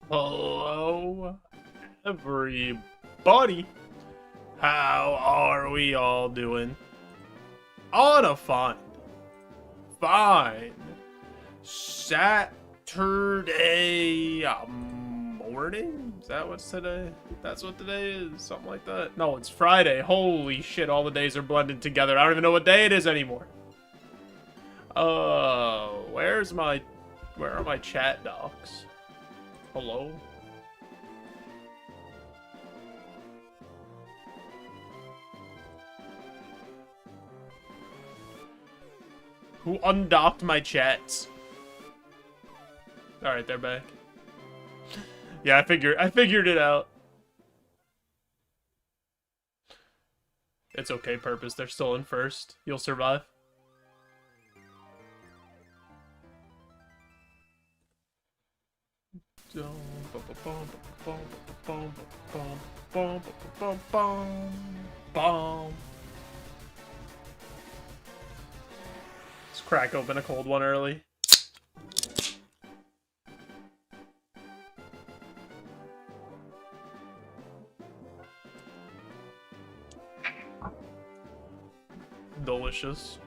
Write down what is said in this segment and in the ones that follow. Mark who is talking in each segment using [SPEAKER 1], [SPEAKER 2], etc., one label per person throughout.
[SPEAKER 1] Hello, everybody. How are we all doing? On a fine Saturday morning? Is that what's today? That's what today is? Something like that? No, it's Friday. Holy shit, all the days are blended together. I don't even know what day it is anymore. Where are my chat docs? Hello? Who undocked my chats? Alright, they're back. Yeah, I figured it out. It's okay, Purpose. They're still in first. You'll survive. Let's crack open a cold one early. Delicious.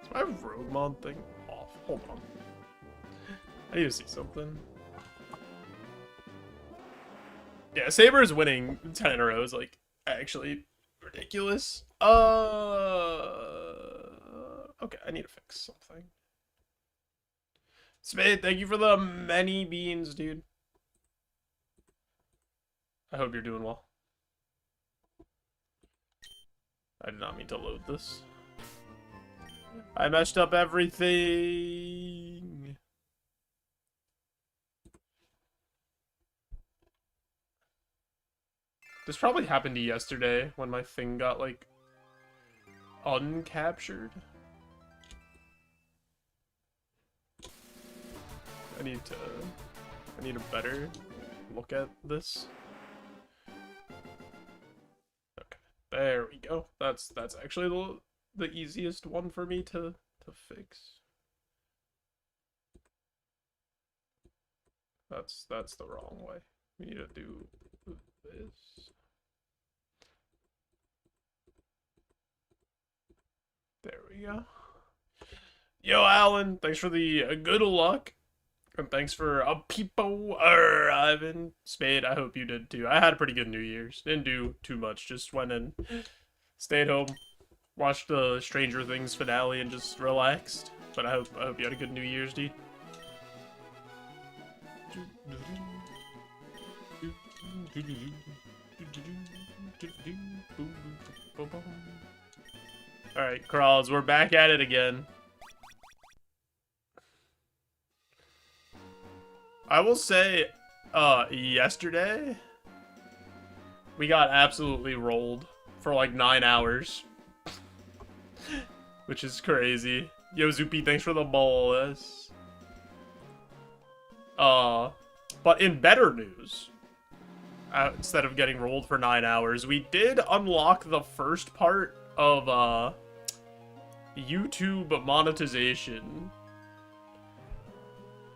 [SPEAKER 1] Is my Roguemon thing off? Hold on. I need to see something. Yeah, Saber is winning 10 in a row is like actually ridiculous. Okay, I need to fix something. Spade, thank you for the many beans, dude. I hope you're doing well. I did not mean to load this. I messed up everything. This probably happened yesterday when my thing got, like, uncaptured. I need a better look at this. Okay, there we go. That's actually the easiest one for me to fix. That's the wrong way. We need to do this. There we go. Yo, Alan, thanks for the good luck. And thanks for people arriving. Spade, I hope you did too. I had a pretty good New Year's. Didn't do too much. Just went and stayed home, watched the Stranger Things finale, and just relaxed. But I hope you had a good New Year's, dude. Alright, Crawls, we're back at it again. I will say, yesterday, we got absolutely rolled for like 9 hours. Which is crazy. Yo, Zoopy, thanks for the bolus. But in better news, instead of getting rolled for 9 hours, we did unlock the first part of, YouTube monetization.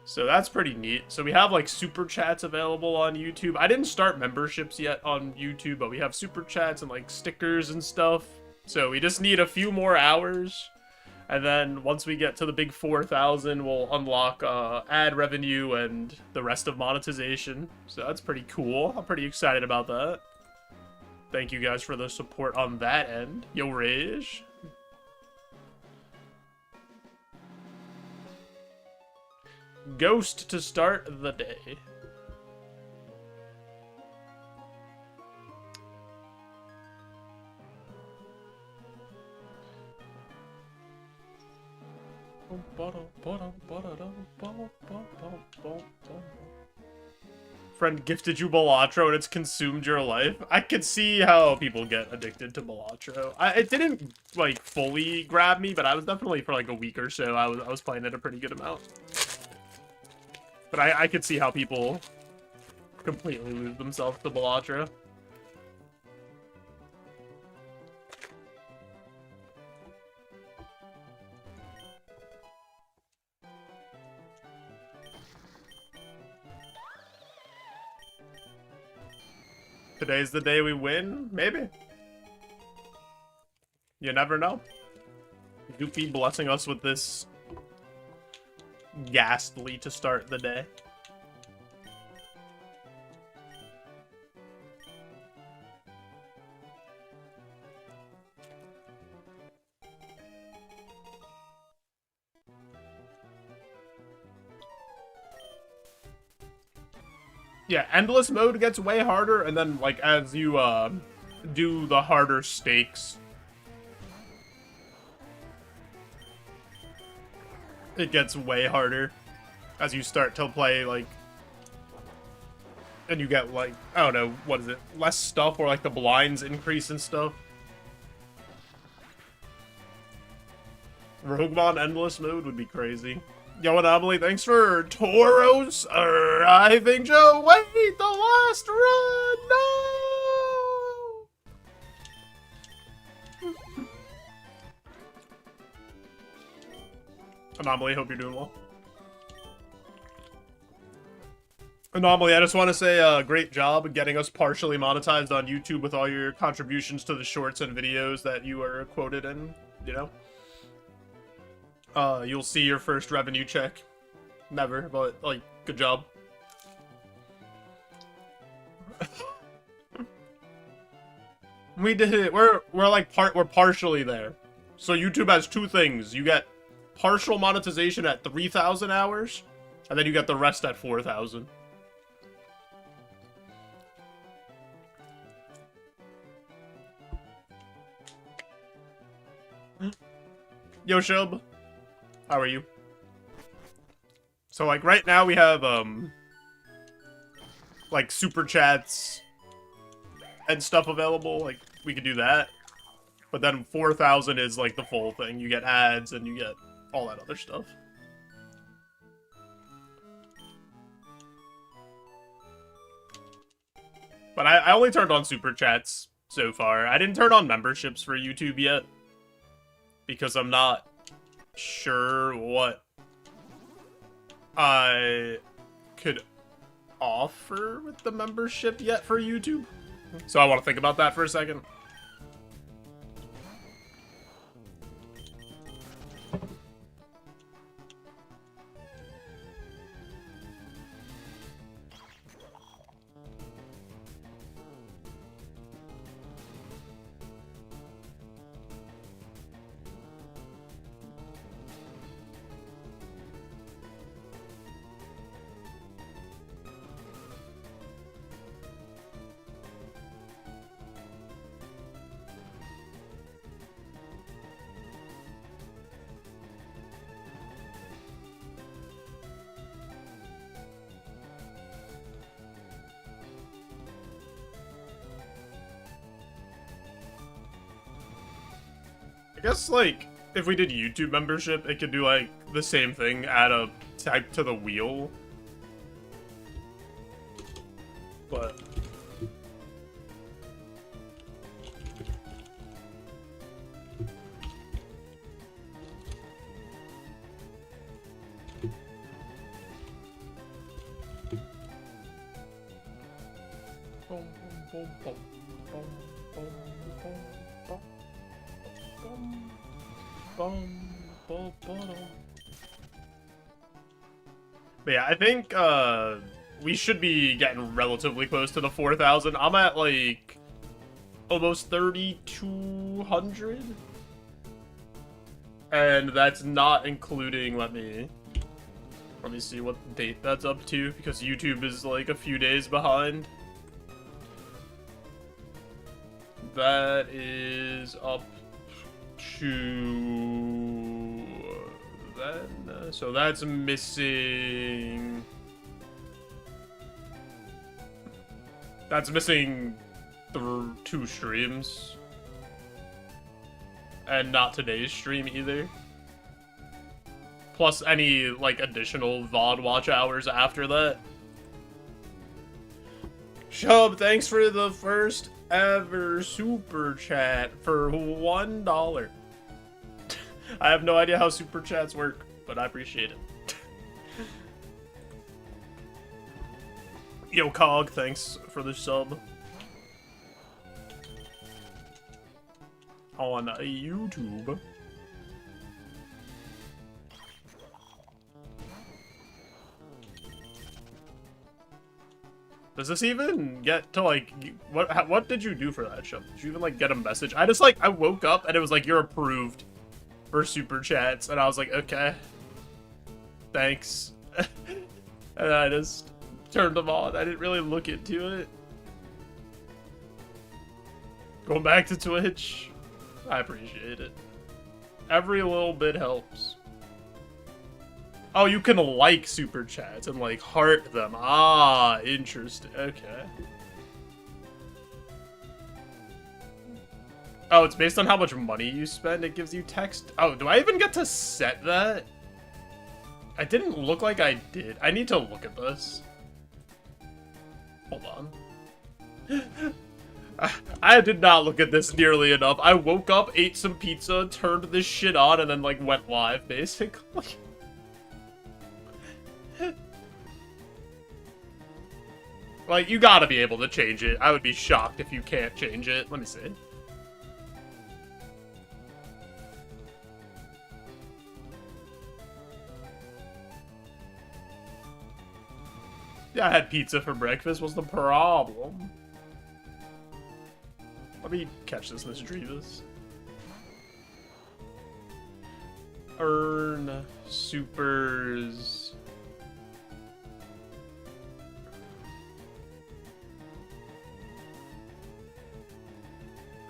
[SPEAKER 1] So that's pretty neat. So we have like super chats available on YouTube. I didn't start memberships yet on YouTube, but we have super chats and like stickers and stuff. So we just need a few more hours. And then once we get to the big 4,000, we'll unlock ad revenue and the rest of monetization. So that's pretty cool. I'm pretty excited about that. Thank you guys for the support on that end. Yo, Rage. Ghost to start the day. Friend gifted you Balatro and it's consumed your life. I could see how people get addicted to Balatro. It didn't like fully grab me, but I was definitely for like a week or so. I was playing it a pretty good amount. But I could see how people completely lose themselves to Balatro. Today's the day we win? Maybe. You never know. Goopy blessing us with this ghastly to start the day. Yeah, endless mode gets way harder, and then, like, as you, do the harder stakes, it gets way harder as you start to play, like, and you get, like, I don't know, what is it, less stuff, or, like, the blinds increase and stuff. Roguemon endless mode would be crazy. Yo, Anomaly, thanks for Tauros arriving. Joe, wait, the last run, no! Anomaly, hope you're doing well. Anomaly, I just want to say great job getting us partially monetized on YouTube with all your contributions to the shorts and videos that you are quoted in, you know? You'll see your first revenue check. Never, but, like, good job. We did it. We're partially there. So YouTube has two things. You get partial monetization at 3,000 hours, and then you get the rest at 4,000. Yo, Shub. How are you? So, like, right now we have, like, super chats and stuff available. Like, we could do that. But then 4,000 is, like, the full thing. You get ads and you get all that other stuff. But I only turned on super chats so far. I didn't turn on memberships for YouTube yet. Because I'm not sure what I could offer with the membership yet for YouTube. So I want to think about that for a second. I guess, like, if we did YouTube membership, it could do, like, the same thing, add a tag to the wheel. But... But yeah, I think we should be getting relatively close to the 4,000. I'm at like almost 3,200. And that's not including, let me see what date that's up to, because YouTube is like a few days behind. That is up to then, so that's missing. That's missing 2 streams, and not today's stream either. Plus any like additional VOD watch hours after that. Shub, thanks for the first ever super chat for $1. I have no idea how super chats work, but I appreciate it. Yo, Cog, thanks for the sub. on YouTube. Does this even get to, like, what did you do for that show? Did you even, like, get a message? I just, like, I woke up and it was like, you're approved for super chats. And I was like, okay. Thanks. And I just turned them on. I didn't really look into it. Going back to Twitch. I appreciate it. Every little bit helps. Oh, you can like super chats and like heart them. Ah, interesting. Okay. Oh, it's based on how much money you spend. It gives you text. Oh, do I even get to set that? I didn't look like I did. I need to look at this. Hold on. I did not look at this nearly enough. I woke up, ate some pizza, turned this shit on, and then like went live, basically. Like, you gotta be able to change it. I would be shocked if you can't change it. Let me see. Yeah, I had pizza for breakfast. What's the problem? Let me catch this, Miss Drevis. Earn supers.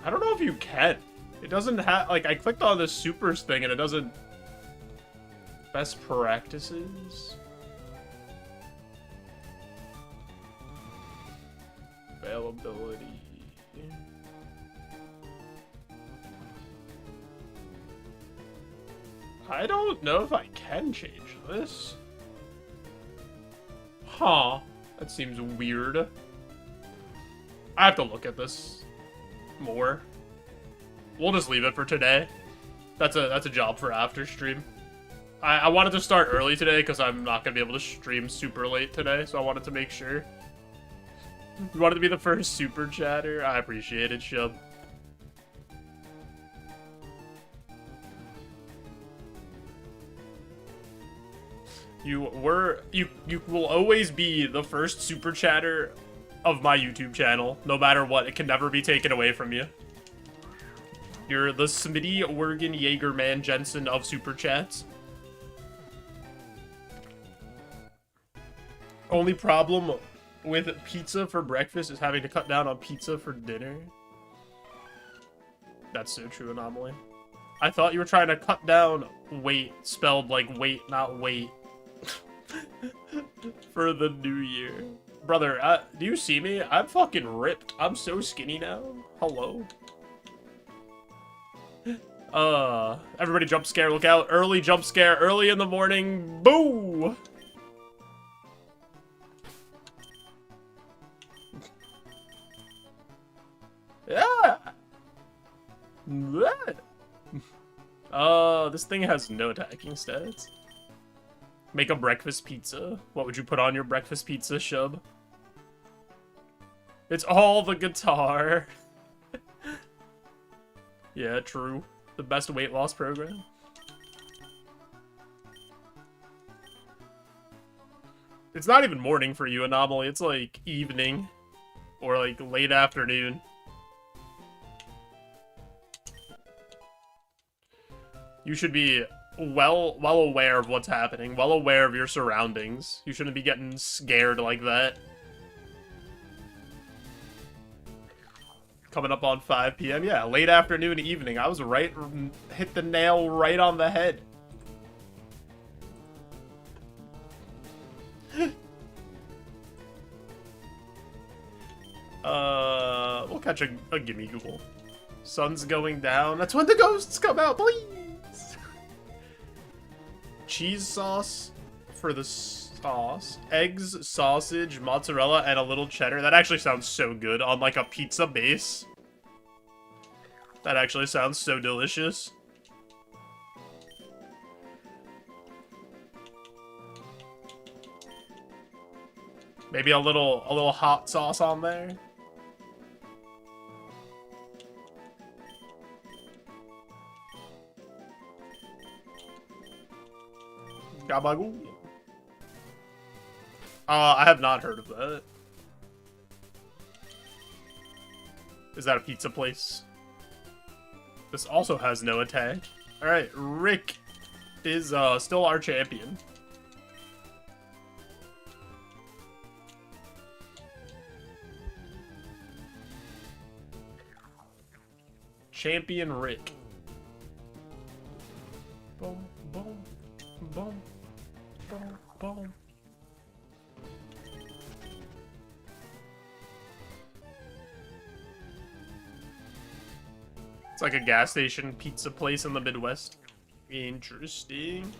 [SPEAKER 1] I don't know if you can. It doesn't have, like, I clicked on this supers thing and it doesn't. Best practices. Availability. I don't know if I can change this. Huh. That seems weird. I have to look at this more. We'll just leave it for today. That's a job for after stream. I wanted to start early today because I'm not gonna be able to stream super late today, so I wanted to make sure. You wanted to be the first super chatter? I appreciate it, Shub. You will always be the first super chatter of my YouTube channel, no matter what. It can never be taken away from you. You're the Smitty Oregon Jaegerman Jensen of super chats. Only problem with pizza for breakfast is having to cut down on pizza for dinner. That's so true, Anomaly. I thought you were trying to cut down weight, spelled like wait, not wait. For the new year. Brother, do you see me? I'm fucking ripped. I'm so skinny now. Hello. Everybody jump scare, look out. Early jump scare, early in the morning. Boo! Yeah! This thing has no attacking stats. Make a breakfast pizza. What would you put on your breakfast pizza, Shub? It's all the guitar. Yeah, true. The best weight loss program. It's not even morning for you, Anomaly. It's like evening. Or like late afternoon. You should be well aware of what's happening, well aware of your surroundings. You shouldn't be getting scared like that. Coming up on 5 p.m. Yeah, late afternoon, evening. I was right, hit the nail right on the head. We'll catch a gimme Google. Sun's going down. That's when the ghosts come out, please. Cheese sauce for the sauce. Eggs, sausage, mozzarella, and a little cheddar. That actually sounds so good on like a pizza base. That actually sounds so delicious. Maybe a little hot sauce on there. Gabagool. I have not heard of that. Is that a pizza place? This also has no attack. Alright, Rick is still our champion. Champion Rick. Boom, boom, boom, boom, boom. It's like a gas station pizza place in the Midwest. Interesting.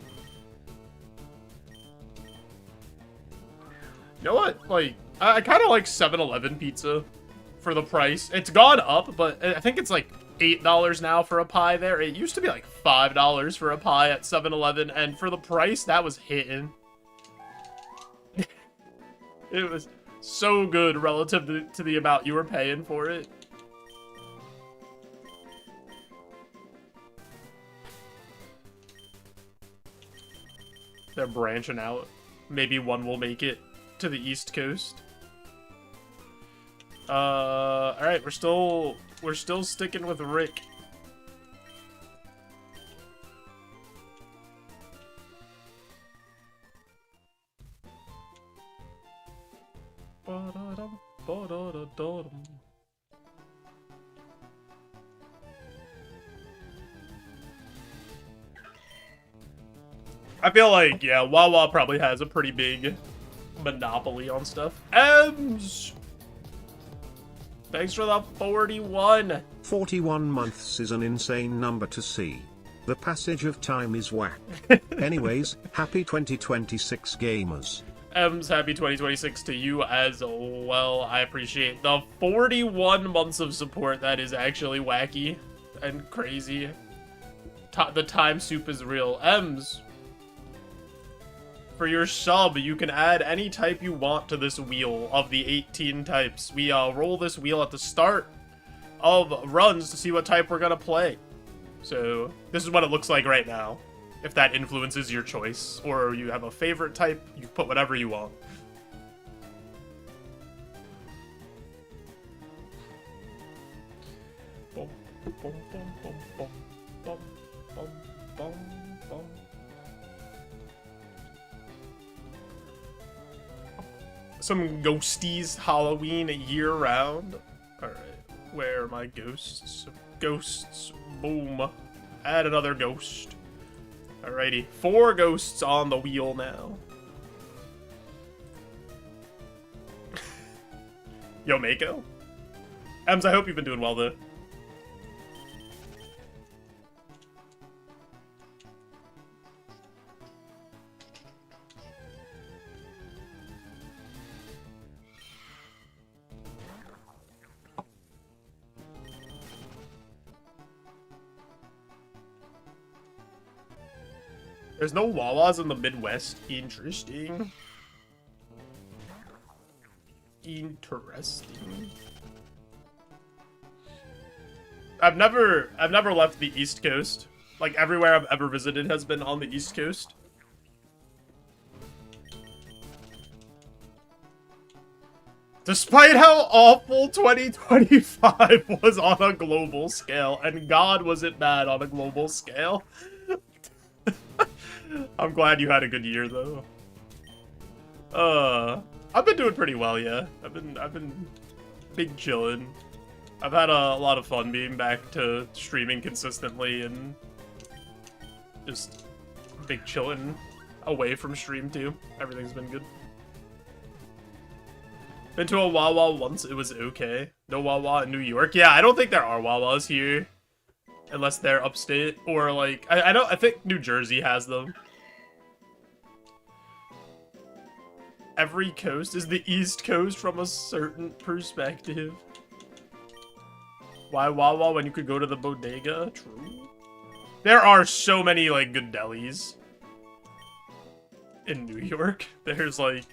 [SPEAKER 1] You know what? Like, I kind of like 7-Eleven pizza for the price. It's gone up, but I think it's like $8 now for a pie there. It used to be like $5 for a pie at 7-Eleven, and for the price, that was hitting. It was so good relative to the amount you were paying for it. They're branching out. Maybe one will make it to the East Coast. Alright, we're still sticking with Rick. I feel like, yeah, Wawa probably has a pretty big monopoly on stuff. Ems! Thanks for the 41.
[SPEAKER 2] 41 months is an insane number to see. The passage of time is whack. Anyways, happy 2026 gamers.
[SPEAKER 1] Ems, happy 2026 to you as well. I appreciate the 41 months of support. That is actually wacky and crazy. The time soup is real. Ems, for your sub, you can add any type you want to this wheel of the 18 types. We roll this wheel at the start of runs to see what type we're gonna play. So this is what it looks like right now. If that influences your choice, or you have a favorite type, you put whatever you want. Boom, boom, boom, boom, boom, boom, boom, boom, boom. Some ghosties Halloween year-round. Alright, where are my ghosts? Ghosts, boom. Add another ghost. Alrighty, 4 ghosts on the wheel now. Yo, Mako? Ems, I hope you've been doing well, though. There's no Wawas in the Midwest. Interesting. Interesting. I've never left the East Coast. Like, everywhere I've ever visited has been on the East Coast. Despite how awful 2025 was on a global scale, and God was it bad on a global scale. I'm glad you had a good year, though. I've been doing pretty well, yeah. I've been big chillin'. I've had a lot of fun being back to streaming consistently and just big chillin' away from stream, too. Everything's been good. Been to a Wawa once, it was okay. No Wawa in New York. Yeah, I don't think there are Wawas here. Unless they're upstate, or like, I think New Jersey has them. Every coast is the East Coast from a certain perspective. Why Wawa when you could go to the bodega? True. There are so many, like, good delis in New York. There's, like,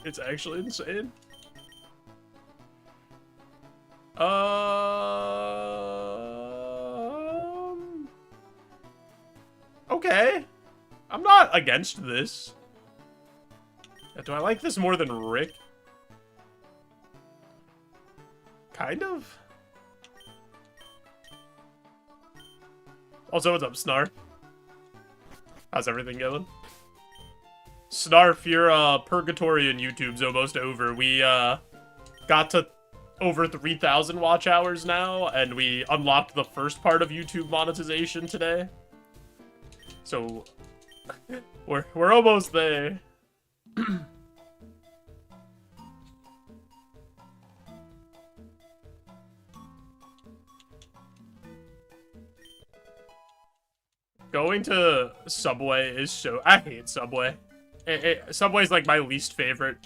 [SPEAKER 1] it's actually insane. Okay. I'm not against this. Do I like this more than Rick? Kind of. Also, what's up, Snarf? How's everything going? Snarf, your purgatory in YouTube's almost over. We got to over 3,000 watch hours now, and we unlocked the first part of YouTube monetization today. So we're almost there. Going to Subway is so... I hate Subway. Subway's like my least favorite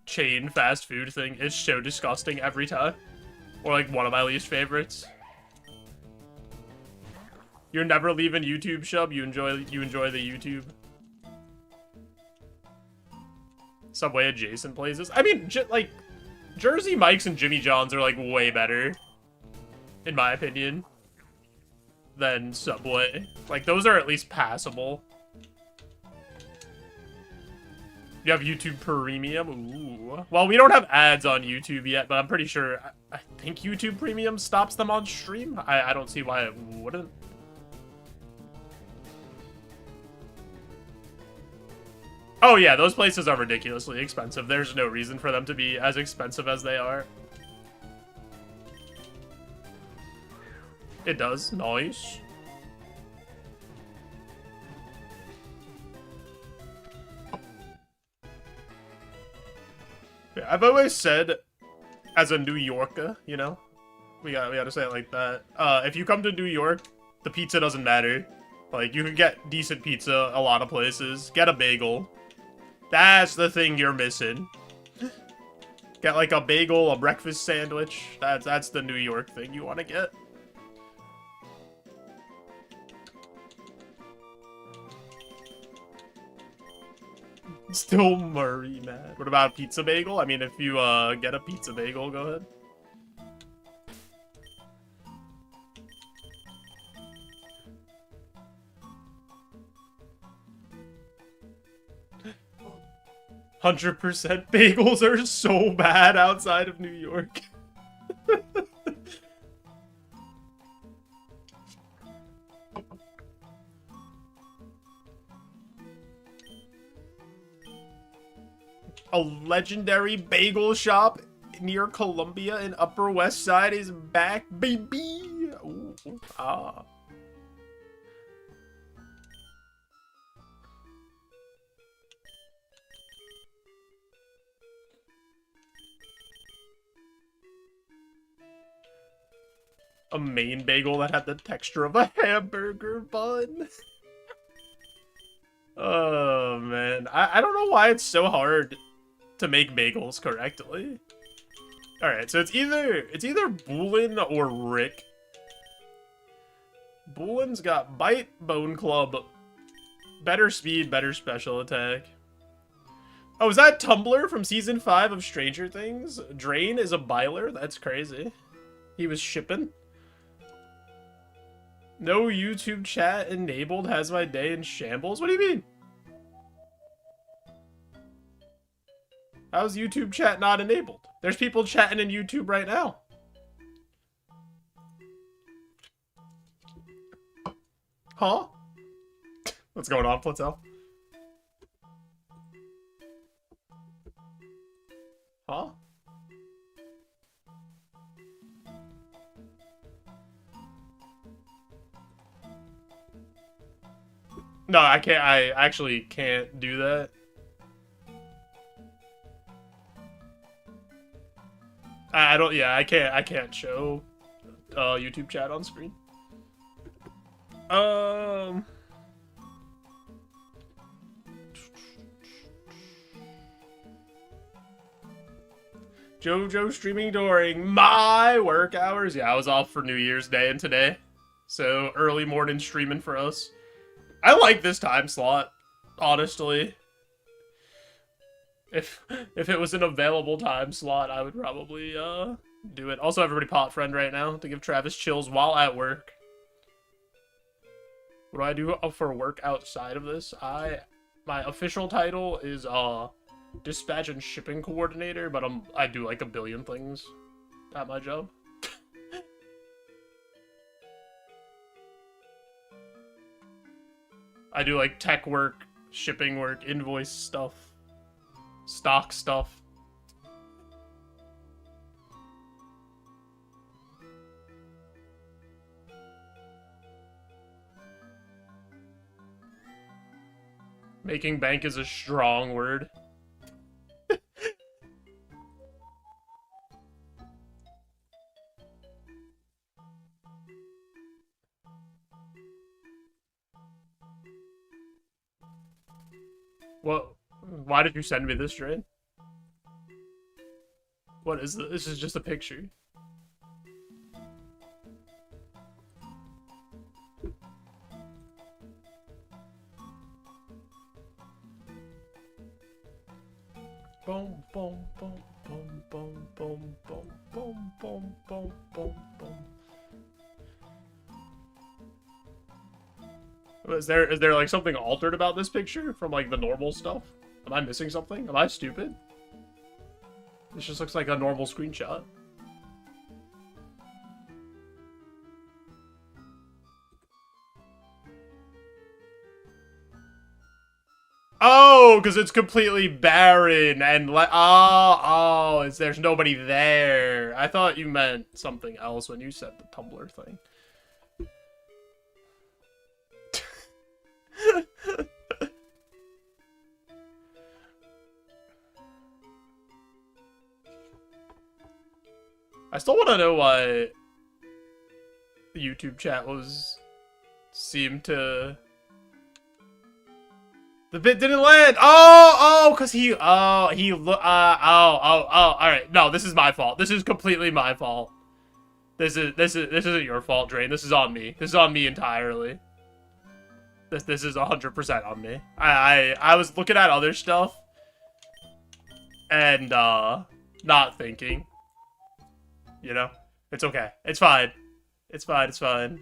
[SPEAKER 1] chain fast food thing. It's so disgusting every time. Or like one of my least favorites. You're never leaving YouTube, Shub. You enjoy the YouTube. Subway adjacent places. I mean, like Jersey Mike's and Jimmy John's are like way better, in my opinion, than Subway. Like those are at least passable. You have YouTube Premium? Ooh. Well, we don't have ads on YouTube yet, but I'm pretty sure... I think YouTube Premium stops them on stream? I don't see why it wouldn't. Oh yeah, those places are ridiculously expensive. There's no reason for them to be as expensive as they are. It does. Nice. Yeah, I've always said, as a New Yorker, you know, we gotta say it like that. If you come to New York, the pizza doesn't matter. Like, you can get decent pizza a lot of places. Get a bagel. That's the thing you're missing. Get like a bagel, a breakfast sandwich. That's the New York thing you want to get. Still Murray, man. What about pizza bagel? I mean, if you get a pizza bagel, go ahead. "100% bagels are so bad outside of New York." A legendary bagel shop near Columbia in Upper West Side is back, baby. Ooh, ah. A Maine bagel that had the texture of a hamburger bun. Oh man, I don't know why it's so hard to make bagels correctly. All right, so it's either Boolin or Rick. Boolin's got bite, bone club, better speed, better special attack. Oh, is that Tumblr from season 5 of Stranger Things? Drain is a biler? That's crazy. He was shipping. No YouTube chat enabled, has my day in shambles? What do you mean? How's YouTube chat not enabled? There's people chatting in YouTube right now. Huh? What's going on, Platel? Huh? No, I can't. I actually can't do that. I don't. Yeah, I can't show YouTube chat on screen. JoeJo streaming during my work hours. Yeah, I was off for New Year's Day and today, so early morning streaming for us. I like this time slot, honestly. If it was an available time slot, I would probably do it. Also, everybody pot friend right now to give Travis chills while at work. What do I do for work outside of this? My official title is dispatch and shipping coordinator, but I do like a billion things at my job. I do like tech work, shipping work, invoice stuff, stock stuff. Making bank is a strong word. Well, why did you send me this, Drain? What is this? This is just a picture. Boom, boom, boom, boom, boom, boom, boom, boom, boom, boom, boom, boom. Is there like something altered about this picture from like the normal stuff? Am I missing something? Am I stupid? This just looks like a normal screenshot. Oh, because it's completely barren and there's nobody there. I thought you meant something else when you said the Tumblr thing. I still want to know why the YouTube chat seemed to... The bit didn't land. Cause alright. No, this is my fault. This is completely my fault. This isn't your fault, Drain. This is on me. This is on me entirely. This is 100% on me. I was looking at other stuff and not thinking. You know? It's okay. It's fine. It's fine, it's fine.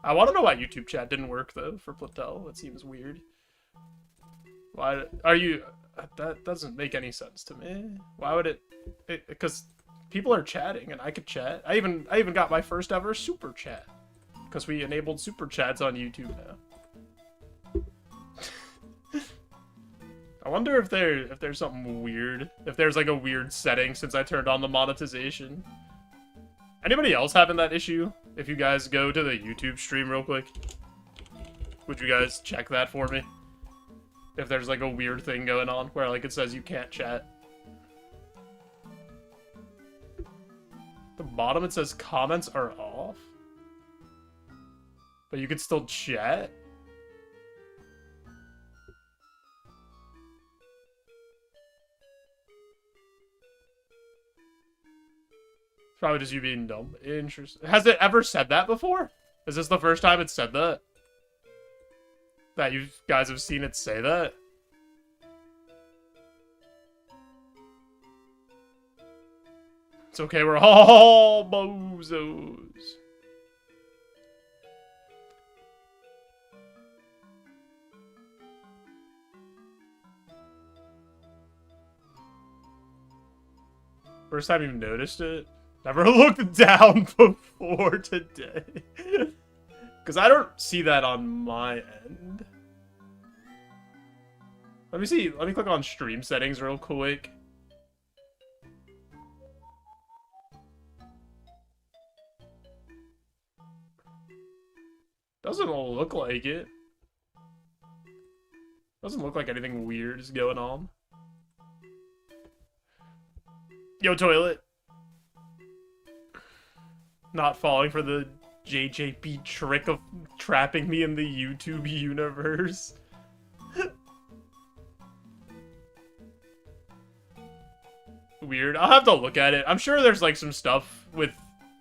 [SPEAKER 1] I want to know why YouTube chat didn't work though for Platel. That seems weird. Why are you... That doesn't make any sense to me. Why would it... Because people are chatting and I could chat. I even got my first ever super chat. Because we enabled super chats on YouTube now. I wonder if there's something weird. If there's like a weird setting since I turned on the monetization. Anybody else having that issue? If you guys go to the YouTube stream real quick. Would you guys check that for me? If there's like a weird thing going on where like it says you can't chat. The bottom it says comments are off. But you could still chat? It's probably just you being dumb. Interesting. Has it ever said that before? Is this the first time it said that? That you guys have seen it say that? It's okay, we're all bozos. First time you've noticed it? Never looked down before today. Because I don't see that on my end. Let me see. Let me click on stream settings real quick. Doesn't look like it. Doesn't look like anything weird is going on. Yo, toilet. Not falling for the JJB trick of trapping me in the YouTube universe. Weird. I'll have to look at it. I'm sure there's like some stuff with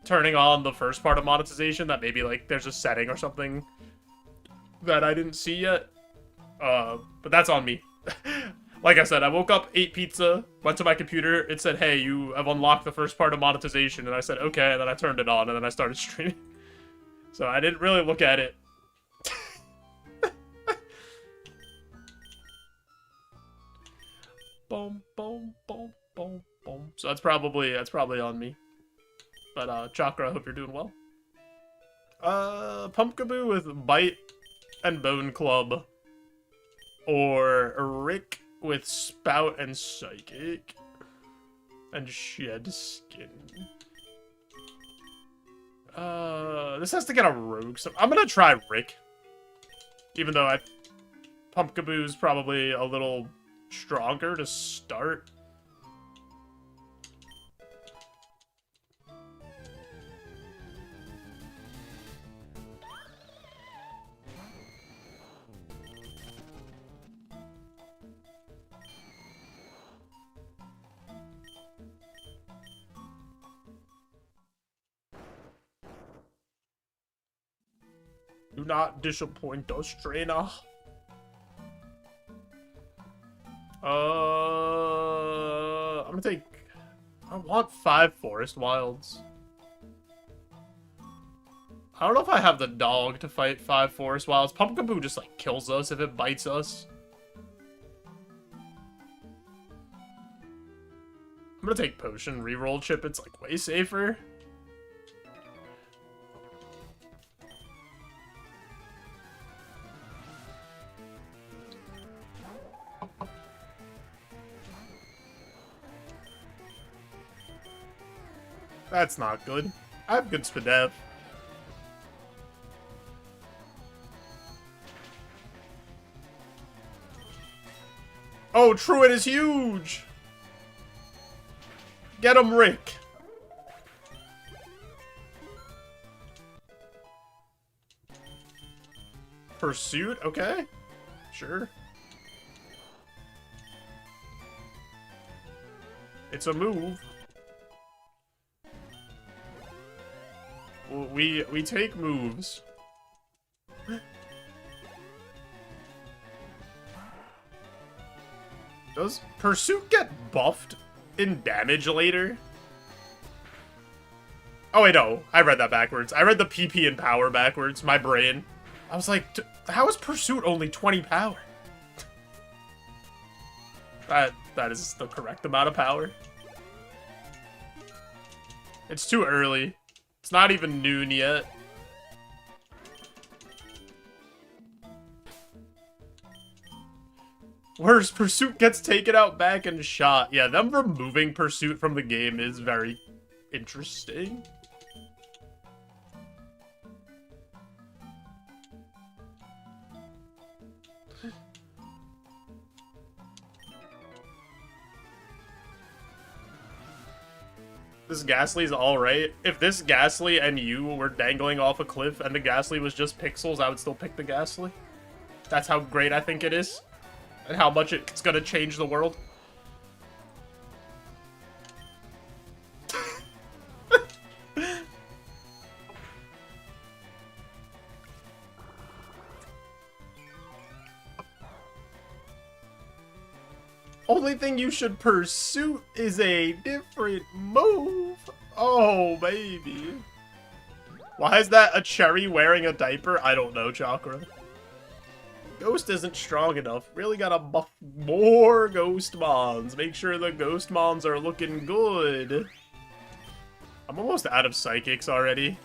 [SPEAKER 1] turning on the first part of monetization that maybe like there's a setting or something that I didn't see yet. But that's on me. Like I said, I woke up, ate pizza, went to my computer, it said, hey, you have unlocked the first part of monetization, and I said, okay, and then I turned it on, and then I started streaming. So I didn't really look at it. boom, boom, boom, boom, boom. So that's probably on me. But Chakra, I hope you're doing well. Pumpkaboo with Bite and Bone Club, or Rick with Spout and Psychic, and Shed Skin. This has to get a Rogue. So I'm gonna try Rick, even though Pumpkaboo's probably a little stronger to start. Do not disappoint us, trainer. I'm gonna take... I want 5 Forest Wilds. I don't know if I have the dog to fight 5 Forest Wilds. Pumpkaboo just, like, kills us if it bites us. I'm gonna take Potion, reroll chip. It's, like, way safer. That's not good. I have good Spadev. Oh, Truant is huge! Get him, Rick! Pursuit? Okay. Sure. It's a move. We take moves. Does Pursuit get buffed in damage later? Oh wait, no. I read that backwards. I read the PP and power backwards. My brain. I was like, how is Pursuit only 20 power? That is the correct amount of power. It's too early. It's not even noon yet. Whereas Pursuit gets taken out back and shot. Yeah, them removing Pursuit from the game is very interesting. This Ghastly's alright. If this Ghastly and you were dangling off a cliff and the Ghastly was just pixels, I would still pick the Ghastly. That's how great I think it is. And how much it's gonna change the world. Only thing you should pursue is a different move. Oh, baby. Why is that a cherry wearing a diaper? I don't know, Chakra. Ghost isn't strong enough. Really gotta buff more Ghost Mons. Make sure the Ghost Mons are looking good. I'm almost out of Psychics already.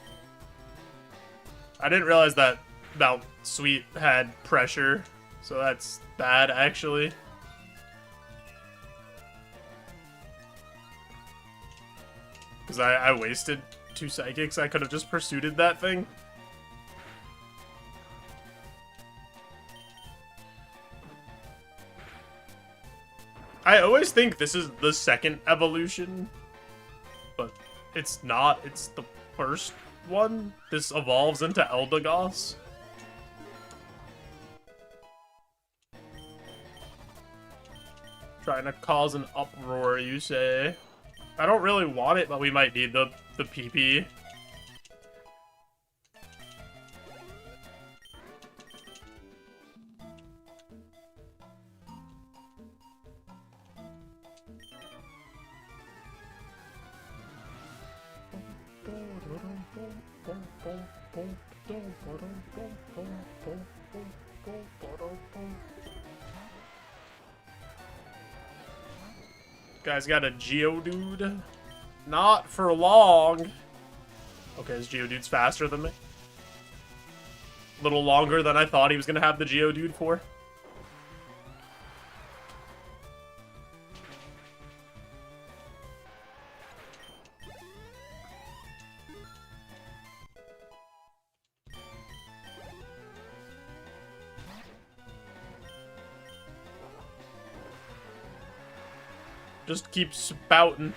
[SPEAKER 1] I didn't realize that Mount Sweet had pressure. So that's bad, actually. Because I wasted 2 Psychics. I could have just pursued that thing. I always think this is the second evolution, but it's not. It's the first one. This evolves into Eldegoss. Trying to cause an uproar, you say? I don't really want it, but we might need the PP. Guy's got a Geodude. Not for long. Okay, his Geodude's faster than me. A little longer than I thought he was going to have the Geodude for. Just keep spouting.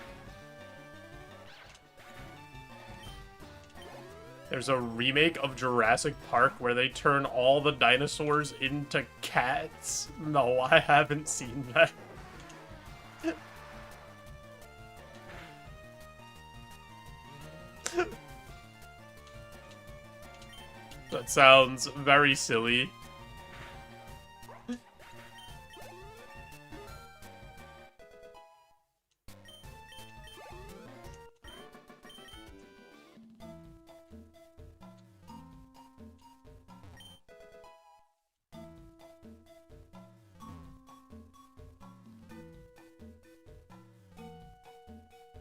[SPEAKER 1] There's a remake of Jurassic Park where they turn all the dinosaurs into cats. No, I haven't seen that. That sounds very silly.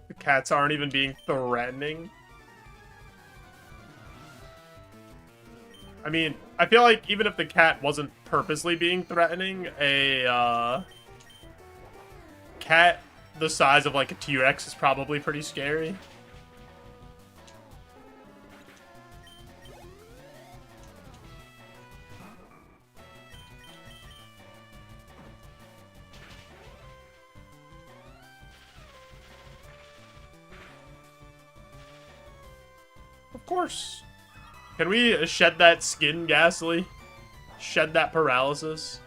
[SPEAKER 1] The cats aren't even being threatening. I mean, I feel like even if the cat wasn't purposely being threatening, a cat the size of like a T-Rex is probably pretty scary. Of course. Can we shed that skin, Ghastly? Shed that paralysis?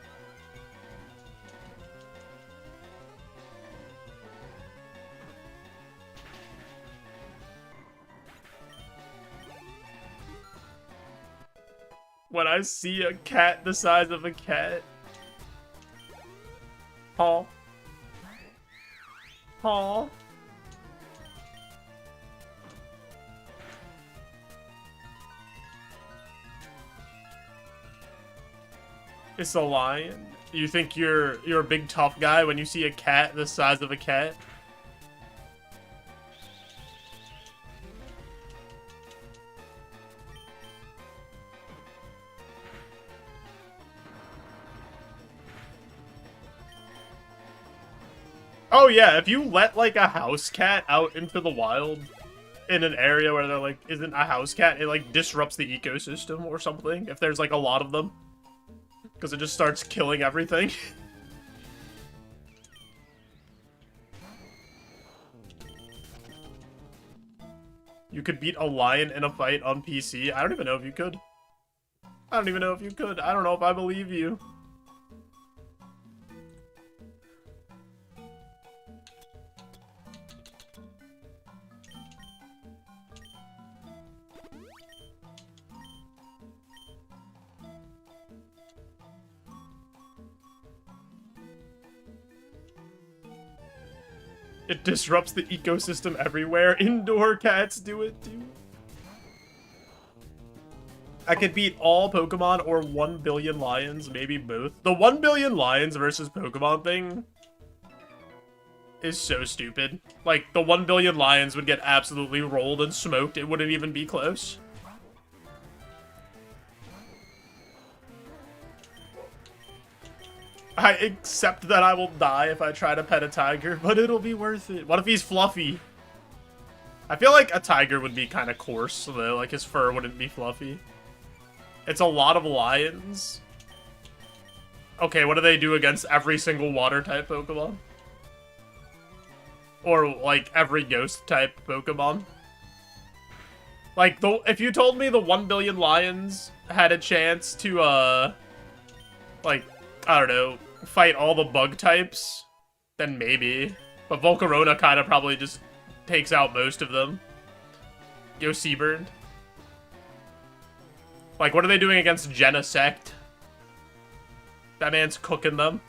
[SPEAKER 1] When I see a cat the size of a cat. Paw. Paw. It's a lion. You think you're a big tough guy when you see a cat the size of a cat? Oh yeah, if you let like a house cat out into the wild in an area where there like isn't a house cat, it like disrupts the ecosystem or something if there's like a lot of them. Because it just starts killing everything. You could beat a lion in a fight on PC. I don't even know if you could. I don't even know if you could. I don't know if I believe you. It disrupts the ecosystem everywhere. Indoor cats do it too. I could beat all Pokemon or 1 billion lions, maybe both. The 1 billion lions versus Pokemon thing is so stupid. Like, the 1 billion lions would get absolutely rolled and smoked. It wouldn't even be close. I accept that I will die if I try to pet a tiger, but it'll be worth it. What if he's fluffy? I feel like a tiger would be kind of coarse, though. Like, his fur wouldn't be fluffy. It's a lot of lions. Okay, what do they do against every single water-type Pokemon? Or, like, every ghost-type Pokemon? Like, if you told me the 1 billion lions had a chance to, like, I don't know, fight all the bug types, then maybe. But Volcarona kind of probably just takes out most of them. Yo, Seabird. Like, what are they doing against Genesect? That man's cooking them.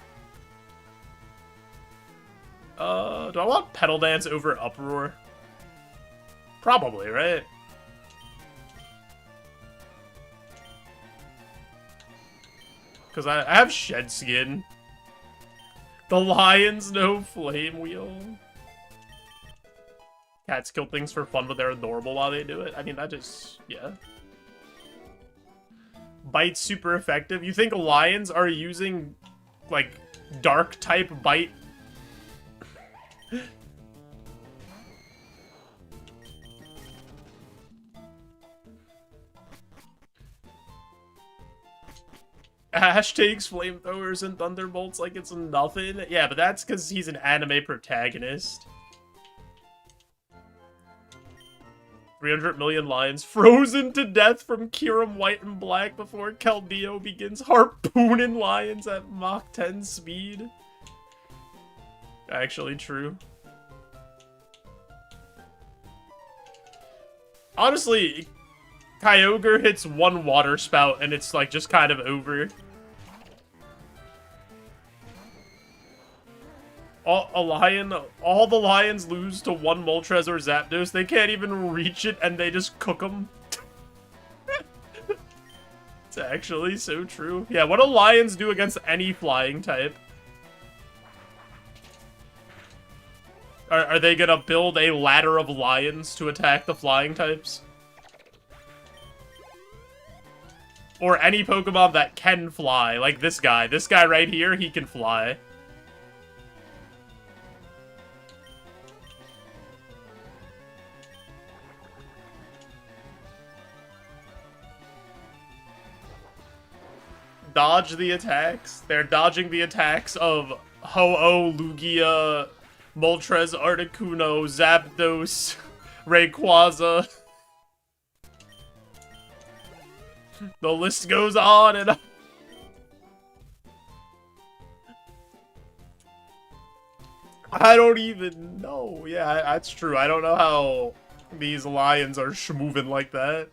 [SPEAKER 1] Do I want Petal Dance over Uproar? Probably, right? Because I have Shed Skin. The lions no flame wheel. Cats kill things for fun, but they're adorable while they do it. I mean, that just, yeah. Bite's super effective. You think lions are using, like, dark type bite? Ash takes flamethrowers and thunderbolts like it's nothing. Yeah, but that's because he's an anime protagonist. 300 million lions frozen to death from Kirim White and Black before Keldeo begins harpooning lions at Mach 10 speed. Actually true. Honestly, Kyogre hits one water spout and it's like just kind of over. All the lions lose to one Moltres or Zapdos. They can't even reach it and they just cook them. It's actually so true. Yeah, what do lions do against any flying type? Are they gonna build a ladder of lions to attack the flying types? Or any Pokemon that can fly, like this guy. This guy right here, he can fly. Dodge the attacks. They're dodging the attacks of Ho-Oh, Lugia, Moltres, Articuno, Zapdos, Rayquaza. The list goes on and on. I don't even know. Yeah, that's true. I don't know how these lions are moving like that.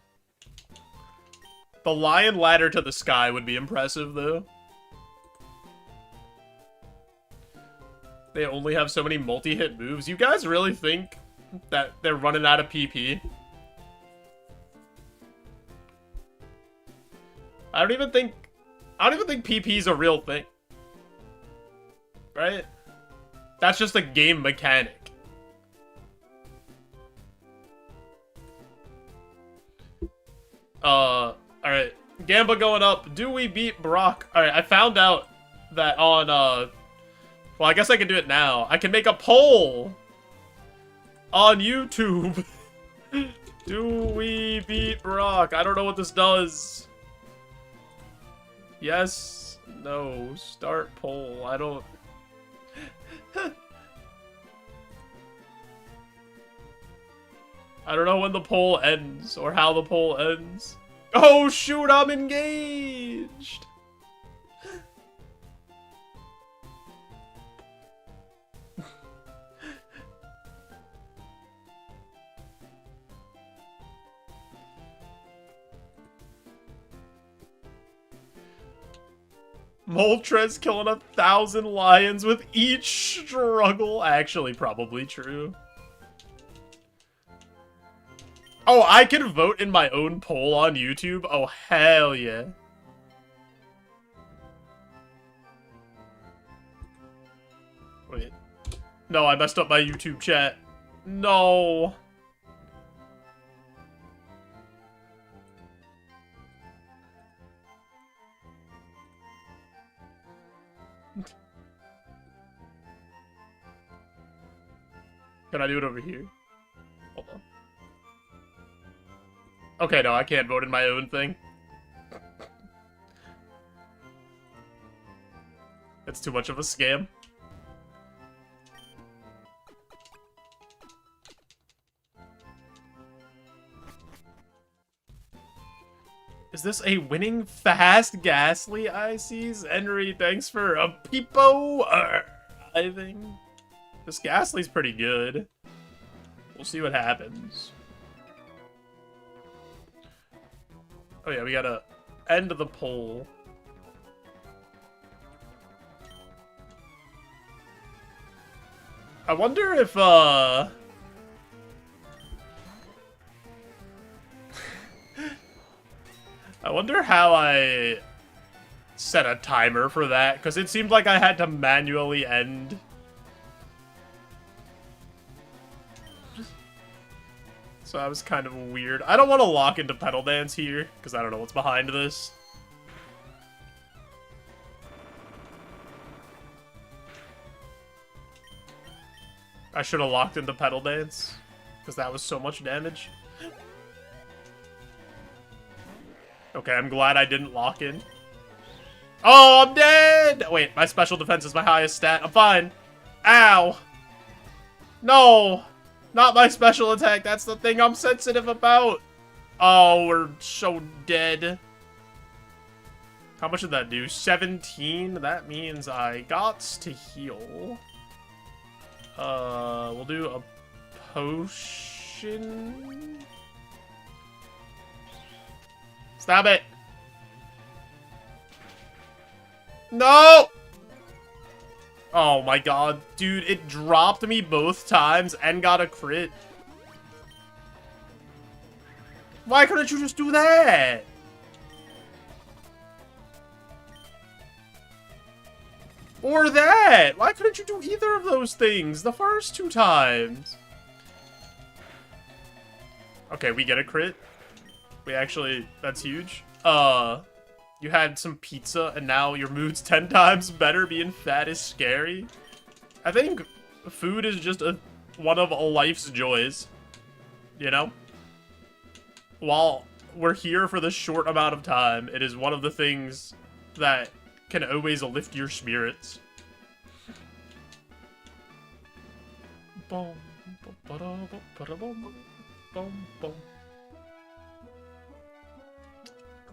[SPEAKER 1] The lion ladder to the sky would be impressive, though. They only have so many multi-hit moves. You guys really think that they're running out of PP? I don't even think PP is a real thing. Right? That's just a game mechanic. Alright. Gamba going up. Do we beat Brock? Alright, I found out that on, well, I guess I can do it now. I can make a poll on YouTube. Do we beat Brock? I don't know what this does. Yes. No. Start poll. I don't... I don't know when the poll ends, or how the poll ends. Oh shoot, I'm engaged! Moltres killing 1,000 lions with each struggle. Actually, probably true. Oh, I can vote in my own poll on YouTube? Oh, hell yeah. Wait. No, I messed up my YouTube chat. No. Can I do it over here? Hold on. Okay, no, I can't vote in my own thing. That's too much of a scam. Is this a winning fast Ghastly ICs? Henry, thanks for a peepo. I think this Ghastly's pretty good. We'll see what happens. Oh yeah, we gotta end the poll. I wonder if, I wonder how I set a timer for that, because it seemed like I had to manually end. So that was kind of weird. I don't want to lock into Pedal Dance here, because I don't know what's behind this. I should have locked into Pedal Dance, because that was so much damage. Okay, I'm glad I didn't lock in. Oh, I'm dead! Wait, my special defense is my highest stat. I'm fine. Ow! No! Not my special attack. That's the thing I'm sensitive about. Oh, we're so dead. How much did that do? 17? That means I got to heal. We'll do a potion. Stop it. No! Oh my god. Dude, it dropped me both times and got a crit. Why couldn't you just do that? Or that? Why couldn't you do either of those things the first 2 times? Okay, we get a crit. We actually, that's huge. You had some pizza and now your mood's 10 times better. Being fat is scary. I think food is just one of life's joys. You know? While we're here for this short amount of time, it is one of the things that can always lift your spirits.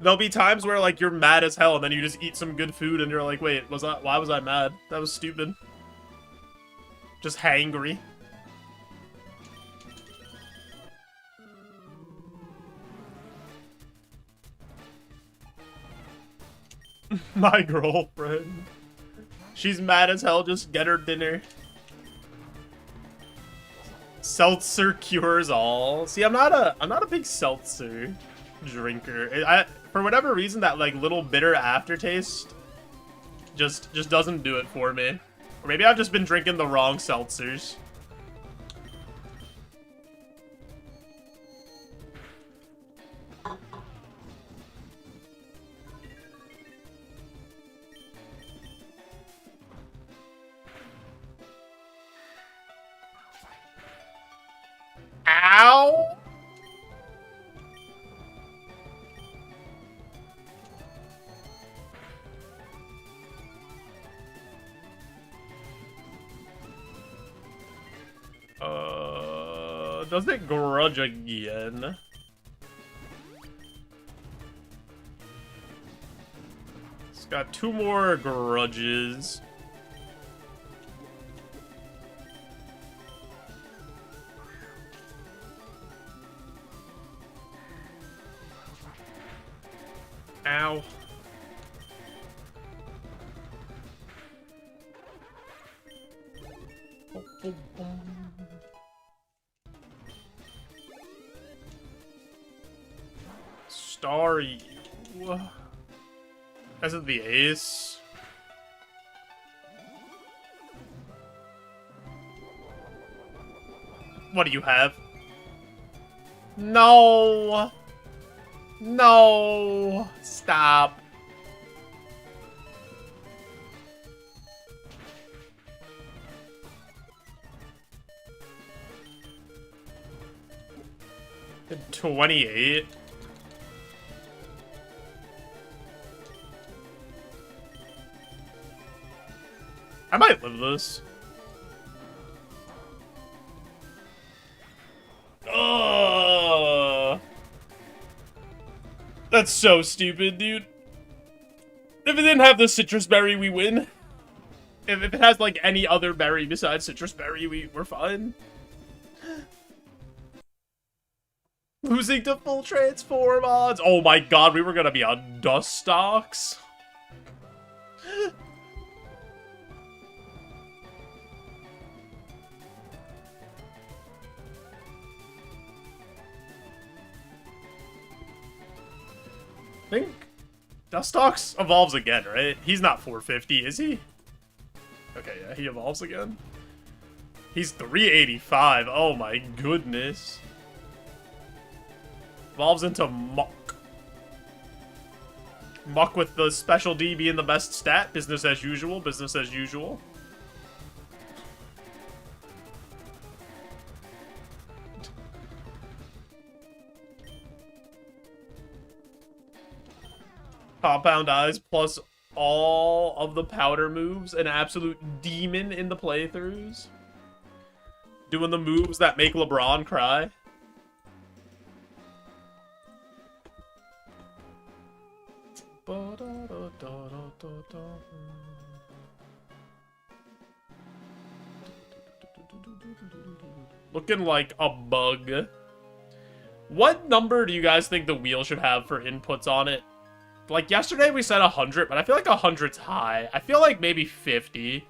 [SPEAKER 1] There'll be times where, like, you're mad as hell and then you just eat some good food and you're like, wait, why was I mad? That was stupid. Just hangry. My girlfriend. She's mad as hell, just get her dinner. Seltzer cures all. See, I'm not a big seltzer drinker. For whatever reason, that like little bitter aftertaste just doesn't do it for me. Or maybe I've just been drinking the wrong seltzers. Ow! Does it grudge again? It's got 2 more grudges. Ow. Starry. As of the ace. What do you have? No. No. Stop. The 28. I might live this. Ugh. That's so stupid, dude. If it didn't have the citrus berry, we win. If it has, like, any other berry besides citrus berry, we're fine. Losing to full transform odds. Oh my god, we were gonna be on Dustox. I think Dustox evolves again, right? He's not 450, is he? Okay, yeah, he evolves again. He's 385. Oh my goodness. Evolves into Muck. Muck with the special D being the best stat. Business as usual. Business as usual. Compound Eyes plus all of the powder moves. An absolute demon in the playthroughs. Doing the moves that make LeBron cry. Looking like a bug. What number do you guys think the wheel should have for inputs on it? Like, yesterday we said 100, but I feel like 100's high. I feel like maybe 50.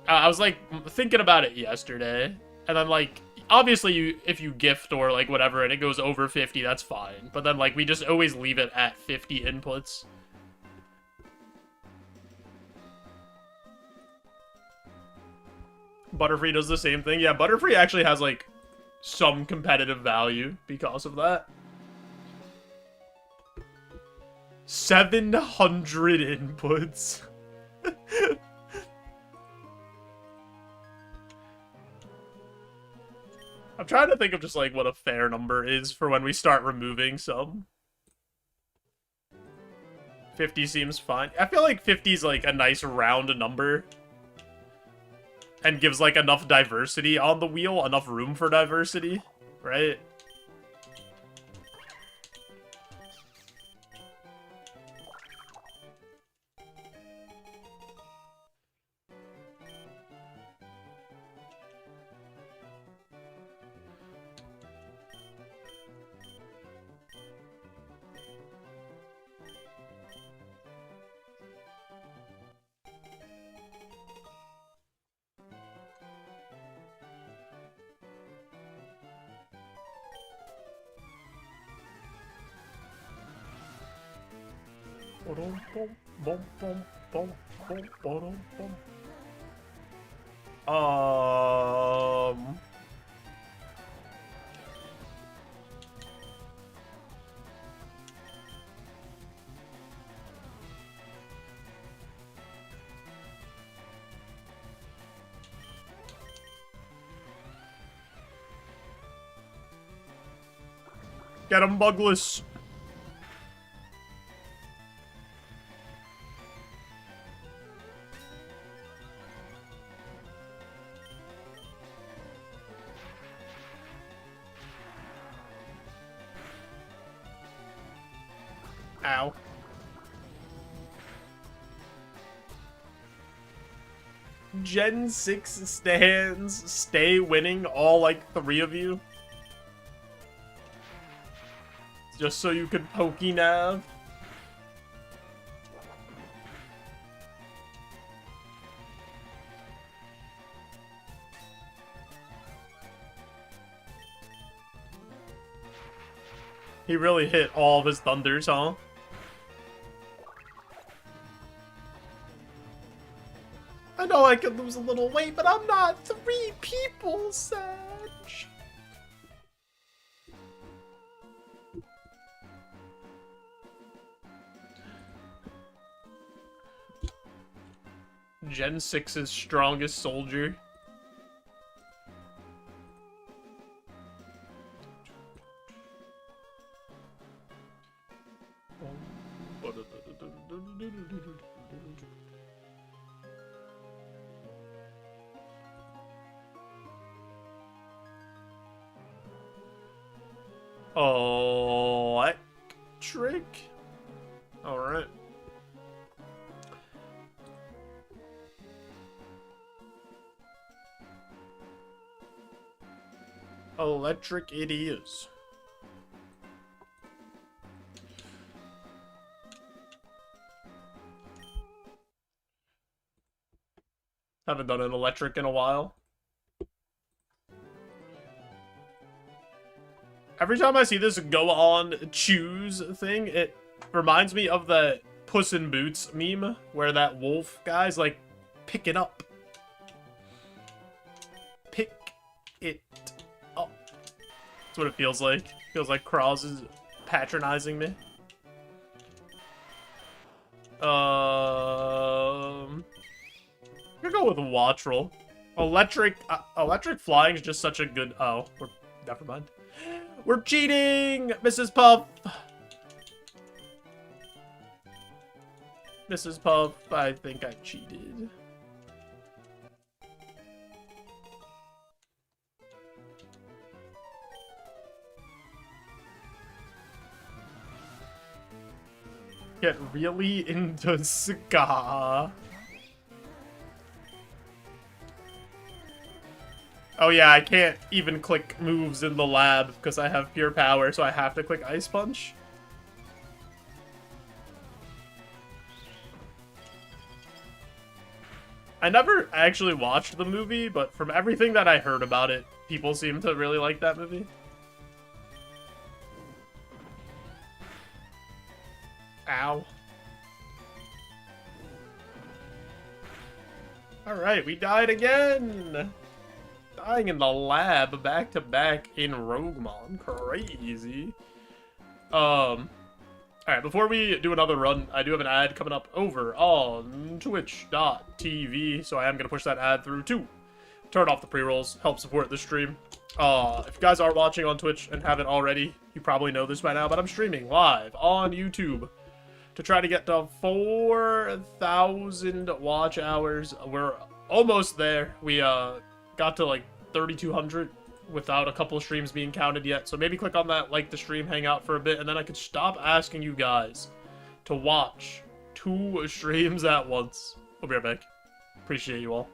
[SPEAKER 1] I was, like, thinking about it yesterday. And then, like, obviously, if you gift or, like, whatever, and it goes over 50, that's fine. But then, like, we just always leave it at 50 inputs. Butterfree does the same thing. Yeah, Butterfree actually has, like, some competitive value because of that. 700 inputs. I'm trying to think of just, like, what a fair number is for when we start removing some. 50 seems fine. I feel like 50 is, like, a nice round number. And gives, like, enough diversity on the wheel. Enough room for diversity, right? Um... Get him, Bugless! Ow. Gen 6 stands stay winning, all like 3 of you. Just so you could Pokenav. He really hit all of his thunders, huh? I know I could lose a little weight, but I'm not 3 people, Sag. Gen 6's strongest soldier. Electric? Alright. Electric it is. Haven't done an electric in a while. Every time I see this go on choose thing, it reminds me of the Puss in Boots meme where that wolf guy's like, pick it up. Pick it up. That's what it feels like. Feels like Cross is patronizing me. I'm gonna go with Wattrel. Electric flying is just such a good. Oh, never mind. We're cheating, Mrs. Puff. Mrs. Puff, I think I cheated. Get really into ska. Oh yeah, I can't even click moves in the lab because I have pure power, so I have to click Ice Punch. I never actually watched the movie, but from everything that I heard about it, people seem to really like that movie. Ow. Alright, we died again! Dying in the lab back to back in Roguemon. Crazy. Alright, before we do another run, I do have an ad coming up over on twitch.tv, so I am going to push that ad through too. Turn off the pre-rolls, help support the stream. If you guys are watching on Twitch and haven't already, you probably know this by now, but I'm streaming live on YouTube to try to get to 4,000 watch hours. We're almost there. We got to like 3,200 without a couple of streams being counted yet. So maybe click on that, like the stream, hang out for a bit, and then I could stop asking you guys to watch 2 streams at once. We'll be right back. Appreciate you all.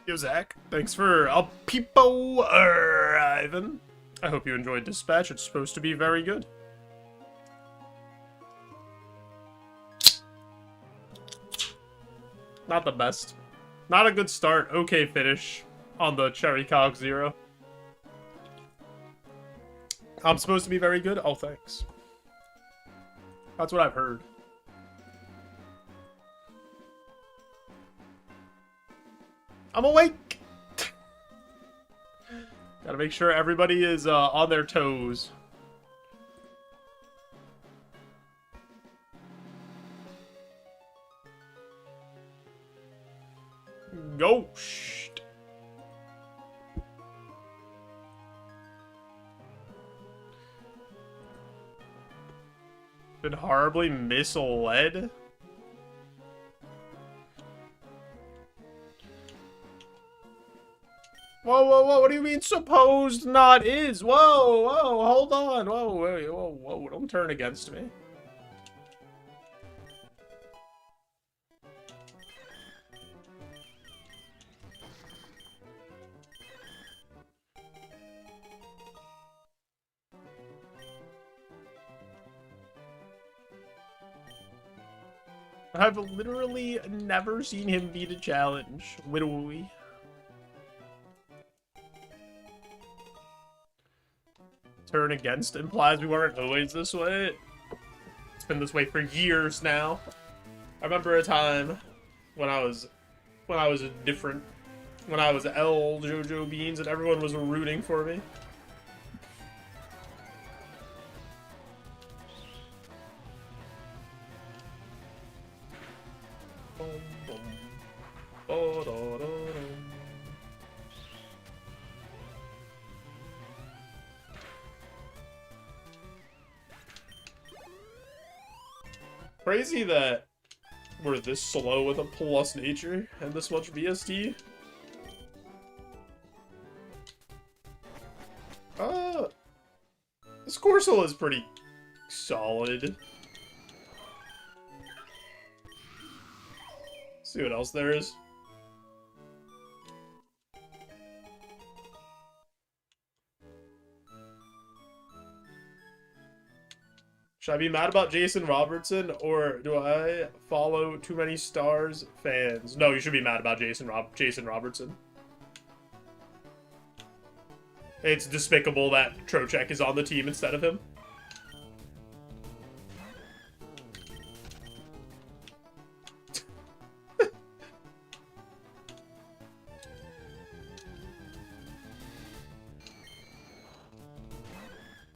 [SPEAKER 1] Yo, Zach. Thanks for El Peepo arriving. I hope you enjoyed Dispatch. It's supposed to be very good. Not the best. Not a good start. Okay finish on the Cherry Cog Zero. I'm supposed to be very good? Oh, thanks. That's what I've heard. I'm awake! Gotta make sure everybody is on their toes. Ghost! Been horribly misled? Whoa, whoa, whoa, what do you mean supposed not is? Whoa, whoa, hold on. Whoa, whoa, whoa, whoa, don't turn against me. I've literally never seen him beat a challenge. Literally. Turn against implies we weren't always this way. It's been this way for years now. I remember a time when I was different, when I was L JoeJoeBeans and everyone was rooting for me. Crazy that we're this slow with a plus nature and this much VST. This Corsola is pretty solid. See what else there is. Should I be mad about Jason Robertson, or do I follow too many Stars fans? No, you should be mad about Jason Robertson. It's despicable that Trochek is on the team instead of him.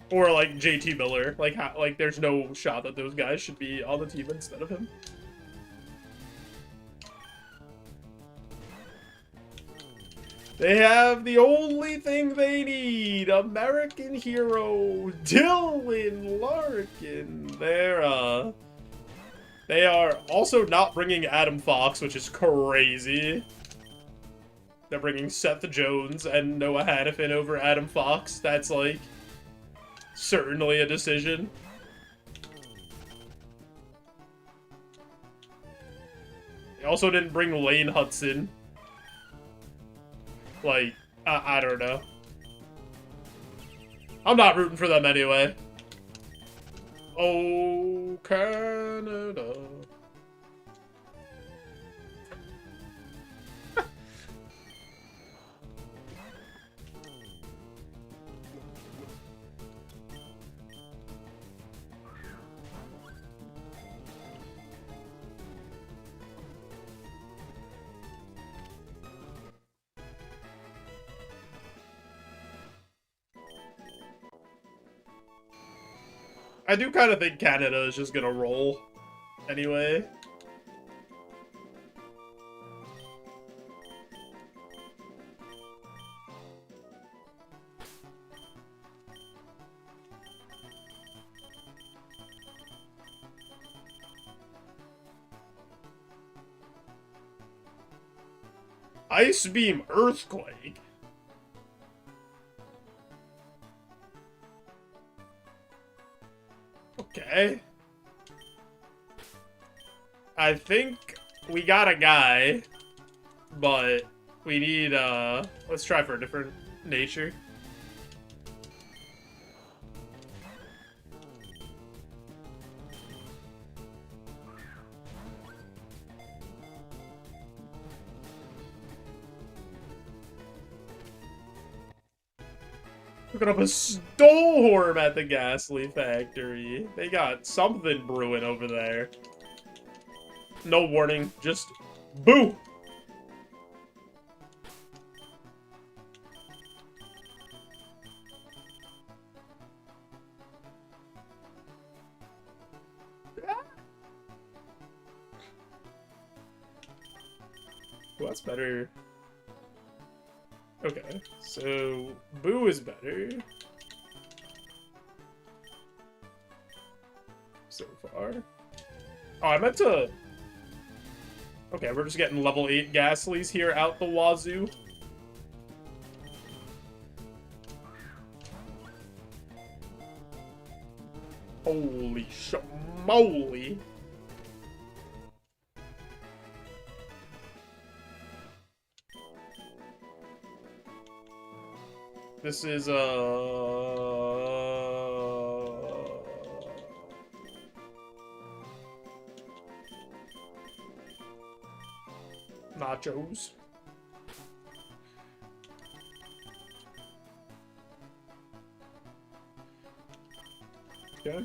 [SPEAKER 1] Or like JT Miller, like there's no shot that those guys should be on the team instead of him. They have the only thing they need, American hero Dylan Larkin. They are also not bringing Adam Fox, which is crazy. They're bringing Seth Jones and Noah Hannafin over Adam Fox. That's like certainly a decision. They also didn't bring Lane Hudson. Like, I don't know. I'm not rooting for them anyway. Oh, Canada. I do kind of think Canada is just gonna roll anyway. Ice Beam Earthquake? Okay. I think we got a guy, but We need, let's try for a different nature. Looking up a Stolhorn at the Ghastly Factory. They got something brewing over there. No warning, just boo! Well, that's better. Okay, so Boo is better. So far. Oh, I meant to... Okay, we're just getting level 8 Ghastlies here out the wazoo. Holy schmoly. This is, nachos. Okay.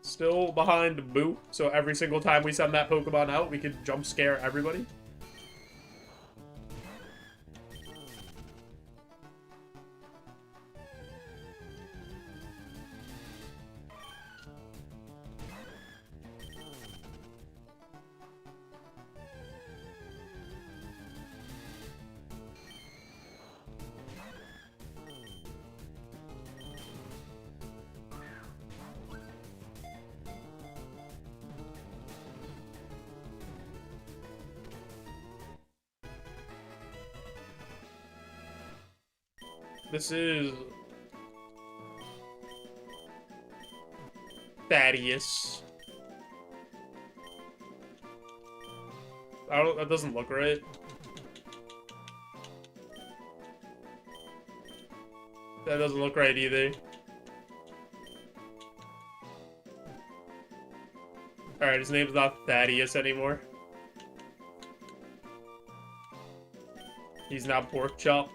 [SPEAKER 1] Still behind Boo, so every single time we send that Pokemon out, we can jump scare everybody. This is Thaddeus. That doesn't look right. That doesn't look right either. Alright, his name's not Thaddeus anymore. He's now Pork Chop.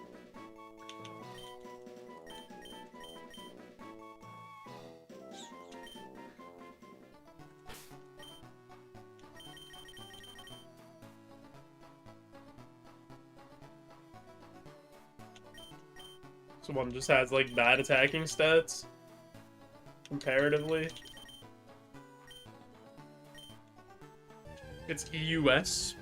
[SPEAKER 1] Someone just has, like, bad attacking stats. Comparatively. It's EUS.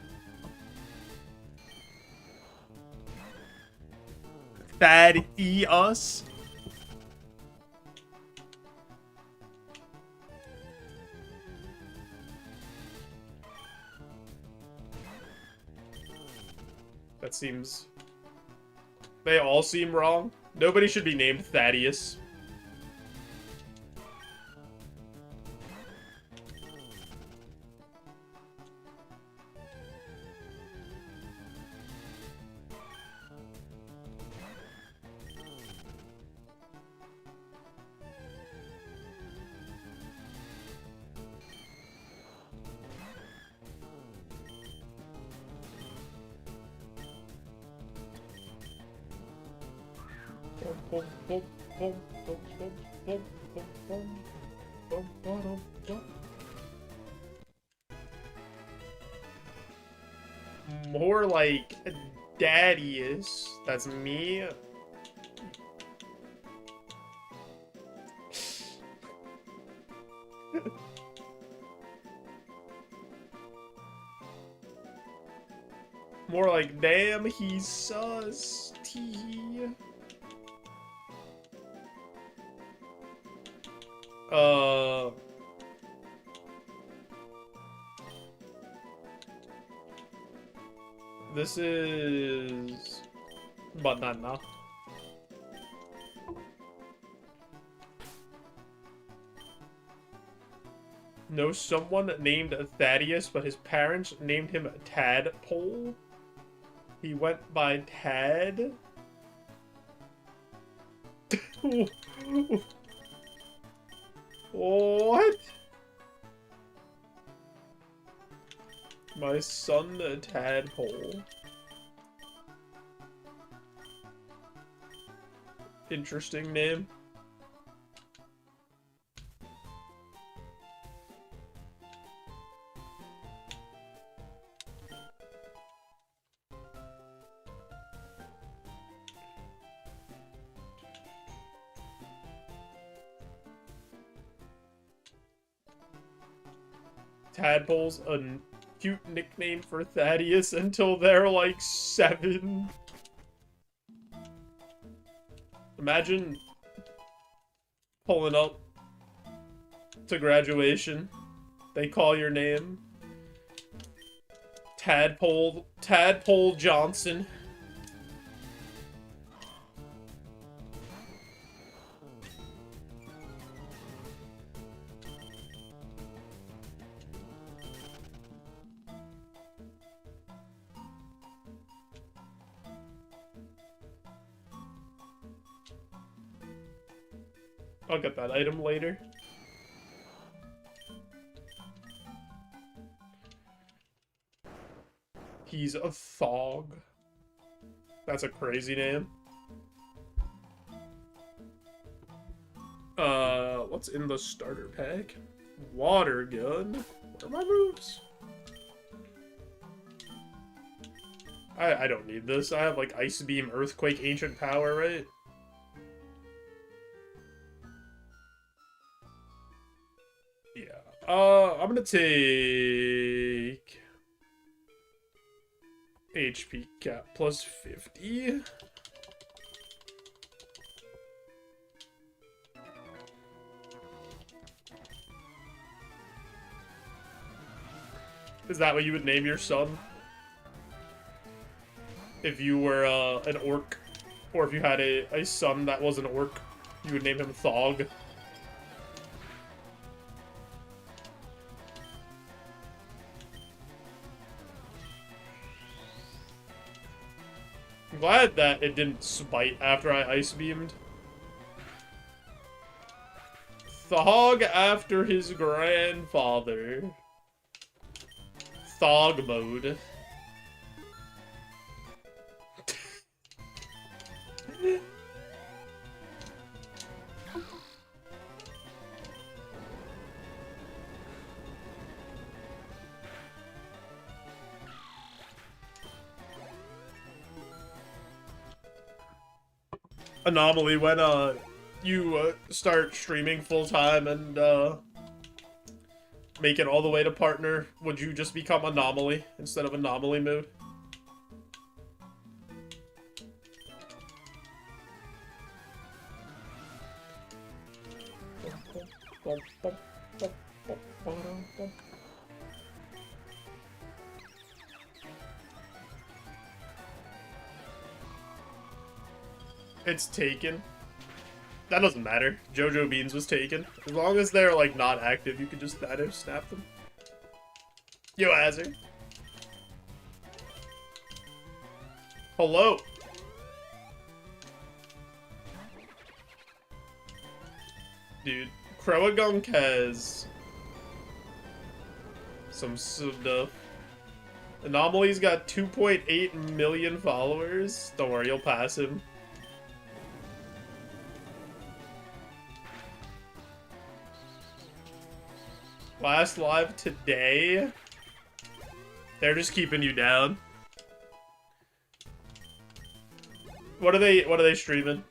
[SPEAKER 1] Thaddeus. That seems... They all seem wrong. Nobody should be named Thaddeus. More like Daddius. That's me. More like damn, he's sus. T. This is banana. Know someone named Thaddeus, but his parents named him Tadpole? He went by Tad. What? My son, a tadpole. Interesting name. Tadpole's a cute nickname for Thaddeus until they're like 7. Imagine pulling up to graduation. They call your name. Tadpole Johnson. I'll get that item later. He's a Thog. That's a crazy name. What's in the starter pack? Water gun. What are my moves? I don't need this. I have like Ice Beam, Earthquake, Ancient Power, right? I'm gonna take HP cap plus 50. Is that what you would name your son? If you were an orc, or if you had a son that was an orc, you would name him Thog. I'm glad that it didn't spite after I Ice Beamed. Thog after his grandfather. Thog mode. Anomaly, when you start streaming full-time and make it all the way to partner, would you just become Anomaly instead of Anomaly mode? It's taken. That doesn't matter. JoeJoeBeans was taken. As long as they're, like, not active, you can just snap them. Yo, Azzer. Hello. Dude, Croagunk has some stuff. Anomaly's got 2.8 million followers. Don't worry, you'll pass him. Last live today. They're just keeping you down. What are they streaming?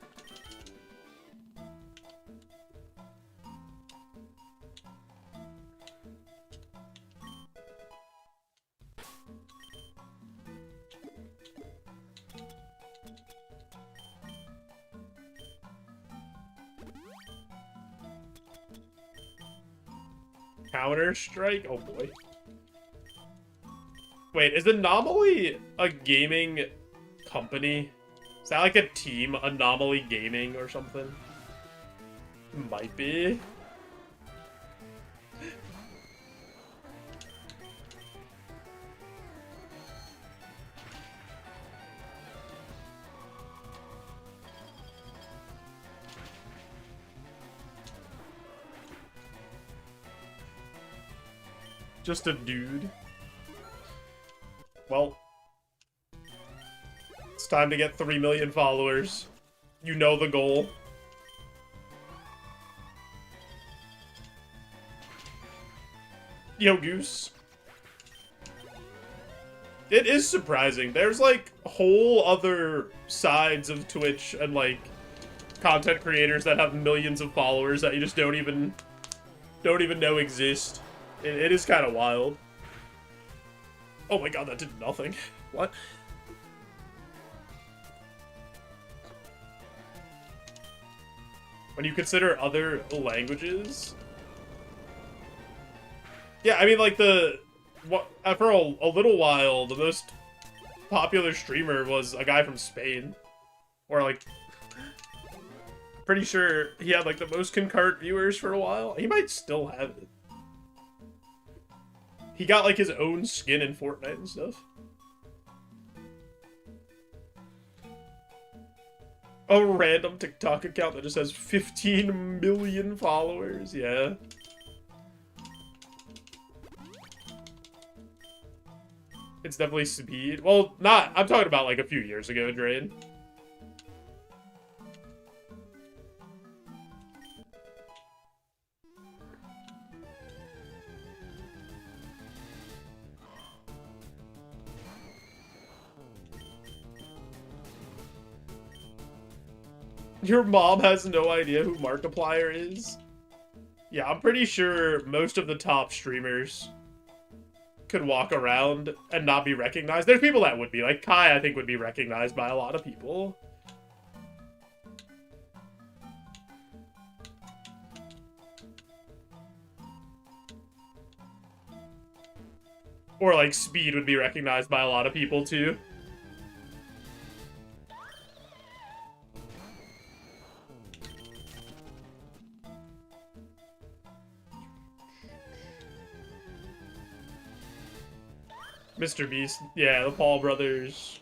[SPEAKER 1] Counter-Strike? Oh boy. Wait, is Anomaly a gaming company? Is that like a team? Anomaly Gaming or something? Might be. Just a dude. Well, it's time to get 3 million followers. You know the goal. Yo, Goose. It is surprising. There's, like, whole other sides of Twitch and, like, content creators that have millions of followers that you just don't even know exist. It is kind of wild. Oh my god, that did nothing. What? When you consider other languages... Yeah, I mean, like, for a little while, the most popular streamer was a guy from Spain. Or, like, pretty sure he had, like, the most concurrent viewers for a while. He might still have it. He got, like, his own skin in Fortnite and stuff. A random TikTok account that just has 15 million followers, yeah. It's definitely speed. Well, I'm talking about, like, a few years ago, Drain. Your mom has no idea who Markiplier is? Yeah, I'm pretty sure most of the top streamers could walk around and not be recognized. There's people that would be. Like, Kai, I think, would be recognized by a lot of people. Or, like, Speed would be recognized by a lot of people, too. Mr. Beast. Yeah, the Paul brothers.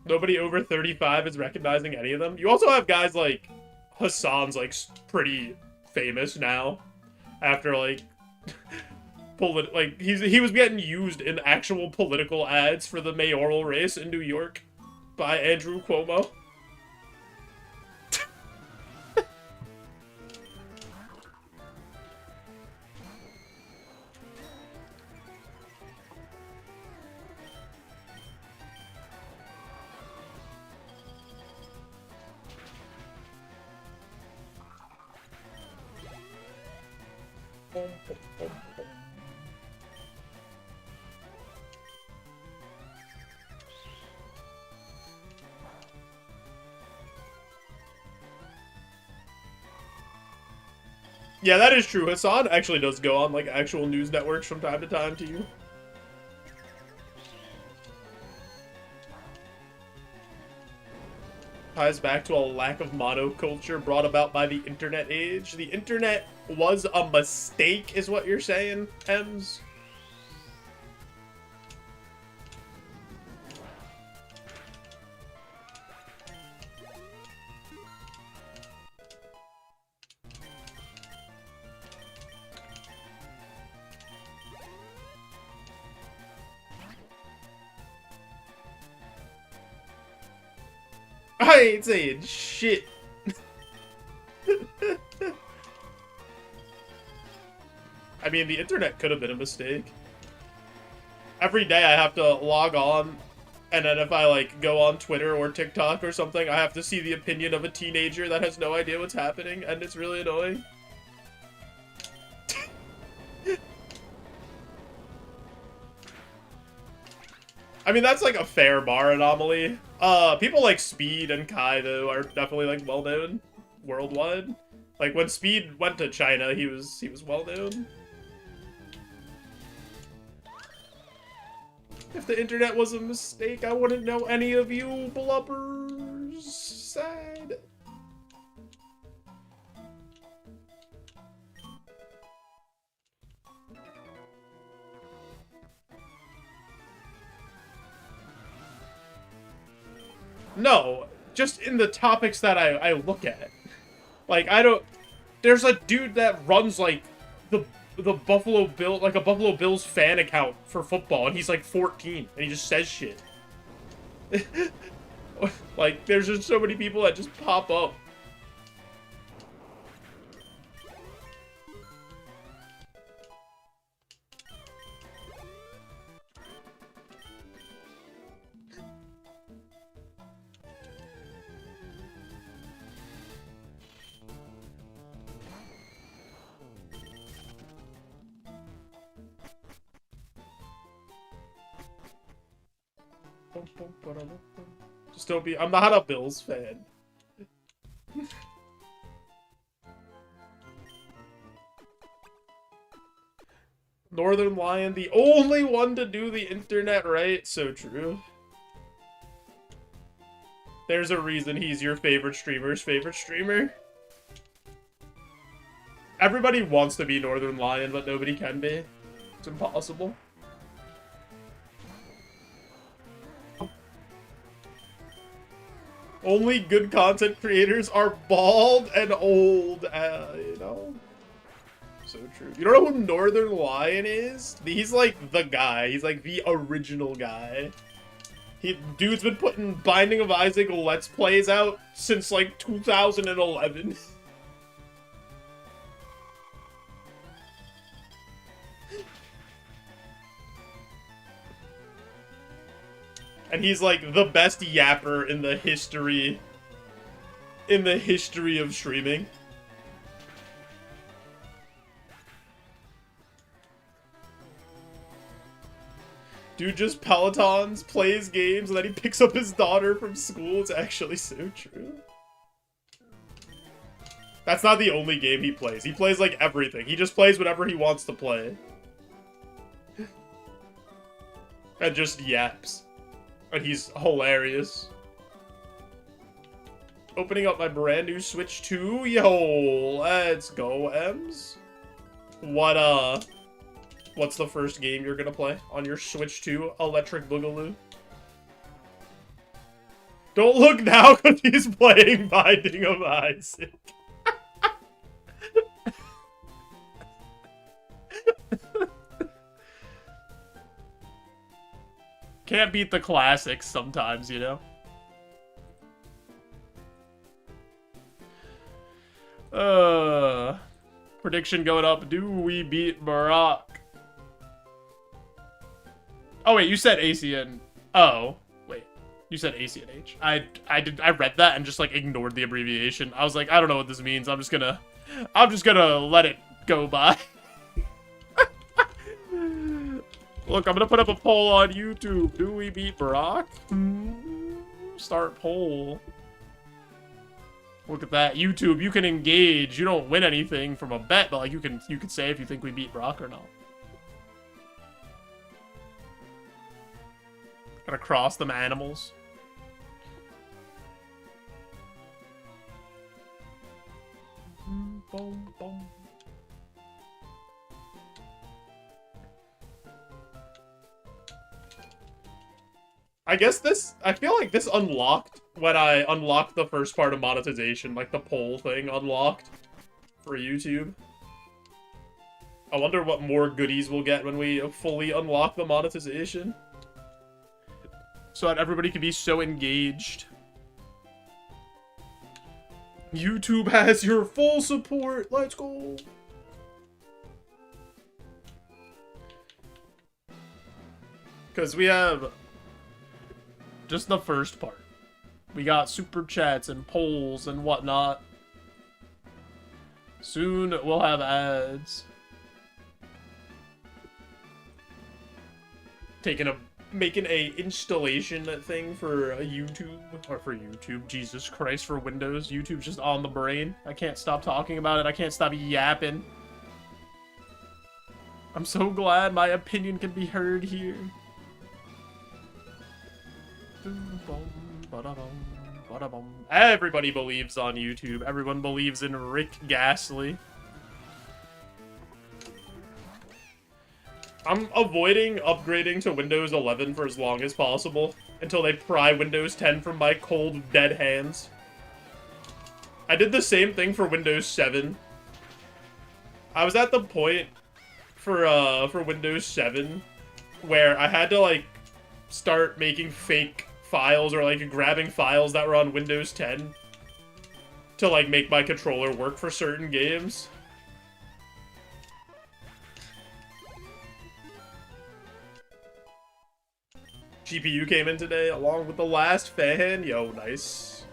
[SPEAKER 1] Nobody over 35 is recognizing any of them. You also have guys like Hassan's, like, pretty famous now. After, like, he was getting used in actual political ads for the mayoral race in New York by Andrew Cuomo. Yeah, that is true. Hassan actually does go on, like, actual news networks from time to time, too. Ties back to a lack of monoculture brought about by the internet age. The internet was a mistake, is what you're saying, Ems? I ain't saying shit. I mean, the internet could have been a mistake. Every day I have to log on, and then if I, like, go on Twitter or TikTok or something, I have to see the opinion of a teenager that has no idea what's happening, and it's really annoying. I mean, that's, like, a fair bar anomaly. People like Speed and Kai, though, are definitely, like, well-known worldwide. Like, when Speed went to China, he was well-known. If the internet was a mistake, I wouldn't know any of you blubbers. Sad. No, just in the topics that I look at. Like, I don't... There's a dude that runs, like, the Buffalo Bill... Like, a Buffalo Bills fan account for football, and he's, like, 14, and he just says shit. Like, there's just so many people that just pop up. Just don't be... I'm not a Bills fan. Northern Lion, the only one to do the internet right. So true. There's a reason he's your favorite streamer's favorite streamer. Everybody wants to be Northern Lion, but nobody can be. It's impossible. Only good content creators are bald and old, you know? So true. You don't know who Northern Lion is? He's like the guy. He's like the original guy. Dude's been putting Binding of Isaac Let's Plays out since like 2011. And he's like the best yapper in the history of streaming. Dude just Pelotons, plays games, and then he picks up his daughter from school. It's actually so true. That's not the only game he plays. He plays like everything. He just plays whatever he wants to play. And just yaps. And he's hilarious. Opening up my brand new Switch 2. Yo, let's go, Ems. What's the first game you're gonna play on your Switch 2, Electric Boogaloo? Don't look now because he's playing Binding of Isaac. Can't beat the classics sometimes, you know? Prediction going up. Do we beat Barack? Oh, wait, you said ACN. Oh, wait. You said ACNH. I read that and just, like, ignored the abbreviation. I was like, I don't know what this means. I'm just gonna let it go by. Look, I'm gonna put up a poll on YouTube. Do we beat Barack? Start poll. Look at that. YouTube, you can engage. You don't win anything from a bet, but like you can say if you think we beat Barack or not. Gotta cross them animals. Boom, boom. I guess I feel like this unlocked when I unlocked the first part of monetization, like the poll thing unlocked for YouTube. I wonder what more goodies we'll get when we fully unlock the monetization. So that everybody can be so engaged. YouTube has your full support. Let's go. Because we have just the first part. We got super chats and polls and whatnot. Soon we'll have ads. Making a installation thing for YouTube, or for YouTube, Jesus Christ, for Windows. YouTube's just on the brain. I can't stop talking about it. I can't stop yapping. I'm so glad my opinion can be heard here. Everybody believes on YouTube. Everyone believes in Rick Ghastly. I'm avoiding upgrading to Windows 11 for as long as possible until they pry Windows 10 from my cold, dead hands. I did the same thing for Windows 7. I was at the point for Windows 7 where I had to, like, start making fake files or, like, grabbing files that were on Windows 10 to, like, make my controller work for certain games. GPU came in today along with the last fan. Yo, nice.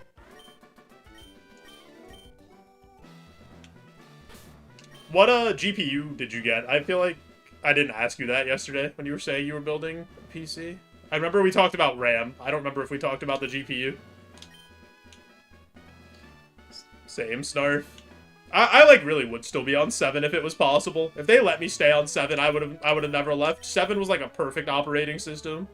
[SPEAKER 1] What GPU did you get? I feel like I didn't ask you that yesterday when you were saying you were building a PC. I remember we talked about RAM. I don't remember if we talked about the GPU. Same, Snarf. I like really would still be on 7 if it was possible. If they let me stay on 7, I would have never left. 7 was like a perfect operating system.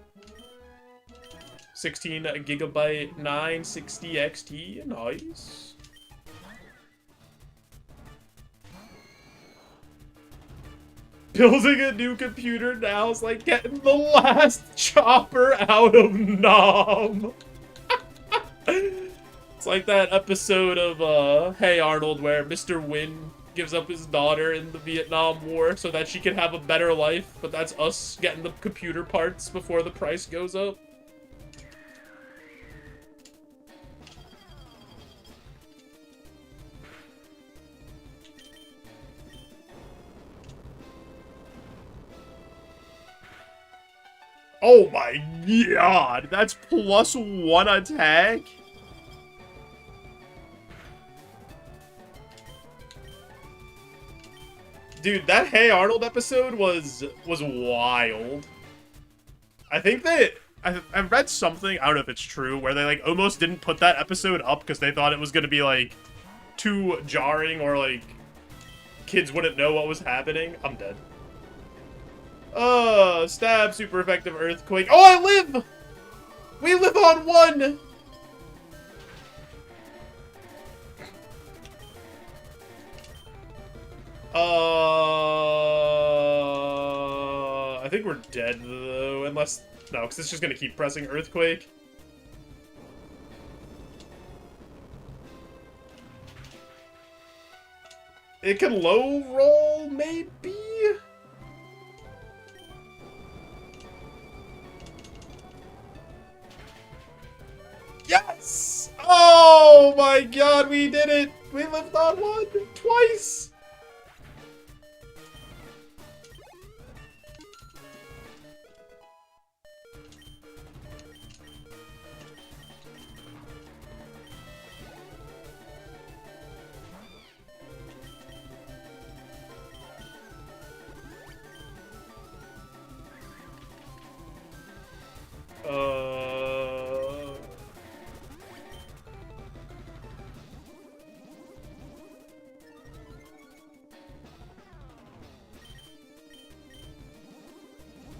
[SPEAKER 1] 16 gigabyte 960 XT, nice. Building a new computer now is like getting the last chopper out of Nam. It's like that episode of Hey Arnold where Mr. Win gives up his daughter in the Vietnam War so that she can have a better life, but that's us getting the computer parts before the price goes up. Oh my god, that's +1 attack? Dude, that Hey Arnold episode was wild. I think that I read something, I don't know if it's true, where they like almost didn't put that episode up because they thought it was gonna be like too jarring or like kids wouldn't know what was happening. I'm dead. Stab, super effective earthquake. Oh, I live! We live on 1! I think we're dead, though, unless... No, because it's just gonna keep pressing earthquake. It can low roll, maybe? Yes! Oh my god, we did it! We lived on 1 twice!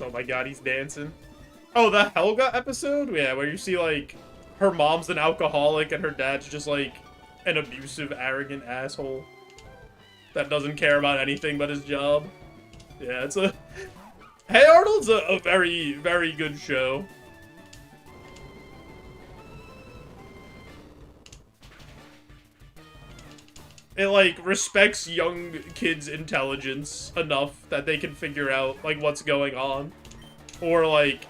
[SPEAKER 1] Oh my god, he's dancing. Oh, the Helga episode? Yeah, where you see, like, her mom's an alcoholic and her dad's just, like, an abusive, arrogant asshole that doesn't care about anything but his job. Yeah, it's a... Hey Arnold's a very, very good show. It, like, respects young kids' intelligence enough that they can figure out, like, what's going on. Or, like,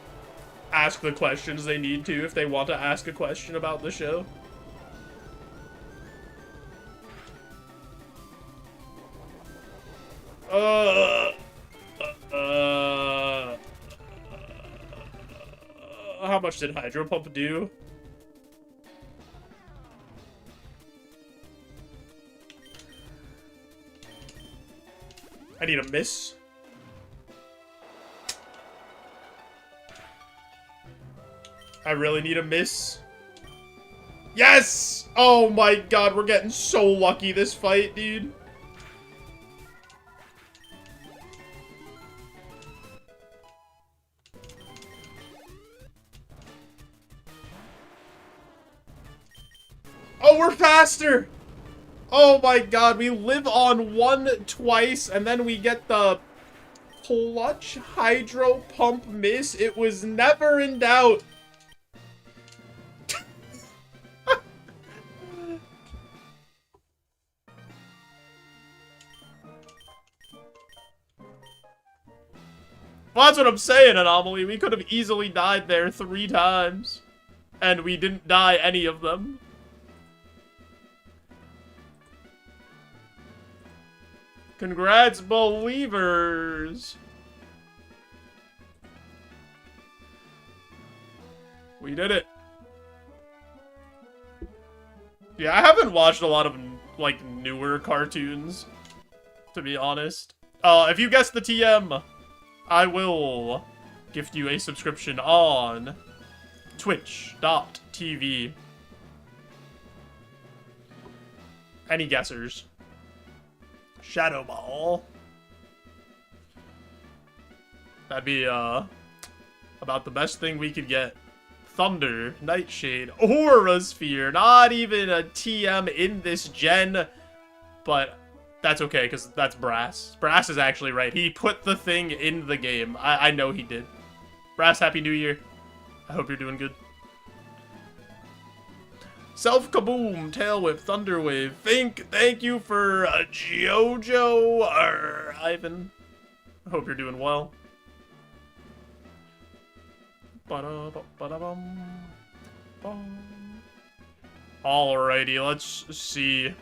[SPEAKER 1] ask the questions they need to if they want to ask a question about the show. How much did Hydro Pump do? I need a miss. I really need a miss. Yes! Oh my god, we're getting so lucky this fight, dude. Oh, we're faster! Oh my god, we live on 1 twice, and then we get the clutch hydro pump miss. It was never in doubt. Well, that's what I'm saying, Anomaly. We could have easily died there 3 times. And we didn't die any of them. Congrats, believers! We did it. Yeah, I haven't watched a lot of, like, newer cartoons, to be honest. If you guessed the TM, I will gift you a subscription on twitch.tv. Any guessers? Shadow Ball. That'd be, about the best thing we could get. Thunder, Nightshade, Aura Sphere. Not even a TM in this gen, but that's okay, because that's Brass. Brass is actually right. He put the thing in the game. I know he did. Brass, Happy New Year. I hope you're doing good. Self Kaboom, Tail Whip, Thunder Wave. Thank you for JoeJo or Ivan. I hope you're doing well. Alrighty, let's see.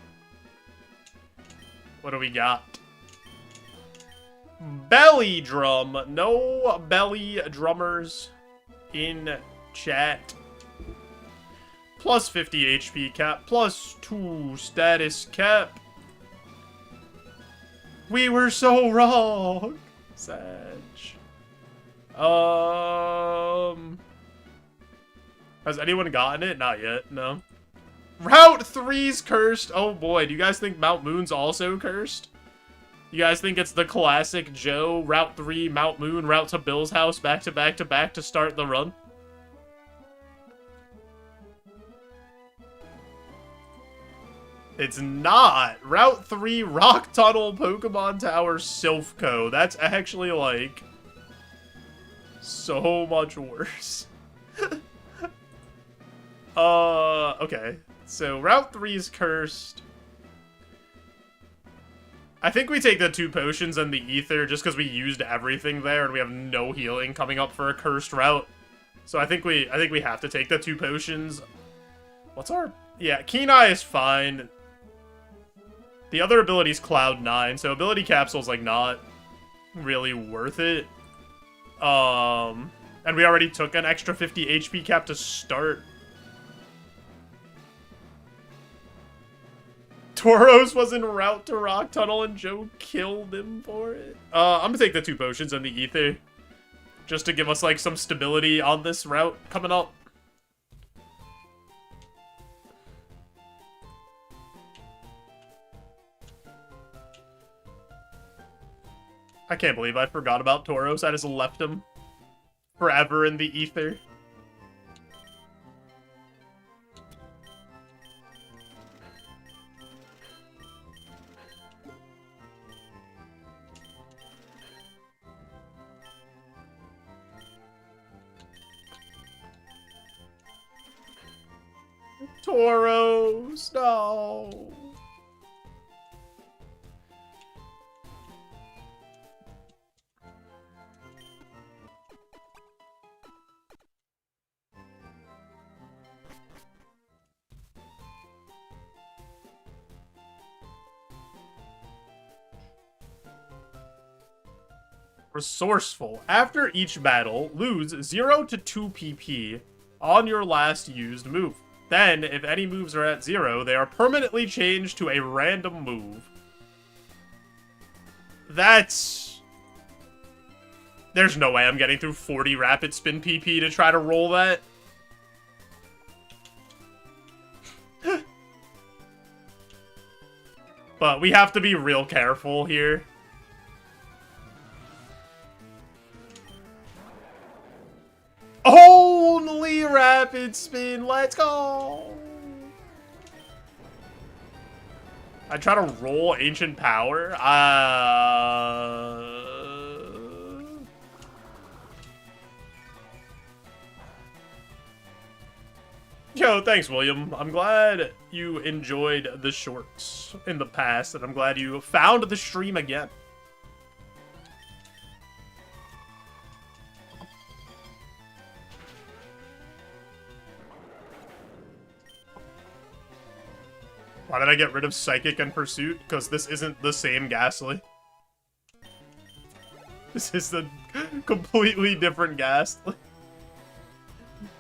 [SPEAKER 1] What do we got? Belly drum. No belly drummers in chat. Plus 50 HP cap. Plus 2 status cap. We were so wrong. Sag. Has anyone gotten it? Not yet, no. Route 3's cursed. Oh boy, do you guys think Mount Moon's also cursed? You guys think it's the classic Joe, Route 3, Mount Moon, route to Bill's house, back to back to back to start the run? It's not. Route 3, Rock Tunnel, Pokemon Tower, Silphco. That's actually, like, so much worse. Okay. So, Route 3 is cursed. I think we take the 2 potions and the ether just because we used everything there and we have no healing coming up for a cursed route. So I think we have to take the 2 potions. What's our... Yeah, Keen Eye is fine. The other ability's Cloud 9, so ability capsule's like not really worth it. And we already took an extra 50 HP cap to start. Tauros was en route to Rock Tunnel and Joe killed him for it. I'm gonna take the 2 potions and the ether. Just to give us, like, some stability on this route coming up. I can't believe I forgot about Tauros. I just left him forever in the ether. Tauros, no. Resourceful. After each battle, lose 0 to 2 PP on your last used move. Then, if any moves are at 0, they are permanently changed to a random move. That's... There's no way I'm getting through 40 rapid spin PP to try to roll that. But we have to be real careful here. Only rapid spin, let's go! I try to roll Ancient Power. Yo, thanks, William. I'm glad you enjoyed the shorts in the past, and I'm glad you found the stream again. Why did I get rid of Psychic and Pursuit? Because this isn't the same Ghastly. This is a completely different Ghastly.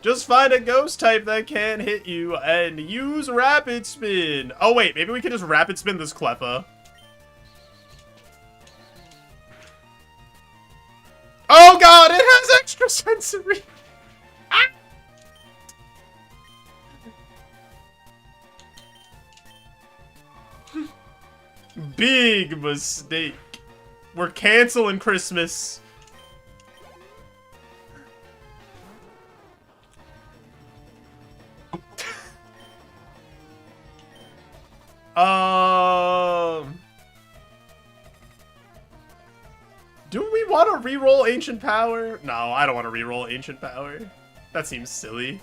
[SPEAKER 1] Just find a ghost type that can't hit you and use Rapid Spin. Oh wait, maybe we can just Rapid Spin this Cleffa. Oh god, it has extra sensory. Ah! Big mistake. We're canceling Christmas. Do we want to reroll Ancient Power? No, I don't want to reroll Ancient Power. That seems silly.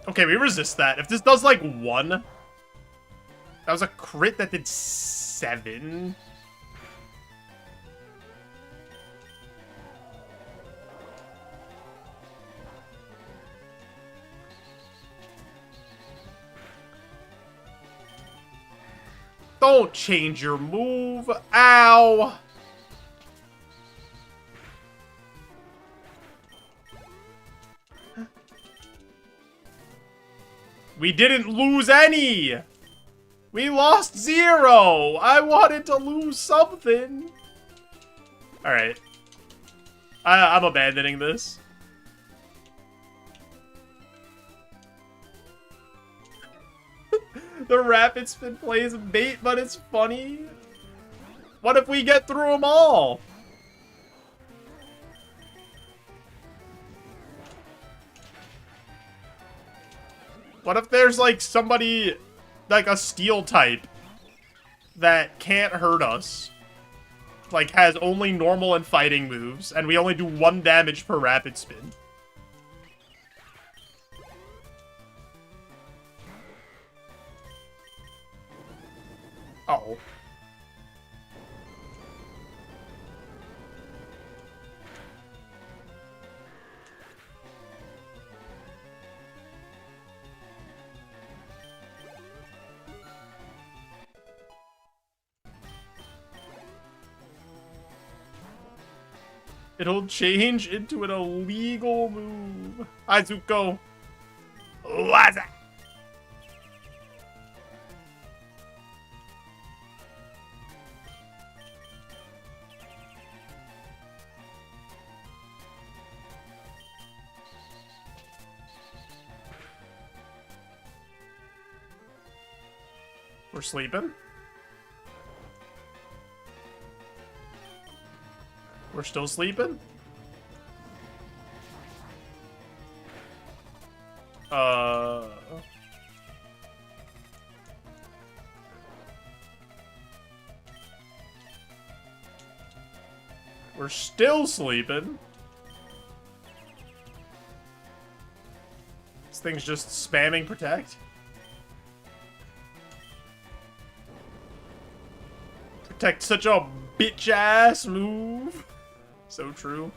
[SPEAKER 1] Okay, we resist that. If this does like 1, that was a crit that did 7. Don't change your move. Ow. We didn't lose any. We lost 0. I wanted to lose something. All right. I'm abandoning this. The Rapid Spin plays bait, but it's funny. What if we get through them all? What if there's like somebody, like a steel type, that can't hurt us? Like has only normal and fighting moves, and we only do 1 damage per Rapid Spin. Uh-oh. It'll change into an illegal move. Izuko. Waza. We're sleeping. We're still sleeping? We're still sleeping. This thing's just spamming Protect. Protect, such a bitch-ass move. So true.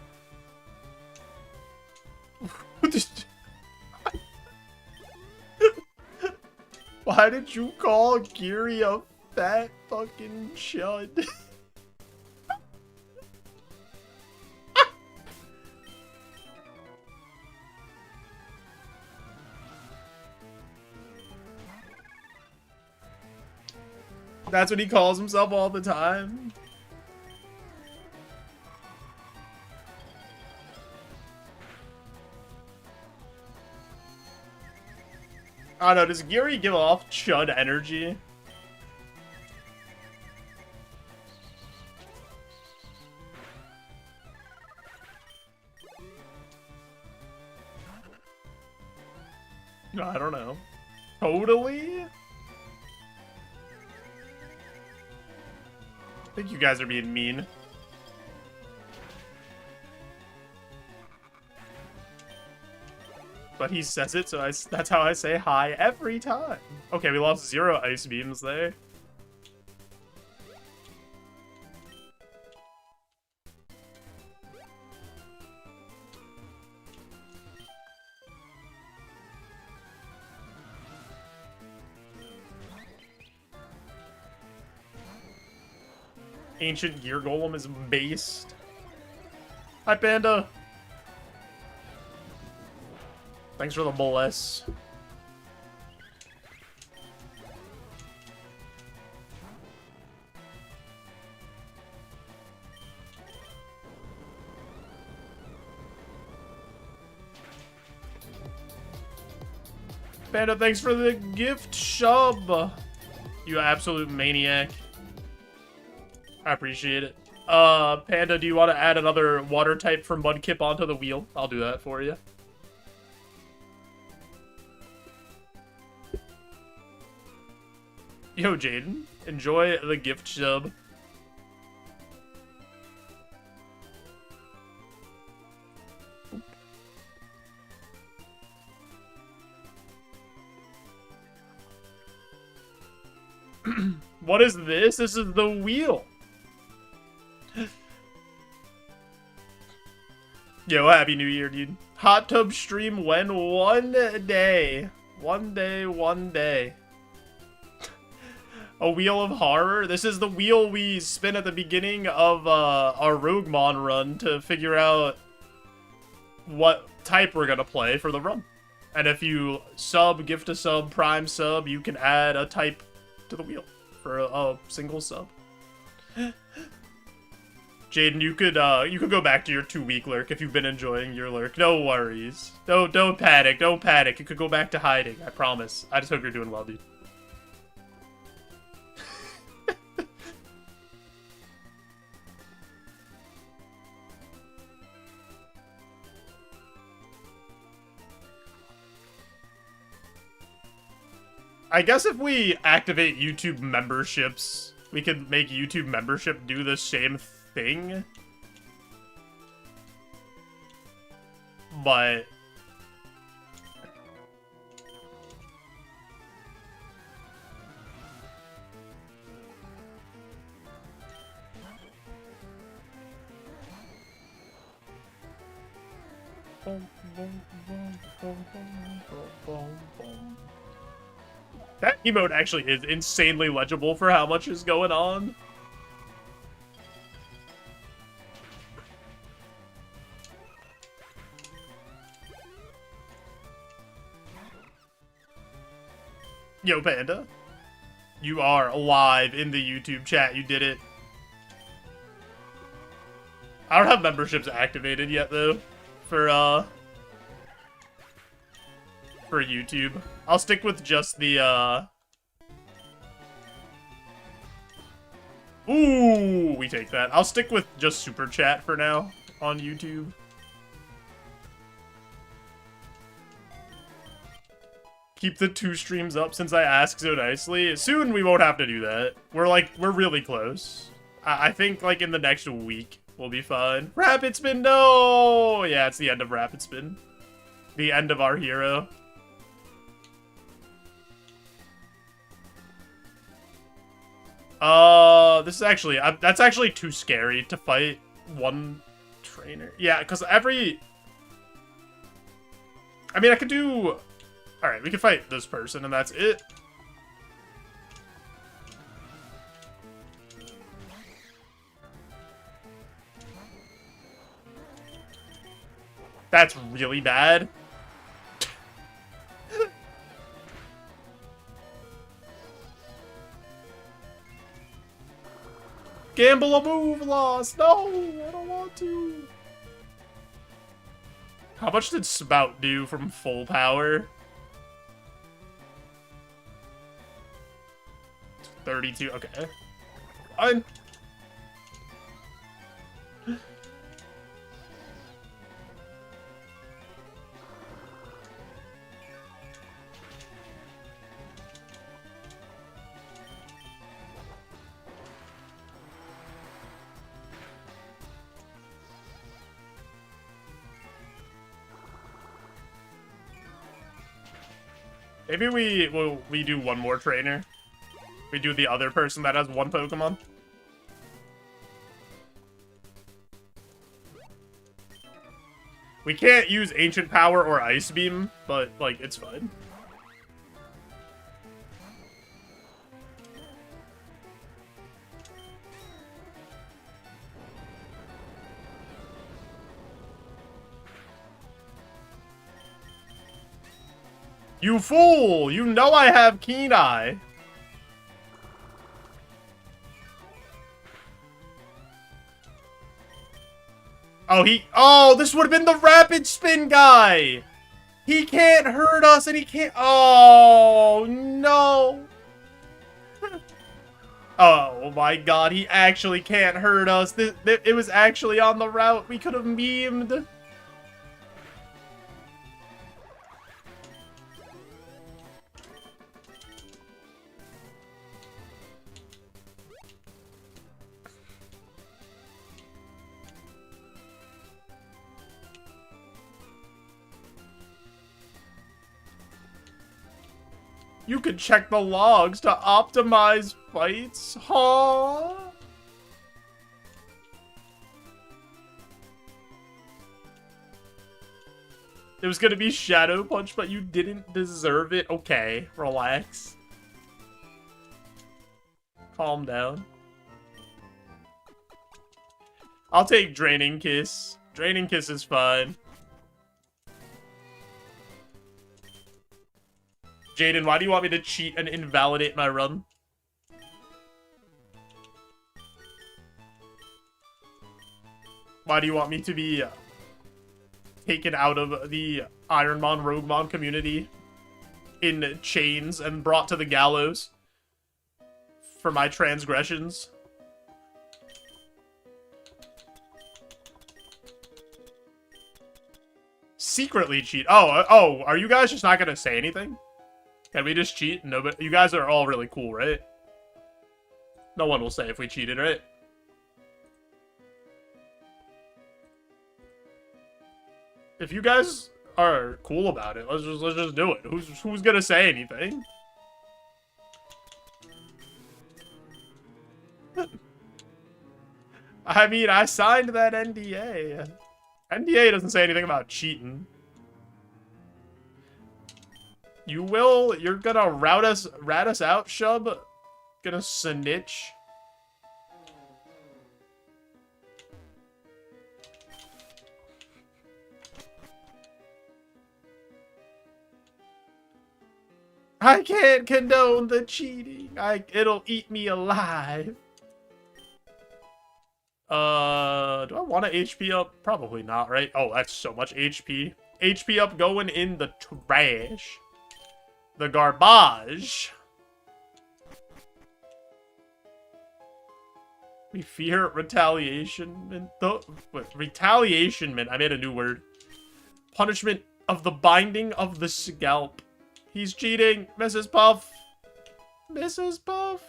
[SPEAKER 1] Why did you call Geary a fat fucking chud? That's what he calls himself all the time. I don't know, does Geary give off chud energy? No, I don't know. Totally? I think you guys are being mean. But he says it, so that's how I say hi every time. Okay, we lost 0 ice beams there. Ancient Gear Golem is based. Hi, Panda. Thanks for the bless. Panda, thanks for the gift sub. You absolute maniac. I appreciate it. Panda, do you want to add another water type from Mudkip onto the wheel? I'll do that for you. Yo, Jaden, enjoy the gift sub. What is this? This is the wheel. Yo, Happy New Year, dude. Hot tub stream when? One day. One day. A wheel of horror? This is the wheel we spin at the beginning of our Roguemon run to figure out what type we're gonna play for the run. And if you sub, gift a sub, prime sub, you can add a type to the wheel for a single sub. Jaden, you could go back to your 2-week lurk if you've been enjoying your lurk. No worries. Don't panic. Don't panic. You could go back to hiding. I promise. I just hope you're doing well, dude. I guess if we activate YouTube memberships, we could make YouTube membership do the same thing. But that emote actually is insanely legible for how much is going on. Yo, Panda. You are alive in the YouTube chat. You did it. I don't have memberships activated yet, though, for YouTube. I'll stick with just the, Ooh, we take that. I'll stick with just Super Chat for now on YouTube. Keep the 2 streams up since I asked so nicely. Soon we won't have to do that. We're really close. I think, like, in the next week, we'll be fine. Rapid Spin, no! Yeah, it's the end of Rapid Spin. The end of our hero. This is actually, that's actually too scary to fight one trainer. Yeah, because I mean, I could do... Alright, we can fight this person, and that's it. That's really bad. Gamble a move lost. No, I don't want to. How much did Spout do from full power? 32. Okay. Fine. Maybe we do one more trainer. We do the other person that has one Pokemon. We can't use Ancient Power or Ice Beam, but, like, it's fine. You fool! You know I have Keen Eye! Oh, this would have been the Rapid Spin guy! He can't hurt us, and he can't... Oh, no! Oh my god, he actually can't hurt us. It was actually on the route. We could have memed. You could check the logs to optimize fights, huh? It was gonna be Shadow Punch, but you didn't deserve it. Okay, relax. Calm down. I'll take Draining Kiss. Draining Kiss is fine. Jaden, why do you want me to cheat and invalidate my run? Why do you want me to be taken out of the Ironmon Roguemon community in chains and brought to the gallows for my transgressions? Secretly cheat. Oh, are you guys just not gonna say anything? Can we just cheat? No, but you guys are all really cool, right? No one will say if we cheated, right? If you guys are cool about it, let's just do it. Who's gonna say anything? I mean, I signed that NDA. NDA doesn't say anything about cheating. You're gonna rat us out, Shub? Gonna snitch? I can't condone the cheating. It'll eat me alive. Do I want to HP up? Probably not, right? Oh, that's so much HP. HP up going in the trash. The garbage. We fear retaliation. Retaliation, I made a new word. Punishment of the binding of the scalp. He's cheating. Mrs. Puff. Mrs. Puff.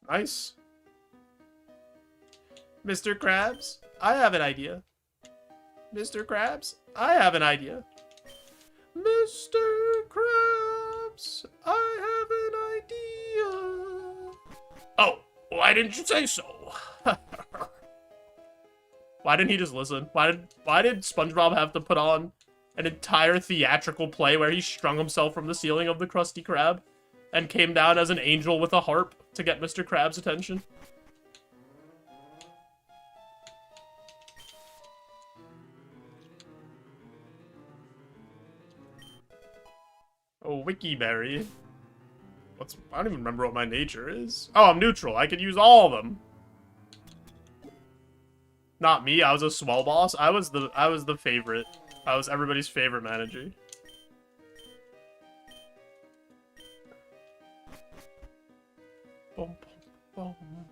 [SPEAKER 1] Nice. Mr. Krabs, I have an idea. Mr. Krabs, I have an idea. Mr. Krabs, I have an idea. Oh, why didn't you say so? Why didn't he just listen? Why did SpongeBob have to put on an entire theatrical play where he strung himself from the ceiling of the Krusty Krab and came down as an angel with a harp to get Mr. Krabs' attention? Oh, Wikiberry. I don't even remember what my nature is. Oh, I'm neutral. I could use all of them. Not me. I was a swell boss. I was the favorite. I was everybody's favorite manager. Boom, boom, boom.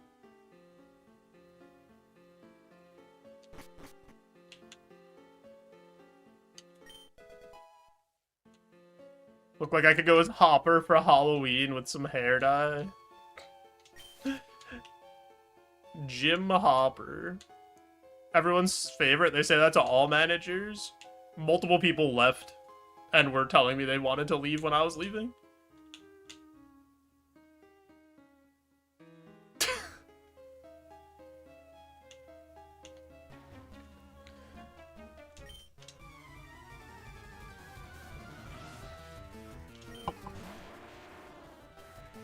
[SPEAKER 1] Look like I could go as Hopper for Halloween with some hair dye. Jim Hopper. Everyone's favorite. They say that to all managers. Multiple people left and were telling me they wanted to leave when I was leaving.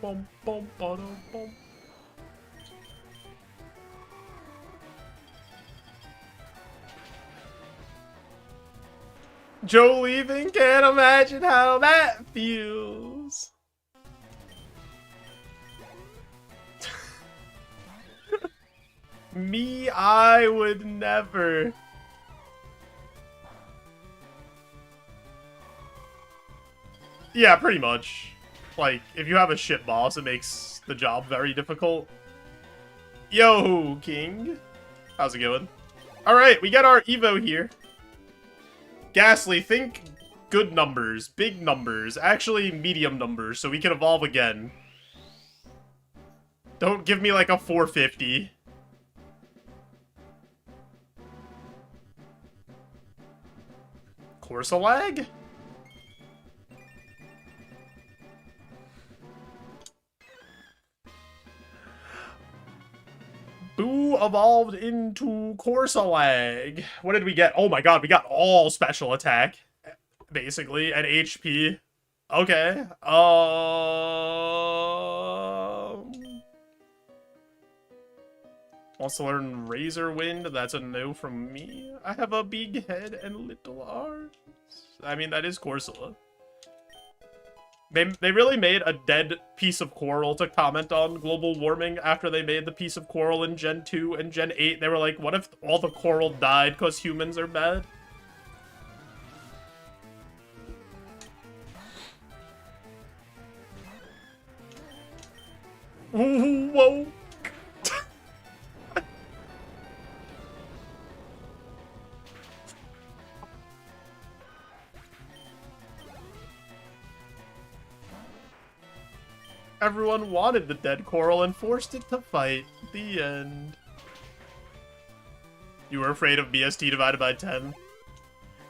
[SPEAKER 1] Bum, bum, ba-dum, bum. Joe leaving, can't imagine how that feels. Me, I would never. Yeah, pretty much. Like, if you have a shit boss, it makes the job very difficult. Yo, King. How's it going? Alright, we got our Evo here. Ghastly, think good numbers, big numbers, actually medium numbers, so we can evolve again. Don't give me like a 450. Corsalag? Boo evolved into Corsalag. What did we get? Oh my god, we got all special attack, basically, and HP. Okay. Wants to learn Razor Wind. That's a no from me. I have a big head and little arms. I mean, that is Corsola. They really made a dead piece of coral to comment on global warming after they made the piece of coral in Gen 2 and Gen 8. They were like, what if all the coral died because humans are bad? Ooh, whoa. Everyone wanted the dead coral and forced it to fight. The end. You were afraid of BST divided by 10?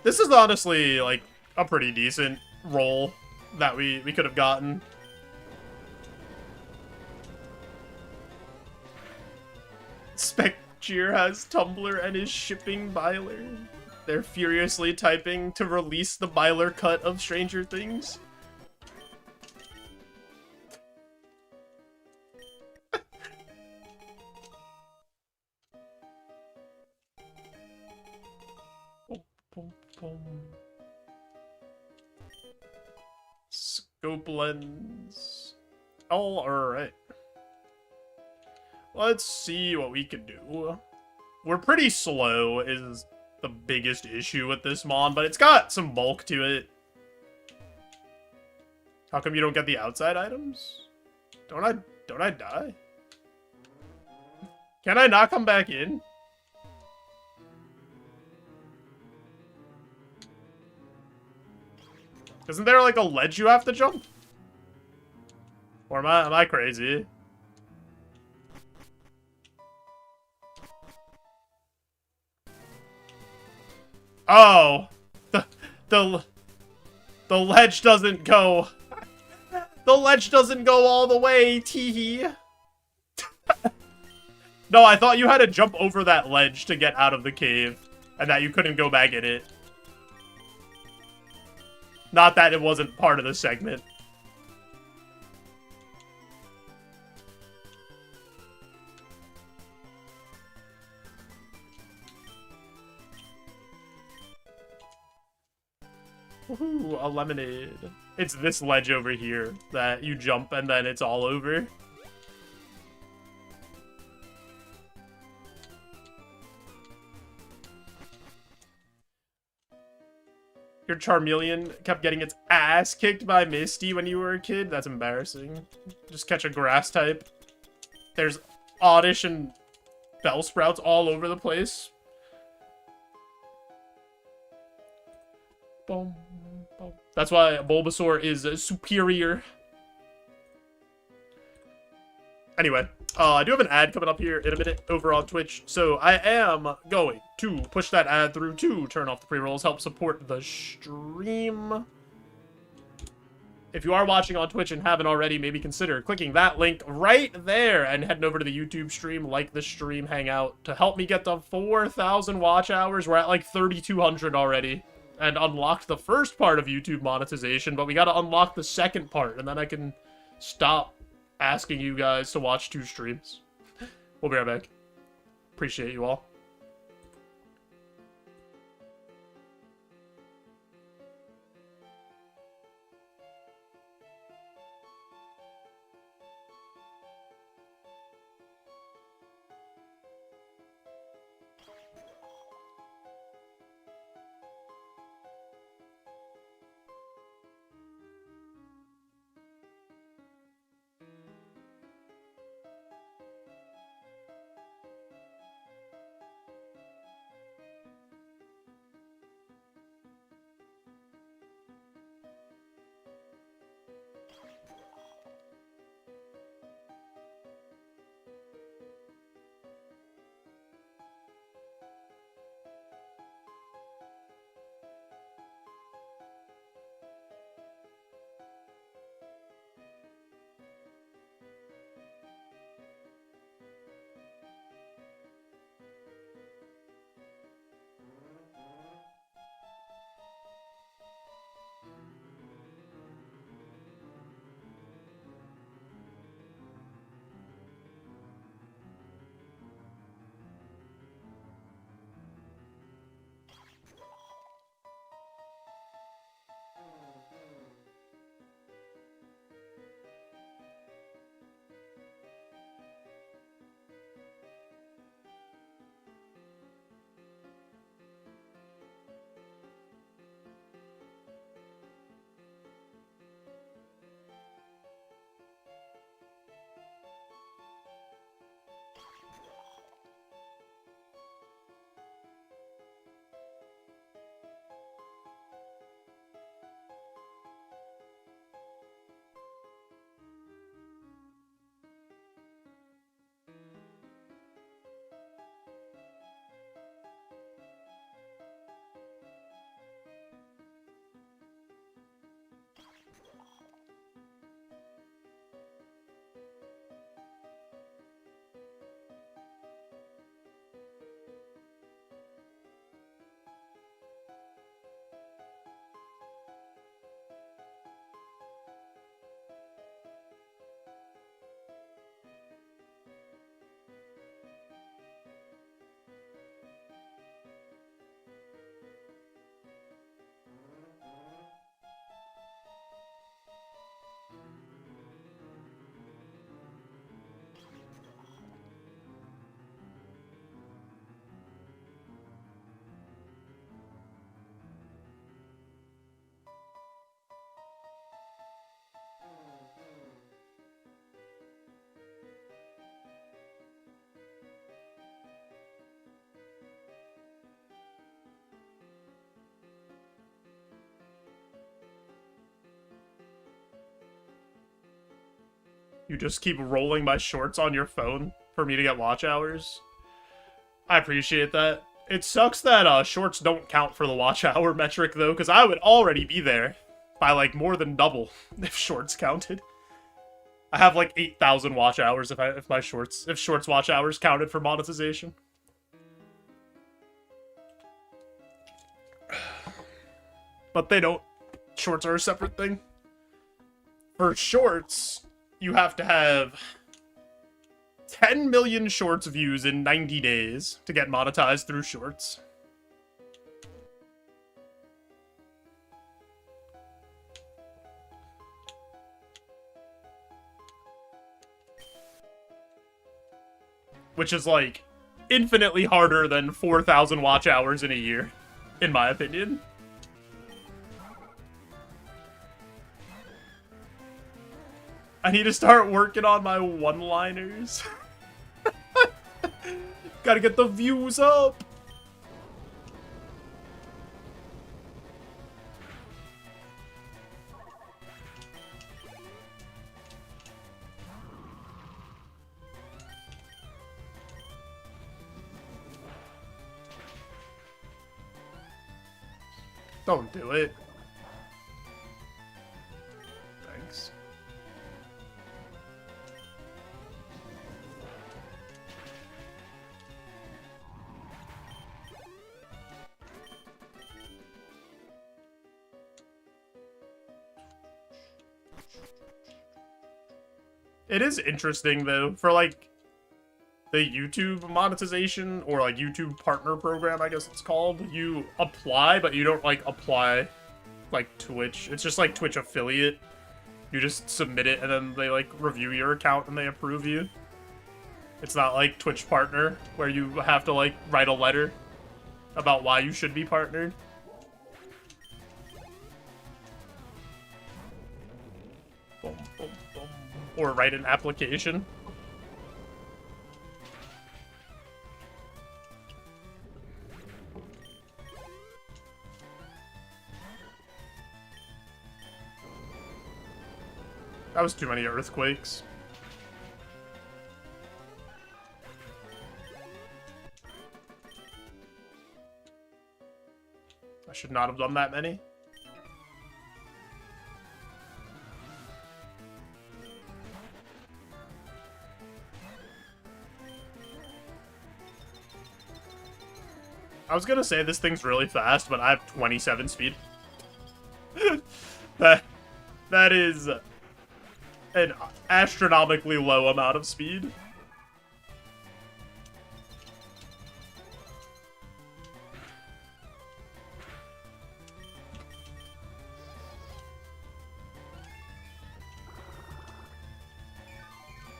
[SPEAKER 1] This is honestly, like, a pretty decent roll that we could have gotten. Spectre has Tumblr and is shipping Byler. They're furiously typing to release the Byler cut of Stranger Things. Scope lens. Oh, alright. Let's see what we can do. We're pretty slow is the biggest issue with this mon, but it's got some bulk to it. How come you don't get the outside items? Don't I die? Can I not come back in? Isn't there like a ledge you have to jump? Or am I crazy? Oh, the ledge doesn't go. The ledge doesn't go all the way, teehee. No, I thought you had to jump over that ledge to get out of the cave, and that you couldn't go back in it. Not that it wasn't part of the segment. Woohoo, a lemonade. It's this ledge over here that you jump and then it's all over. Your Charmeleon kept getting its ass kicked by Misty when you were a kid? That's embarrassing. Just catch a grass type. There's Oddish and Bellsprouts all over the place. Boom, boom. That's why Bulbasaur is superior. Anyway, I do have an ad coming up here in a minute over on Twitch, so I am going to push that ad through to turn off the pre-rolls, help support the stream. If you are watching on Twitch and haven't already, maybe consider clicking that link right there and heading over to the YouTube stream, like the stream, hang out, to help me get to 4,000 watch hours. We're at like 3,200 already, and unlocked the first part of YouTube monetization, but we gotta unlock the second part, and then I can stop asking you guys to watch 2 streams. We'll be right back. Appreciate you all. You just keep rolling my shorts on your phone for me to get watch hours. I appreciate that. It sucks that shorts don't count for the watch hour metric, though, because I would already be there by, like, more than double if shorts counted. I have, like, 8,000 watch hours if shorts watch hours counted for monetization. But they don't. Shorts are a separate thing. For shorts, you have to have 10 million shorts views in 90 days to get monetized through shorts. Which is, like, infinitely harder than 4,000 watch hours in a year, in my opinion. I need to start working on my one-liners. Gotta get the views up. Don't do it. Thanks. It is interesting, though, for, like, the YouTube monetization, or, like, YouTube partner program, I guess it's called. You apply, but you don't, like, apply, like, Twitch. It's just, like, Twitch affiliate. You just submit it, and then they, like, review your account, and they approve you. It's not like Twitch partner, where you have to, like, write a letter about why you should be partnered. Boom, boom, boom. Or write an application. That was too many earthquakes. I should not have done that many. I was gonna say this thing's really fast, but I have 27 speed. That is an astronomically low amount of speed.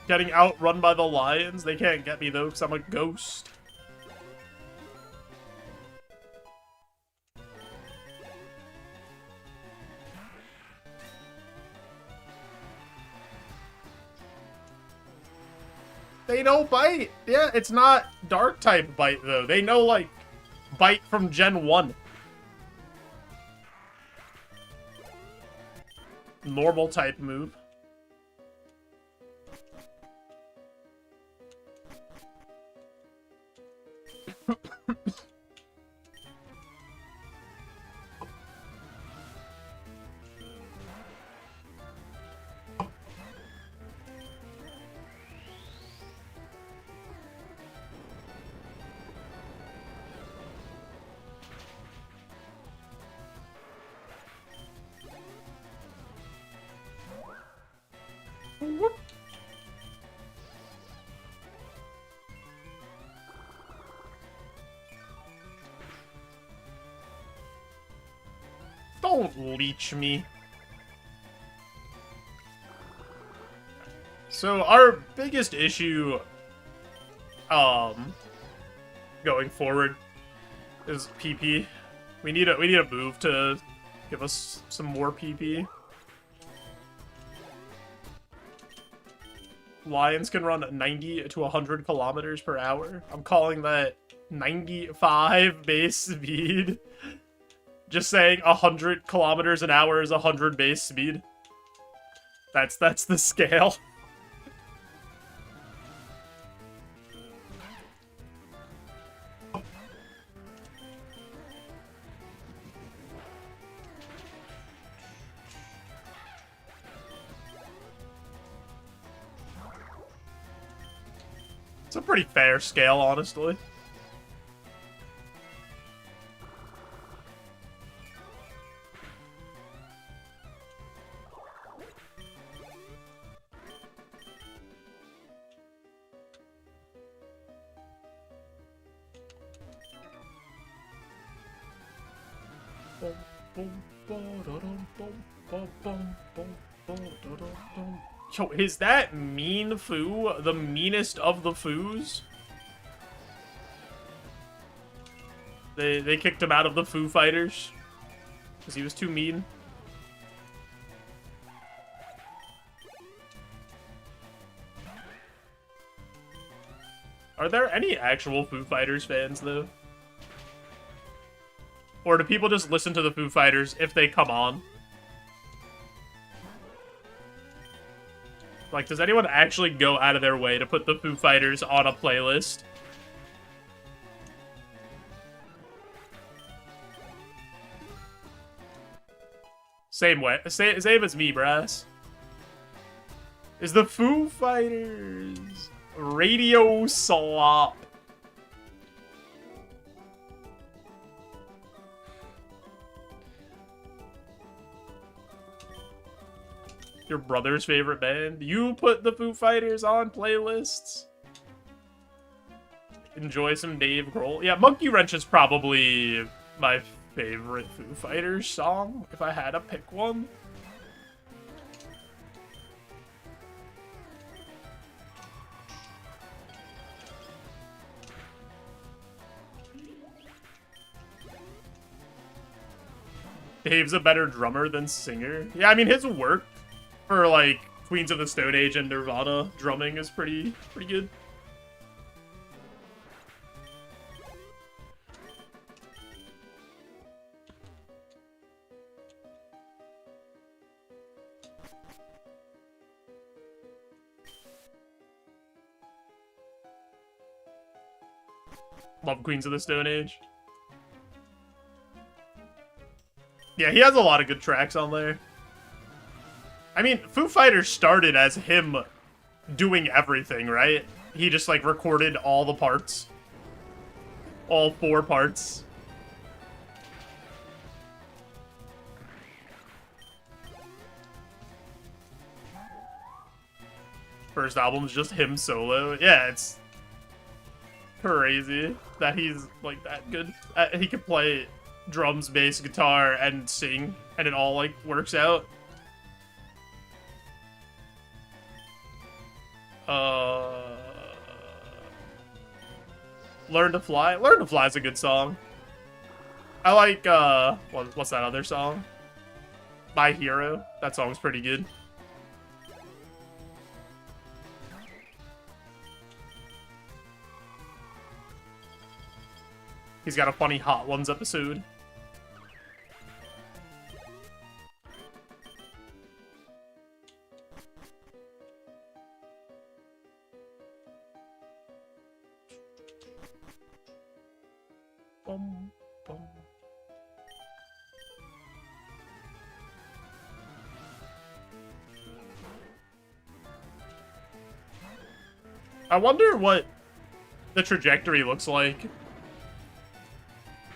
[SPEAKER 1] Getting outrun by the lions? They can't get me, though, because I'm a ghost. They know bite. Yeah, it's not dark type bite, though. They know, like, bite from Gen 1. Normal type move. Don't leech me. So our biggest issue, going forward is PP. We need a move to give us some more PP. Lions can run 90 to 100 kilometers per hour. I'm calling that 95 base speed. Just saying 100 kilometers an hour is 100 base speed. That's the scale. It's a pretty fair scale, honestly. Yo, is that mean Foo the meanest of the Foos? They kicked him out of the Foo Fighters because he was too mean. Are there any actual Foo Fighters fans, though? Or do people just listen to the Foo Fighters if they come on? Like, does anyone actually go out of their way to put the Foo Fighters on a playlist? Same way. Same as me, Brass. Is the Foo Fighters Radio Slop. Your brother's favorite band? You put the Foo Fighters on playlists? Enjoy some Dave Grohl. Yeah, Monkey Wrench is probably my favorite Foo Fighters song, if I had to pick one. Dave's a better drummer than singer. Yeah, I mean, his work for, like, Queens of the Stone Age and Nirvana drumming is pretty good. Love Queens of the Stone Age. Yeah, he has a lot of good tracks on there. I mean, Foo Fighters started as him doing everything, right? He just, like, recorded all the parts. All 4 parts. First album's just him solo. Yeah, it's crazy that he's, like, that good. He can play drums, bass, guitar, and sing, and it all, like, works out. Learn to Fly? Learn to Fly is a good song. I like, what's that other song? My Hero. That song's pretty good. He's got a funny Hot Ones episode. Bum, bum. I wonder what the trajectory looks like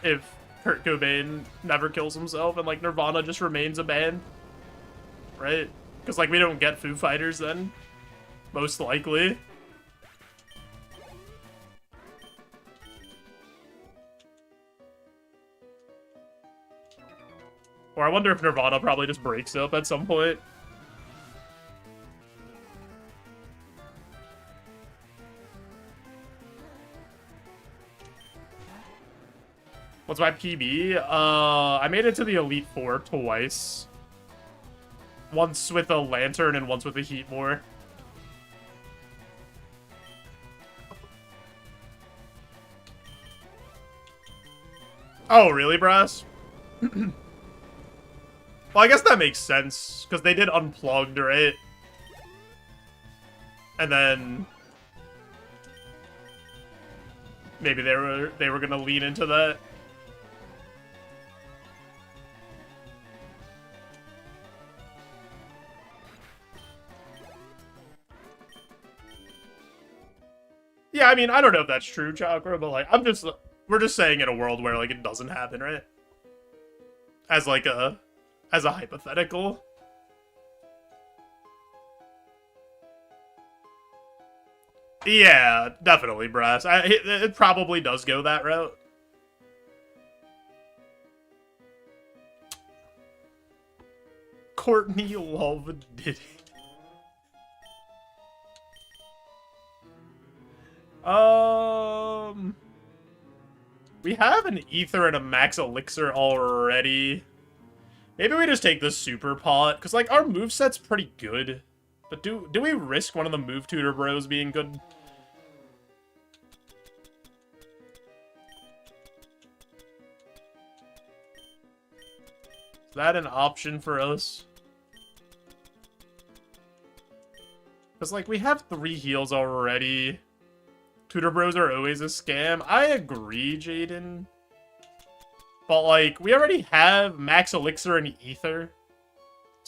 [SPEAKER 1] if Kurt Cobain never kills himself and, like, Nirvana just remains a band, right? Because, like, we don't get Foo Fighters then, most likely. Or I wonder if Nirvana probably just breaks up at some point. What's my PB? I made it to the Elite Four twice. Once with a lantern and once with a Heatmore. Oh, really, Brass? Well, I guess that makes sense, because they did Unplugged, right? And then maybe they were gonna lean into that. Yeah, I mean, I don't know if that's true, Chakra, but, like, we're just saying in a world where, like, it doesn't happen, right? As, like, as a hypothetical. Yeah, definitely, Brass. It probably does go that route. Courtney Love Diddy. We have an Ether and a Max Elixir already. Maybe we just take the Super Pot, because, like, our moveset's pretty good. But do we risk one of the Move Tutor Bros being good? Is that an option for us? Because, like, we have 3 heals already. Tutor Bros are always a scam. I agree, Jaden. But, like, we already have Max Elixir and Ether.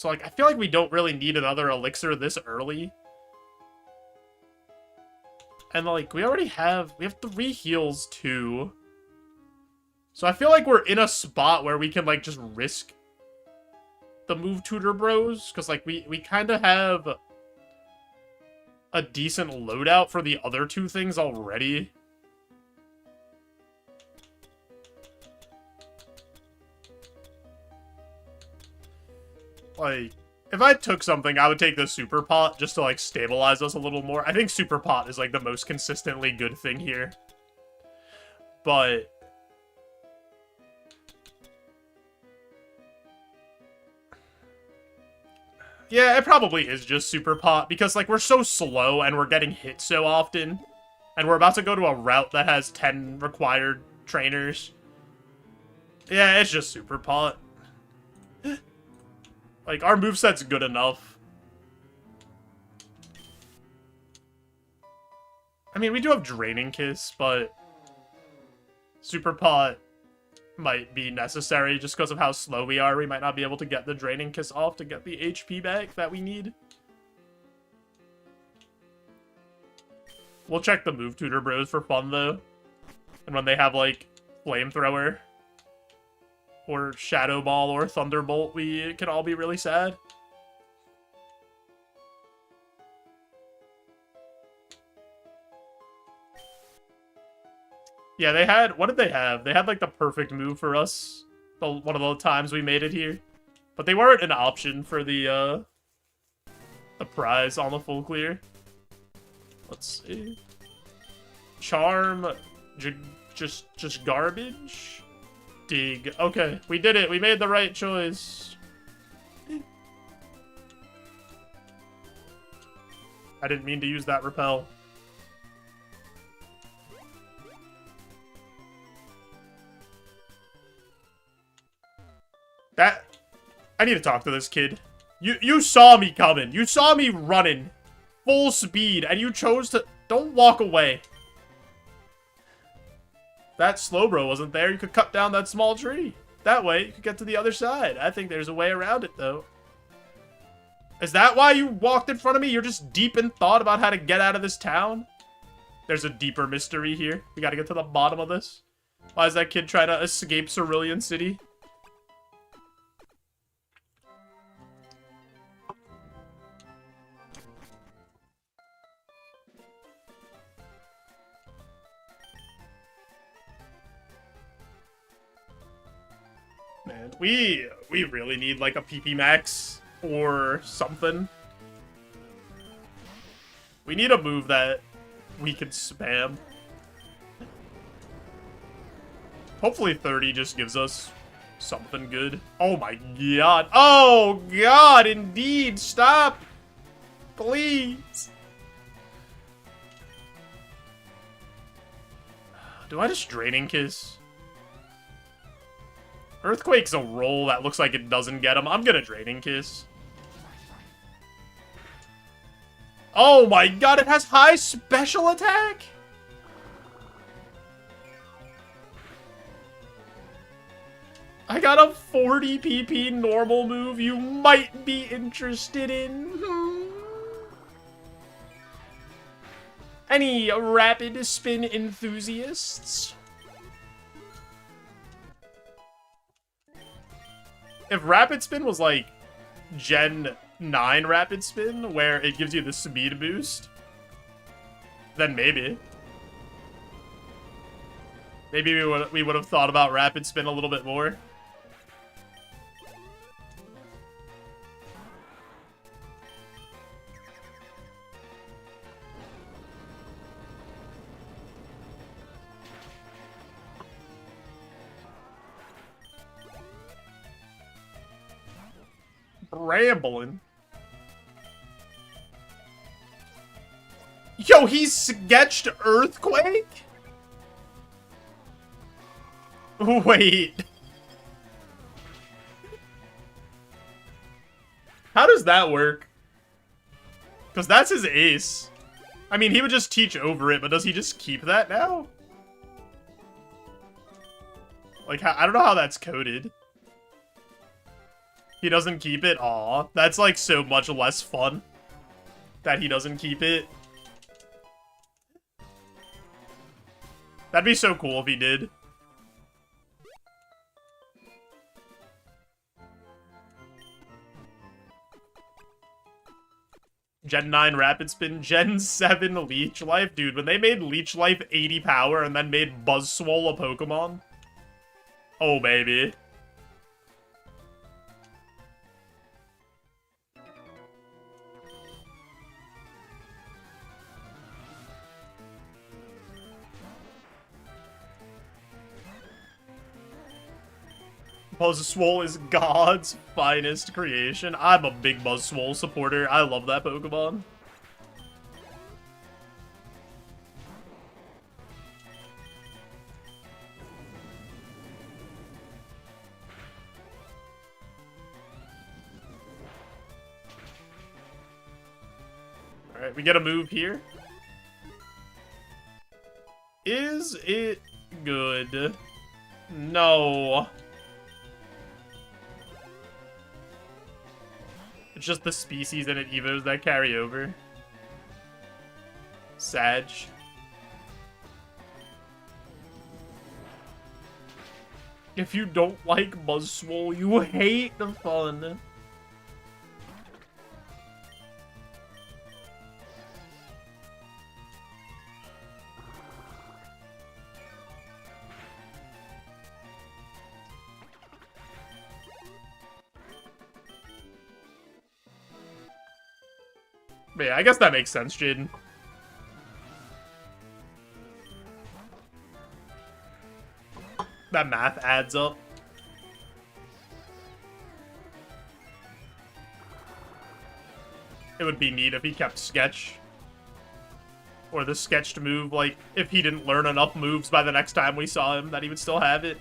[SPEAKER 1] So, like, I feel like we don't really need another elixir this early. And, like, we have 3 heals, too. So I feel like we're in a spot where we can, like, just risk the move tutor bros. Because, like, we kind of have a decent loadout for the other 2 things already. Like, if I took something, I would take the Super Pot just to, like, stabilize us a little more. I think Super Pot is, like, the most consistently good thing here. But yeah, it probably is just Super Pot, because, like, we're so slow and we're getting hit so often. And we're about to go to a route that has 10 required trainers. Yeah, it's just Super Pot. Like, our moveset's good enough. I mean, we do have Draining Kiss, but Super Pot might be necessary just because of how slow we are. We might not be able to get the Draining Kiss off to get the HP back that we need. We'll check the move tutor bros for fun, though. And when they have, like, Flamethrower or Shadow Ball or Thunderbolt, we can all be really sad. Yeah, they had... What did they have? They had, like, the perfect move for us. One of the times we made it here. But they weren't an option for the prize on the full clear. Let's see. Charm. Just garbage. Dig. Okay, we did it. We made the right choice. I didn't mean to use that repel. I need to talk to this kid. You saw me coming. You saw me running full speed, and you chose to... Don't walk away. That Slowbro wasn't there. You could cut down that small tree. That way, you could get to the other side. I think there's a way around it, though. Is that why you walked in front of me? You're just deep in thought about how to get out of this town? There's a deeper mystery here. We gotta get to the bottom of this. Why is that kid trying to escape Cerulean City? Man, we really need, like, a PP Max or something. We need a move that we can spam. Hopefully 30 just gives us something good. Oh my god. Oh god, indeed. Stop. Please. Do I just Draining Kiss? Earthquake's a roll that looks like it doesn't get him. I'm gonna Draining Kiss. Oh my god, it has high special attack? I got a 40 PP normal move you might be interested in. Any rapid spin enthusiasts? If Rapid Spin was like Gen 9 Rapid Spin, where it gives you the speed boost, then maybe. Maybe we would have thought about Rapid Spin a little bit more. Rambling. Yo, he sketched Earthquake? Wait. How does that work? Because that's his ace. I mean, he would just teach over it, but does he just keep that now? Like, I don't know how that's coded. He doesn't keep it? Aw, that's like so much less fun that he doesn't keep it. That'd be so cool if he did. Gen 9 Rapid Spin, Gen 7 Leech Life. Dude, when they made Leech Life 80 power and then made Buzzswole a Pokemon. Oh, baby. Buzzswole is God's finest creation. I'm a big Buzzswole supporter. I love that Pokemon. Alright, we get a move here. Is it good? No. It's just the species and it evos that carry over. Sag. If you don't like Buzzswole, you hate the fun. But yeah, I guess that makes sense, Jaden. That math adds up. It would be neat if he kept Sketch. Or the sketched move, like, if he didn't learn enough moves by the next time we saw him, that he would still have it.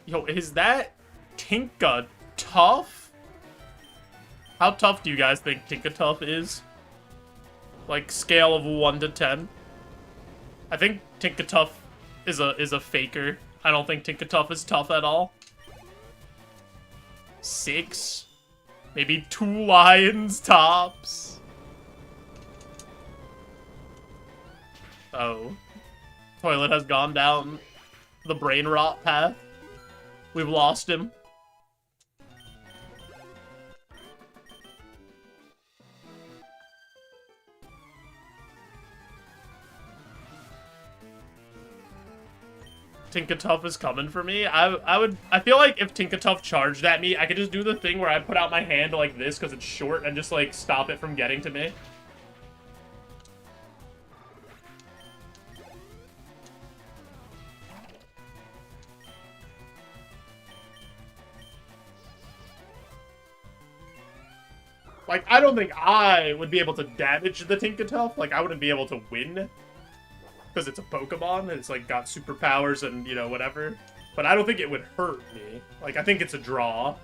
[SPEAKER 1] Yo, is that Tinka tough? How tough do you guys think Tinka tough is? Like, scale of 1 to 10? I think Tinka tough is a faker. I don't think Tinka tough is tough at all. 6? Maybe 2 lions tops? Oh. Toilet has gone down the brain rot path. We've lost him. Tinkatuff is coming for me. I feel like if Tinkatuff charged at me, I could just do the thing where I put out my hand like this because it's short and just like stop it from getting to me. Like, I don't think I would be able to damage the Tinkatuff. Like, I wouldn't be able to win. Because it's a Pokemon, and it's, like, got superpowers and, you know, whatever. But I don't think it would hurt me. Like, I think it's a draw.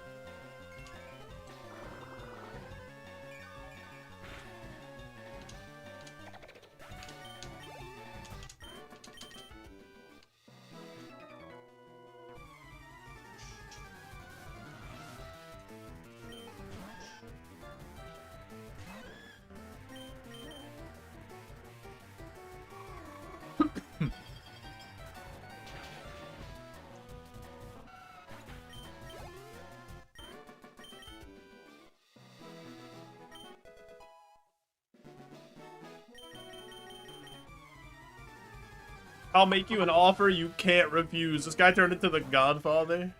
[SPEAKER 1] I'll make you an offer you can't refuse. This guy turned into the Godfather.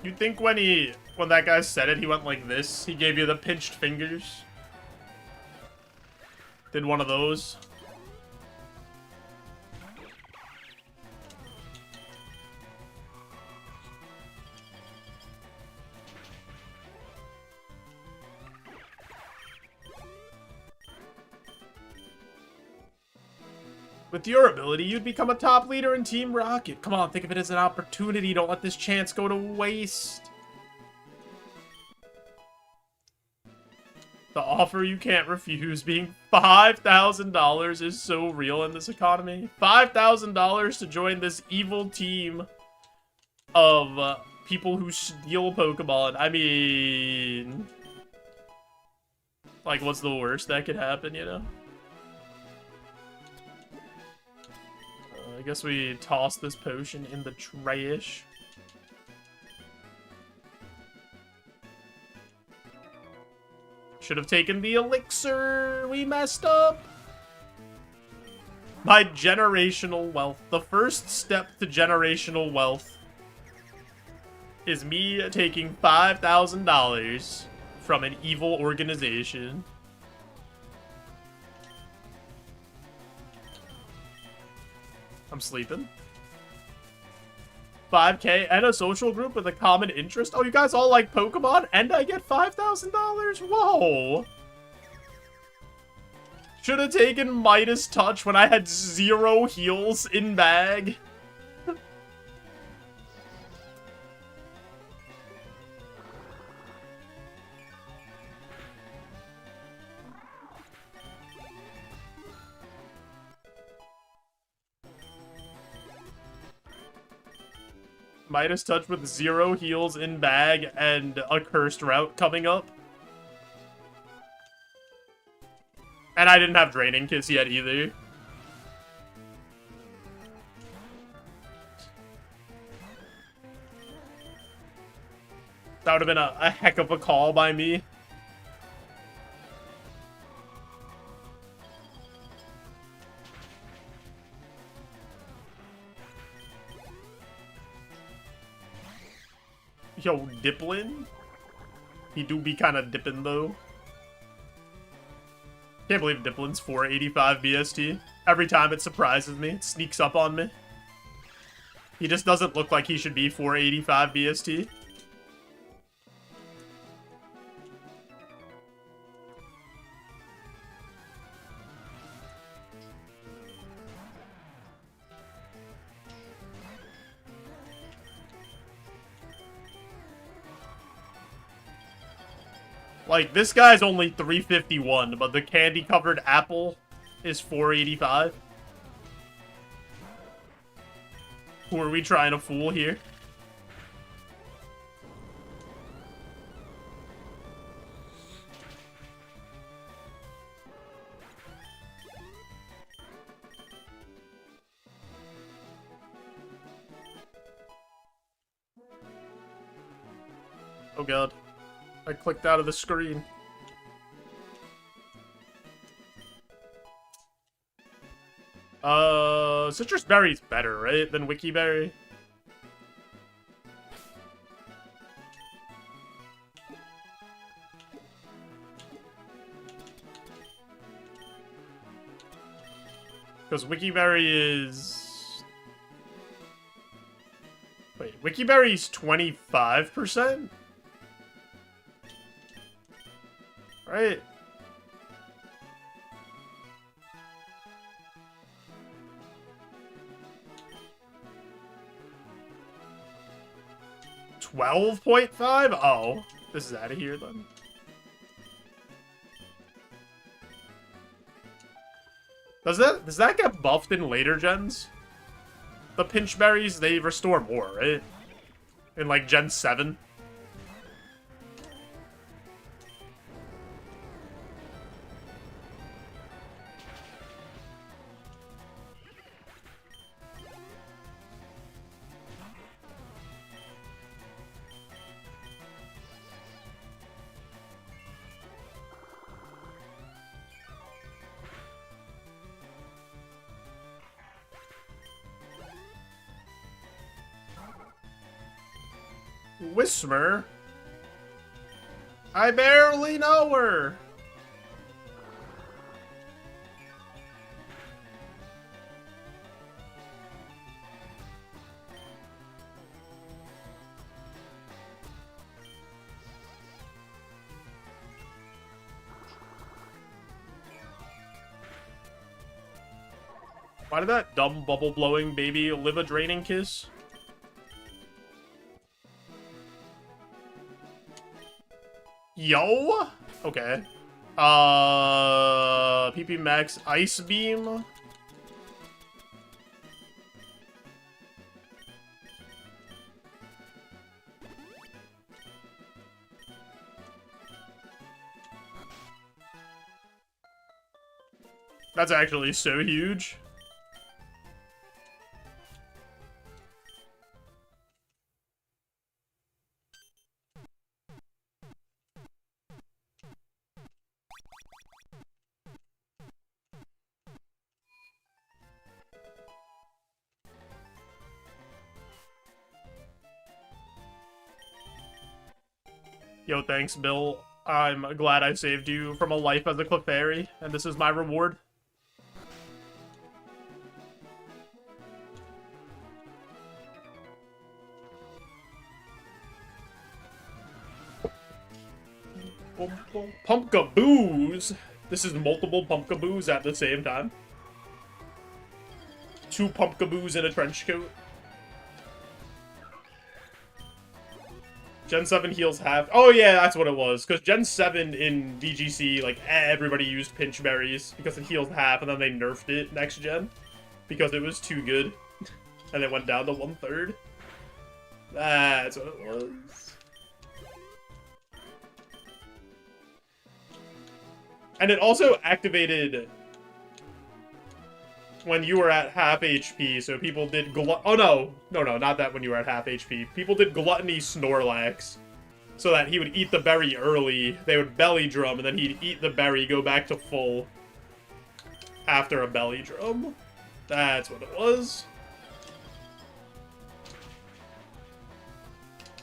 [SPEAKER 1] You'd think when that guy said it, he went like this. He gave you the pinched fingers. Did one of those. With your ability, you'd become a top leader in Team Rocket. Come on, think of it as an opportunity. Don't let this chance go to waste. The offer you can't refuse, being $5,000 is so real in this economy. $5,000 to join this evil team of people who steal Pokemon. I mean, like, what's the worst that could happen, you know? I guess we toss this potion in the trash. Should have taken the elixir. We messed up. My generational wealth. The first step to generational wealth is me taking $5,000 from an evil organization. I'm sleeping. 5K and a social group with a common interest. Oh, you guys all like Pokemon? And I get $5,000? Whoa. Should have taken Midas Touch when I had 0 heals in bag. Midas Touch with 0 heals in bag and a cursed route coming up. And I didn't have Draining Kiss yet either. That would have been a heck of a call by me. Yo, Diplin? He do be kind of dipping, though. Can't believe Diplin's 485 BST. Every time it surprises me. It sneaks up on me. He just doesn't look like he should be 485 BST. Like, this guy's only 351, but the candy-covered apple is 485. Who are we trying to fool here? Oh god. I clicked out of the screen. Citrus Berry's better, right? Than Wiki Berry? Because Wiki Berry is... Wait, Wiki Berry's 25%? Right. $12.5? Oh, this is out of here then. Does that get buffed in later gens? The pinch berries, they restore more, right? In like Gen 7. Whismer? I barely know her. Why did that dumb bubble-blowing baby live a draining kiss? Yo? Okay. PP Max Ice Beam? That's actually so huge. Yo, thanks, Bill. I'm glad I saved you from a life as a Clefairy, and this is my reward. Pumpkaboos! This is multiple Pumpkaboos at the same time. 2 Pumpkaboos in a trench coat. Gen 7 heals half. Oh yeah, that's what it was. Because Gen 7 in VGC, like, everybody used Pinch Berries because it heals half, and then they nerfed it next gen because it was too good. And it went down to 1/3. That's what it was. And it also activated when you were at half HP, so people did oh no, not that when you were at half HP. People did Gluttony Snorlax, so that he would eat the berry early, they would belly drum, and then he'd eat the berry, go back to full after a belly drum. That's what it was.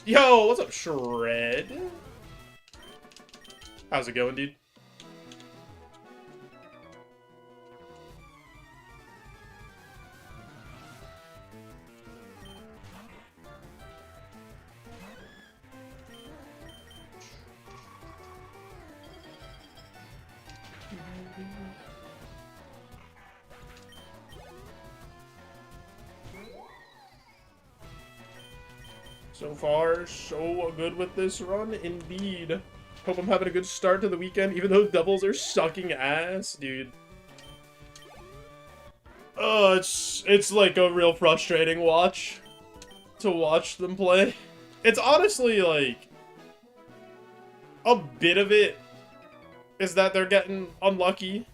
[SPEAKER 1] Yo, what's up, Shred? How's it going, dude? So far, so good with this run, indeed. Hope I'm having a good start to the weekend, even though doubles are sucking ass, dude. It's like a real frustrating watch to watch them play. It's honestly, like, a bit of it is that they're getting unlucky.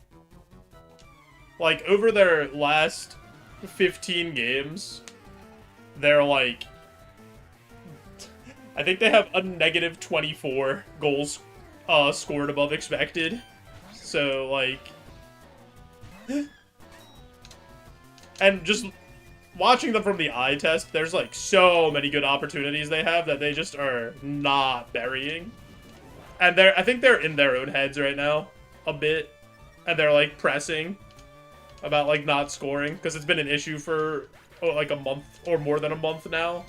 [SPEAKER 1] Like, over their last 15 games, they're like, I think they have a negative 24 goals scored above expected. So, like... And just watching them from the eye test, there's, like, so many good opportunities they have that they just are not burying. And I think they're in their own heads right now, a bit. And they're, like, pressing about, like, not scoring. Because it's been an issue for, like, a month or more than a month now.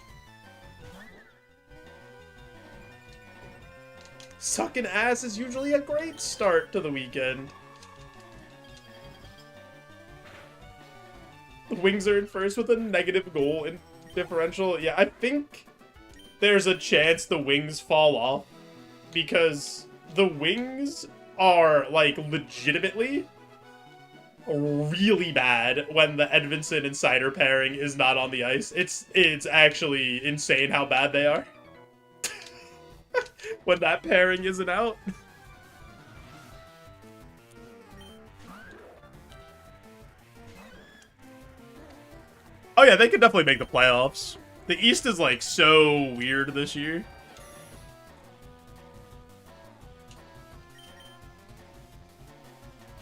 [SPEAKER 1] Sucking ass is usually a great start to the weekend. The Wings are in first with a negative goal in differential. Yeah, I think there's a chance the Wings fall off because the Wings are, like, legitimately really bad when the Edvinson and Cider pairing is not on the ice. It's actually insane how bad they are. When that pairing isn't out. Oh yeah, they could definitely make the playoffs. The East is, like, so weird this year.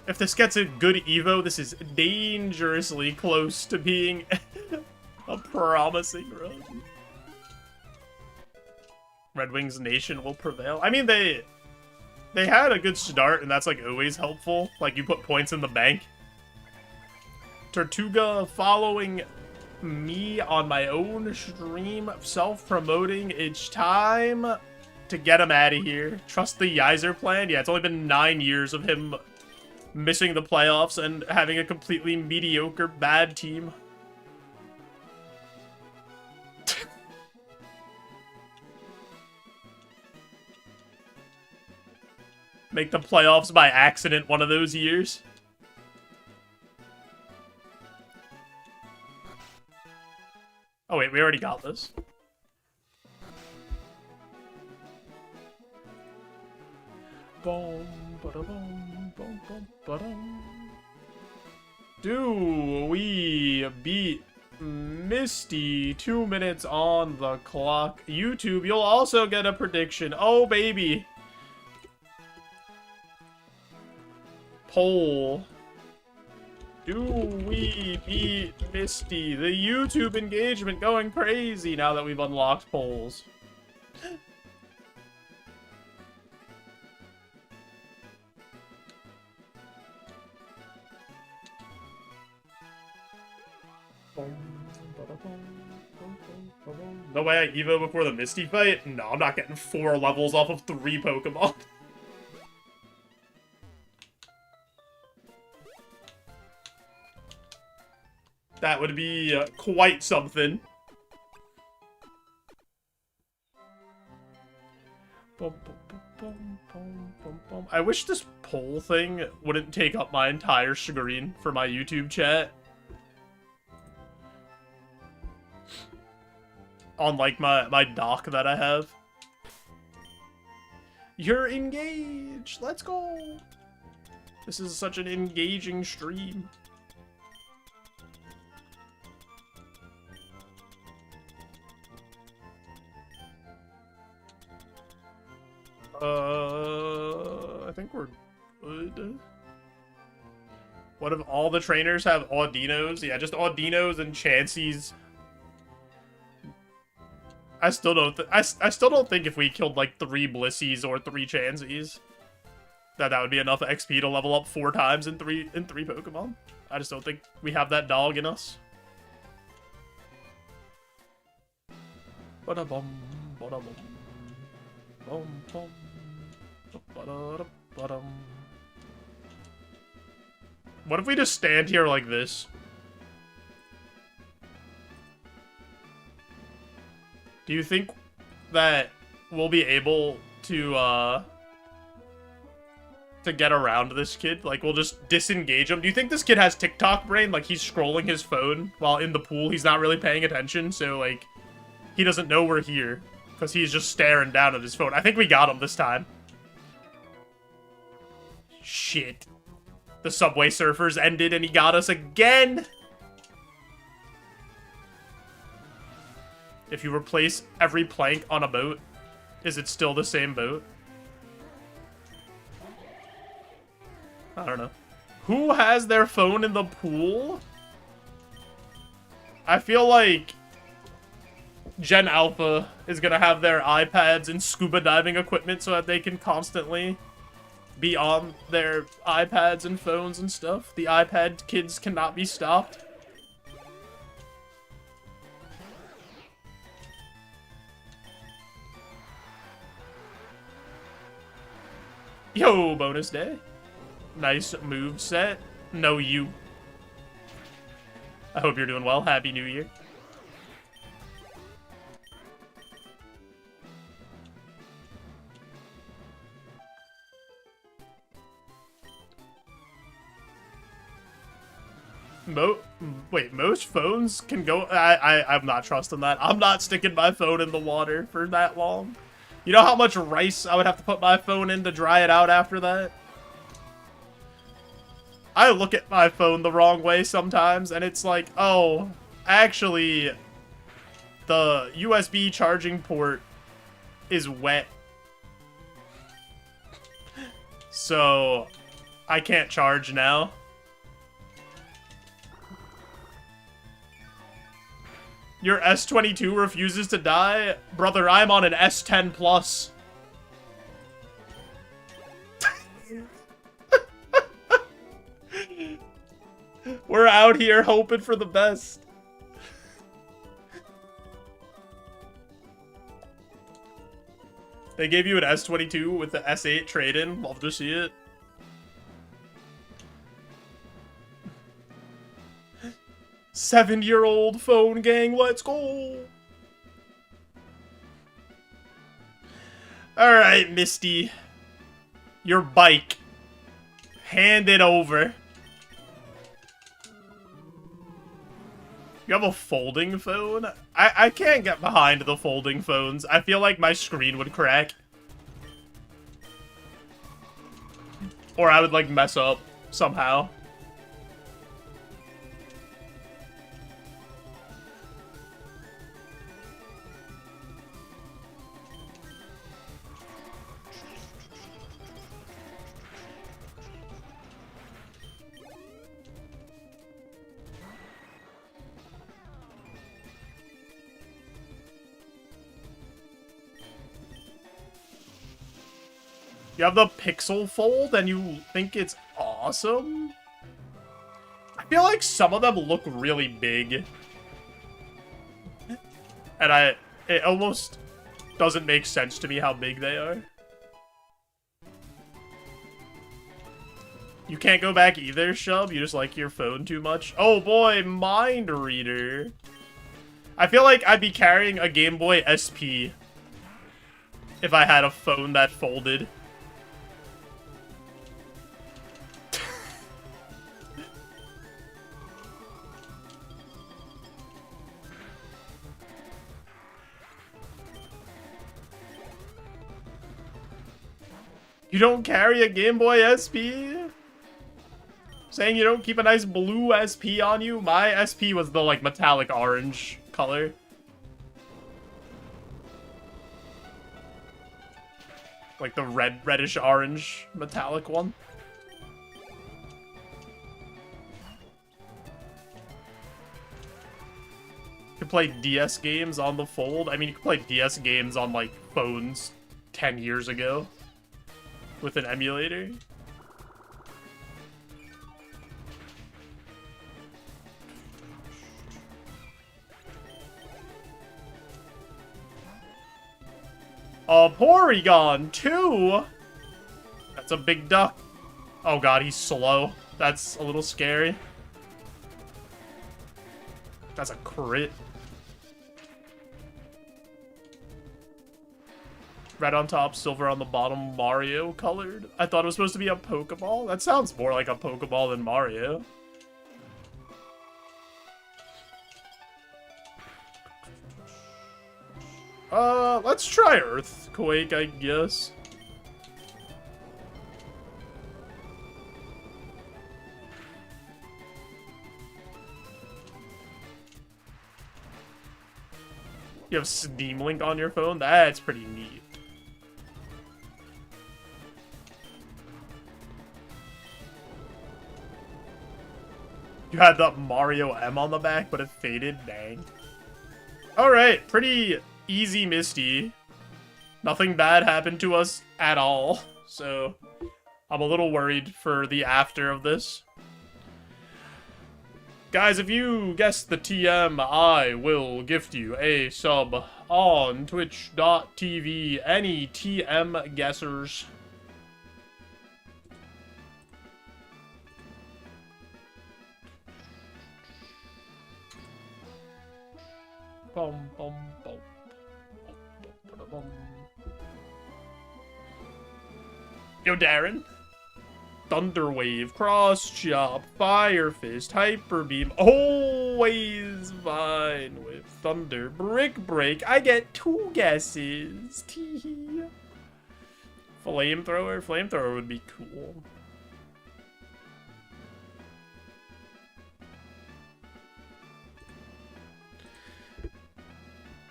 [SPEAKER 1] If this gets a good Evo, this is dangerously close to being a promising run. Red Wings Nation will prevail. I mean, they had a good start, and that's, like, always helpful. Like, you put points in the bank. Tortuga following me on my own stream, self-promoting. It's time to get him out of here. Trust the Yizer plan. Yeah, it's only been 9 years of him missing the playoffs and having a completely mediocre, bad team. Make the playoffs by accident one of those years. Oh wait, we already got this. Do we beat Misty? 2 minutes on the clock. YouTube, you'll also get a prediction. Oh, baby. Poll. Do we beat Misty? The YouTube engagement going crazy now that we've unlocked polls. No way I Evo before the Misty fight? No, I'm not getting 4 levels off of 3 Pokemon. That would be quite something. I wish this poll thing wouldn't take up my entire screen for my YouTube chat. On, like, my dock that I have. You're engaged! Let's go! This is such an engaging stream. I think we're good. What if all the trainers have Audinos? Yeah, just Audinos and Chanseys. I still don't think if we killed like 3 Blissies or 3 Chanseys that would be enough XP to level up 4 times in 3 Pokemon. I just don't think we have that dog in us. Ba-da-bum, ba-da-bum, bum, bum, ba-da-da-ba-dum. What if we just stand here like this? Do you think that we'll be able to get around this kid? Like, we'll just disengage him? Do you think this kid has TikTok brain? Like, he's scrolling his phone while in the pool. He's not really paying attention, so, like, he doesn't know we're here. Because he's just staring down at his phone. I think we got him this time. Shit. The Subway Surfers ended and he got us again! If you replace every plank on a boat, is it still the same boat? I don't know. Who has their phone in the pool? I feel like Gen Alpha is gonna have their iPads and scuba diving equipment so that they can constantly be on their iPads and phones and stuff. The iPad kids cannot be stopped. Yo, bonus day. Nice move set. No, you. I hope you're doing well. Happy New Year. Wait, most phones can go... I'm not trusting that. I'm not sticking my phone in the water for that long. You know how much rice I would have to put my phone in to dry it out after that? I look at my phone the wrong way sometimes, and it's like, oh, actually, the USB charging port is wet. So, I can't charge now. Your S22 refuses to die? Brother, I'm on an S10 Plus. We're out here hoping for the best. They gave you an S22 with the S8 trade-in. Love to see it. 7-year-old phone gang, let's go! Alright, Misty. Your bike. Hand it over. You have a folding phone? I can't get behind the folding phones. I feel like my screen would crack. Or I would, like, mess up somehow. You have the Pixel Fold and you think it's awesome? I feel like some of them look really big. And it almost doesn't make sense to me how big they are. You can't go back either, Shub? You just like your phone too much? Oh boy, Mind Reader. I feel like I'd be carrying a Game Boy SP if I had a phone that folded. You don't carry a Game Boy SP? Saying you don't keep a nice blue SP on you? My SP was the, like, metallic orange color. Like the reddish orange metallic one. You can play DS games on the Fold. I mean, you can play DS games on, like, phones 10 years ago. With an emulator. A Porygon 2? That's a big duck. Oh god, he's slow. That's a little scary. That's a crit. Red on top, silver on the bottom, Mario colored. I thought it was supposed to be a Pokeball. That sounds more like a Pokeball than Mario. Let's try Earthquake, I guess. You have Steam Link on your phone? That's pretty neat. You had the Mario M on the back, but it faded. Dang. Alright, pretty easy Misty. Nothing bad happened to us at all. So, I'm a little worried for the after of this. Guys, if you guess the TM, I will gift you a sub on twitch.tv. Any TM guessers? Bum, bum, bum. Bum. Yo, Darren. Thunderwave, Cross Chop, Fire Fist, Hyper Beam, always fine with Thunder, Brick Break. I get 2 guesses. Tee. Flamethrower? Flamethrower would be cool.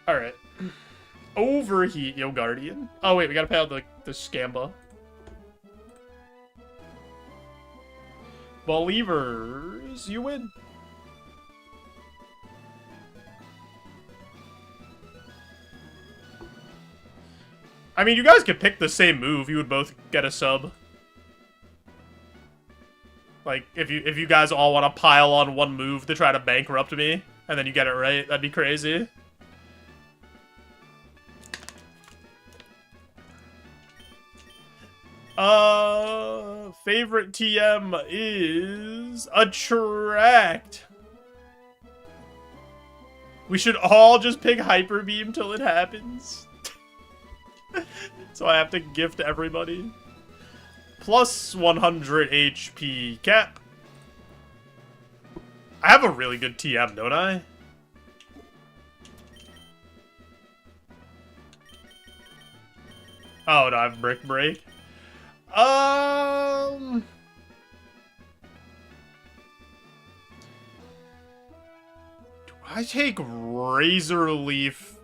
[SPEAKER 1] Alright. Overheat, Yo Guardian. Oh wait, we gotta pay out the Scamba. Believers, you win. I mean, you guys could pick the same move. You would both get a sub. Like, if you guys all want to pile on one move to try to bankrupt me, and then you get it right, that'd be crazy. Favorite TM is Attract. We should all just pick Hyper Beam till it happens. So I have to gift everybody. Plus 100 HP cap. I have a really good TM, don't I? Oh, no, I have Brick Break. Do I take Razor Leaf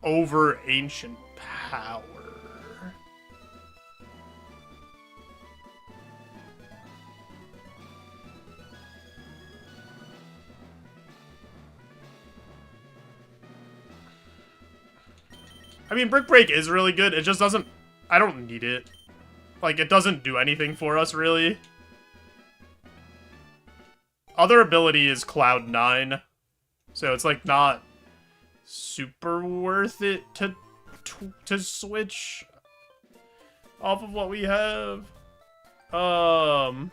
[SPEAKER 1] over Ancient Power? I mean, Brick Break is really good. It just doesn't... I don't need it. Like, it doesn't do anything for us, really. Other ability is Cloud 9. So it's, like, not super worth it to switch off of what we have. I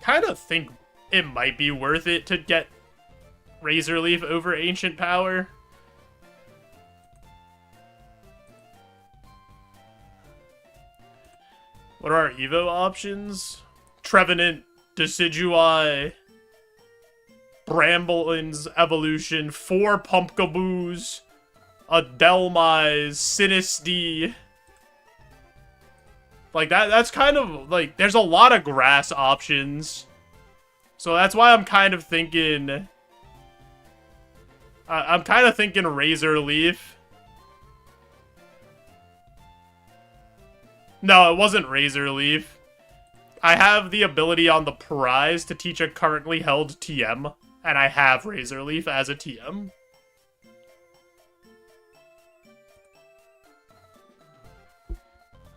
[SPEAKER 1] kind of think it might be worth it to get Razor Leaf over Ancient Power. What are our Evo options? Trevenant, Decidueye, Bramble's Evolution, 4 Pumpkaboos, a Delmise, Sinistea. Like, that's kind of, like, there's a lot of grass options. So that's why I'm kind of thinking... I'm kind of thinking Razor Leaf. No, it wasn't Razor Leaf. I have the ability on the prize to teach a currently held TM, and I have Razor Leaf as a TM.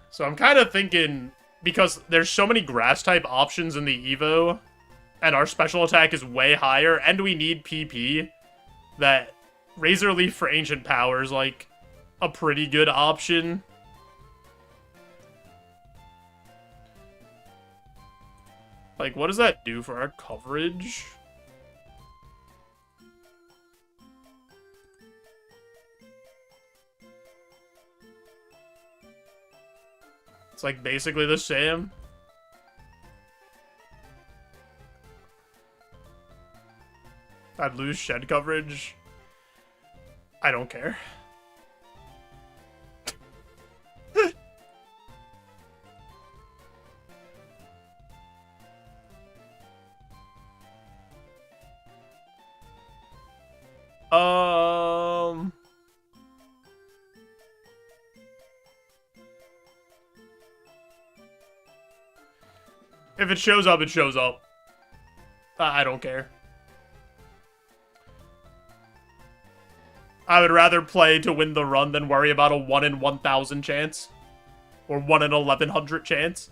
[SPEAKER 1] So I'm kind of thinking, because there's so many grass-type options in the Evo, and our special attack is way higher, and we need PP, that Razor Leaf for Ancient Power is, like, a pretty good option. Like, what does that do for our coverage? It's, like, basically the same. I'd lose shed coverage. I don't care. If it shows up, it shows up. I don't care. I would rather play to win the run than worry about a 1 in 1,000 chance. Or 1 in 1,100 chance.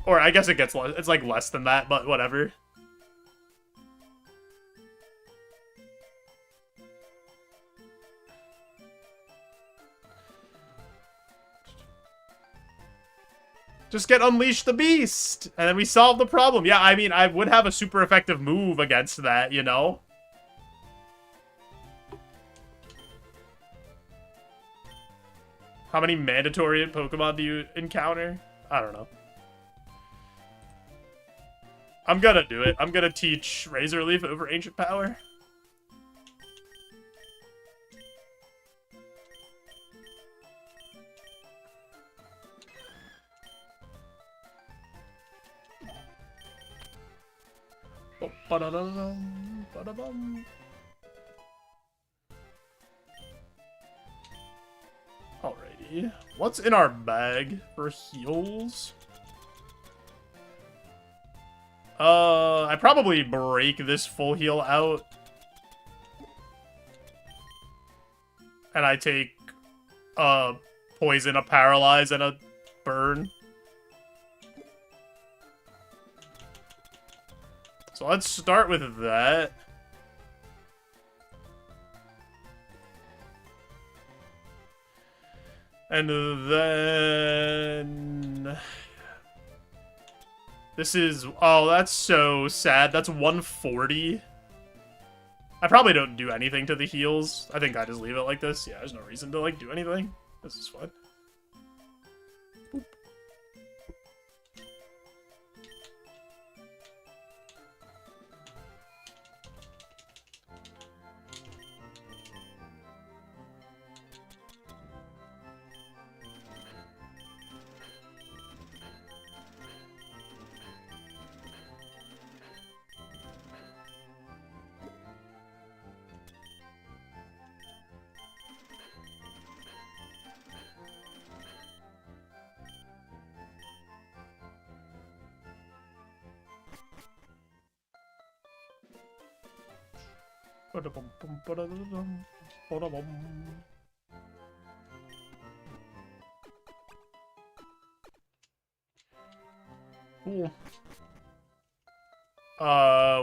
[SPEAKER 1] Or I guess it gets less. It's like less than that, but whatever. Just get Unleash the Beast, and then we solve the problem. Yeah, I mean, I would have a super effective move against that, you know? How many mandatory Pokemon do you encounter? I don't know. I'm gonna do it. I'm gonna teach Razor Leaf over Ancient Power. Ba-da-da-dum, ba-da-bum. Alrighty. What's in our bag for heals? I probably break this full heal out. And I take, poison, a paralyze, and a burn. So let's start with that. And then... This is... Oh, that's so sad. That's 140. I probably don't do anything to the heals. I think I just leave it like this. Yeah, there's no reason to, like, do anything. This is fun. Boop. Cool.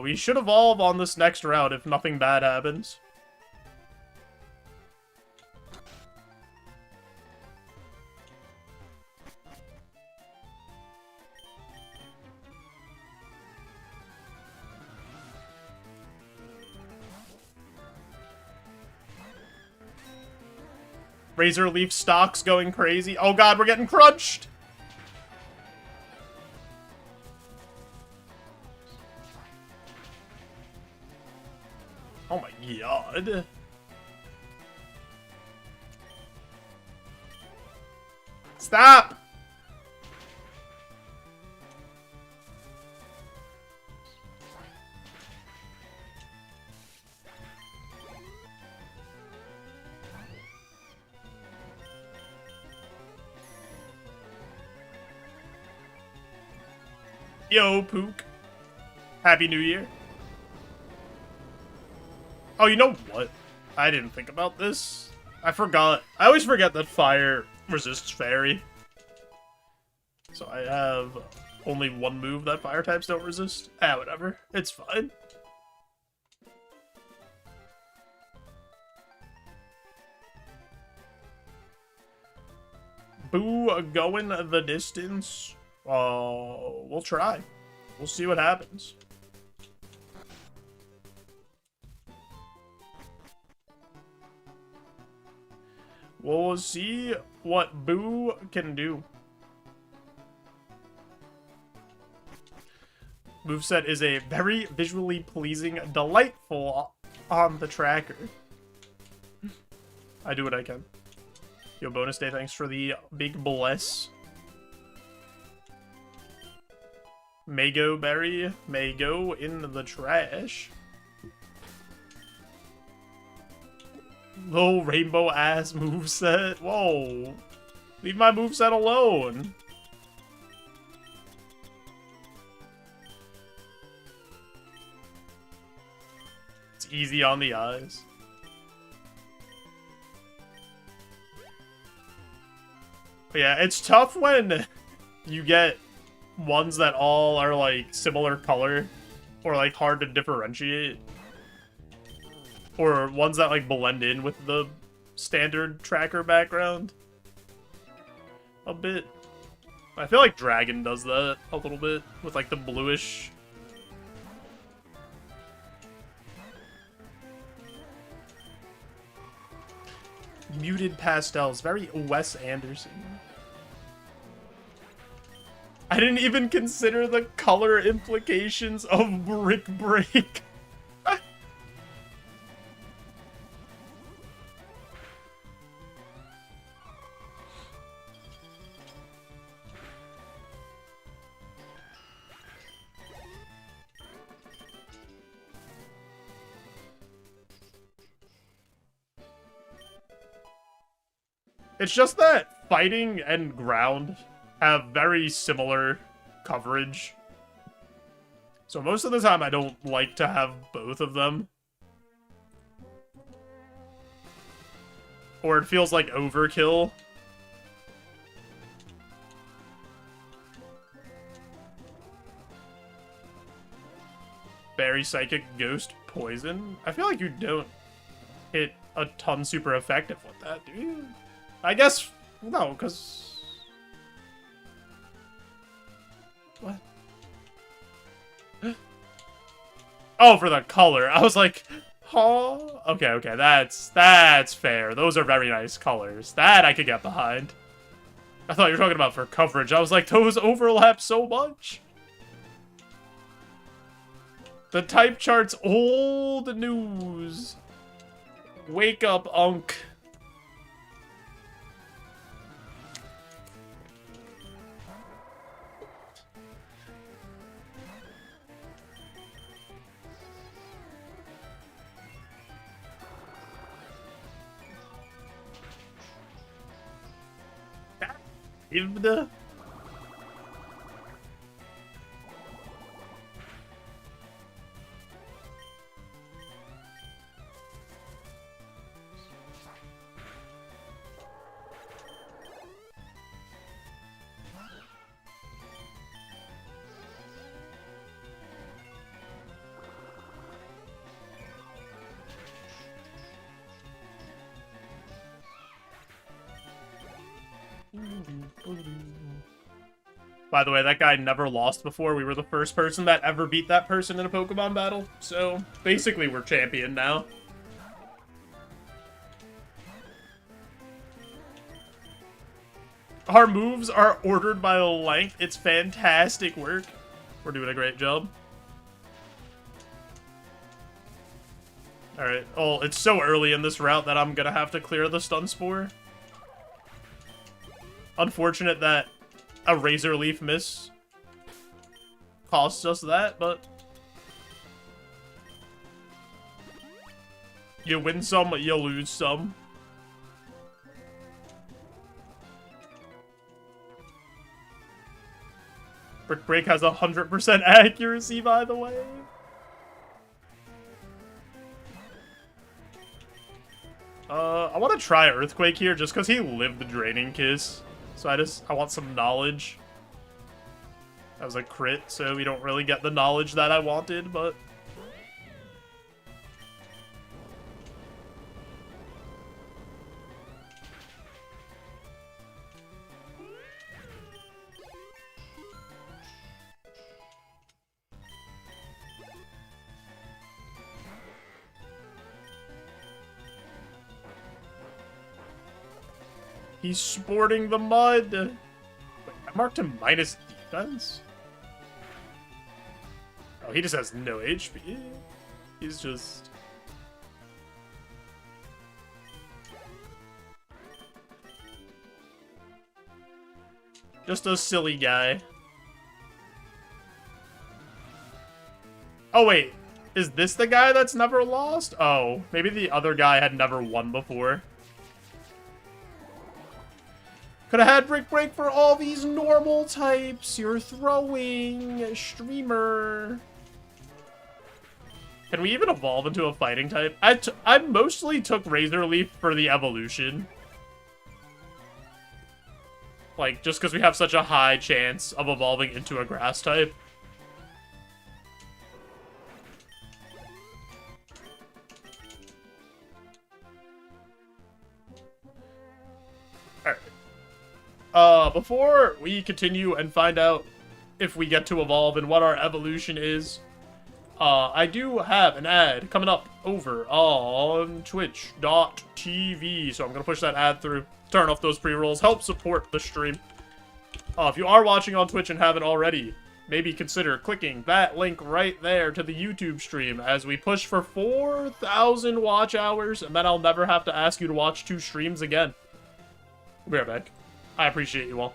[SPEAKER 1] We should evolve on this next route if nothing bad happens. Razor Leaf stocks going crazy. Oh god, we're getting crunched! Oh my god. Stop! Yo, Pook. Happy New Year. Oh, you know what? I didn't think about this. I forgot. I always forget that fire resists fairy. So I have only one move that fire types don't resist. Ah, whatever. It's fine. Boo going the distance. We'll try. We'll see what happens. We'll see what Boo can do. Moveset is a very visually pleasing, delightful on the tracker. I do what I can. Yo, bonus day, thanks for the big bless. Mago Berry may go in the trash. Low rainbow ass moveset. Whoa. Leave my moveset alone. It's easy on the eyes. But yeah, it's tough when you get ones that all are like similar color or like hard to differentiate. Or ones that like blend in with the standard tracker background a bit. I feel like Dragon does that a little bit with like the bluish. Muted pastels, very Wes Anderson. I didn't even consider the color implications of Brick Break. It's just that fighting and ground have very similar coverage. So most of the time I don't like to have both of them. Or it feels like overkill. Berry Psychic Ghost Poison? I feel like you don't hit a ton super effective with that, do you? I guess No, because... What? Oh, for the color. I was like, oh, okay, that's fair. Those are very nice colors. That I could get behind. I thought you were talking about for coverage. I was like, those overlap so much. The type chart's old news. Wake up, Unk. Ivda? By the way, that guy never lost before. We were the first person that ever beat that person in a Pokemon battle. So, basically, we're champion now. Our moves are ordered by length. It's fantastic work. We're doing a great job. Alright. Oh, it's so early in this route that I'm gonna have to clear the Stun Spore. Unfortunate that a Razor Leaf miss costs us that, but you win some, you lose some. Brick Break has 100% accuracy, by the way. I want to try Earthquake here just because he lived the Draining Kiss. So I want some knowledge. That was a crit, so we don't really get the knowledge that I wanted, but... He's sporting the mud! Wait, I marked him minus defense? Oh, he just has no HP. He's just... just a silly guy. Oh, wait. Is this the guy that's never lost? Oh, maybe the other guy had never won before. Could have had Brick Break for all these normal types. You're throwing, streamer. Can we even evolve into a fighting type? I mostly took Razor Leaf for the evolution. Like, just because we have such a high chance of evolving into a grass type. Before we continue and find out if we get to evolve and what our evolution is, I do have an ad coming up over on twitch.tv, so I'm going to push that ad through, turn off those pre-rolls, help support the stream. If you are watching on Twitch and haven't already, maybe consider clicking that link right there to the YouTube stream as we push for 4,000 watch hours, and then I'll never have to ask you to watch 2 streams again. We'll be right back. I appreciate you all.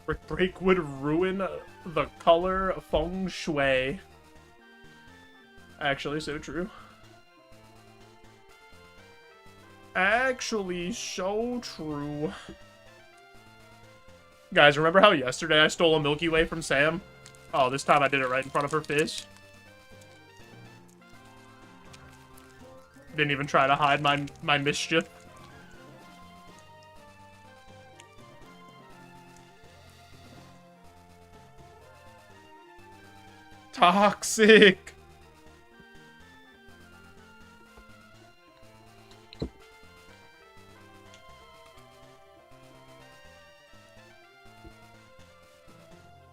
[SPEAKER 1] Brick Break would ruin the color feng shui. Actually, so true. Actually, so true. Guys, remember how yesterday I stole a Milky Way from Sam? Oh, this time I did it right in front of her face. Didn't even try to hide my mischief. Toxic.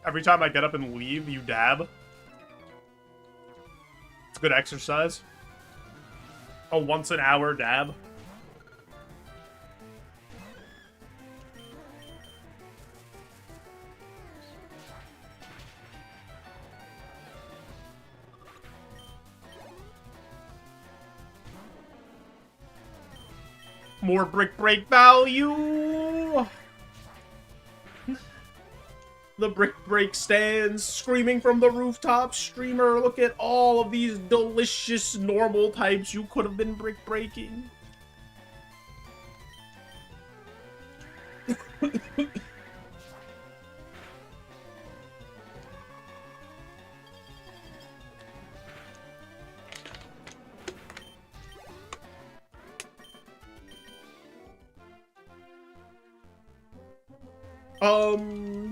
[SPEAKER 1] Every time I get up and leave, you dab. It's good exercise. A once an hour dab. More Brick Break value! The Brick Break stands screaming from the rooftop. Streamer, look at all of these delicious normal types you could have been brick breaking.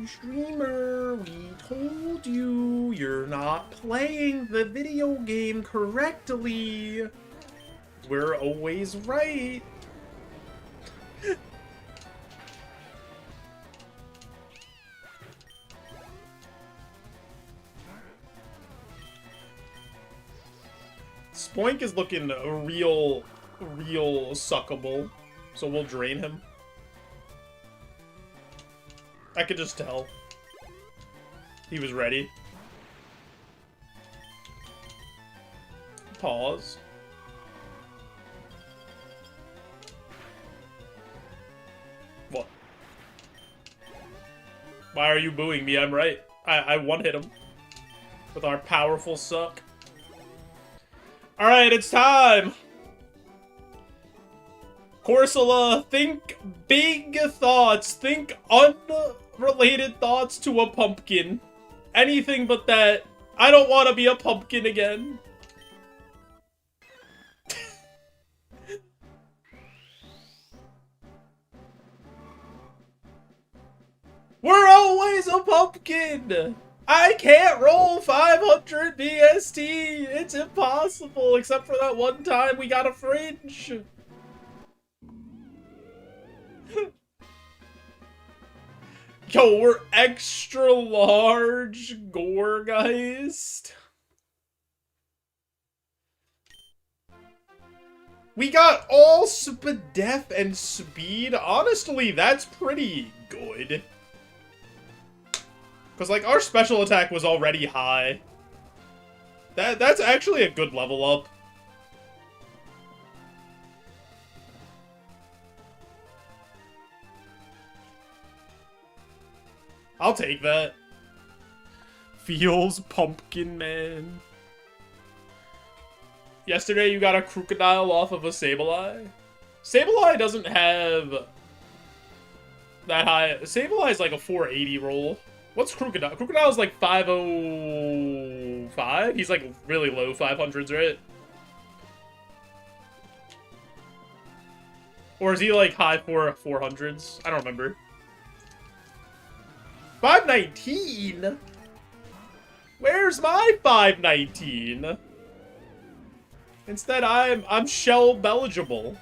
[SPEAKER 1] Streamer, we told you you're not playing the video game correctly. We're always right. Spoink is looking real suckable, so we'll drain him. I could just tell. He was ready. Pause. What? Why are you booing me? I'm right. I one-hit him. With our powerful suck. Alright, it's time! Corsola, think big thoughts. Think unrelated thoughts to a pumpkin. Anything but that. I don't want to be a pumpkin again. We're always a pumpkin! I can't roll 500 BST! It's impossible, except for that one time we got a fringe. Yo, we're extra large Gorgeist. We got all Spadef and Speed. Honestly, that's pretty good. Because, like, our special attack was already high. That's actually a good level up. I'll take that. Feels Pumpkin Man. Yesterday you got a Crocodile off of a Sableye. Sableye doesn't have that high. Sableye is like a 480 roll. What's Crocodile? Crocodile's like 505? He's like really low 500s, right? Or is he like high 400s? I don't remember. 519? Where's my 519? Instead, I'm shell eligible.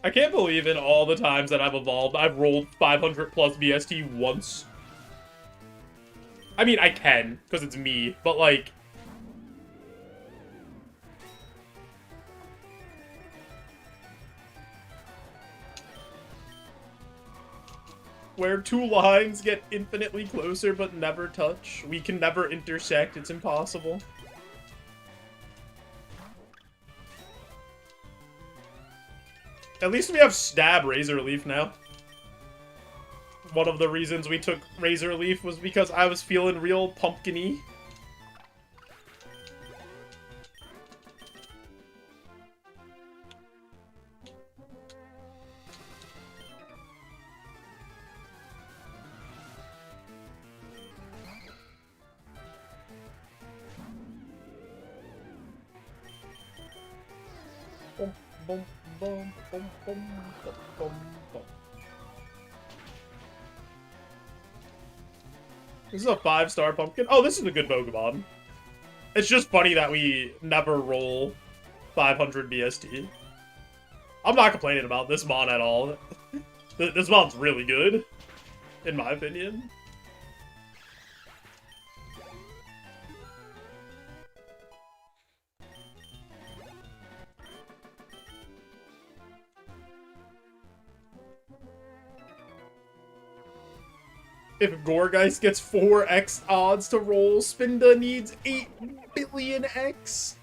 [SPEAKER 1] I can't believe in all the times that I've evolved, I've rolled 500 plus VST once. I mean, I can, because it's me, but like... where two lines get infinitely closer but never touch. We can never intersect. It's impossible. At least we have Stab Razor Leaf now. One of the reasons we took Razor Leaf was because I was feeling real pumpkin-y. Boom, boom, boom, boom, boom, boom, boom. This is a 5-star pumpkin. Oh, this is a good Pokemon. It's just funny that we never roll 500 BST. I'm not complaining about this mon at all. This mon's really good, in my opinion. If Gourgeist gets 4x odds to roll, Spinda needs 8 billion X.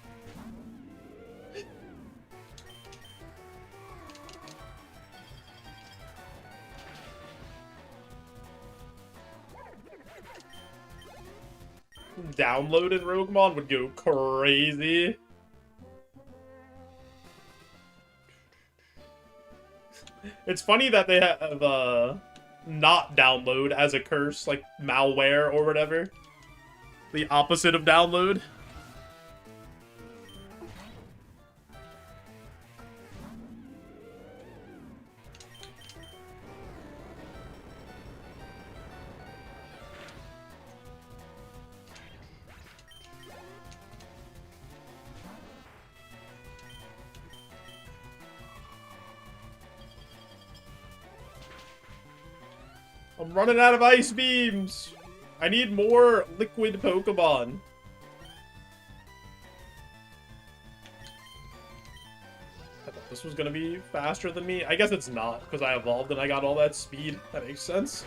[SPEAKER 1] Downloaded Roguemon would go crazy. It's funny that they have, not download as a curse, like malware or whatever. The opposite of download. I'm running out of ice beams. I need more liquid Pokemon. I thought this was gonna be faster than me. I guess it's not, because I evolved and I got all that speed. That makes sense.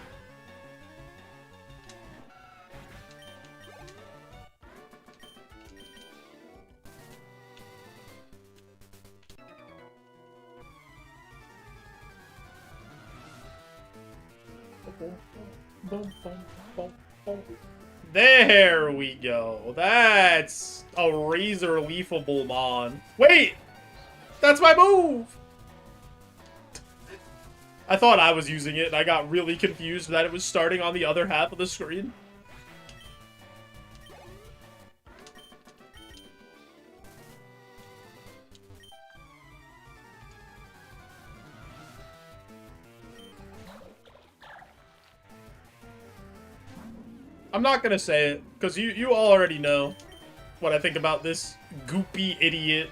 [SPEAKER 1] There we go. That's a Razor Leafable mon. Wait! That's my move! I thought I was using it, and I got really confused that it was starting on the other half of the screen. I'm not gonna say it, because you all already know what I think about this goopy idiot.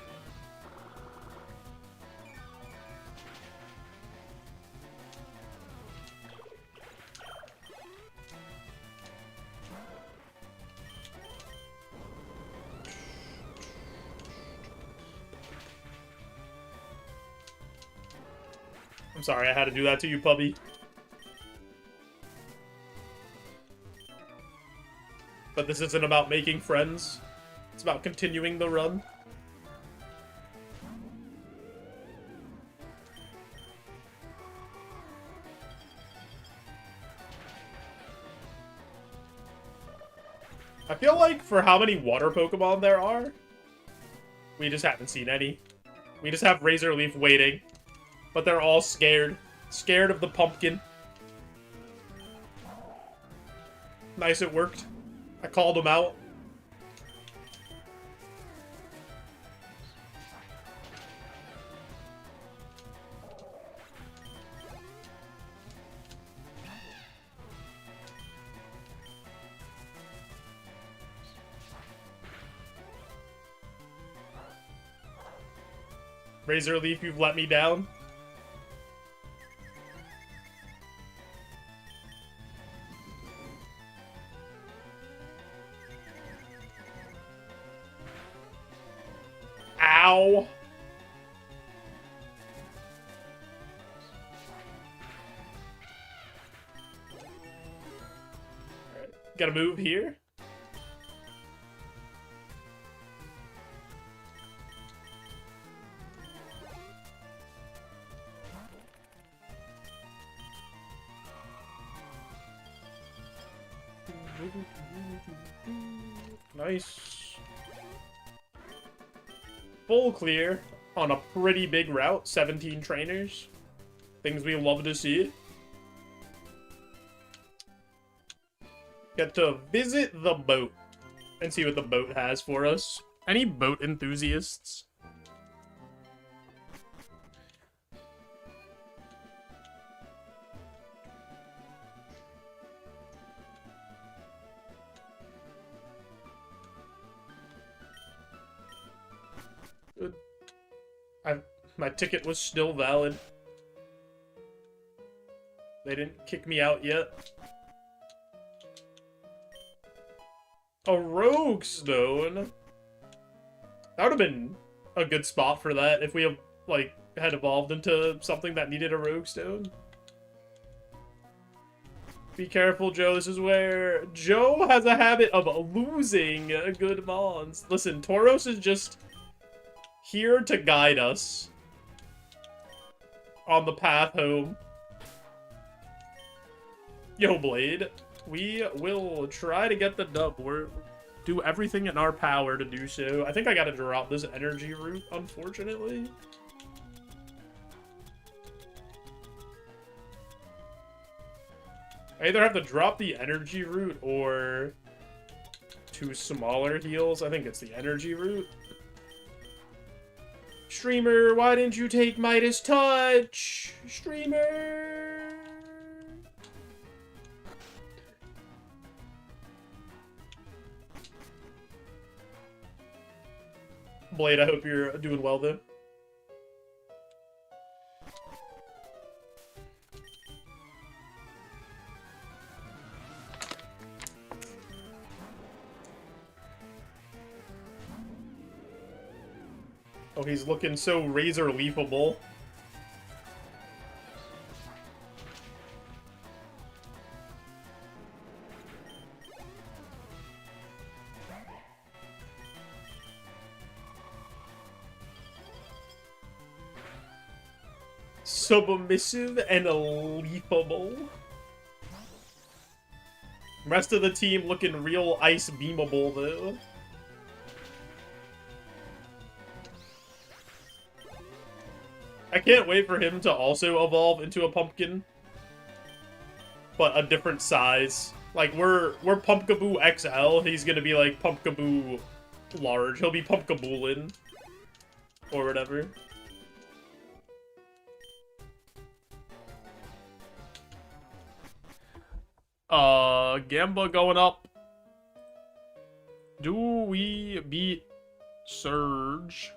[SPEAKER 1] I'm sorry I had to do that to you, puppy. But this isn't about making friends. It's about continuing the run. I feel like for how many water Pokemon there are, we just haven't seen any. We just have Razor Leaf waiting. But they're all scared. Scared of the pumpkin. Nice, it worked. I called him out. Razor Leaf, you've let me down. Ow. Gotta move here. Nice. Full clear on a pretty big route. 17 trainers. Things we love to see. Get to visit the boat and see what the boat has for us. Any boat enthusiasts? Good. My ticket was still valid. They didn't kick me out yet. A rogue stone. That would have been a good spot for that if we have, like, had evolved into something that needed a rogue stone. Be careful, Joe. This is where Joe has a habit of losing good mons. Listen, Tauros is just here to guide us on the path home. Yo, Blade. We will try to get the dub. We're do everything in our power to do so. I think I gotta drop this energy root, unfortunately. I either have to drop the energy root or 2 smaller heals. I think it's the energy root. Streamer, why didn't you take Midas Touch? Streamer! Blade, I hope you're doing well, though. Oh, he's looking so razor leafable. Submissive and leafable. Rest of the team looking real ice beamable, though. I can't wait for him to also evolve into a pumpkin, but a different size. Like, we're Pumpkaboo XL, he's gonna be like Pumpkaboo large. He'll be Pumpkaboolin, or whatever. Gamba going up. Do we beat Surge?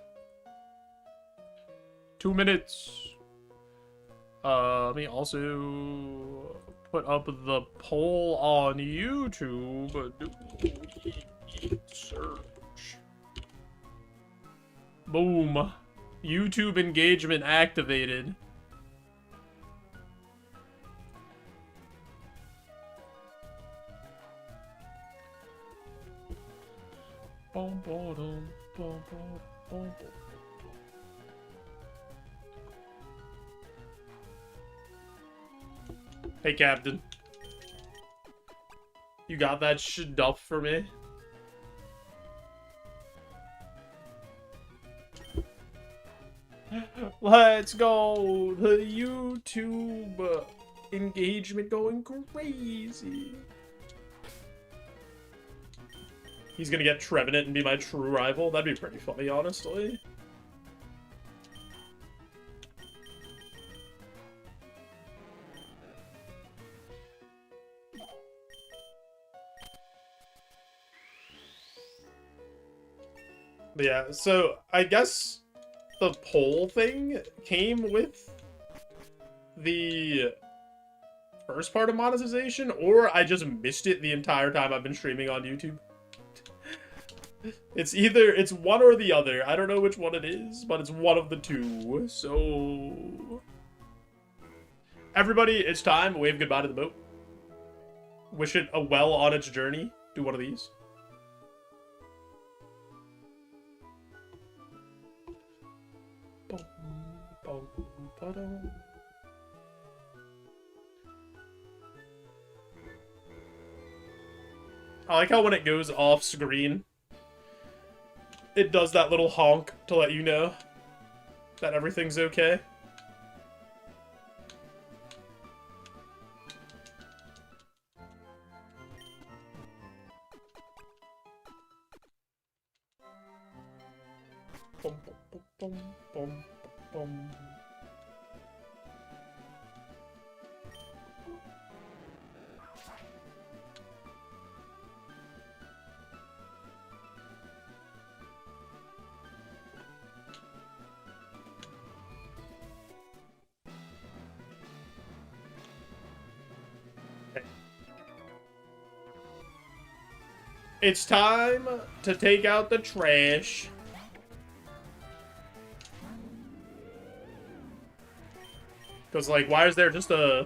[SPEAKER 1] 2 minutes. Let me also put up the poll on YouTube. Do we beat Surge? Boom. YouTube engagement activated. Hey, Captain. You got that stuff for me? Let's go! The YouTube engagement going crazy. He's gonna get Trevenant and be my true rival. That'd be pretty funny, honestly. But yeah, so I guess the poll thing came with the first part of monetization, or I just missed it the entire time I've been streaming on YouTube. It's one or the other. I don't know which one it is, but it's one of the two. So everybody, it's time. Wave goodbye to the boat. Wish it a well on its journey. Do one of these. I like how when it goes off screen, it does that little honk to let you know that everything's okay. Bum, bum, bum, bum, bum. It's time to take out the trash. Because, like, why is there just a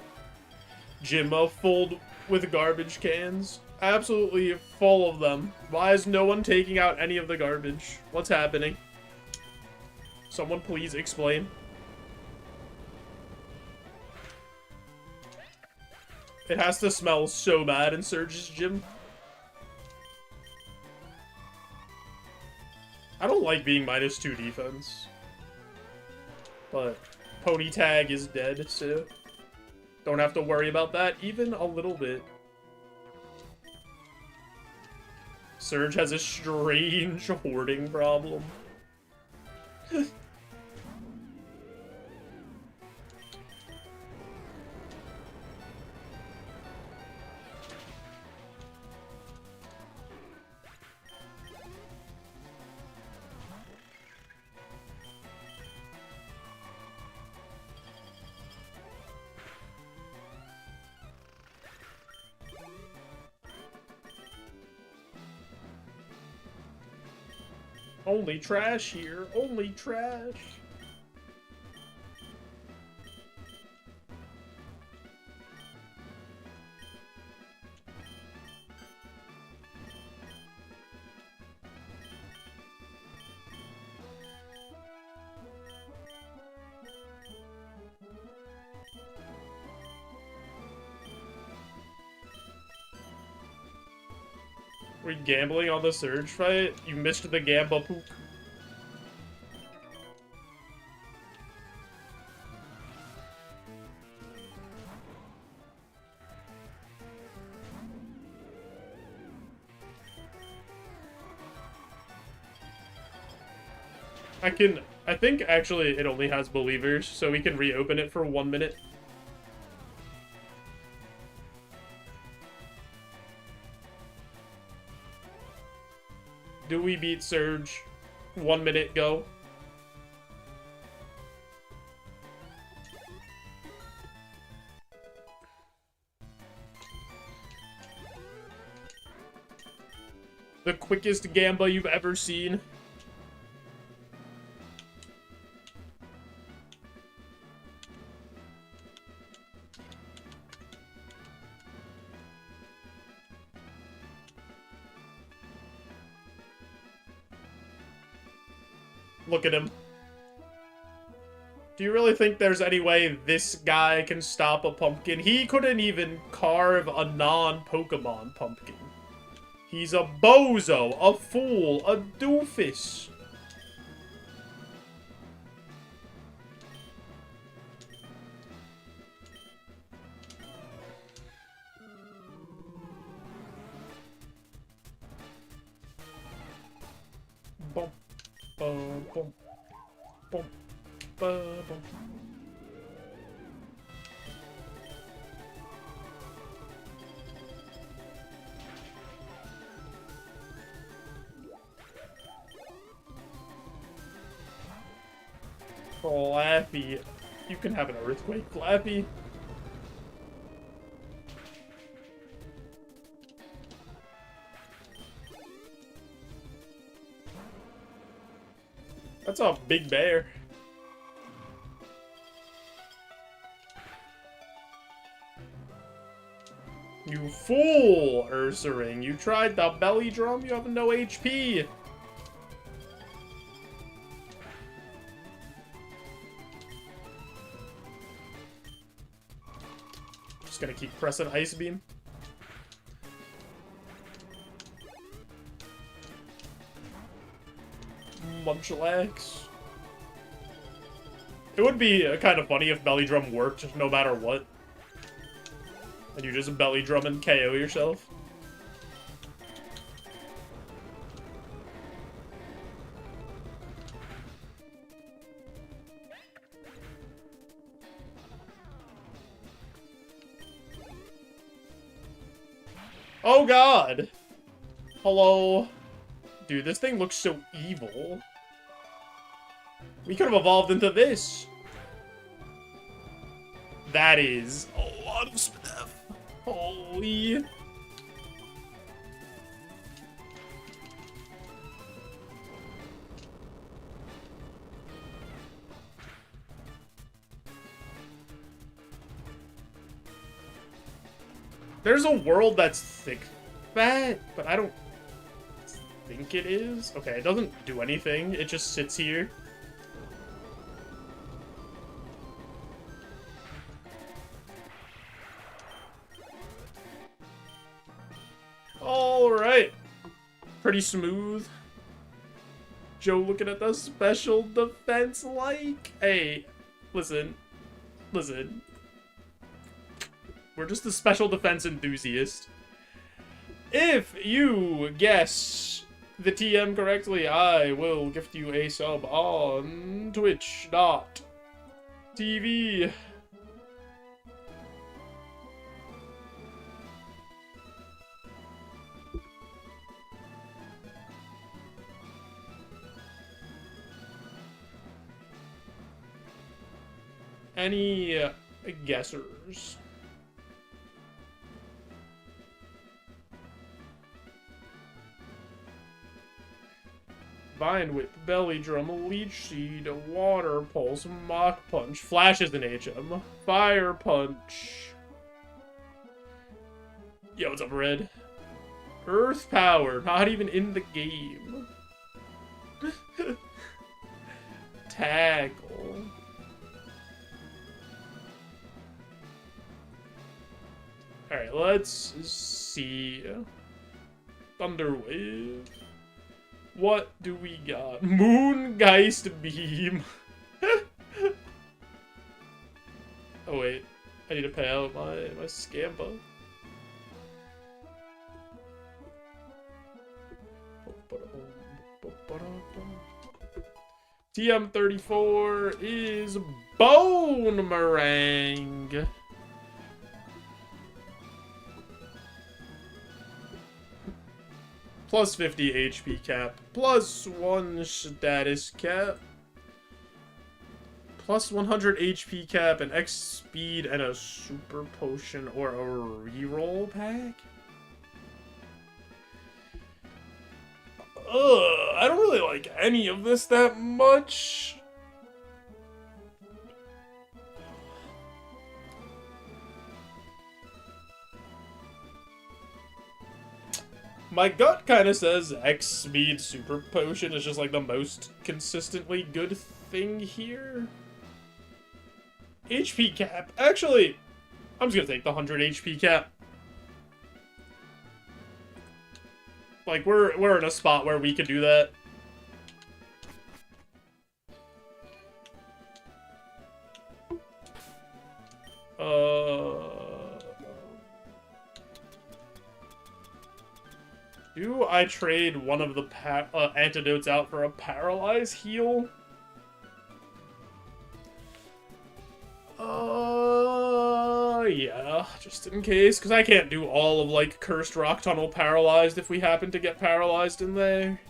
[SPEAKER 1] gym filled with garbage cans? Absolutely full of them. Why is no one taking out any of the garbage? What's happening? Someone please explain. It has to smell so bad in Surge's gym. I don't like being -2 defense. But Pony Tag is dead, so don't have to worry about that even a little bit. Surge has a strange hoarding problem. Only trash here. Only trash. Were you gambling on the Surge fight? You missed the Gamba poop. I think actually it only has believers, so we can reopen it for 1 minute. Do we beat Surge? 1 minute, go. The quickest Gamba you've ever seen. Look at him. Do you really think there's any way this guy can stop a pumpkin? He couldn't even carve a non-Pokemon pumpkin. He's a bozo, a fool, a doofus. Bum, bum, bum, bum, bum, bum. Flappy. You can have an earthquake, Flappy. That's a big bear. You fool, Ursaring. You tried the belly drum? You have no HP. Just gonna keep pressing Ice Beam. Munchlax. It would be kind of funny if belly drum worked no matter what. And you just belly drum and KO yourself. Oh god! Hello? Dude, this thing looks so evil. We could have evolved into this. That is a lot of stuff. Holy. There's a world that's thick fat, but I don't think it is. Okay, it doesn't do anything. It just sits here. Alright. Pretty smooth. Joe looking at the special defense like. Hey, listen. Listen. We're just a special defense enthusiast. If you guess the TM correctly, I will gift you a sub on twitch.tv. Any guessers? Vine Whip, Belly Drum, Leech Seed, Water Pulse, Mach Punch, Flash is an HM, Fire Punch. Yo, what's up, Red? Earth Power, not even in the game. Tackle. Alright, let's see. Thunderwave. What do we got? Moongeist Beam. Oh wait, I need to pay out my Scampa. TM34 is Bone Meringue. Plus 50 HP cap, plus 1 status cap, plus 100 HP cap, an X speed, and a super potion or a reroll pack? I don't really like any of this that much. My gut kind of says X speed super potion is just like the most consistently good thing here. HP cap. Actually, I'm just gonna take the 100 HP cap. Like, we're in a spot where we could do that. Do I trade one of the antidotes out for a paralyze heal? Yeah, just in case, because I can't do all of, like, Cursed Rock Tunnel paralyzed if we happen to get paralyzed in there.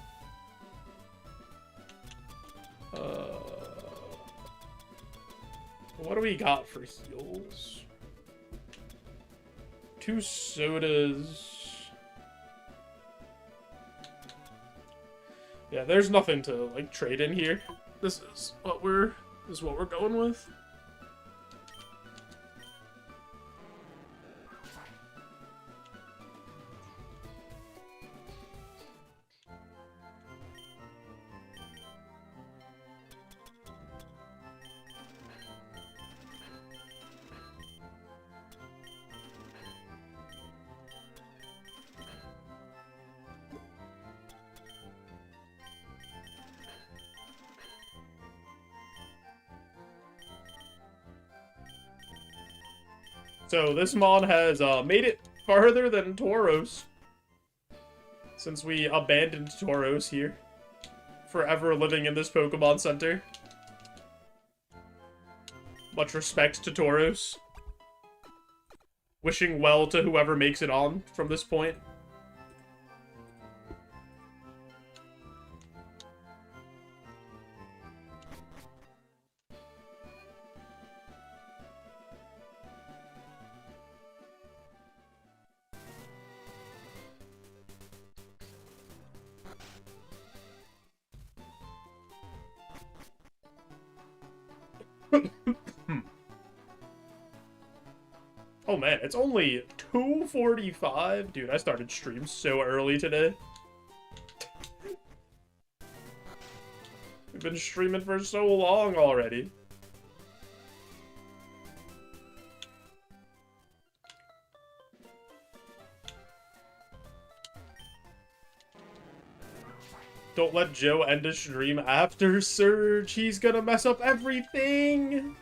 [SPEAKER 1] What do we got for heals? 2 sodas. Yeah, there's nothing to, like, trade in here. This is what we're going with. So this mod has made it farther than Tauros. Since we abandoned Tauros here. Forever living in this Pokemon Center. Much respect to Tauros. Wishing well to whoever makes it on from this point. Oh man, it's only 2:45? Dude, I started stream so early today. We've been streaming for so long already. Don't let Joe end a stream after Surge. He's gonna mess up everything.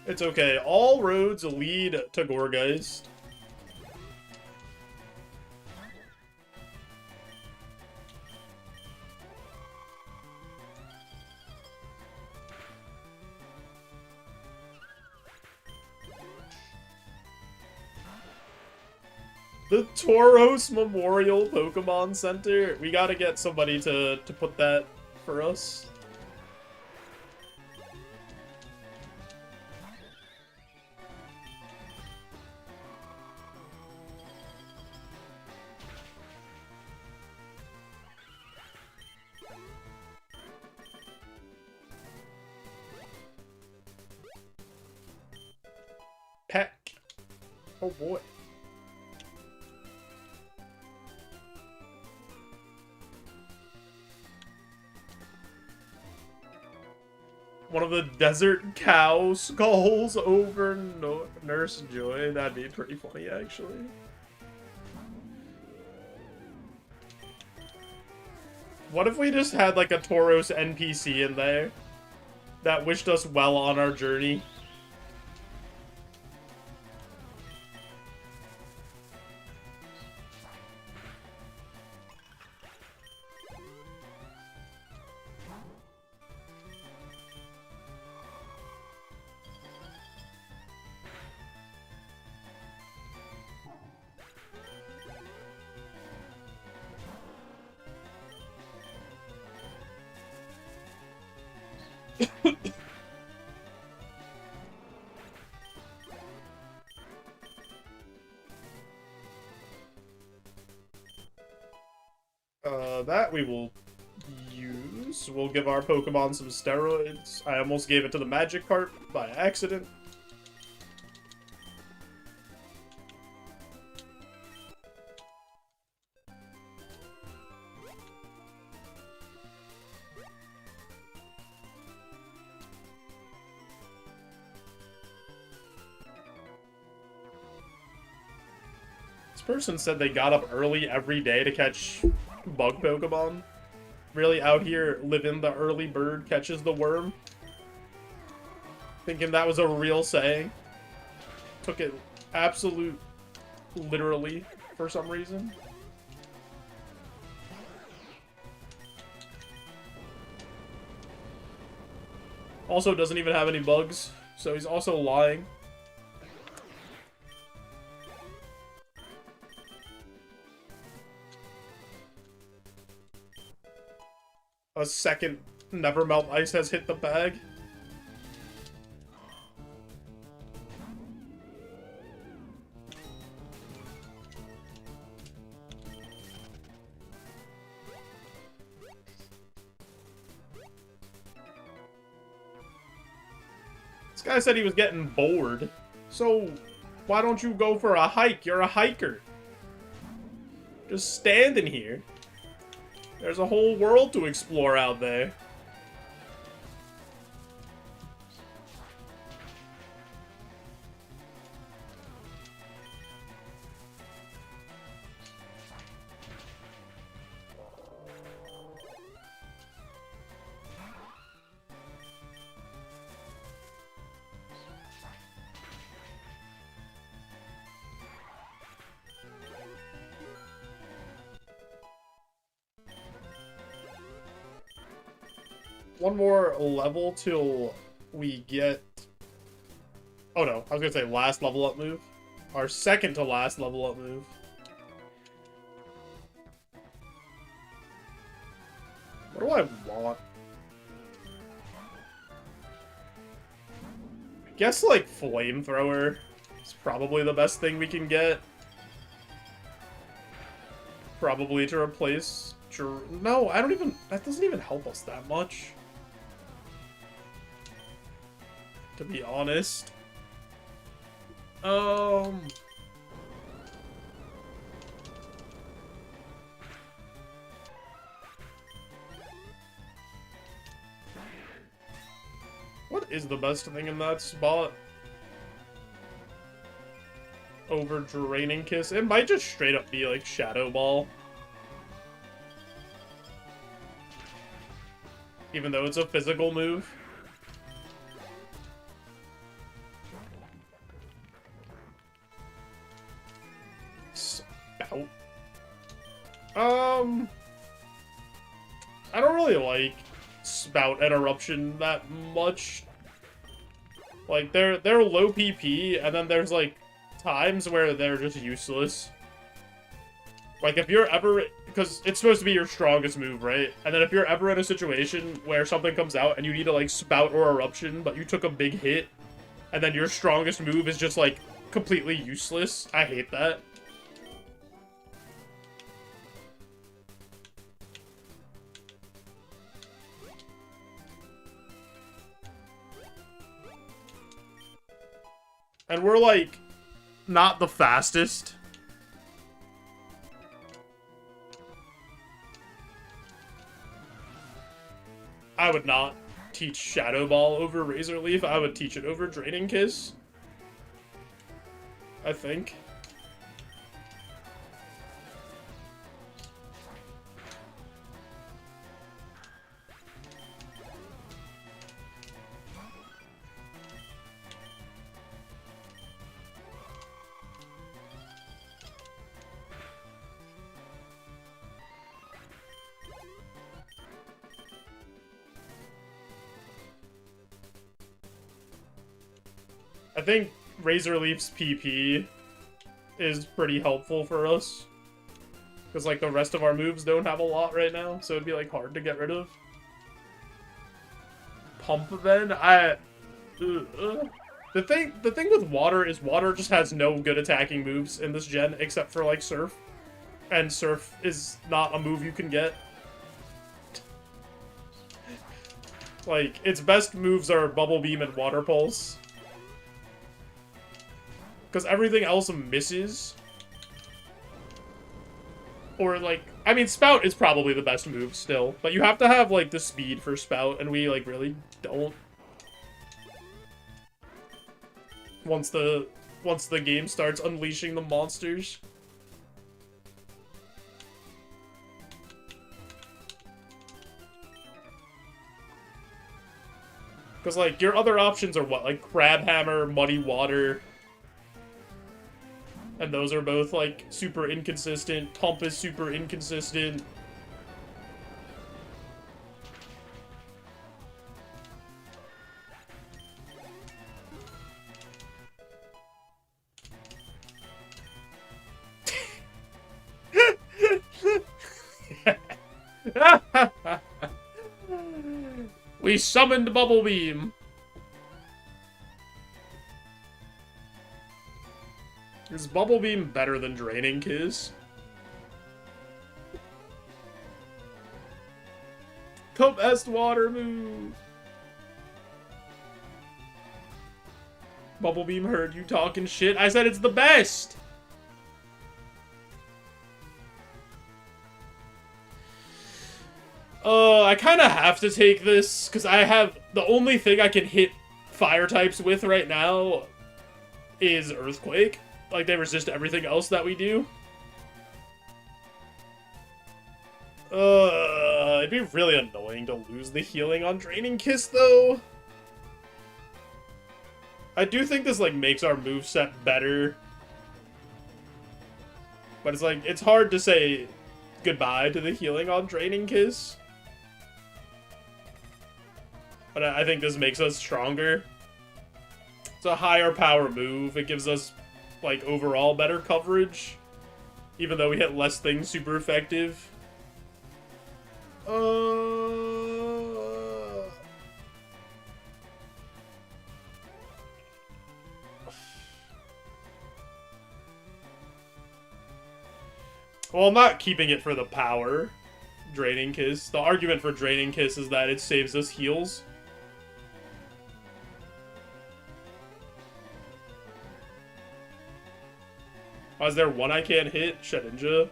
[SPEAKER 1] It's okay. All roads lead to Gorgeist. The Tauros Memorial Pokemon Center. We gotta get somebody to put that for us. Peck. Oh boy. One of the desert cow skulls over Nurse Joy. That'd be pretty funny, actually. What if we just had like a Tauros NPC in there that wished us well on our journey? That we will use. We'll give our Pokemon some steroids. I almost gave it to the Magikarp by accident. This person said they got up early every day to catch bug Pokemon. Really out here living the early bird catches the worm. Thinking that was a real saying. Took it absolute literally for some reason. Also doesn't even have any bugs, so he's also lying. A second Nevermelt Ice has hit the bag. This guy said he was getting bored. So, why don't you go for a hike? You're a hiker. Just standing here. There's a whole world to explore out there. one more level till we get... Oh no, I was gonna say last level up move. Our second to last level up move. What do I want? I guess, like, Flamethrower is probably the best thing we can get. Probably to replace... No, I don't even... That doesn't even help us that much. To be honest. What is the best thing in that spot? Over Draining Kiss? It might just straight up be like Shadow Ball. Even though it's a physical move. Spout. I don't really like Spout and Eruption that much. Like, they're low PP, and then there's, like, times where they're just useless. Like, if you're ever... Because it's supposed to be your strongest move, right? And then if you're ever in a situation where something comes out and you need to, like, Spout or Eruption, but you took a big hit, and then your strongest move is just, like, completely useless, I hate that. And we're, like, not the fastest. I would not teach Shadow Ball over Razor Leaf. I would teach it over Draining Kiss. I think. I think Razor Leaf's PP is pretty helpful for us. Because, like, the rest of our moves don't have a lot right now, so it'd be, like, hard to get rid of. Pump, then? The thing with water is water just has no good attacking moves in this gen, except for, like, Surf. And Surf is not a move you can get. Like, its best moves are Bubble Beam and Water Pulse. Because everything else misses. Or, like... I mean, Spout is probably the best move still. But you have to have, like, the speed for Spout, and we, like, really don't. Once the game starts unleashing the monsters. Because, like, your other options are what? Like, Crab Hammer, Muddy Water... And those are both, like, super inconsistent. Pump is super inconsistent. We summoned Bubble Beam. Is Bubble Beam better than Draining Kiss? The best water move! Bubble Beam heard you talking shit. I said it's the best! I kind of have to take this, because I have... The only thing I can hit fire types with right now is Earthquake. Like, they resist everything else that we do. It'd be really annoying to lose the healing on Draining Kiss, though. I do think this, like, makes our moveset better. But it's, like, it's hard to say goodbye to the healing on Draining Kiss. But I think this makes us stronger. It's a higher power move. It gives us, like, overall better coverage. Even though we hit less things super effective. Well, I'm not keeping it for the power. Draining Kiss. The argument for Draining Kiss is that it saves us heals. Oh, is there one I can't hit? Shedinja.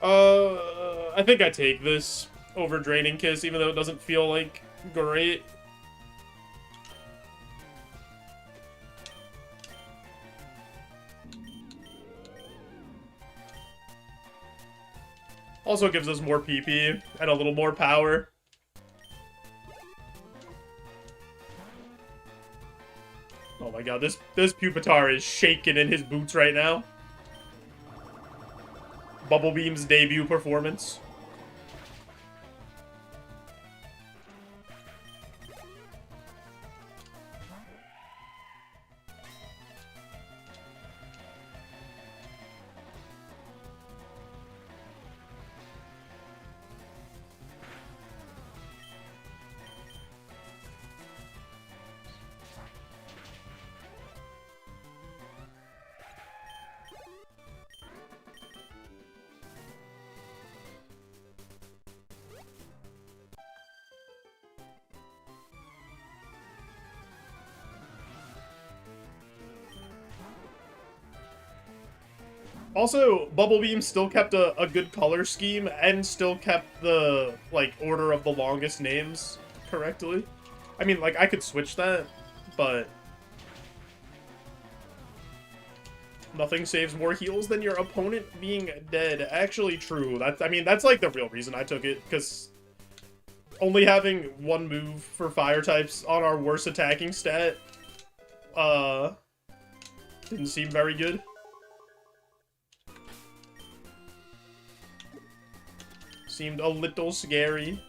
[SPEAKER 1] I think I take this over Draining Kiss, even though it doesn't feel, like, great. Also gives us more PP and a little more power. Oh my god, this Pupitar is shaking in his boots right now. Bubble Beam's debut performance. Also, Bubble Beam still kept a good color scheme and still kept the, like, order of the longest names correctly. I mean, like, I could switch that, but nothing saves more heals than your opponent being dead. Actually true. I mean, that's, like, the real reason I took it, because only having one move for fire types on our worst attacking stat, didn't seem very good. Seemed a little scary.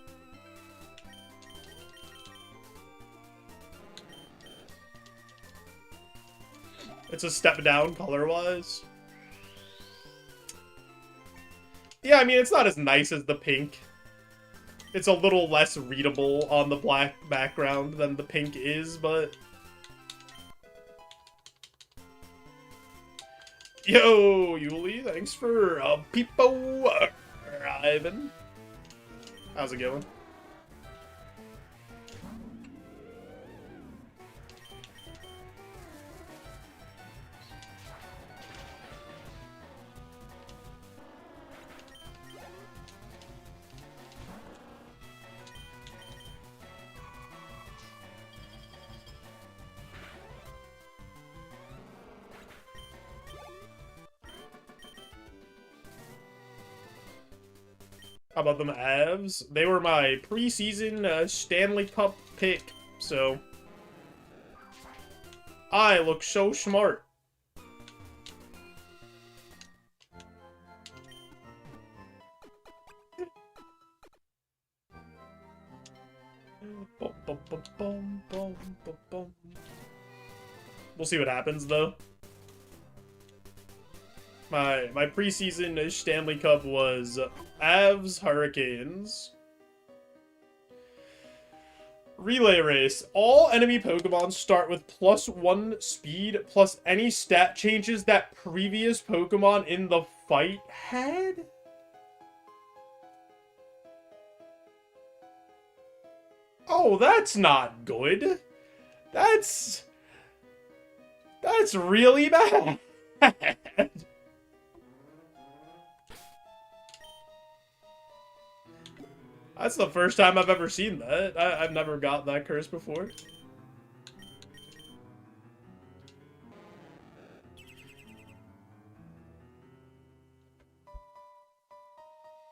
[SPEAKER 1] It's a step down color-wise. Yeah, I mean, it's not as nice as the pink. It's a little less readable on the black background than the pink is, but... Yo, Yuli, thanks for peepo arriving. How's it going? How about them Avs? They were my preseason Stanley Cup pick, so I look so smart. We'll see what happens, though. My preseason Stanley Cup was Avs Hurricanes. Relay race. All enemy Pokemon start with +1 speed plus any stat changes that previous Pokemon in the fight had? Oh, that's not good. That's really bad. That's the first time I've ever seen that. I've never got that curse before.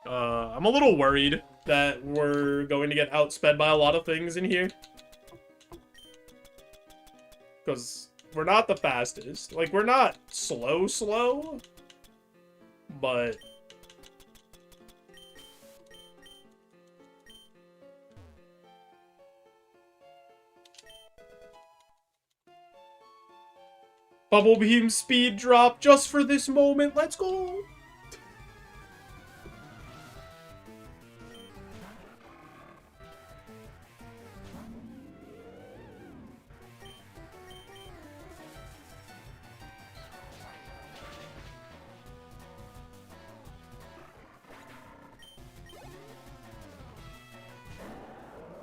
[SPEAKER 1] I'm a little worried that we're going to get outsped by a lot of things in here. Because we're not the fastest. Like, we're not slow, but Bubble Beam speed drop just for this moment. Let's go.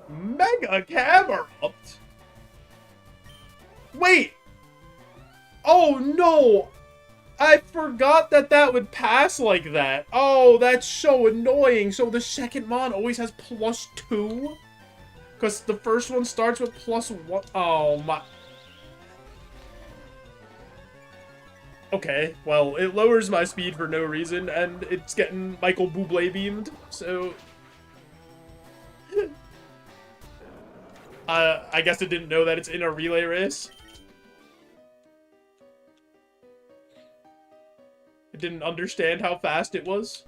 [SPEAKER 1] Mega Camerupt? Wait! Oh no! I forgot that that would pass like that. Oh, that's so annoying. So the second mon always has +2? Because the first one starts with +1. Oh my. Okay, well, it lowers my speed for no reason, and it's getting Michael Bublé beamed, so... I guess it didn't know that it's in a relay race. It didn't understand how fast it was.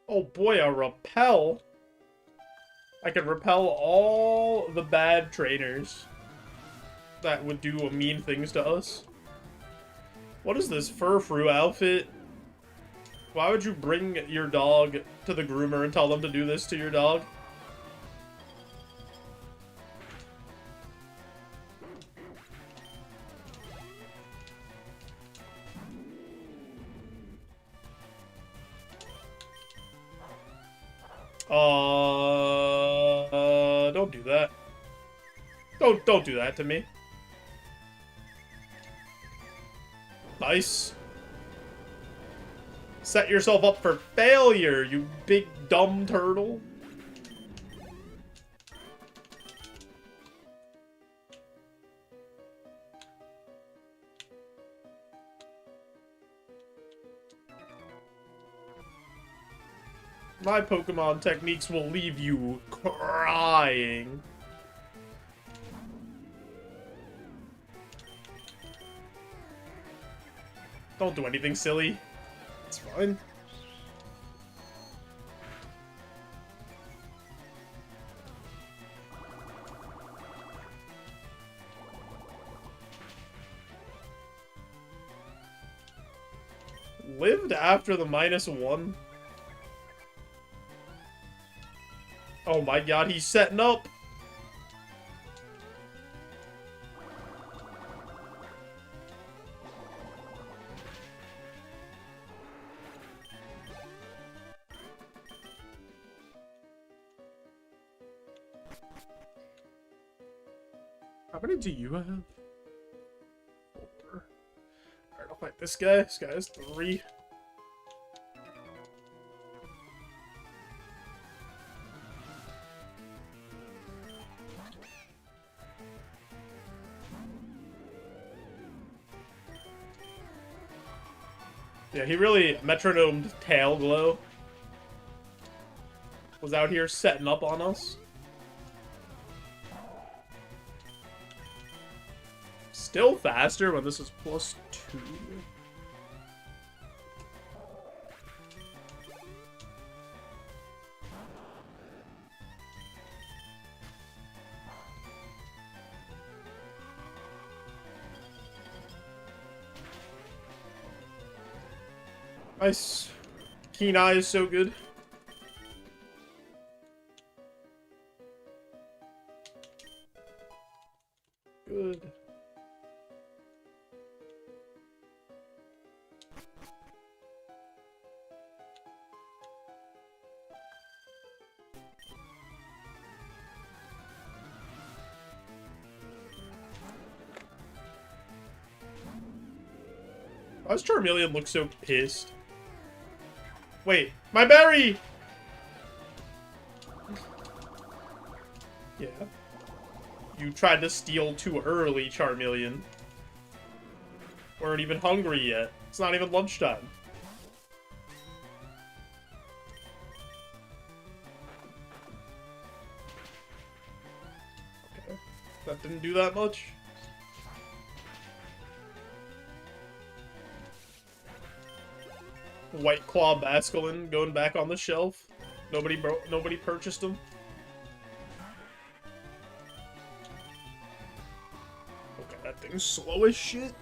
[SPEAKER 1] Oh boy, a repel. I can repel all the bad trainers that would do mean things to us. What is this Furfrou outfit? Why would you bring your dog to the groomer and tell them to do this to your dog? Don't do that. Don't do that to me. Nice. Set yourself up for failure, you big dumb turtle. My Pokemon techniques will leave you crying. Don't do anything silly. It's fine. Lived after the -1? Oh my god, he's setting up! How many do you have? 4. Alright, I'll fight this guy. This guy has 3. Yeah, he really metronomed Tail Glow. Was out here setting up on us. Still faster when this is +2. Nice. Keen Eye is so good. Good. Why does Charmeleon look so pissed? Wait, my berry! Yeah. You tried to steal too early, Charmeleon. Weren't even hungry yet. It's not even lunchtime. Okay. That didn't do that much. White Claw Basculin going back on the shelf. Nobody purchased them. Okay, that thing's slow as shit.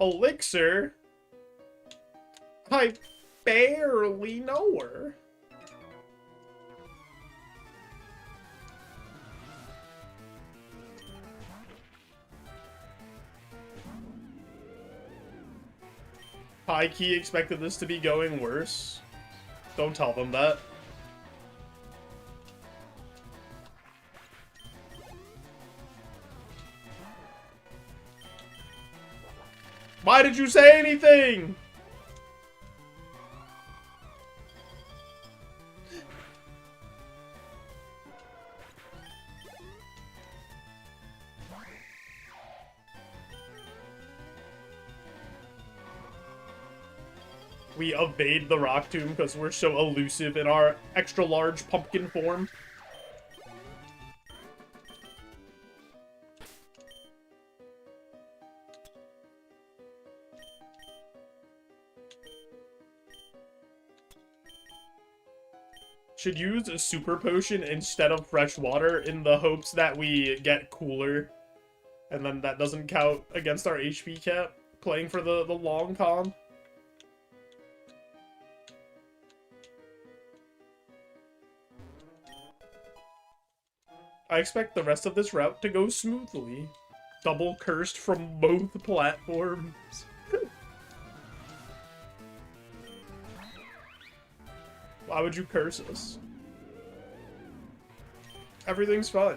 [SPEAKER 1] Elixir? I barely know her. High-key expected this to be going worse. Don't tell them that. Why did you say anything? We evade the Rock Tomb because we're so elusive in our extra large pumpkin form. Should use a super potion instead of fresh water in the hopes that we get cooler. And then that doesn't count against our HP cap. Playing for the long con. I expect the rest of this route to go smoothly. Double cursed from both platforms. Why would you curse us? Everything's fine.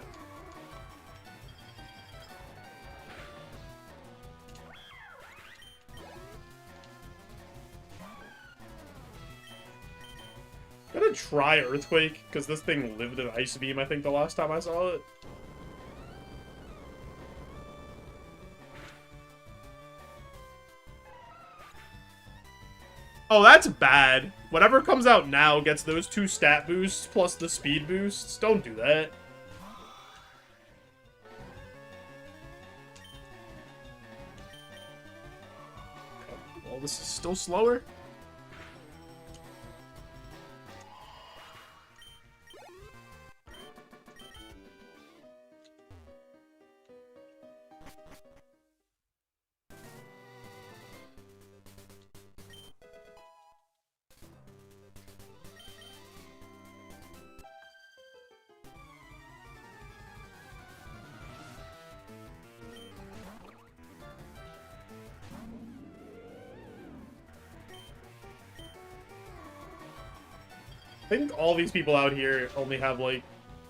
[SPEAKER 1] I'm gonna try Earthquake, because this thing lived in Ice Beam, I think, the last time I saw it. Oh, that's bad. Whatever comes out now gets those 2 stat boosts plus the speed boosts. Don't do that. Okay. Well, this is still slower. I think all these people out here only have, like,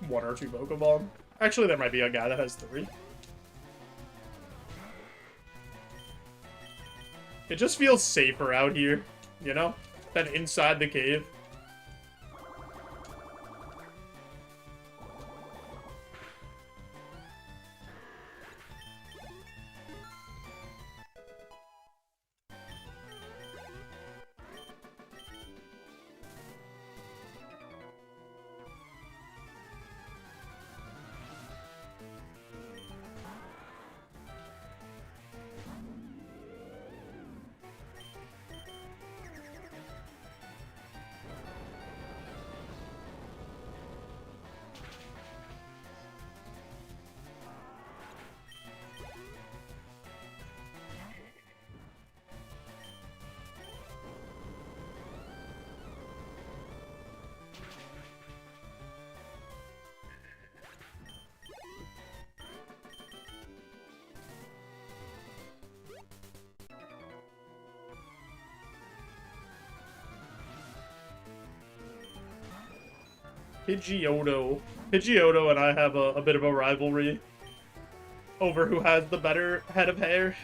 [SPEAKER 1] 1 or 2 Pokemon. Actually, there might be a guy that has 3. It just feels safer out here, you know, than inside the cave. Pidgeotto. Pidgeotto and I have a bit of a rivalry over who has the better head of hair.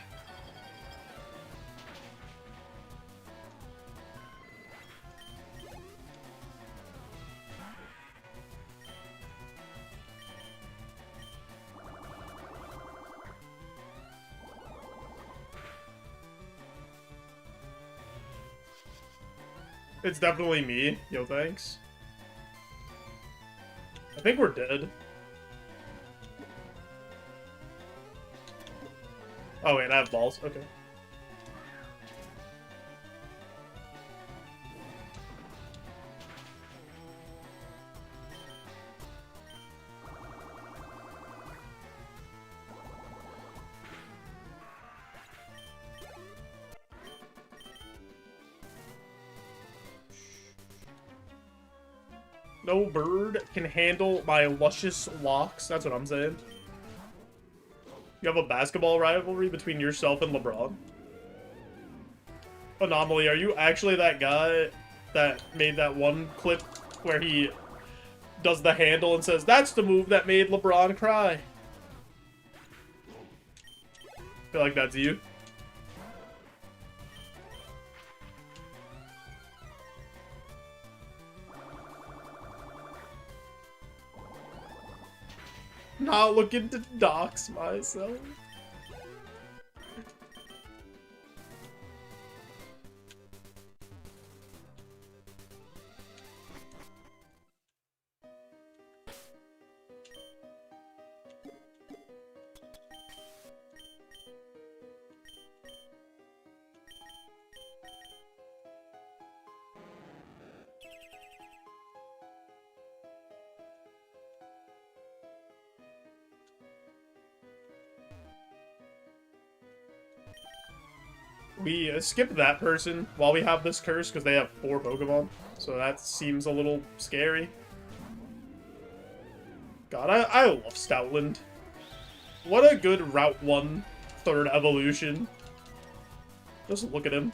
[SPEAKER 1] It's definitely me. Yo, thanks. I think we're dead. Oh, wait, I have balls. Okay. No bird can handle my luscious locks. That's what I'm saying. You have a basketball rivalry between yourself and LeBron? Anomaly, are you actually that guy that made that one clip where he does the handle and says, "That's the move that made LeBron cry"? I feel like that's you. Not looking to dox myself. We skip that person while we have this curse because they have 4 Pokemon. So that seems a little scary. God, I love Stoutland. What a good Route 1 third evolution. Just look at him.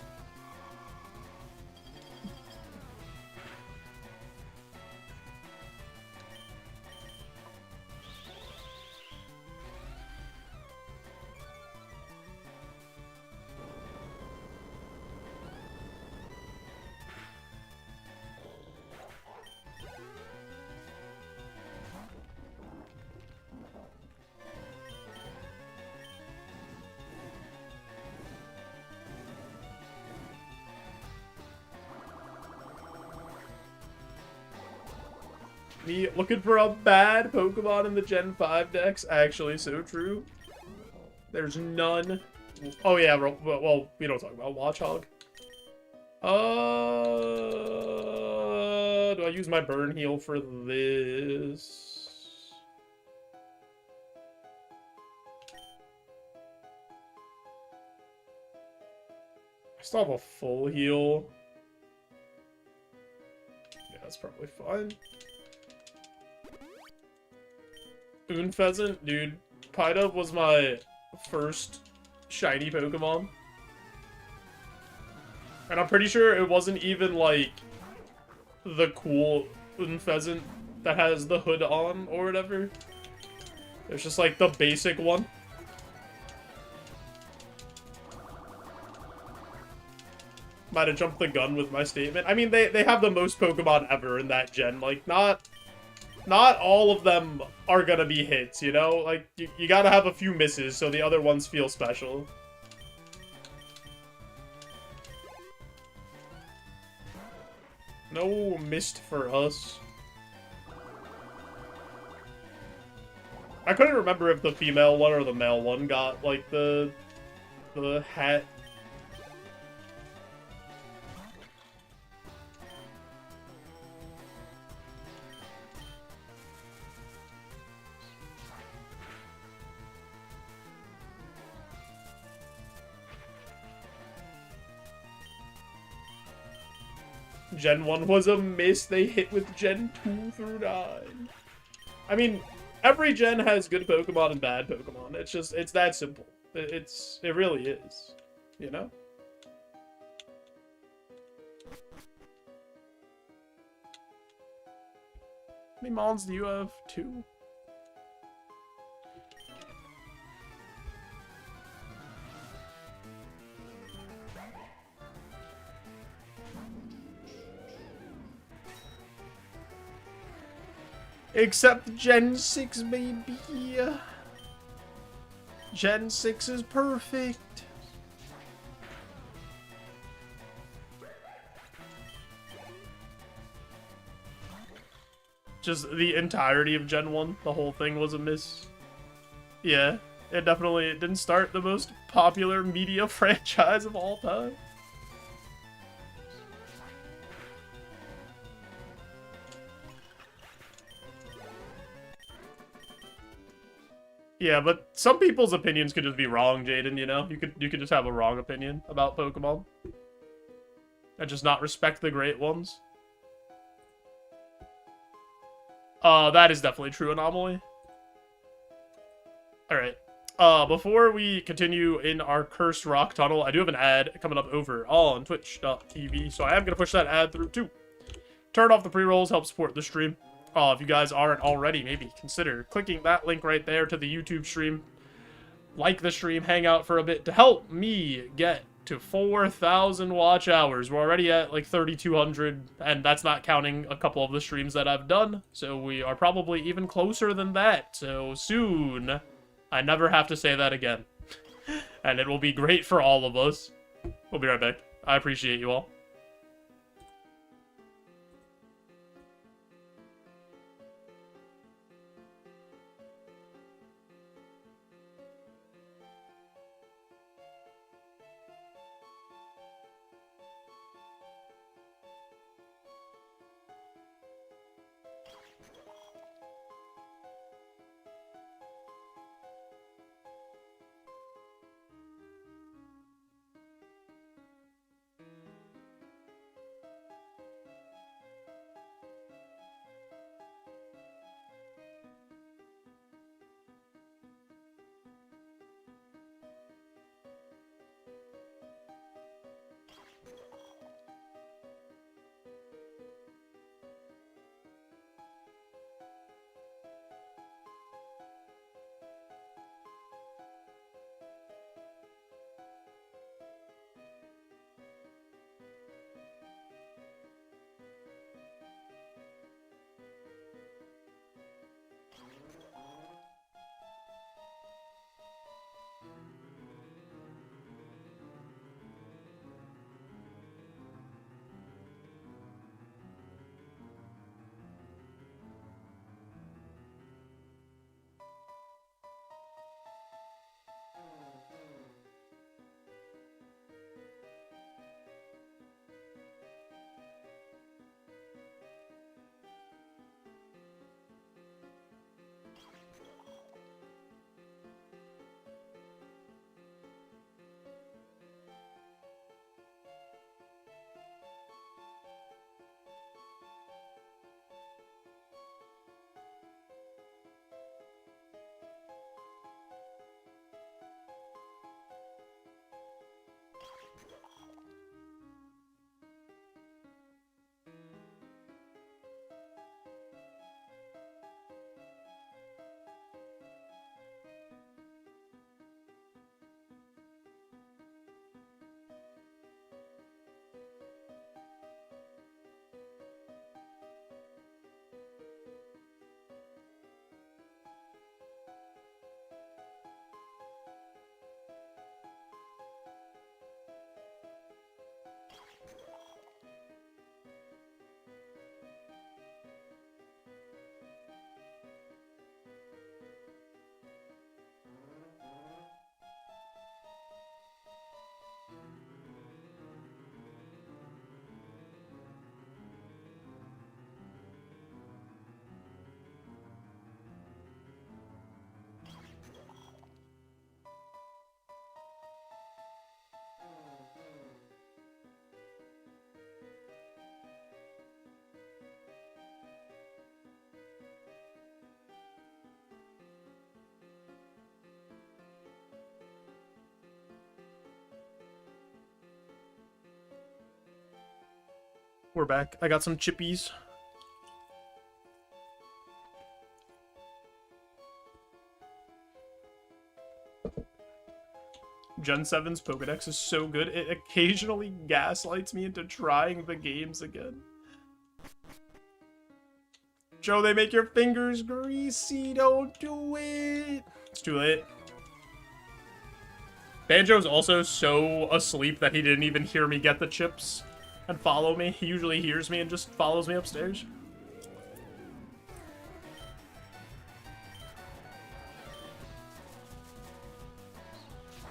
[SPEAKER 1] Me looking for a bad Pokemon in the Gen 5 decks? Actually, so true. There's none. Oh yeah, well, we don't talk about Watchog. Do I use my Burn Heal for this? I still have a full heal. Yeah, that's probably fine. Pheasant, dude. Pidove was my first shiny Pokemon. And I'm pretty sure it wasn't even, like, the cool Pheasant that has the hood on or whatever. It's just, like, the basic one. Might have jumped the gun with my statement. I mean, they have the most Pokemon ever in that gen. Like, not all of them are gonna be hits, you know? Like, you gotta have a few misses so the other ones feel special. No mist for us. I couldn't remember if the female one or the male one got, like, the hat. Gen 1 was a miss. They hit with Gen 2 through 9. I mean, every gen has good Pokemon and bad Pokemon. It's just, it's that simple. It really is. You know? many mons do you have? 2? Except Gen 6, baby. Gen 6 is perfect. Just the entirety of Gen 1, the whole thing was a miss. Yeah, it didn't start the most popular media franchise of all time. Yeah, but some people's opinions could just be wrong, Jaden, you know? You could just have a wrong opinion about Pokemon. And just not respect the great ones. That is definitely true, Anomaly. Alright. Before we continue in our Cursed Rock Tunnel, I do have an ad coming up over on twitch.tv, so I am going to push that ad through too. Turn off the pre-rolls, help support the stream. If you guys aren't already, maybe consider clicking that link right there to the YouTube stream. Like the stream, hang out for a bit to help me get to 4,000 watch hours. We're already at like 3,200, and that's not counting a couple of the streams that I've done. So we are probably even closer than that. So soon, I never have to say that again. And it will be great for all of us. We'll be right back. I appreciate you all. We're back. I got some chippies. Gen 7's Pokedex is so good, it occasionally gaslights me into trying the games again. Joe, they make your fingers greasy, don't do it! It's too late. Banjo's also so asleep that he didn't even hear me get the chips and follow me. He usually hears me and just follows me upstairs.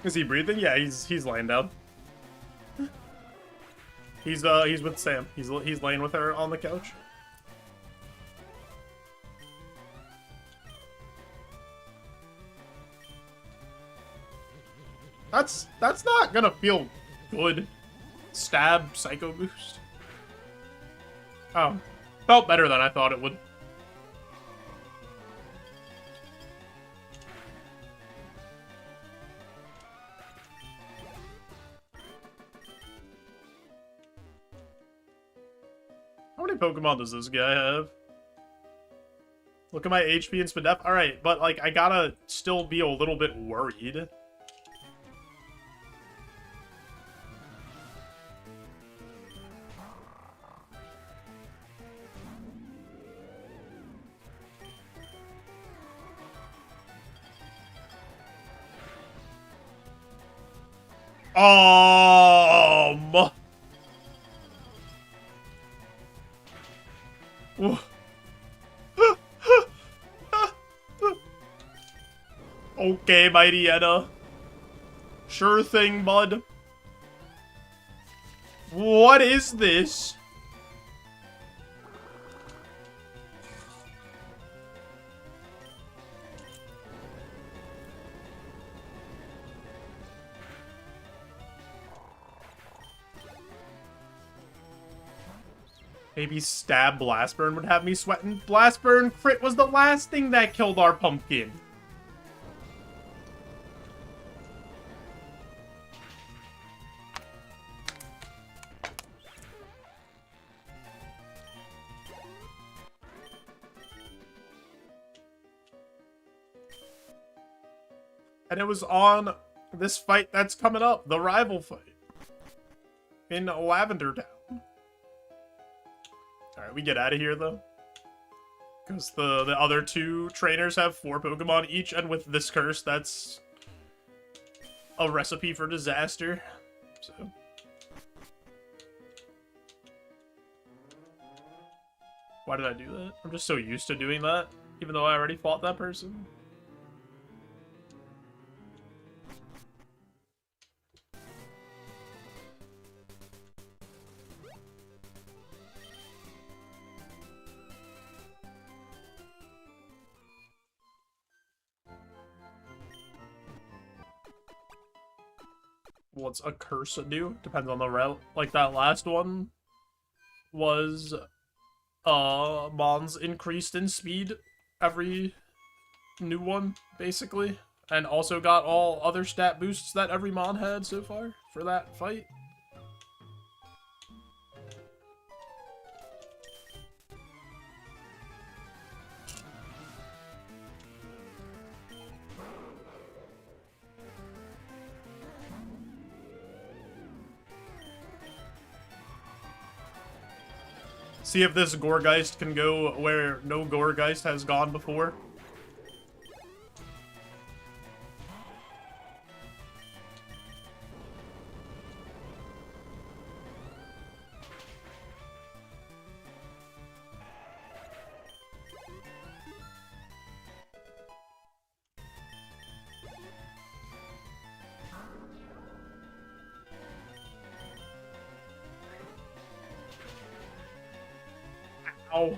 [SPEAKER 1] Is he breathing? Yeah, he's laying down. He's with Sam. He's laying with her on the couch. That's not gonna feel good. Stab Psycho Boost. Oh, felt better than I thought it would. How many Pokemon does this guy have? Look at my HP and Spadef. Alright, but like I gotta still be a little bit worried. Okay, Mighty Edda. Sure thing, bud. What is this? Maybe Stab Blastburn would have me sweating. Blastburn crit was the last thing that killed our pumpkin. And it was on this fight that's coming up, the rival fight. In Lavender Town. Alright, we get out of here, though. Because the other two trainers have 4 Pokemon each, and with this curse, that's a recipe for disaster. So. Why did I do that? I'm just so used to doing that, even though I already fought that person. What's a curse do? Depends on the route. Like that last one was Mons increased in speed every new one, basically. And also got all other stat boosts that every Mon had so far for that fight. See if this Gourgeist can go where no Gourgeist has gone before. Ow.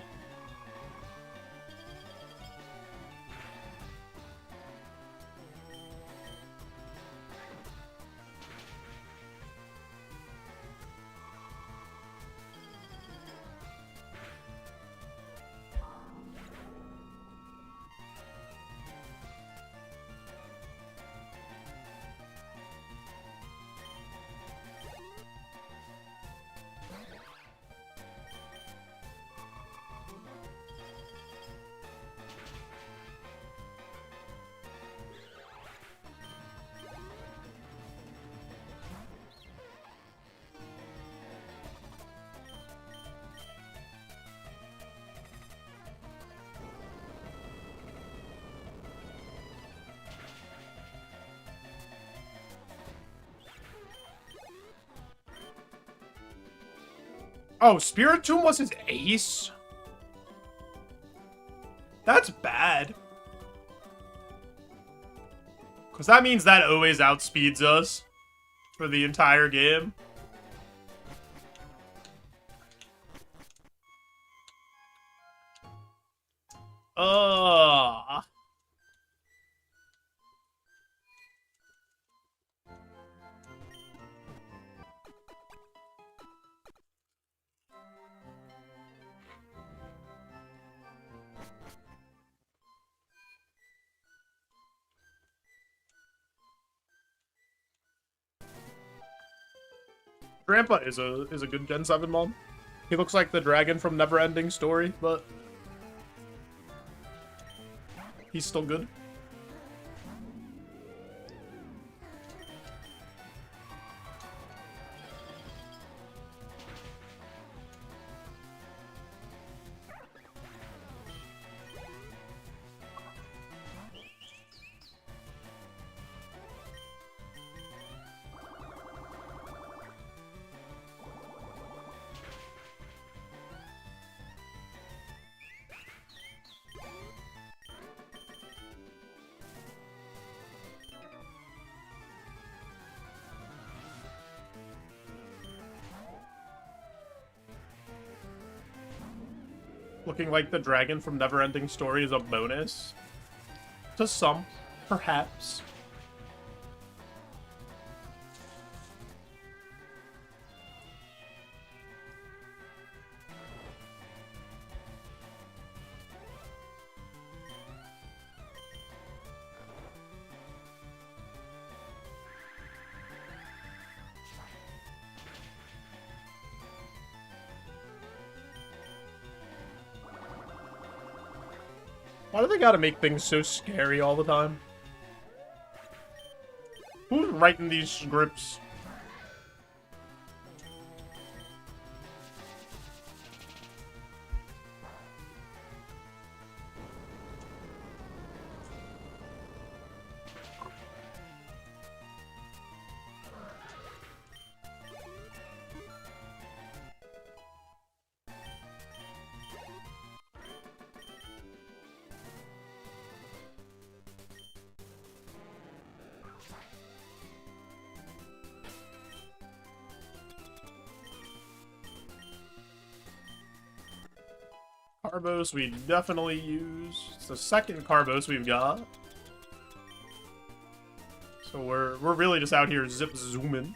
[SPEAKER 1] Oh, Spiritomb was his ace? That's bad. Because that means that always outspeeds us for the entire game. Grandpa is a good Gen 7 mom. He looks like the dragon from Neverending Story, but he's still good. Looking like the dragon from Neverending Story is a bonus. To some, perhaps. Why do they gotta make things so scary all the time? Who's writing these scripts? Carbos we definitely use. It's the second Carbos we've got. So we're really just out here zip zooming.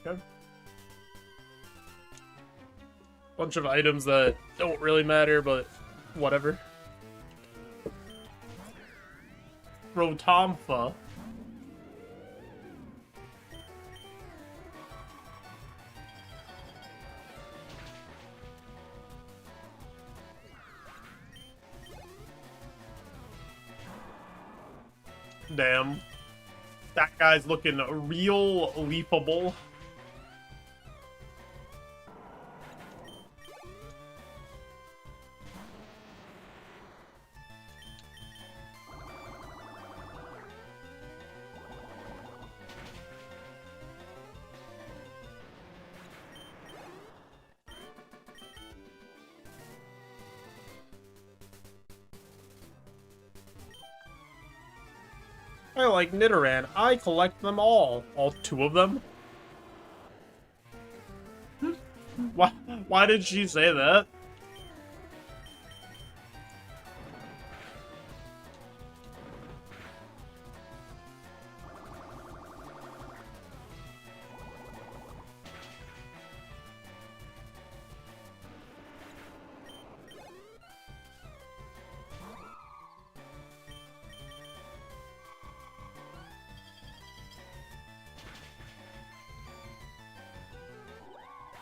[SPEAKER 1] Okay. Bunch of items that don't really matter, but whatever. Rotomfa. Damn. That guy's looking real leapable. I like Nidoran. I collect them all. All two of them? Why did she say that?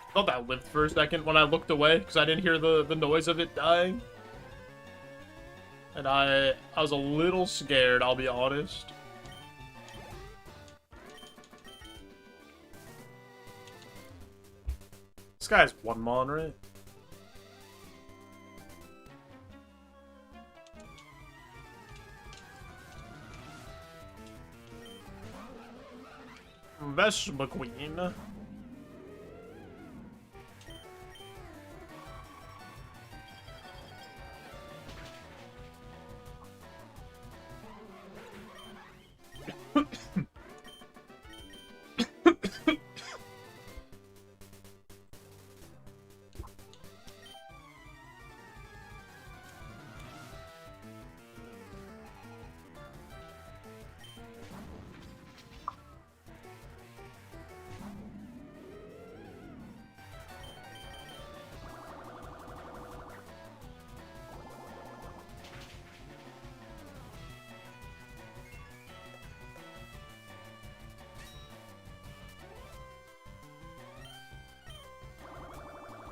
[SPEAKER 1] I thought that lived for a second when I looked away because I didn't hear the noise of it dying. And I was a little scared, I'll be honest. This guy's one mon, right? Vespa Queen.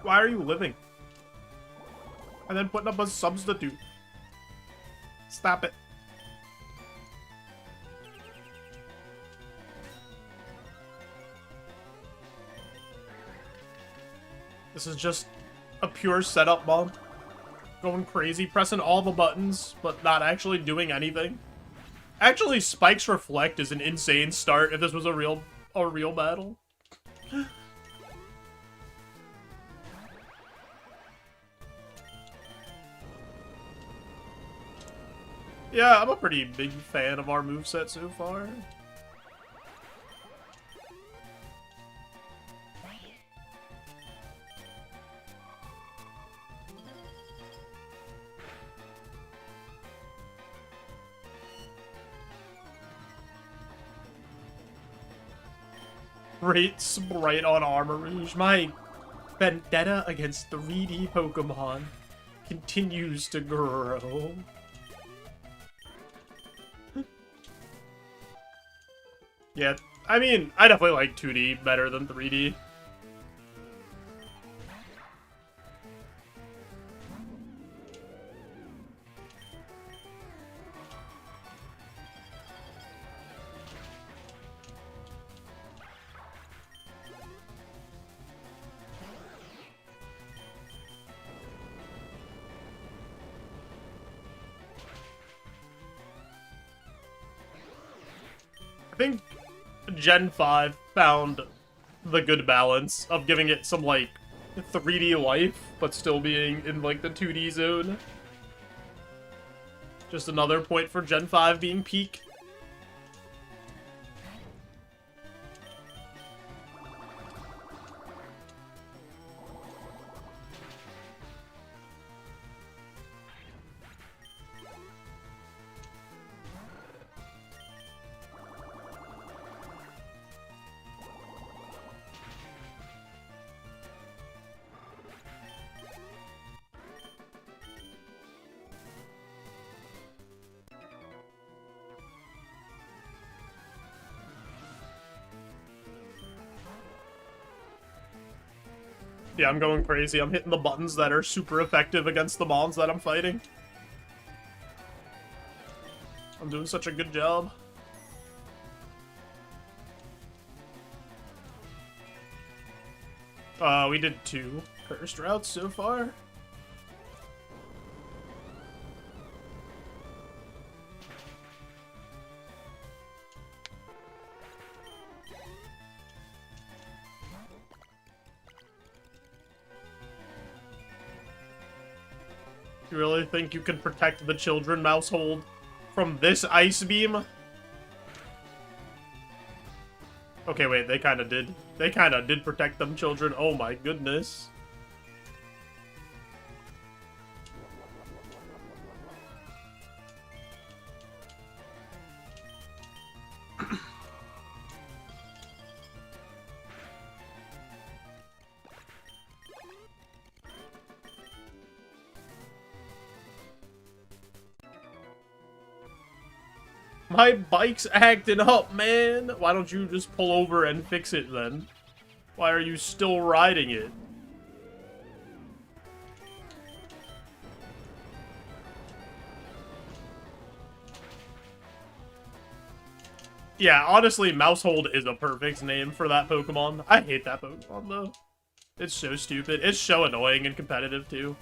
[SPEAKER 1] Why are you living? And then putting up a substitute. Stop it. This is just a pure setup bomb. Going crazy, pressing all the buttons, but not actually doing anything. Actually, Spike's Reflect is an insane start if this was a real battle. Yeah, I'm a pretty big fan of our moveset so far. Great Sprite on Armor Rouge. My vendetta against 3D Pokemon continues to grow. Yeah, I mean, I definitely like 2D better than 3D. I think Gen 5 found the good balance of giving it some, like, 3D life, but still being in, like, the 2D zone. Just another point for Gen 5 being peak. Yeah, I'm going crazy. I'm hitting the buttons that are super effective against the mons that I'm fighting. I'm doing such a good job. We did 2 cursed routes so far. You really think you can protect the children, Mousehold, from this ice beam? Okay, wait, they kinda did. They kinda did protect them children. Oh my goodness. My bike's acting up, man. Why don't you just pull over and fix it then? Why are you still riding it? Yeah, honestly, Mousehold is a perfect name for that Pokemon. I hate that Pokemon, though. It's so stupid. It's so annoying and competitive, too.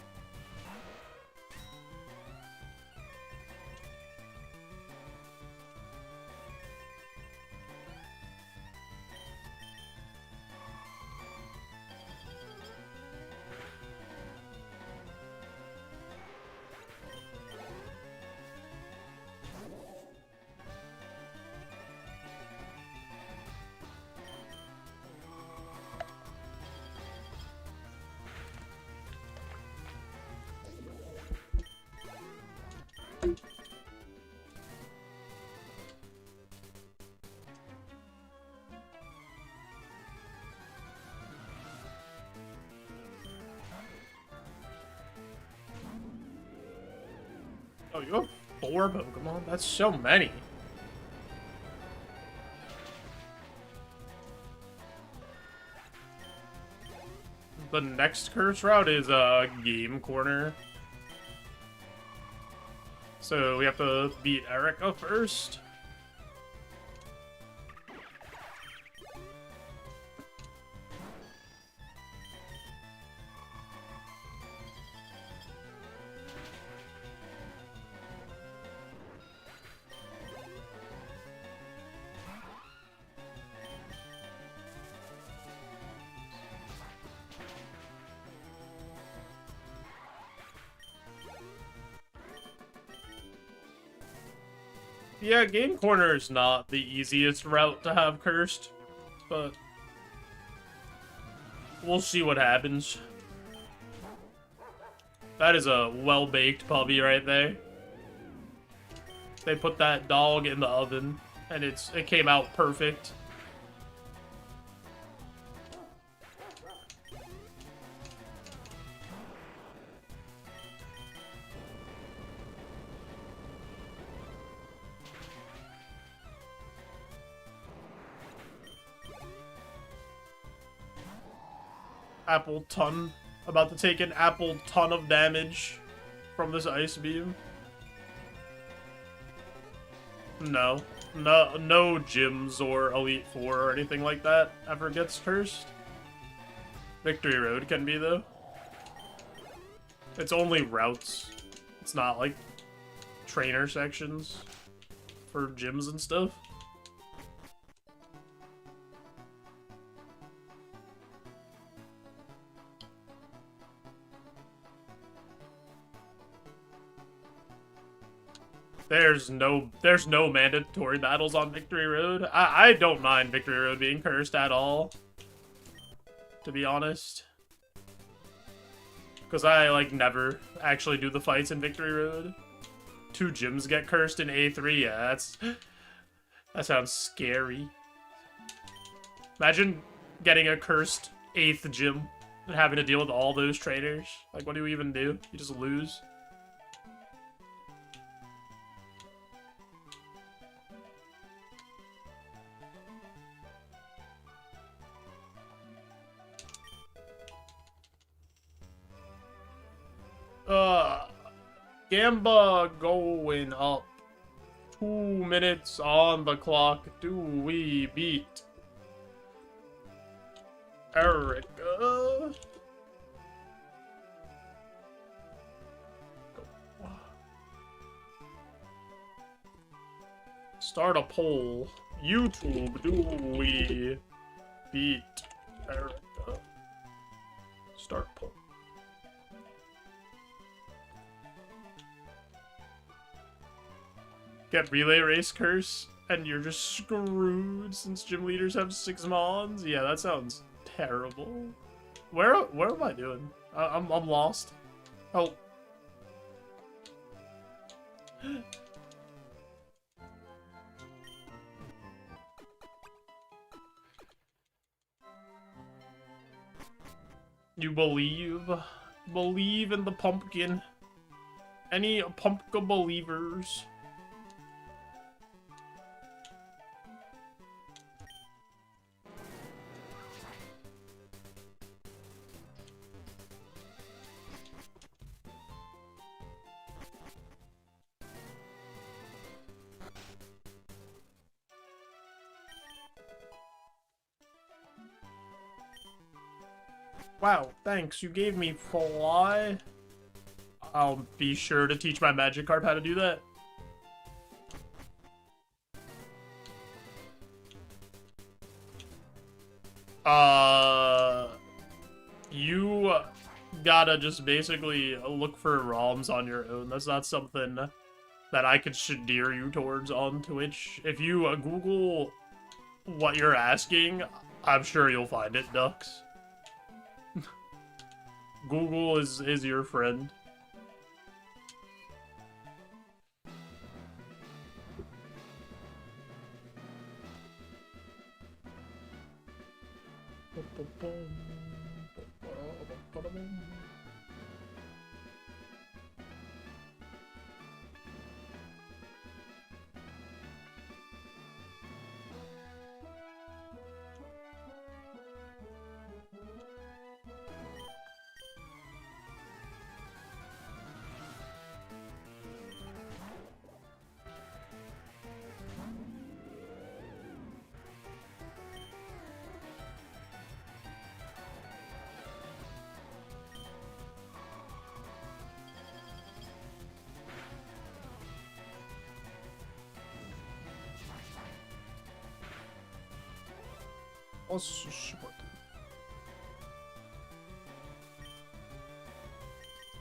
[SPEAKER 1] Oh, you have 4 Pokemon? That's so many. The next curse route is Game Corner. So we have to beat Erica first. Yeah, Game Corner is not the easiest route to have cursed, but we'll see what happens. That is a well-baked puppy right there. They put that dog in the oven, and it came out perfect. Apple ton. About to take an apple ton of damage from this ice beam. No. No gyms or Elite Four or anything like that ever gets cursed. Victory Road can be, though. It's only routes. It's not like trainer sections for gyms and stuff. There's no mandatory battles on Victory Road. I don't mind Victory Road being cursed at all, to be honest. Because I, like, never actually do the fights in Victory Road. 2 gyms get cursed in A3, yeah, that sounds scary. Imagine getting a cursed 8th gym and having to deal with all those trainers. Like, what do you even do? You just lose. Gamba going up. 2 minutes on the clock. Do we beat Erica? Start a poll. YouTube, do we beat Erica? Start poll. Get relay race curse, and you're just screwed since gym leaders have 6 mons? Yeah, that sounds terrible. Where am I doing? I'm lost. Help. You believe in the pumpkin. Any pumpkin believers? Wow, thanks. You gave me fly. I'll be sure to teach my Magikarp how to do that. You gotta just basically look for ROMs on your own. That's not something that I could steer you towards on Twitch. If you Google what you're asking, I'm sure you'll find it, Ducks. Google is your friend.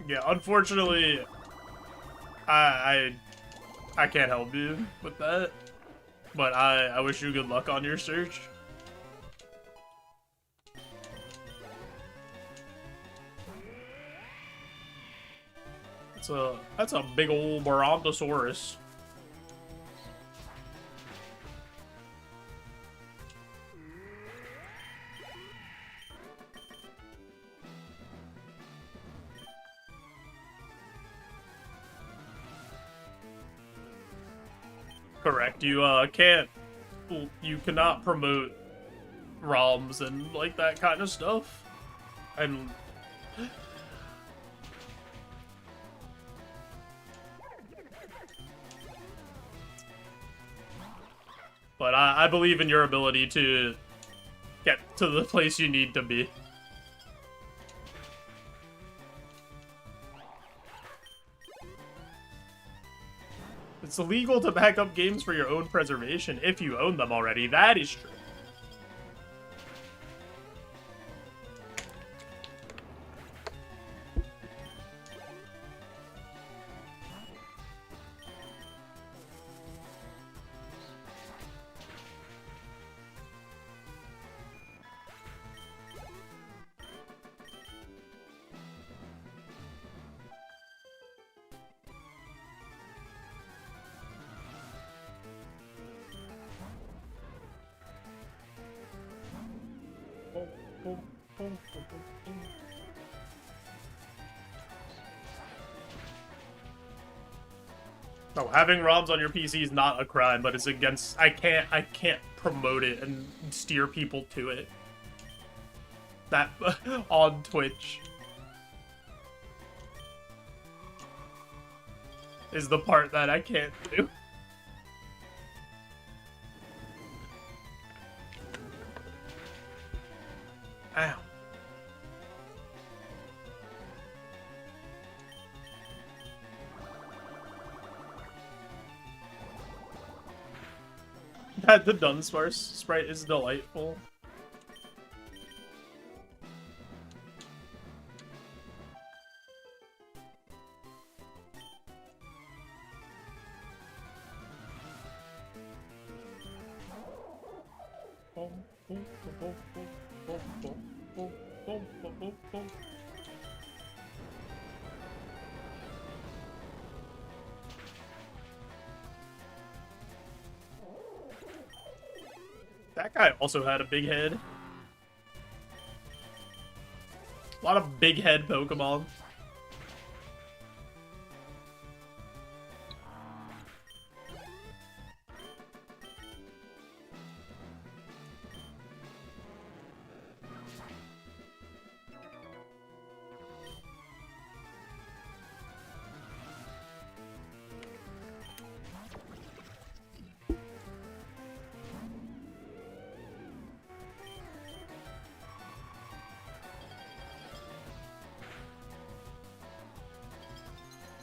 [SPEAKER 1] Yeah, unfortunately, I can't help you with that. But I wish you good luck on your search. That's a big old Brontosaurus. Correct. You cannot promote ROMs and like that kind of stuff. And but I believe in your ability to get to the place you need to be. It's illegal to back up games for your own preservation if you own them already. That is true. No, having ROMs on your PC is not a crime, but it's against. I can't promote it and steer people to it. That on Twitch is the part that I can't do. Ow. The Dunsparce sprite is delightful. That guy also had a big head. A lot of big head Pokemon.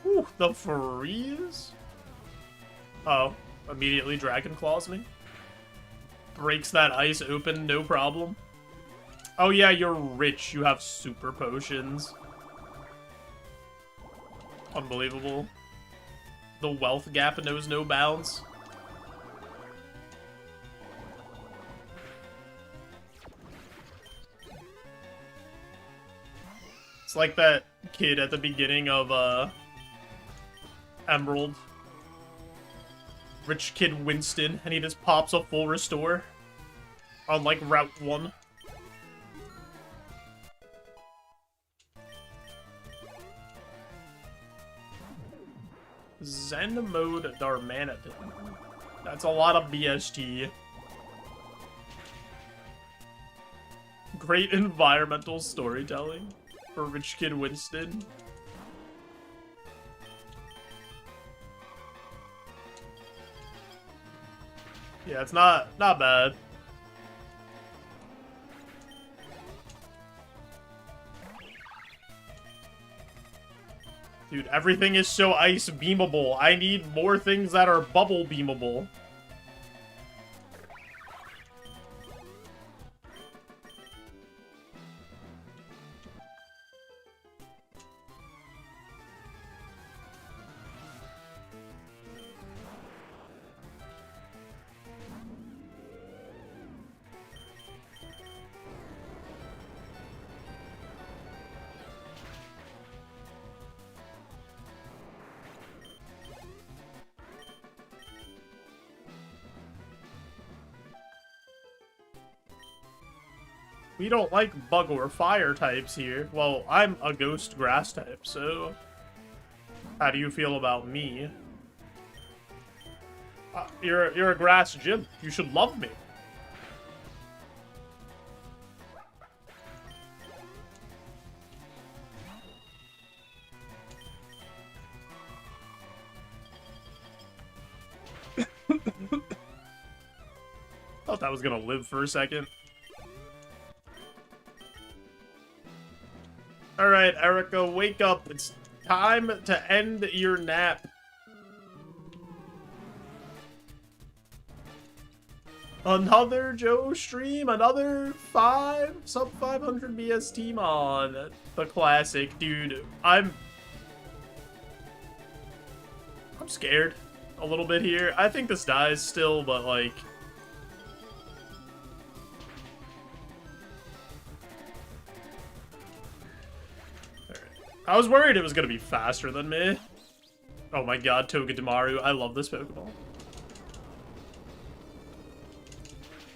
[SPEAKER 1] Ooh, the freeze? Oh, immediately Dragon Claws me. Breaks that ice open, no problem. Oh yeah, you're rich. You have super potions. Unbelievable. The wealth gap knows no bounds. It's like that kid at the beginning of, Emerald. Rich kid Winston, and he just pops a full restore on, like, Route 1. Zen mode Darmanitan. That's a lot of BST. Great environmental storytelling for Rich Kid Winston. Yeah, it's not bad. Dude, everything is so ice beamable. I need more things that are bubble beamable. We don't like bug or fire types here. Well, I'm a ghost grass type, so... How do you feel about me? You're a grass gym. You should love me. Thought that was gonna live for a second. Alright, Erica, wake up. It's time to end your nap. Another Joe stream, another sub 500 BST mod. The classic, dude. I'm scared a little bit here. I think this dies still, but like... I was worried it was gonna be faster than me. Oh my god, Togedemaru. I love this Pokemon.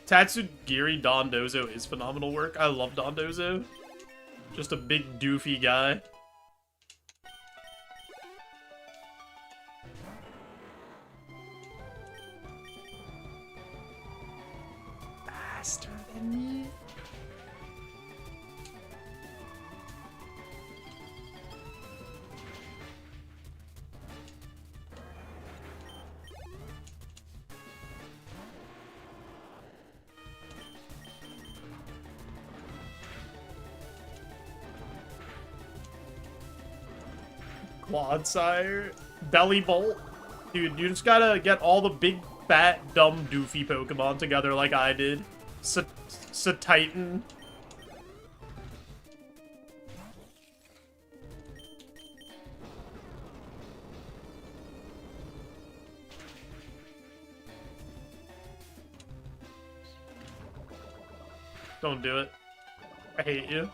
[SPEAKER 1] Tatsugiri Dondozo is phenomenal work. I love Dondozo. Just a big doofy guy. Faster than me? Quadsire, Belly Bolt. Dude, you just gotta get all the big, fat, dumb, doofy Pokemon together like I did. Titan. Don't do it. I hate you.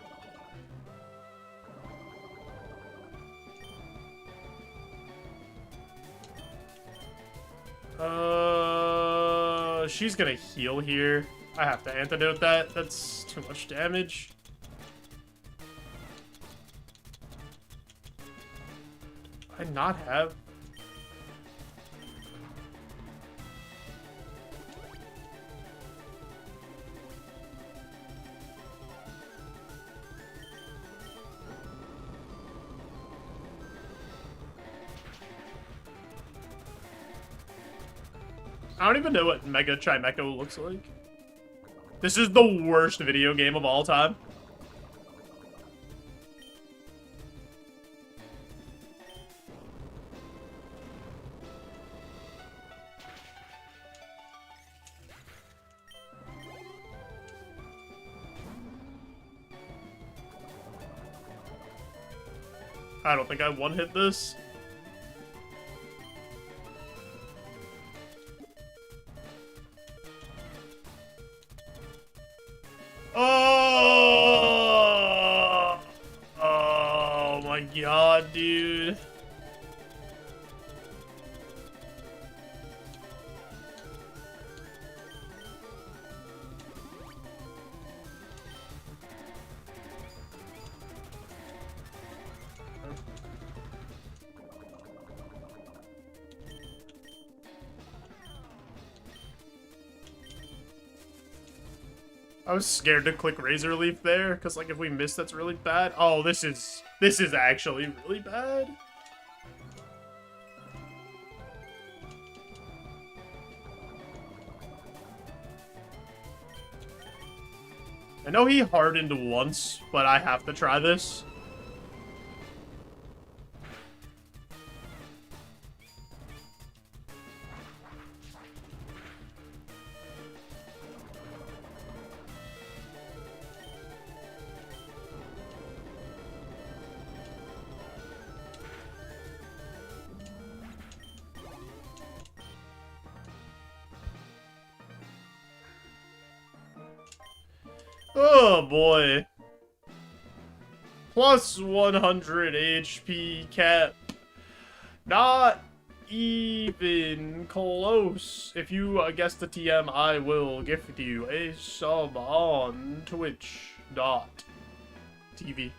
[SPEAKER 1] She's gonna heal here. I have to antidote that. That's too much damage. I not have... I don't even know what Mega Chimecho looks like. This is the worst video game of all time. I don't think I one-hit this. Oh my god, dude. I was scared to click Razor Leaf there, because like if we miss, that's really bad. Oh, this is actually really bad. I know he hardened once, but I have to try this. Oh boy. Plus 100 HP cap. Not even close. If you guess the TM, I will gift you a sub on Twitch. dot TV.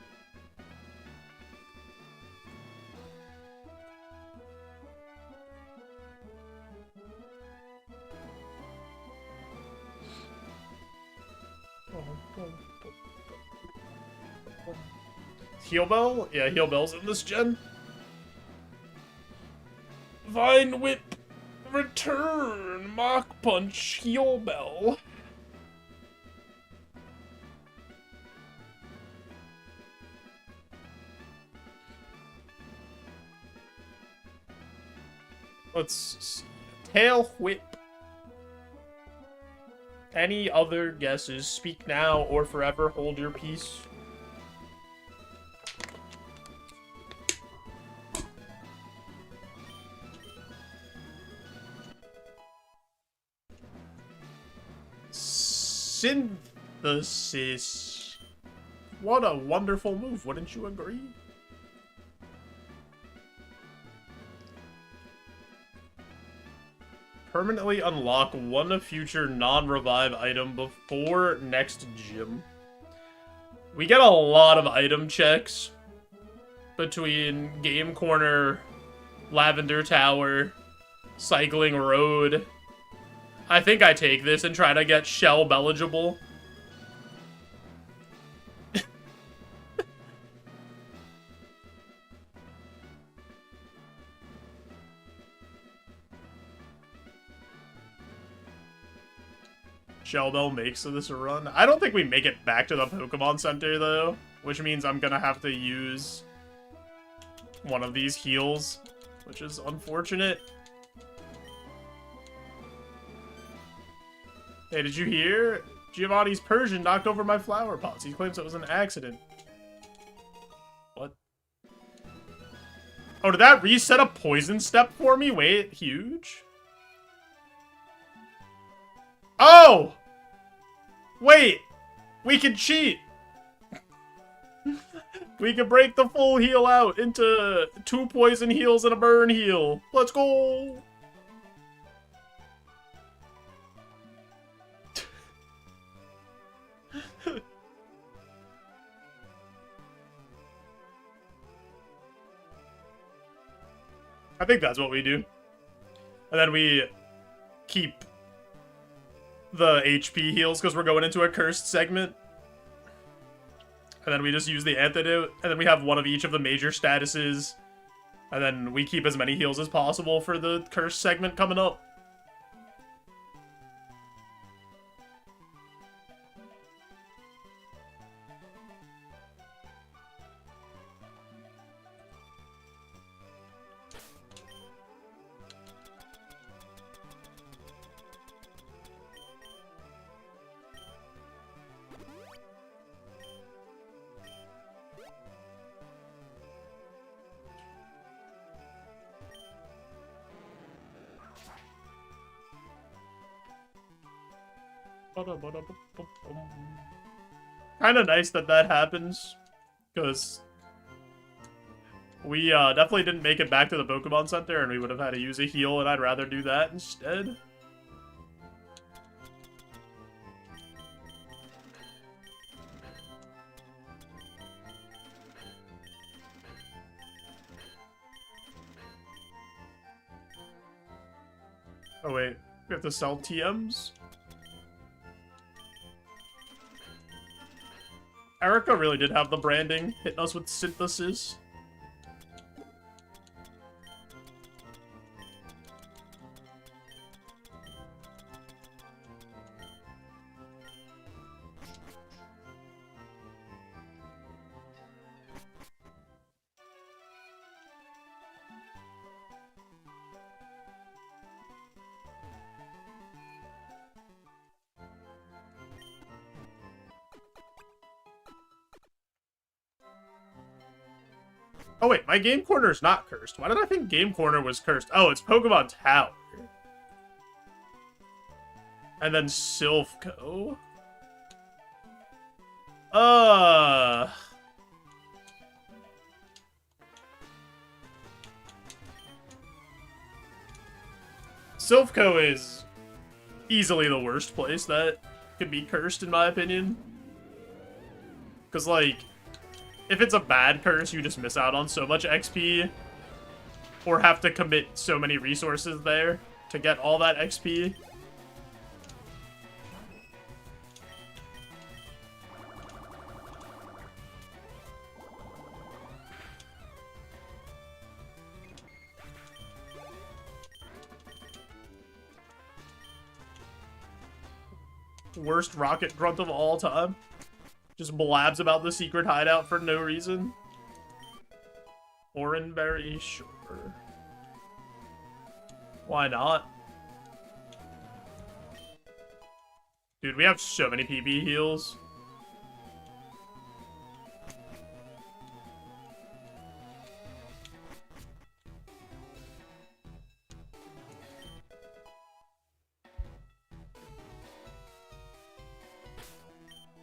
[SPEAKER 1] Heal Bell? Yeah, Heal Bell's in this gen. Vine Whip, return, Mach Punch, Heal Bell. Let's see. Tail Whip. Any other guesses? Speak now or forever hold your peace. Synthesis. What a wonderful move, wouldn't you agree? Permanently unlock one future non-revive item before next gym. We get a lot of item checks between Game Corner, Lavender Tower, Cycling Road. I think I take this and try to get Shell eligible. Shell Bell makes this a run. I don't think we make it back to the Pokemon Center, though, which means I'm gonna have to use one of these heals, which is unfortunate. Hey, did you hear? Giovanni's Persian knocked over my flower pots. He claims it was an accident. What? Oh, did that reset a poison step for me? Wait, huge? Oh! Wait! We can cheat! We can break the full heal out into 2 poison heals and a burn heal. Let's go! I think that's what we do. And then we keep the HP heals because we're going into a cursed segment. And then we just use the antidote. And then we have one of each of the major statuses. And then we keep as many heals as possible for the cursed segment coming up. Kind of nice that that happens, because we definitely didn't make it back to the Pokemon Center, and we would have had to use a heal, and I'd rather do that instead. Oh wait, we have to sell TMs? Erica really did have the branding, hitting us with synthesis. Oh wait, my Game Corner is not cursed. Why did I think Game Corner was cursed? Oh, it's Pokemon Tower. And then Silphco. Silphco is easily the worst place that could be cursed, in my opinion. Because, like, if it's a bad curse, you just miss out on so much XP. Or have to commit so many resources there to get all that XP. Worst rocket grunt of all time. Just blabs about the secret hideout for no reason. Oranberry, sure. Why not? Dude, we have so many PB heals.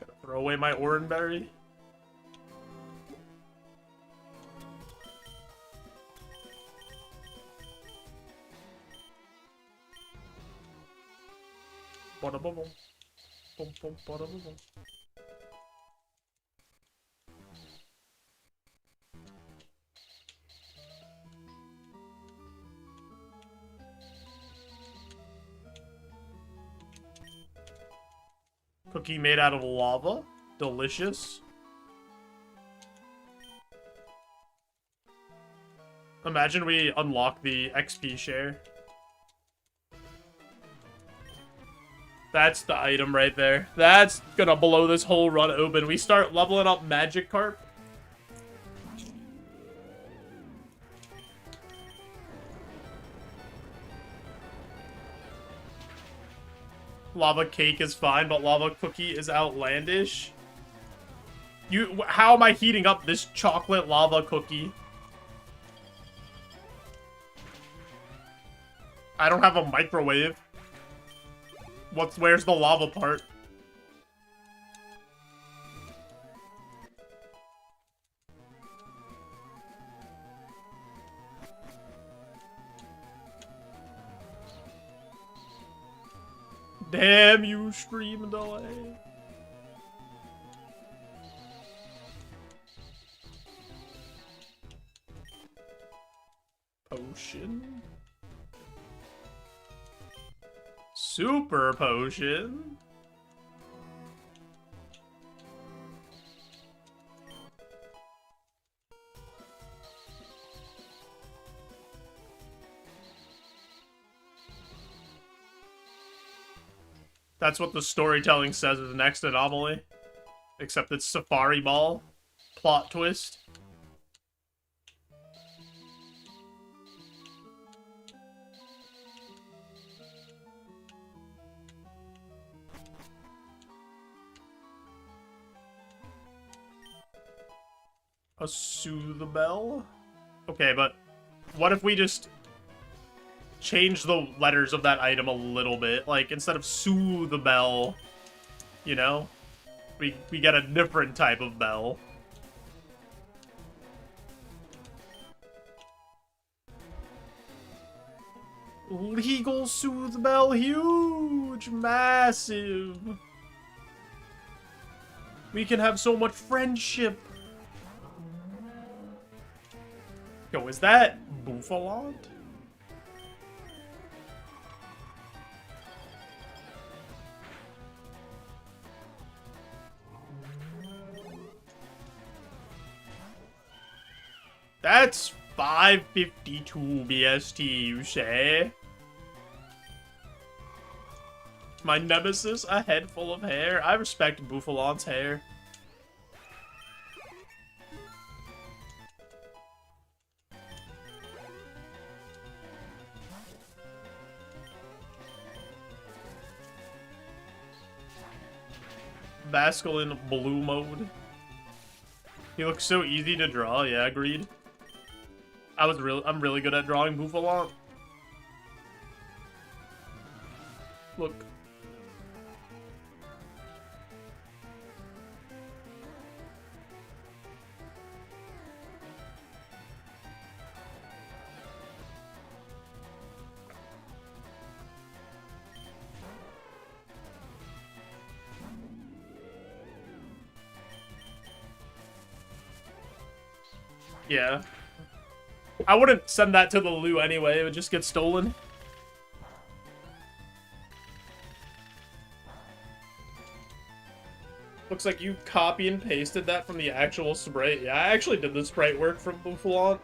[SPEAKER 1] Gotta throw away my Oranberry. Bada bum bum. Bum bum bada bum bum. Cookie made out of lava. Delicious. Imagine we unlock the XP share. That's the item right there. That's gonna blow this whole run open. We start leveling up Magikarp. Lava cake is fine, but lava cookie is outlandish. How am I heating up this chocolate lava cookie? I don't have a microwave. Where's the lava part? Damn you, stream delay. Potion. Super potion. That's what the storytelling says is the next anomaly. Except it's Safari Ball. Plot twist. A Soothe Bell? Okay, but what if we just change the letters of that item a little bit? Like, instead of Soothe Bell, you know? We get a different type of bell. Legal Soothe Bell, huge, massive. We can have so much friendship. Yo, is that Bouffalot? That's 552 BST, you say? My nemesis, a head full of hair. I respect Bouffalot's hair. Baskel in blue mode. He looks so easy to draw. Yeah, agreed. I'm really good at drawing Bouffalot. Look. Yeah. I wouldn't send that to the loo anyway. It would just get stolen. Looks like you copy and pasted that from the actual sprite. Yeah, I actually did the sprite work from Buffalon.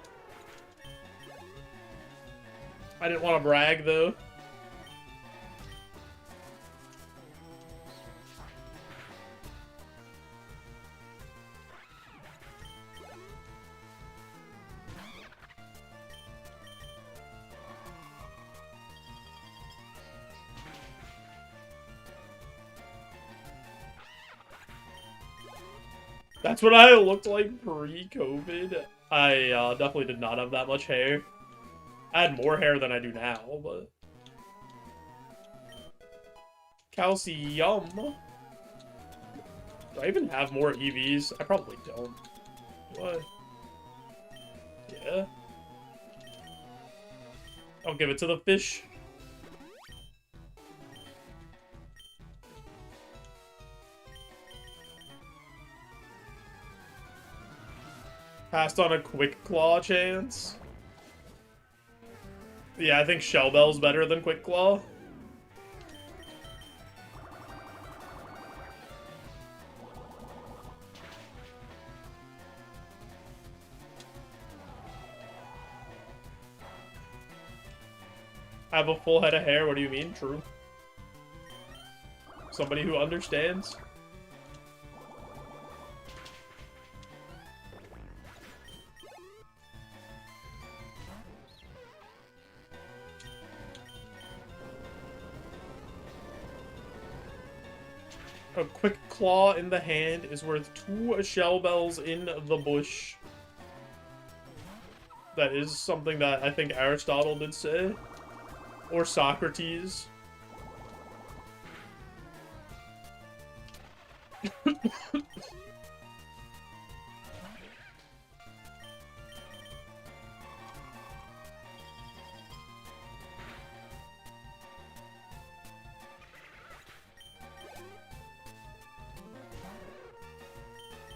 [SPEAKER 1] I didn't want to brag, though. That's what I looked like pre-COVID. I definitely did not have that much hair. I had more hair than I do now, but... Calcium. Do I even have more EVs? I probably don't. What? Yeah. I'll give it to the fish. Passed on a Quick Claw chance. Yeah, I think Shell Bell's better than Quick Claw. I have a full head of hair, what do you mean? True. Somebody who understands. A Quick Claw in the hand is worth 2 Shell Bells in the bush. That is something that I think Aristotle did say. Or Socrates.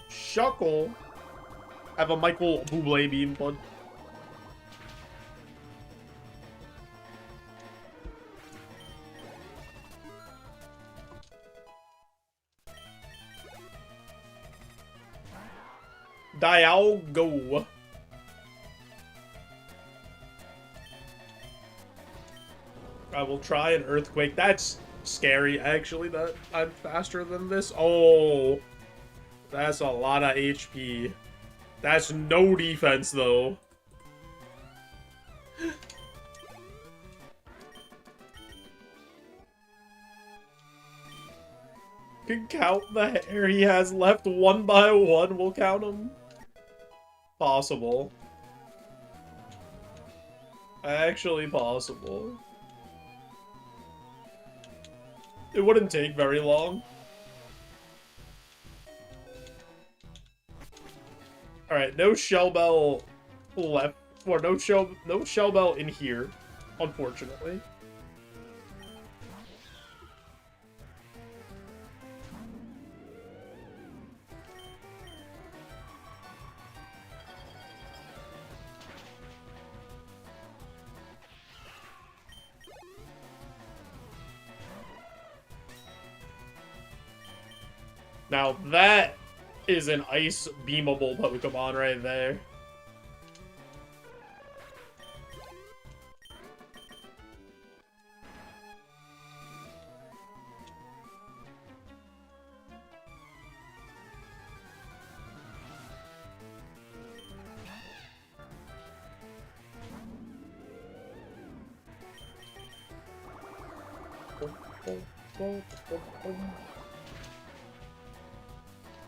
[SPEAKER 1] Shuckle. I have a Michael Bublé beam, bud. Dialgo. I will try an Earthquake. That's scary, actually, that I'm faster than this. Oh, that's a lot of HP. That's no defense, though. Can count the hair he has left one by one. We'll count them. Possible. Actually possible. It wouldn't take very long. Alright, no Shell Bell left. Or no Shell Bell in here, unfortunately. Now that is an ice beamable Pokemon right there.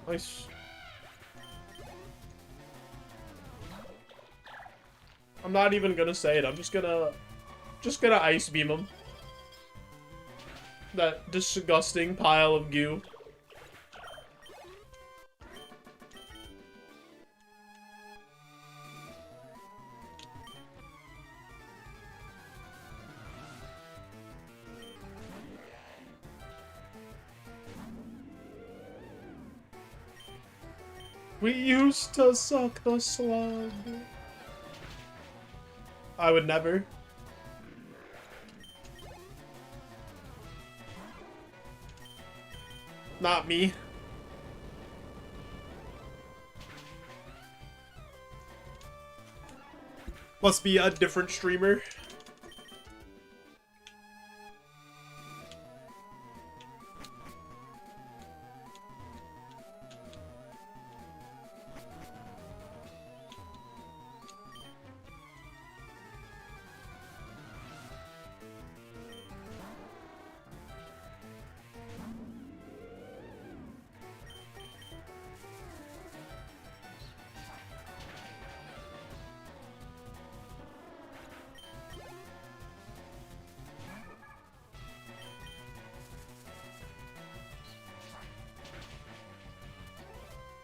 [SPEAKER 1] Nice. I'm not even gonna say it. I'm just gonna ice beam him. That disgusting pile of goo. We used to suck the slug. I would never. Not me. Must be a different streamer.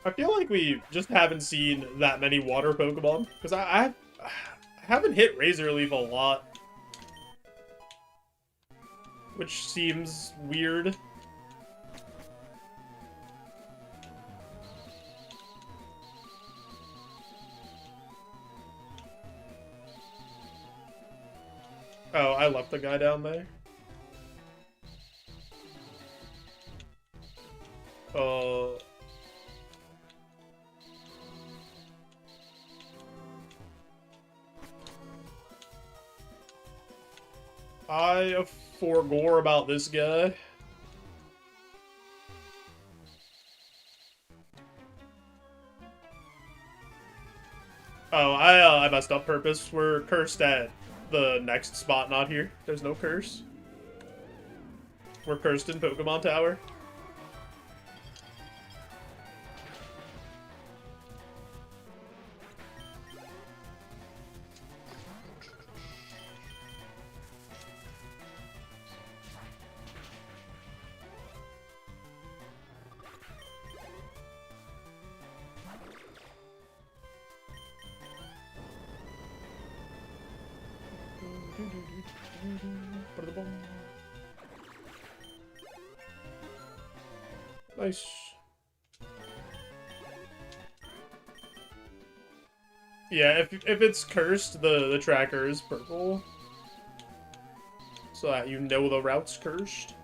[SPEAKER 1] I feel like we just haven't seen that many water Pokemon, because I haven't hit Razor Leaf a lot, which seems weird. Oh, I left the guy down there. I forgore about this guy. Oh, I messed up purpose. We're cursed at the next spot, not here. There's no curse. We're cursed in Pokemon Tower. Nice. Yeah, if it's cursed, the tracker is purple. So that you know the route's cursed.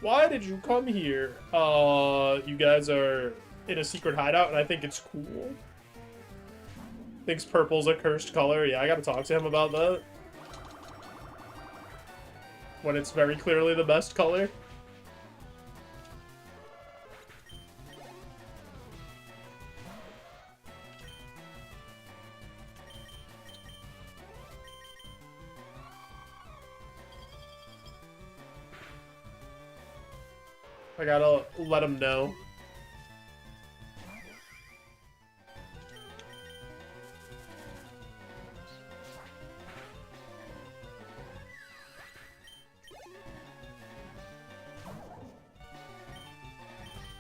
[SPEAKER 1] Why did you come here? You guys are in a secret hideout, and I think it's cool. Thinks purple's a cursed color. Yeah, I gotta talk to him about that. When it's very clearly the best color. I gotta let him know.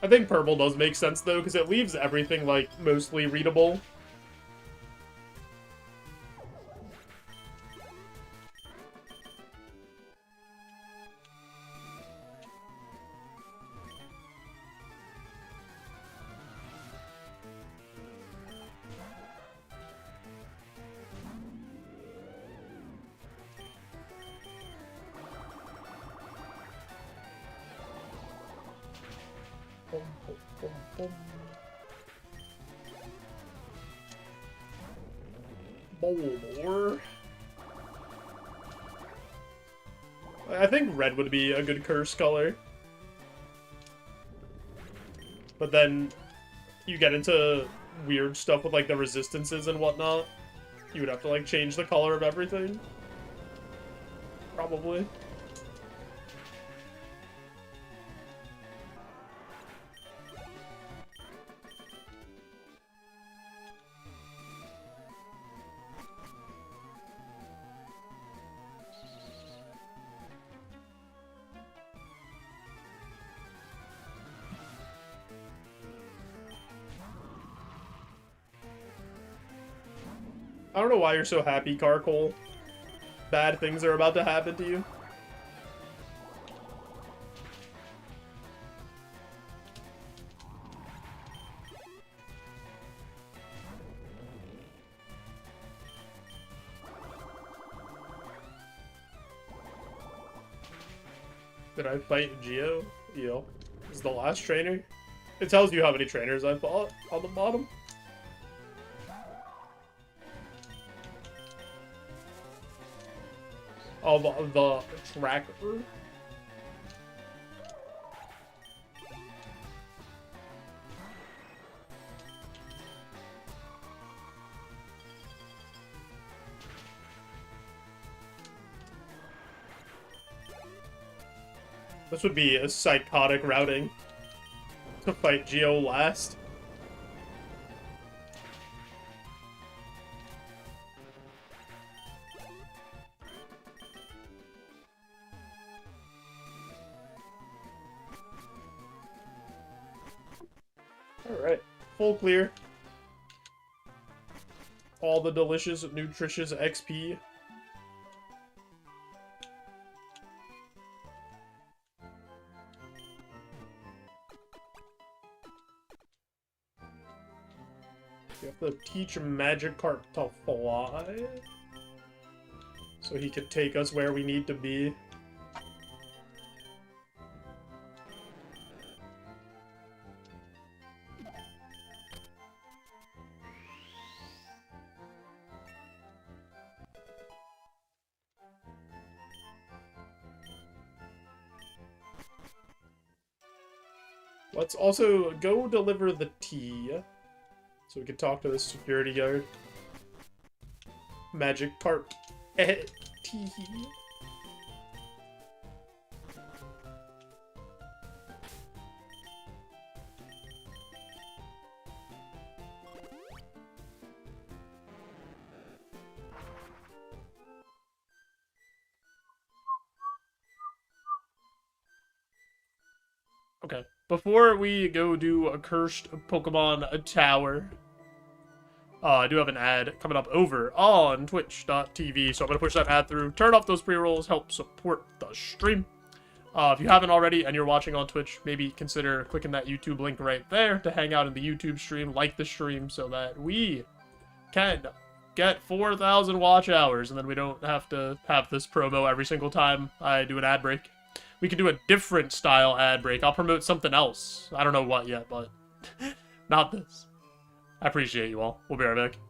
[SPEAKER 1] I think purple does make sense, though, because it leaves everything, like, mostly readable. Boom, boom, boom, boom. Bulbasaur. I think red would be a good curse color. But then you get into weird stuff with like the resistances and whatnot. You would have to like change the color of everything. Probably. I don't know why you're so happy, Carcole. Bad things are about to happen to you. Did I fight Geo? Yo, is the last trainer? It tells you how many trainers I fought on the bottom. Of the tracker. This would be a psychotic routing to fight Geo last. Alright, full clear. All the delicious, nutritious XP. You have to teach Magikarp to fly, so he could take us where we need to be. Let's also go deliver the tea, so we can talk to the security guard. Magikarp. Tea. Okay, before we go do a cursed Pokemon tower, I do have an ad coming up over on twitch.tv, so I'm going to push that ad through. Turn off those pre-rolls, help support the stream. If you haven't already and you're watching on Twitch, maybe consider clicking that YouTube link right there to hang out in the YouTube stream, like the stream, so that we can get 4,000 watch hours, and then we don't have to have this promo every single time I do an ad break. We can do a different style ad break. I'll promote something else. I don't know what yet, but not this. I appreciate you all. We'll be right back.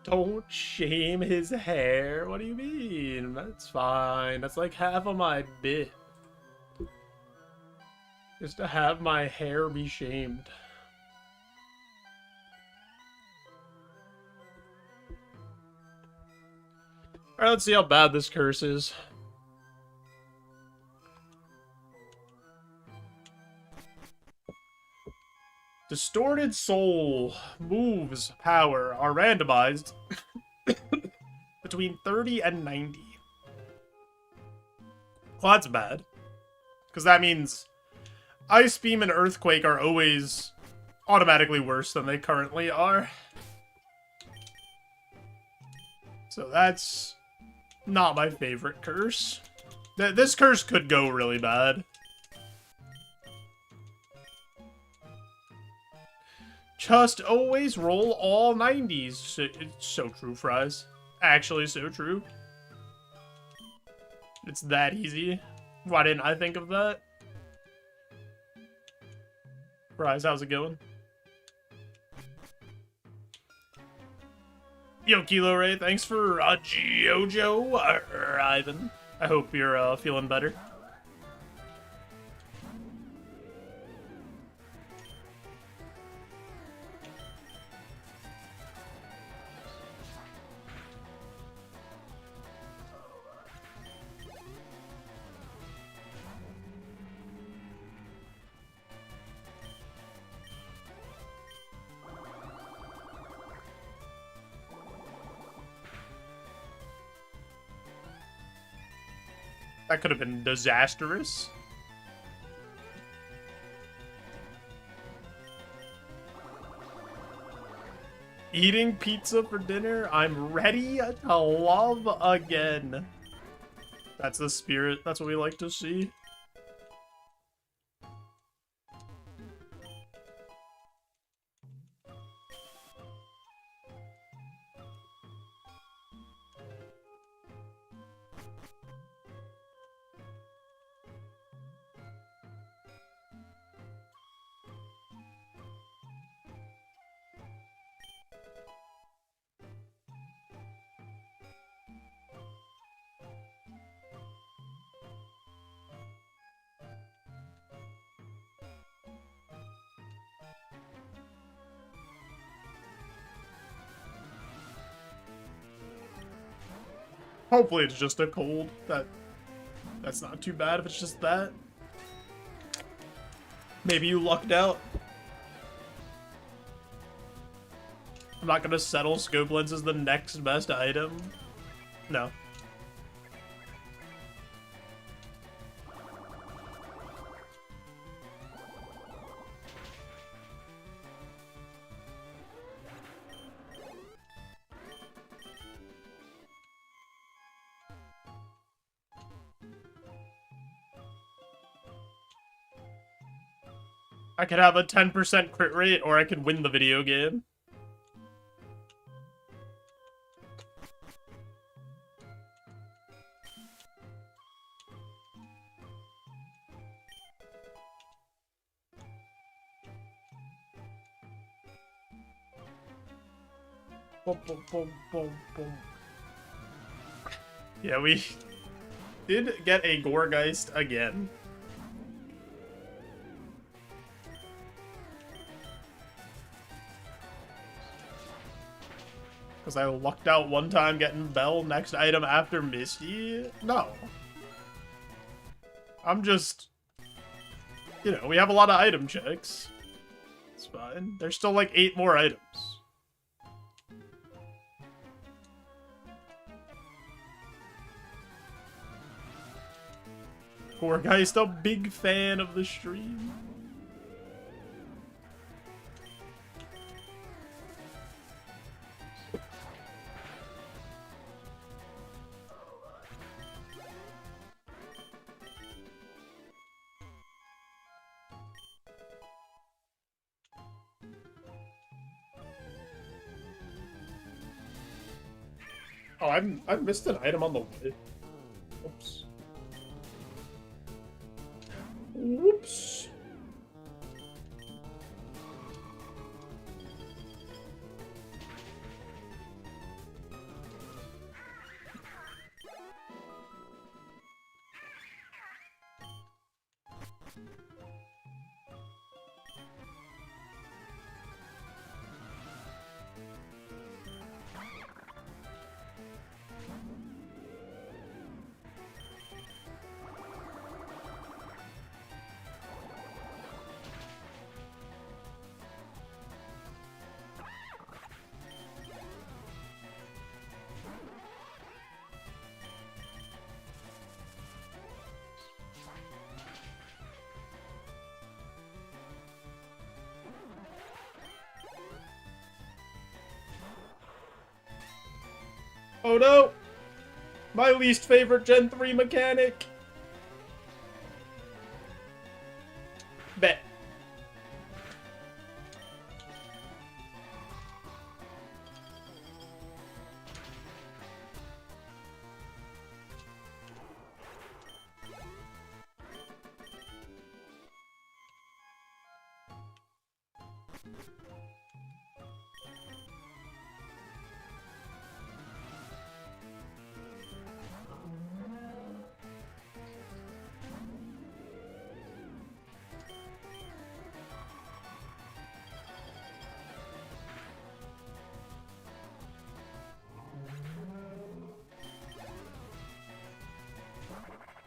[SPEAKER 1] Don't shame his hair. What do you mean? That's fine. That's like half of my bit. Just to have my hair be shamed. Alright, let's see how bad this curse is. Distorted Soul moves power are randomized between 30 and 90. Well, that's bad. Because that means Ice Beam and Earthquake are always automatically worse than they currently are. So that's not my favorite curse. This curse could go really bad. Just always roll all 90s. It's so true, Fries. Actually, so true. It's that easy. Why didn't I think of that? Fries, how's it going? Yo, Kilo Ray, thanks for JoeJo Ivan. I hope you're feeling better. That could have been disastrous. Eating pizza for dinner? I'm ready to love again. That's the spirit. That's what we like to see. Hopefully it's just a cold. That's not too bad if it's just that. Maybe you lucked out. I'm not gonna settle scope lens as the next best item. No. I could have a 10% crit rate, or I could win the video game. Boom, boom, boom, boom, boom. Yeah, we did get a Goregeist again. Because I lucked out one time getting Bell next item after Misty? No. I'm just... You know, we have a lot of item checks. It's fine. There's still like 8 more items. Goregeist, a big fan of the stream. Oh, I missed an item on the way. Oops. Whoops. Oh no! My least favorite Gen 3 mechanic! Bet.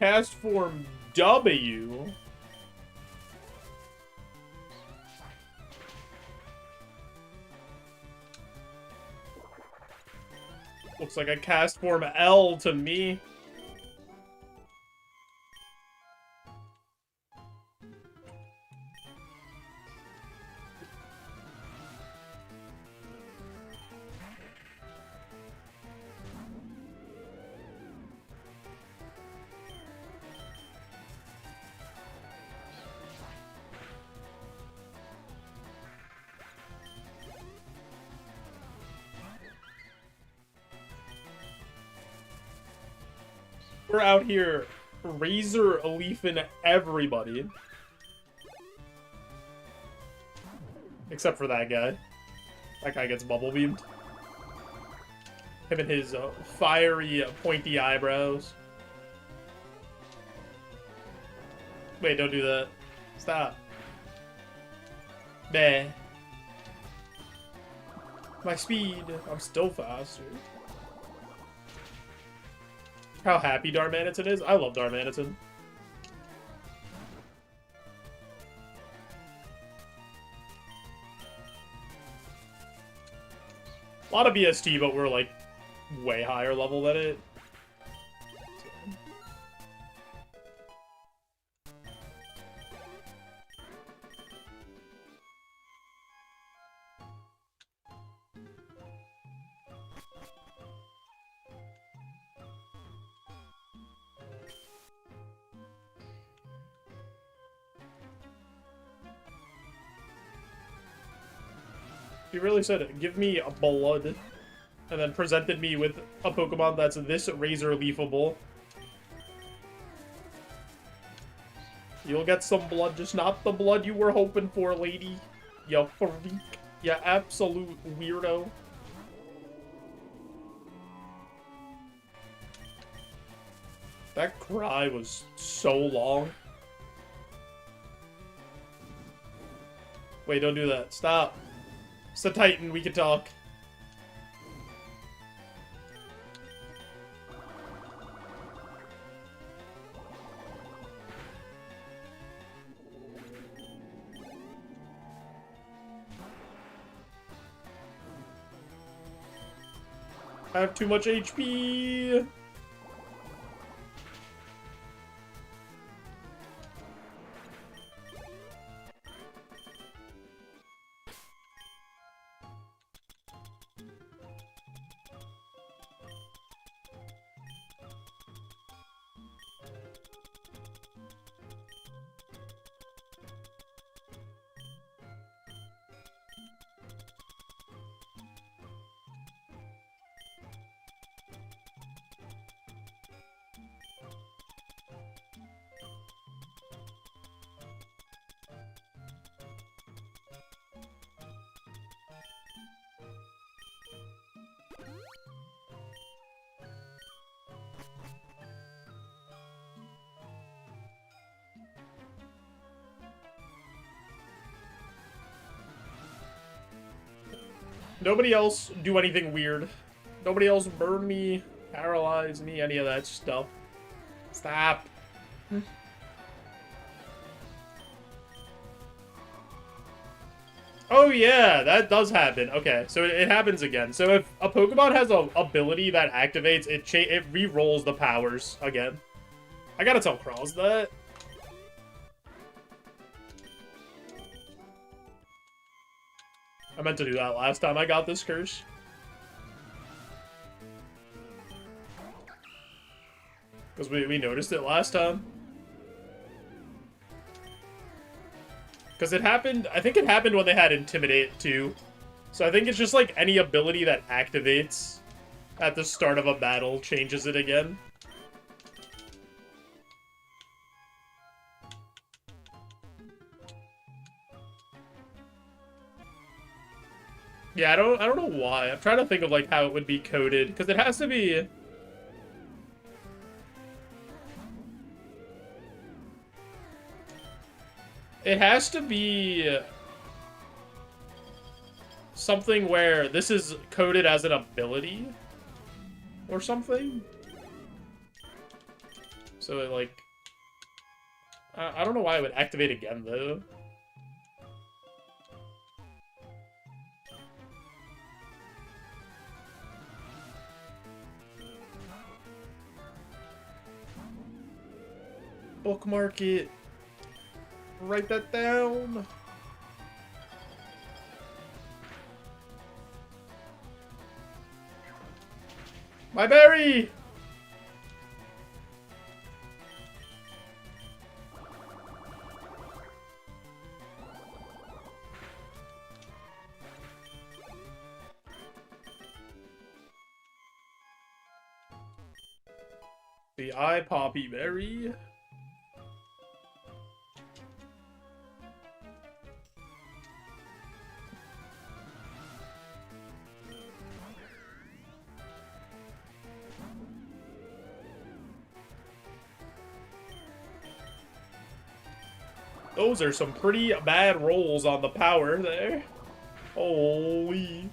[SPEAKER 1] Cast form W. Looks like a cast form L to me. We're out here razor leafing everybody. Except for that guy. That guy gets bubble beamed. Him and his fiery, pointy eyebrows. Wait, don't do that. Stop. Nah. My speed. I'm still faster. How happy Darmanitan is? I love Darmanitan. A lot of BST, but we're like way higher level than it. He really said, give me a blood, and then presented me with a Pokemon that's this razor leafable. You'll get some blood, just not the blood you were hoping for, lady. You freak. You absolute weirdo. That cry was so long. Wait, don't do that. Stop. It's a Titan, we can talk. I have too much HP. Nobody else do anything weird. Nobody else burn me, paralyze me, any of that stuff. Stop. Oh yeah, that does happen. Okay, so it happens again. So if a Pokemon has a ability that activates, it re-rolls the powers again. I gotta tell Cross that. I meant to do that last time I got this curse. Because we noticed it last time. Because it happened, I think it happened when they had Intimidate too. So I think it's just like any ability that activates at the start of a battle changes it again. Yeah, I don't know why. I'm trying to think of like how it would be coded, because it has to be. It has to be something where this is coded as an ability or something. So it like, I don't know why it would activate again though. Bookmark it. Write that down. My berry! The eye poppy berry. Those are some pretty bad rolls on the power there. Holy.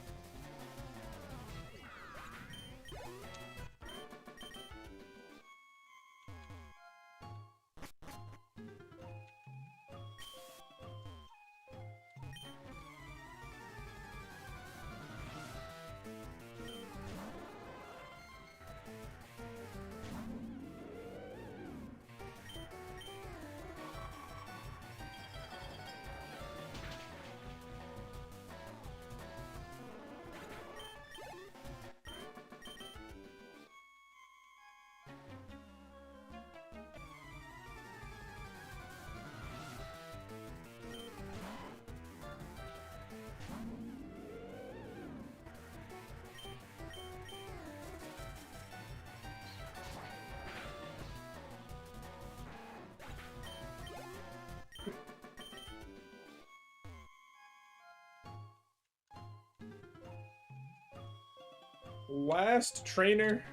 [SPEAKER 1] Last trainer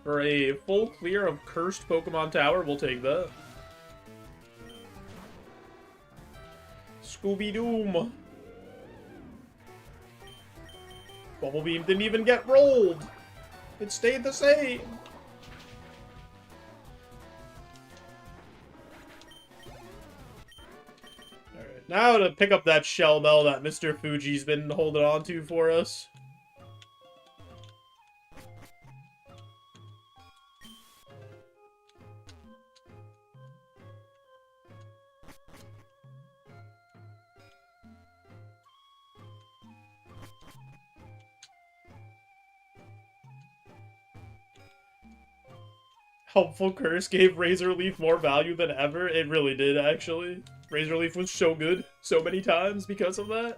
[SPEAKER 1] for a full clear of Cursed Pokemon Tower. We'll take that. Scooby-Doom. Bubble Beam didn't even get rolled. It stayed the same. Alright, now to pick up that Shell Bell that Mr. Fuji's been holding on to for us. Helpful Curse gave Razor Leaf more value than ever. It really did, actually. Razor Leaf was so good so many times because of that.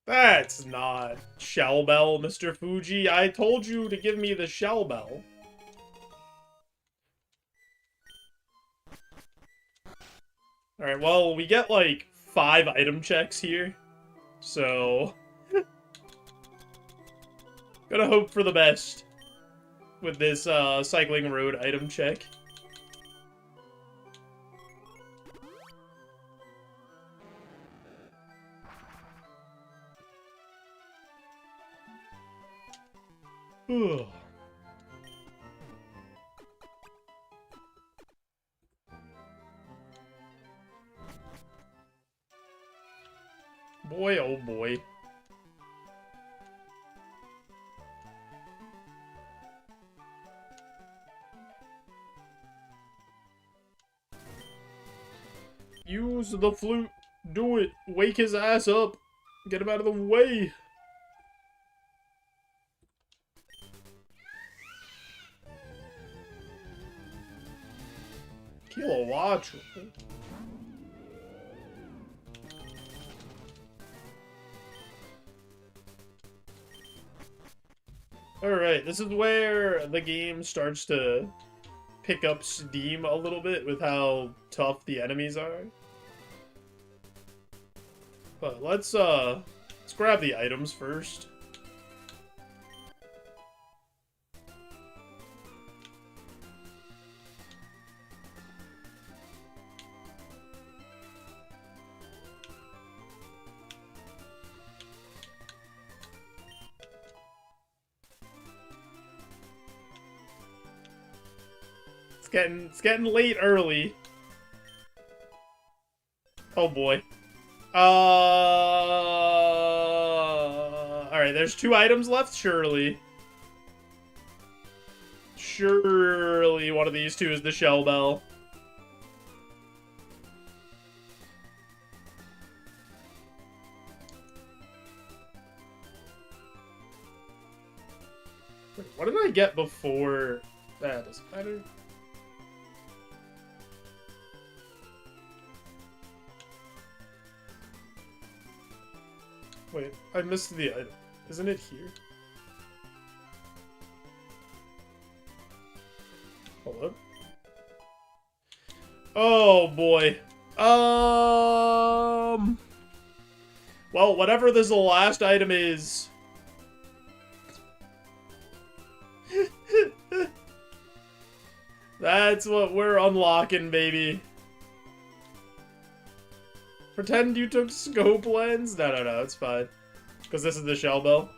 [SPEAKER 1] That's not Shell Bell, Mr. Fuji. I told you to give me the Shell Bell. Alright, well, we get like 5 item checks here. So gonna hope for the best with this Cycling Road item check. Ugh. Boy, oh boy. Use the flute. Do it. Wake his ass up. Get him out of the way. Kilowatt. Alright, this is where the game starts to pick up steam a little bit with how tough the enemies are. But let's grab the items first. It's getting late early. Oh boy. Alright, there's 2 items left, surely. Surely one of these 2 is the shell bell. Wait, what did I get before? That doesn't matter. Wait, I missed the item. Isn't it here? Hold up. Oh boy. Well, whatever this last item is. That's what we're unlocking, baby. Pretend you took scope lens? No, it's fine. Because this is the shell bell.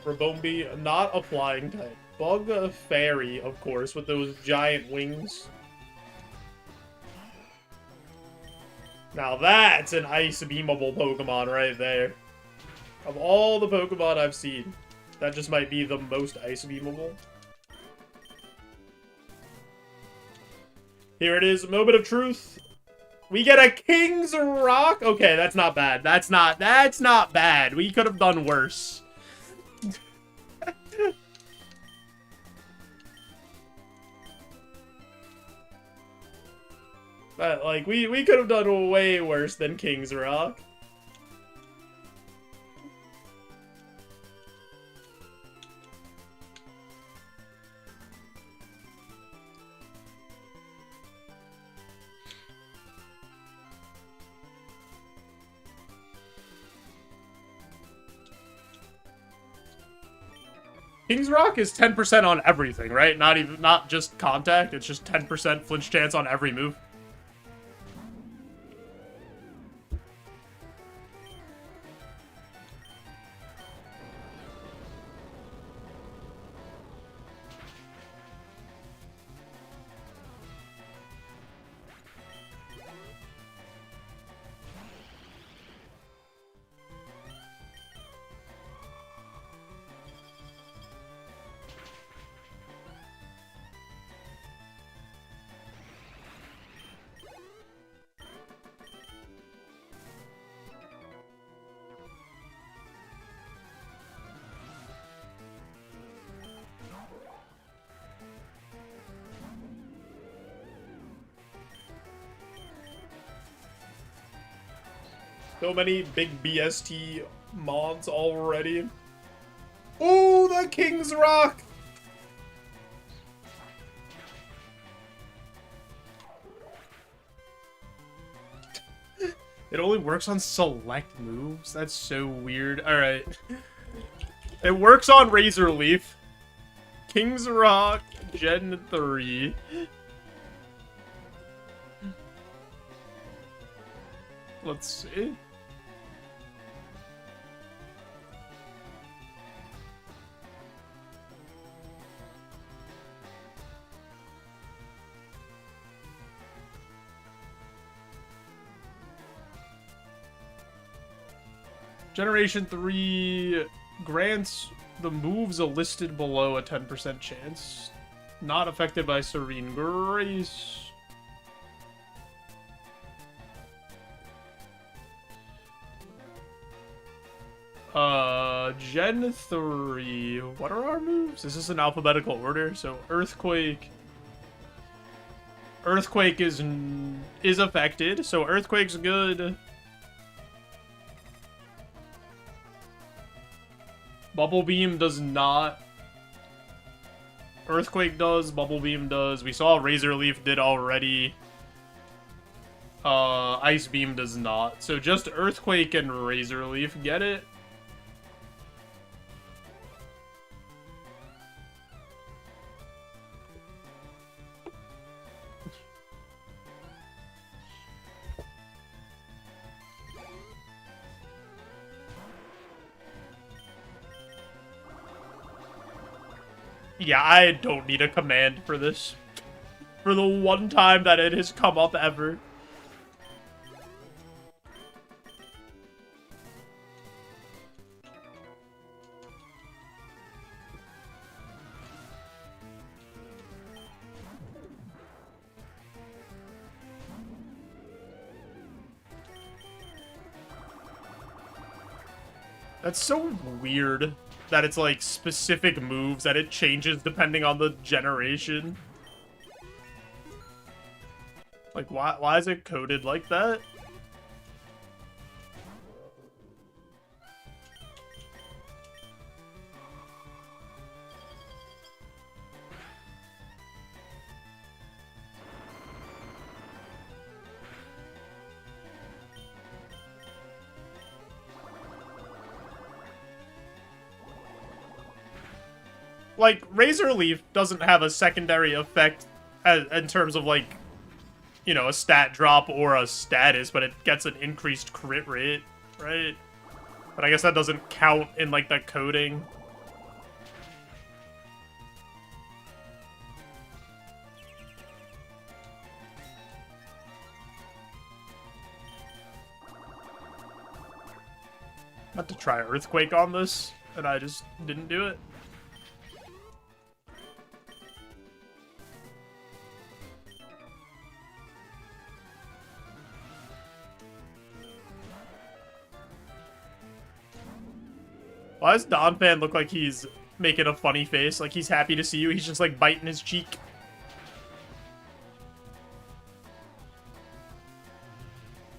[SPEAKER 1] Rabombi, not a flying type. Bug Fairy, of course, with those giant wings. Now that's an ice beamable Pokemon right there. Of all the Pokemon I've seen, that just might be the most ice beamable. Here it is, moment of truth. We get a King's Rock. Okay, that's not bad. That's not bad. We could have done worse. But, like, we could have done way worse than King's Rock. King's Rock is 10% on everything, right? Not just contact, it's just 10% flinch chance on every move. So many big BST mods already. Oh, the King's Rock! It only works on select moves? That's so weird. Alright. It works on Razor Leaf. King's Rock, Gen 3. Let's see. Generation 3 grants the moves listed below a 10% chance. Not affected by Serene Grace. Gen 3. What are our moves? Is this in alphabetical order? So Earthquake. Earthquake is affected, so Earthquake's good. Bubble Beam does not. Earthquake does, Bubble Beam does. We saw Razor Leaf did already. Ice Beam does not. So just Earthquake and Razor Leaf, get it? Yeah, I don't need a command for this. For the one time that it has come up ever. That's so weird that it's like specific moves that it changes depending on the generation. Like, why is it coded like that? Like, Razor Leaf doesn't have a secondary effect in terms of, like, you know, a stat drop or a status, but it gets an increased crit rate, right? But I guess that doesn't count in, like, the coding. I had to try Earthquake on this, and I just didn't do it. Why does Donphan look like he's making a funny face? Like he's happy to see you. He's just like biting his cheek.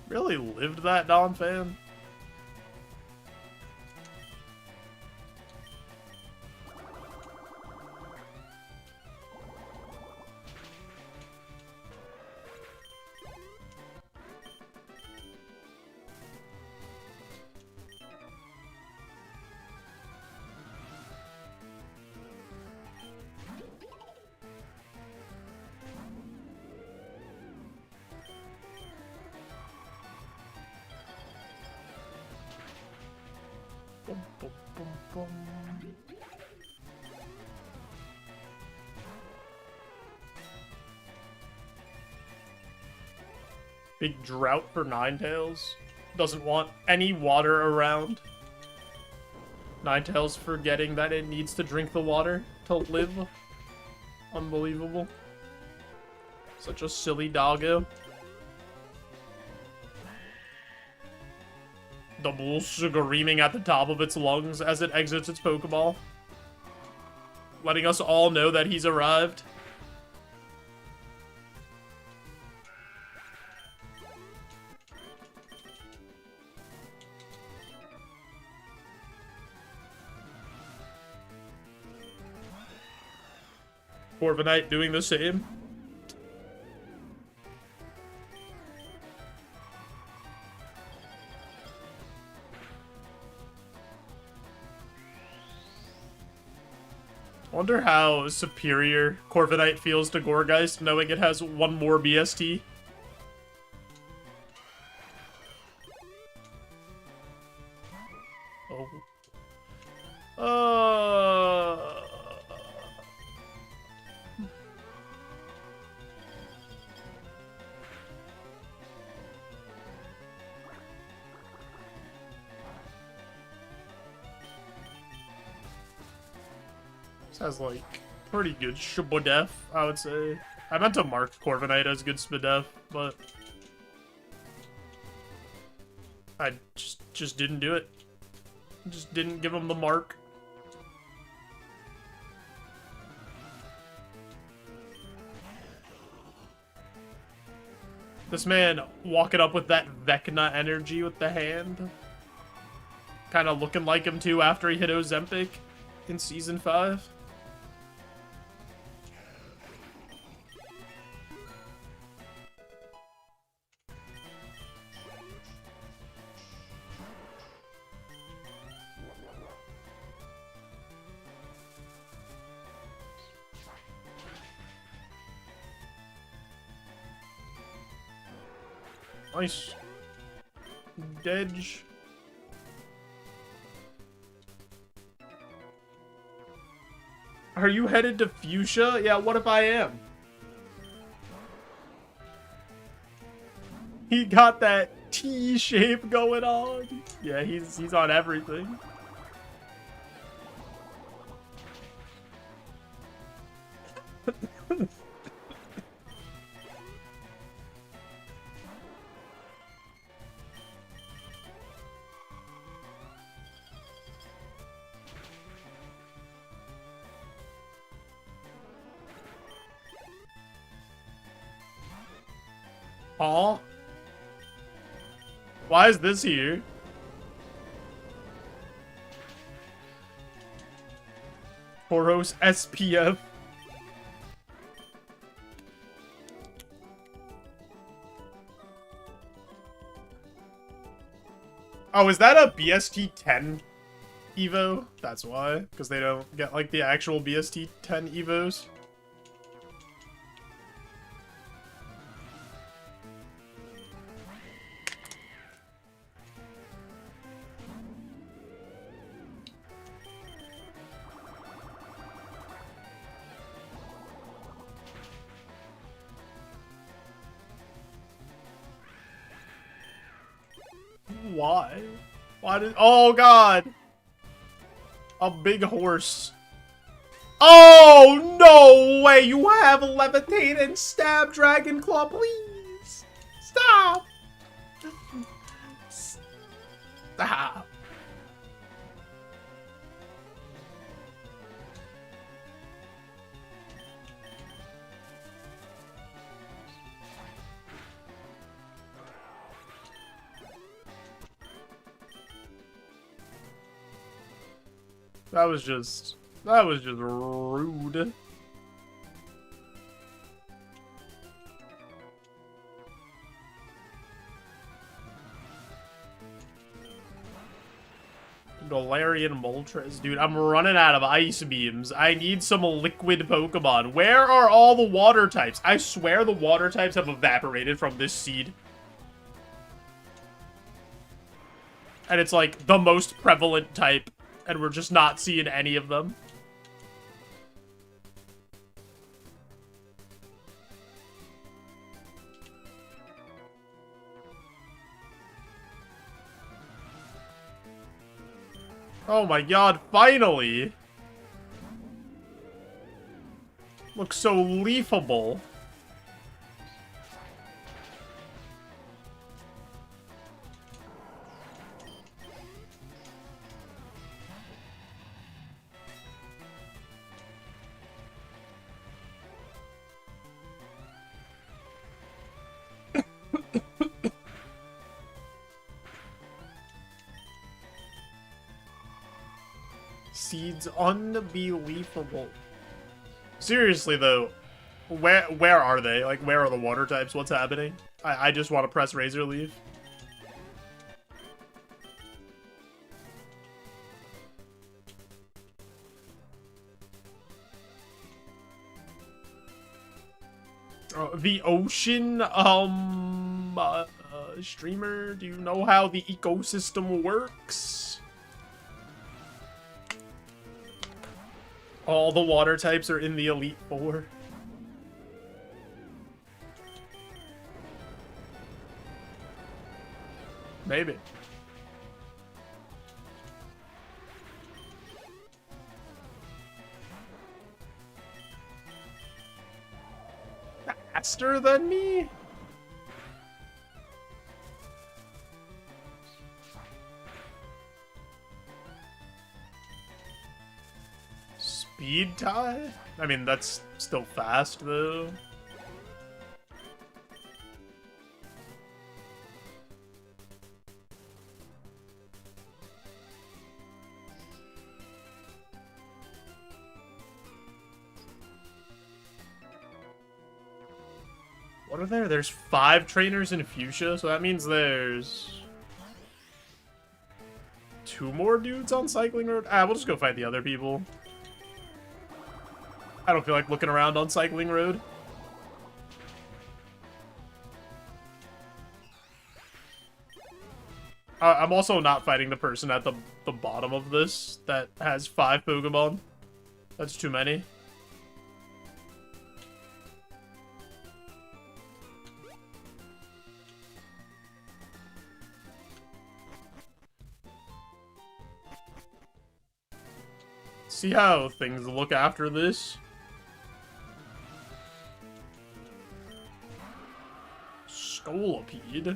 [SPEAKER 1] Really lived that, Donphan? Boom, boom, boom, boom. Big drought for Ninetales. Doesn't want any water around. Ninetales forgetting that it needs to drink the water to live. Unbelievable. Such a silly doggo. The bull screaming at the top of its lungs as it exits its Pokeball. Letting us all know that he's arrived. Corviknight doing the same. Wonder how superior Corviknight feels to Gourgeist, knowing it has one more BST. Oh. This has, like, pretty good Shabodef, I would say. I meant to mark Corviknight as good Spadef, but I just didn't do it. Just didn't give him the mark. This man walking up with that Vecna energy with the hand. Kind of looking like him too after he hit Ozempic in Season 5. Nice. Dedge. Are you headed to Fuchsia? Yeah, what if I am? He got that T shape going on. Yeah, he's on everything. Aw. Why is this here? Tauros SPF. Oh, is that a BST 10 Evo? That's why. Because they don't get, like, the actual BST 10 Evos. Why? Why did... Oh, God! A big horse. Oh, no way! You have Levitate and Stab Dragon Claw, please! Stop! Stop. That was just rude. Galarian Moltres. Dude, I'm running out of Ice Beams. I need some liquid Pokemon. Where are all the water types? I swear the water types have evaporated from this seed. And it's like the most prevalent type. And we're just not seeing any of them. Oh my god, finally! Looks so leafable. Seeds unbelievable. Seriously though, where are they? Like, where are the water types? What's happening? I just want to press Razor Leaf. The ocean, streamer, do you know how the ecosystem works? All the water types are in the Elite Four. Maybe. Faster than me? Speed tie? I mean, that's still fast, though. What are there? There's 5 trainers in Fuchsia, so that means there's 2 more dudes on Cycling Road? We'll just go fight the other people. I don't feel like looking around on Cycling Road. I'm also not fighting the person at the bottom of this that has 5 Pokemon. That's too many. See how things look after this. Scolipede.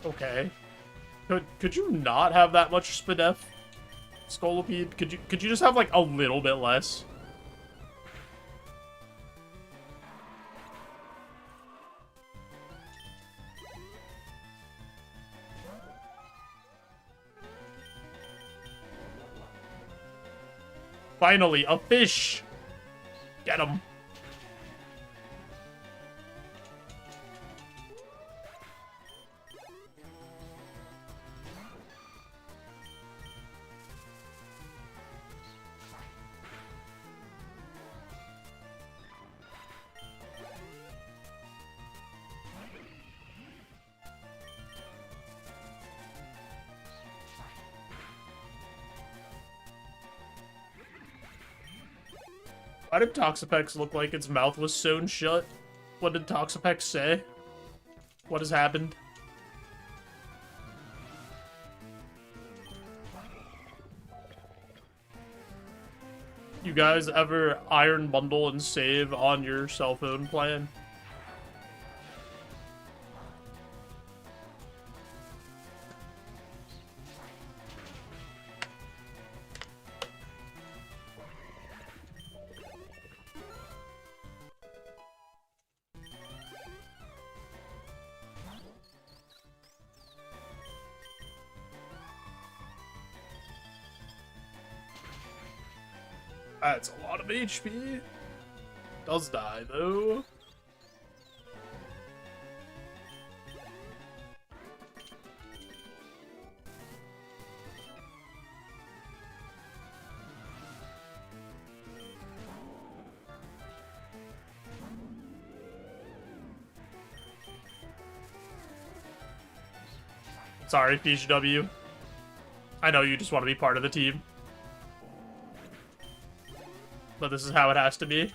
[SPEAKER 1] Okay. Could you not have that much Spadef? Scolipede? Could you just have like a little bit less? Finally, a fish! Get him. Why did Toxapex look like its mouth was sewn shut? What did Toxapex say? What has happened? You guys ever iron bundle and save on your cell phone plan? That's a lot of HP. Does die, though. Sorry, PGW. I know you just want to be part of the team. But this is how it has to be.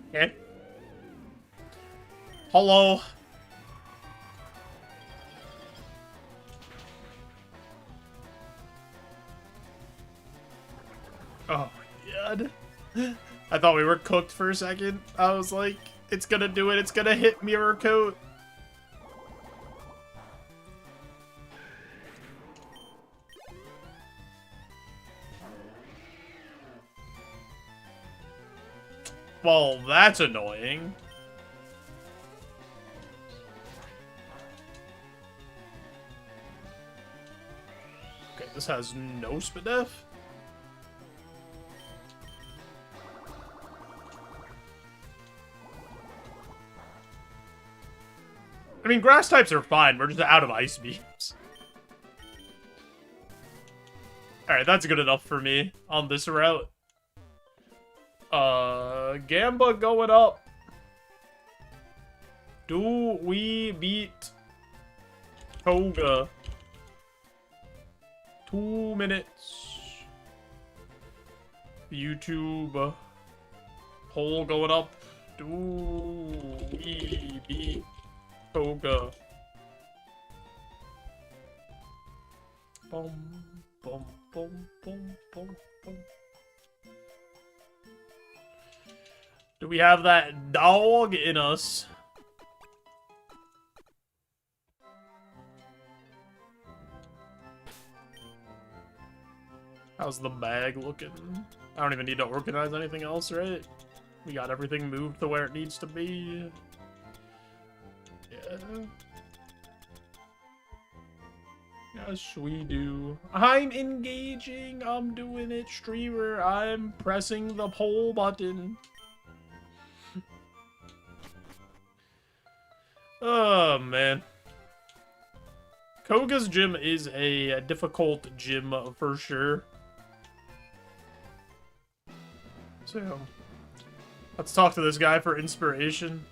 [SPEAKER 1] Okay. Hello. god. I thought we were cooked for a second. I was like, it's gonna do it. It's gonna hit Mirror Coat. Well, that's annoying. Okay, this has no SPDF. I mean, grass types are fine. We're just out of ice beams. Alright, that's good enough for me on this route. Gamba going up. Do we beat Koga? 2 minutes. YouTube poll going up. Do we beat Koga? Boom, boom, boom, boom, boom, boom. Do we have that dog in us? How's the bag looking? I don't even need to organize anything else, right? We got everything moved to where it needs to be. Yeah. Yes, we do. I'm engaging. I'm doing it, streamer. I'm pressing the poll button. Oh, man. Koga's gym is a difficult gym for sure. So, let's talk to this guy for inspiration.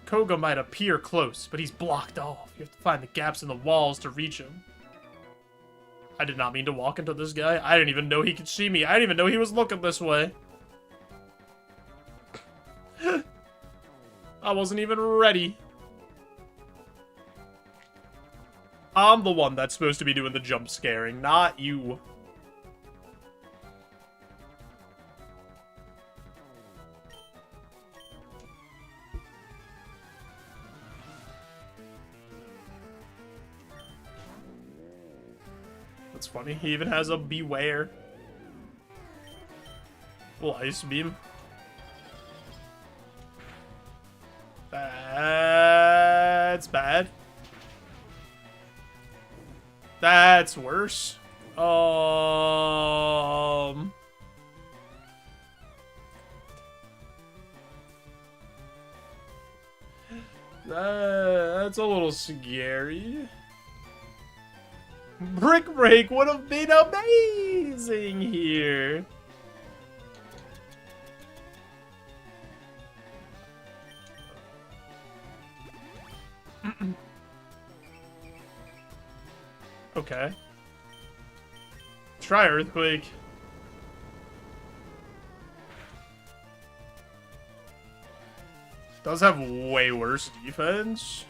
[SPEAKER 1] Koga might appear close, but he's blocked off. You have to find the gaps in the walls to reach him. I did not mean to walk into this guy. I didn't even know he could see me. I didn't even know he was looking this way. I wasn't even ready. I'm the one that's supposed to be doing the jump scaring, not you. That's funny. He even has a beware. Little ice beam. That's bad. That's worse. That's a little scary. Brick Break would have been amazing here. Okay. Try Earthquake. Does have way worse defense.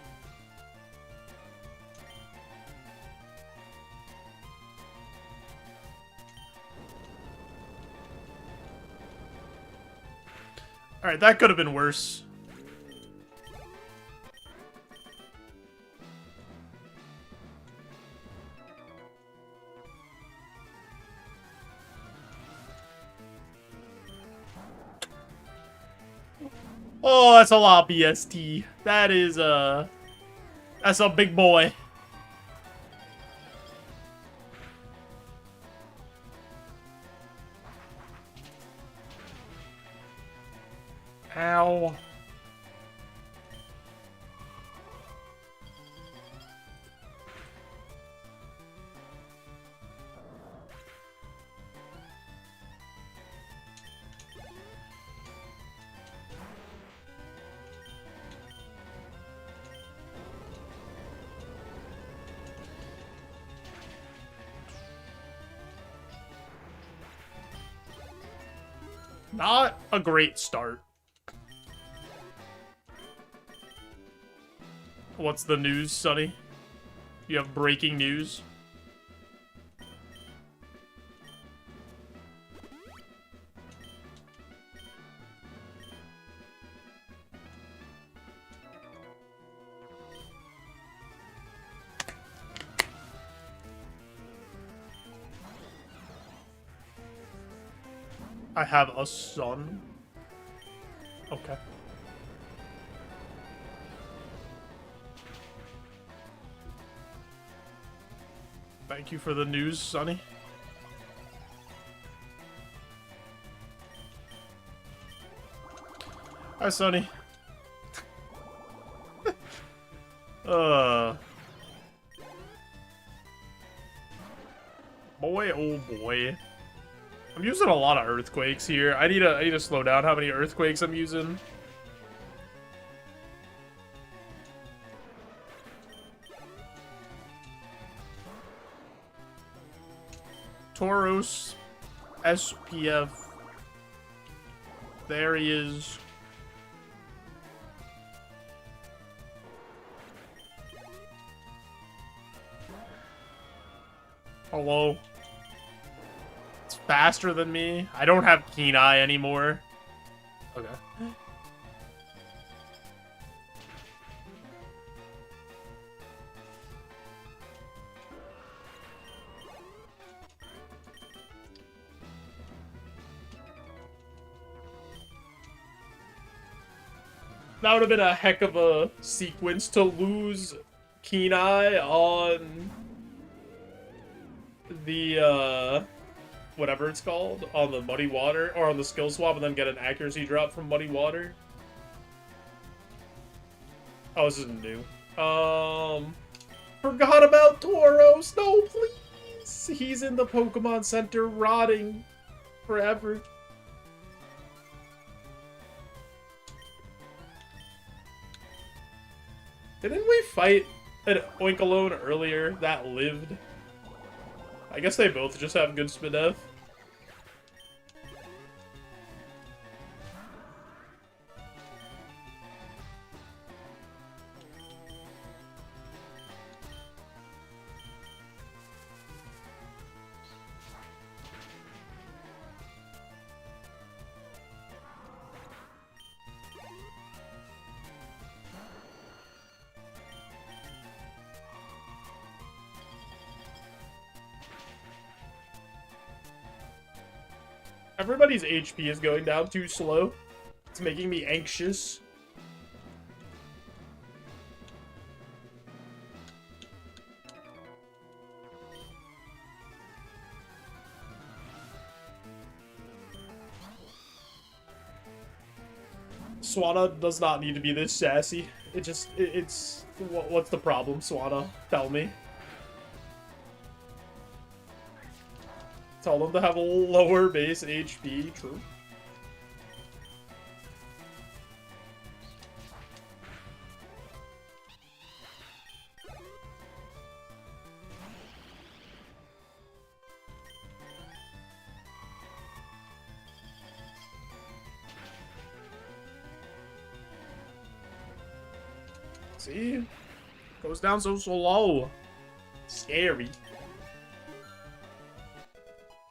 [SPEAKER 1] Alright, that could have been worse. Oh, that's a lot, BST. That is, that's a big boy. Ow. Not a great start. What's the news, Sonny? You have breaking news? I have a son. Okay. Thank you for the news, Sonny. Hi, Sonny. Boy, oh boy. I'm using a lot of earthquakes here. I need to slow down how many earthquakes I'm using. Tauros, SPF. There he is. Hello. It's faster than me. I don't have Keen Eye anymore. Okay. That would have been a heck of a sequence to lose Keen Eye on the, whatever it's called, on the Muddy Water, or on the skill swap, and then get an accuracy drop from Muddy Water. Oh, this isn't new. Forgot about Tauros! No, please! He's in the Pokemon Center rotting forever. Didn't we fight an Oinkologne earlier that lived? I guess they both just have good SPDF. Everybody's HP is going down too slow. It's making me anxious. Swanna does not need to be this sassy. It's... What's the problem, Swanna? Tell me. Tell them to have a lower base HP. True. See? Goes down so slow. Scary.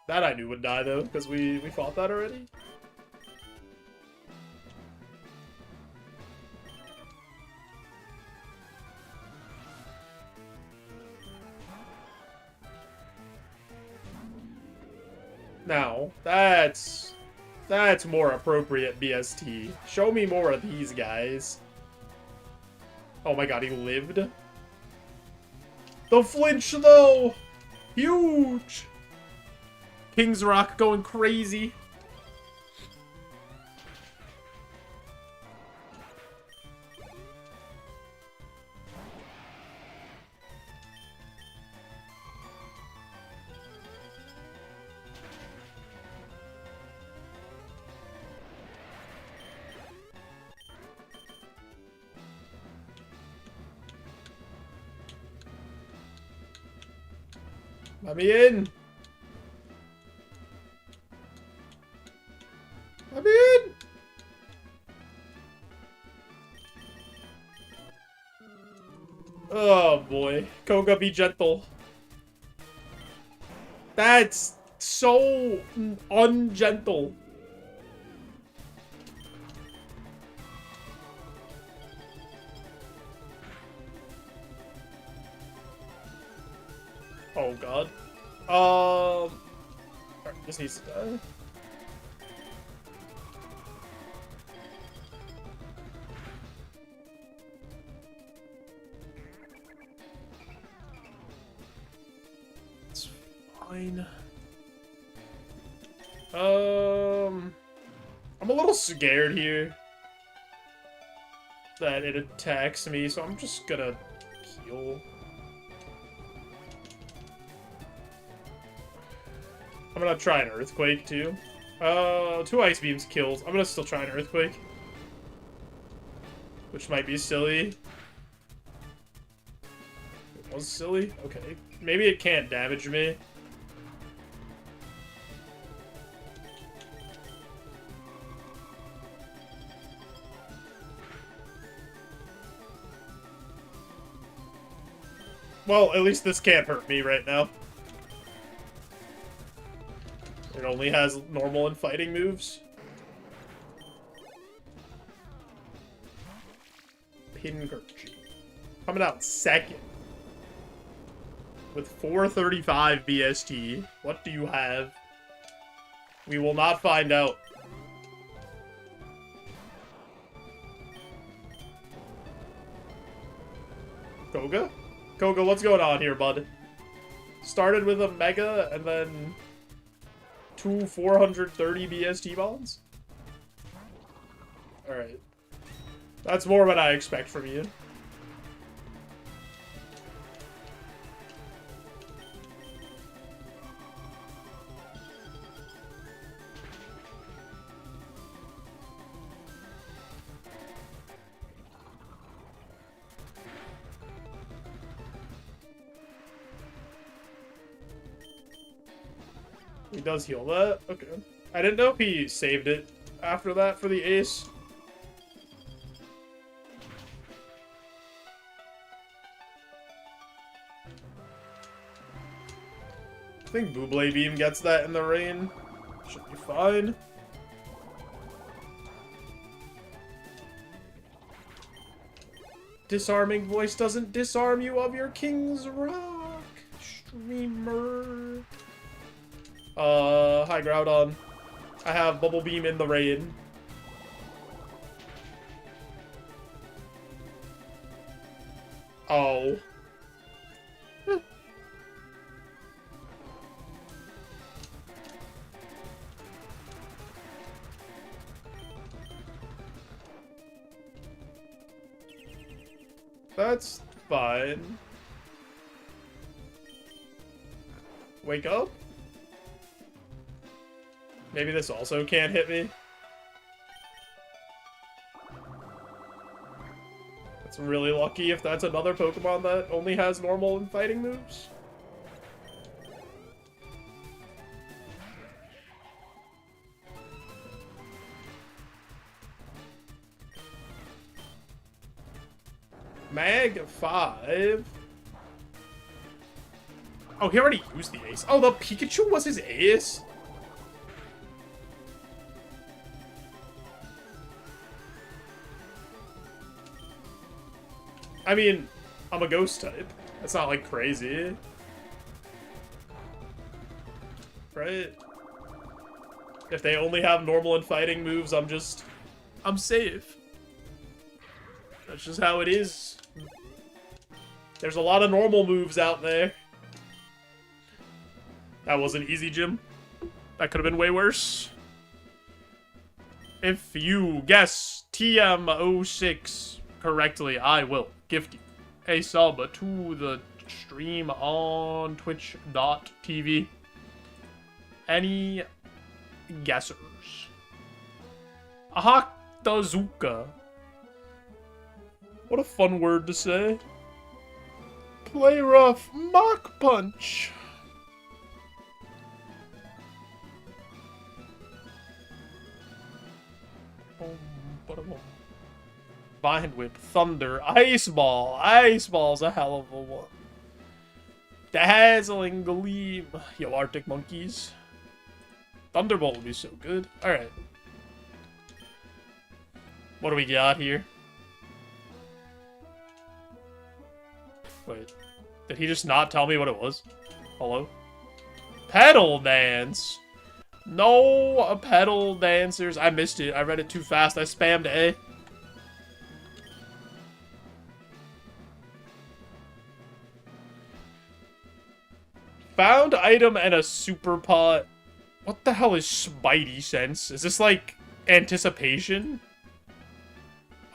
[SPEAKER 1] That I knew would die, though, because we fought that already. Now, that's more appropriate, BST. Show me more of these guys. Oh my god, he lived? The flinch, though! Huge! King's Rock going crazy. Let me in. Let me in. Oh boy. Koga, be gentle. That's so ungentle. Oh god. Alright, this needs to die. fine. I'm a little scared here that it attacks me, so I'm just gonna heal. I'm gonna try an Earthquake, too. 2 Ice Beams kills. I'm gonna still try an Earthquake. Which might be silly. It was silly? Okay. Maybe it can't damage me. Well, at least this can't hurt me right now. It only has normal and fighting moves. Pinkerchi. Coming out second. With 435 BST. What do you have? We will not find out. Koga? Koga, what's going on here, bud? Started with a Mega and then 2 430 BST bonds? Alright. That's more what I expect from you. He does heal that? Okay. I didn't know if he saved it after that for the ace. I think Buble Beam gets that in the rain. Should be fine. Disarming voice doesn't disarm you of your King's Rock, streamer. Hi Groudon. I have Bubble Beam in the rain. Oh. That's fine. Wake up? Maybe this also can't hit me. That's really lucky if that's another Pokemon that only has normal and fighting moves. Mag 5. Oh, he already used the ace. Oh, the Pikachu was his ace? I mean, I'm a ghost type. That's not, like, crazy. Right? If they only have normal and fighting moves, I'm safe. That's just how it is. There's a lot of normal moves out there. That wasn't easy, Jim. That could have been way worse. If you guess TM06 correctly, I will gift you a sub to the stream on twitch.tv. Any guessers? Ahaktazuka. What a fun word to say. Play rough. Mach punch. Vine Whip, Thunder, Ice Ball. Ice Ball's a hell of a one. Dazzling Gleam. Yo, Arctic Monkeys. Thunderbolt would be so good. Alright. What do we got here? Wait. Did he just not tell me what it was? Hello? Pedal Dance. No pedal dancers. I missed it. I read it too fast. I spammed A. found item and a super pot. What the hell is Spidey Sense? Is this like anticipation?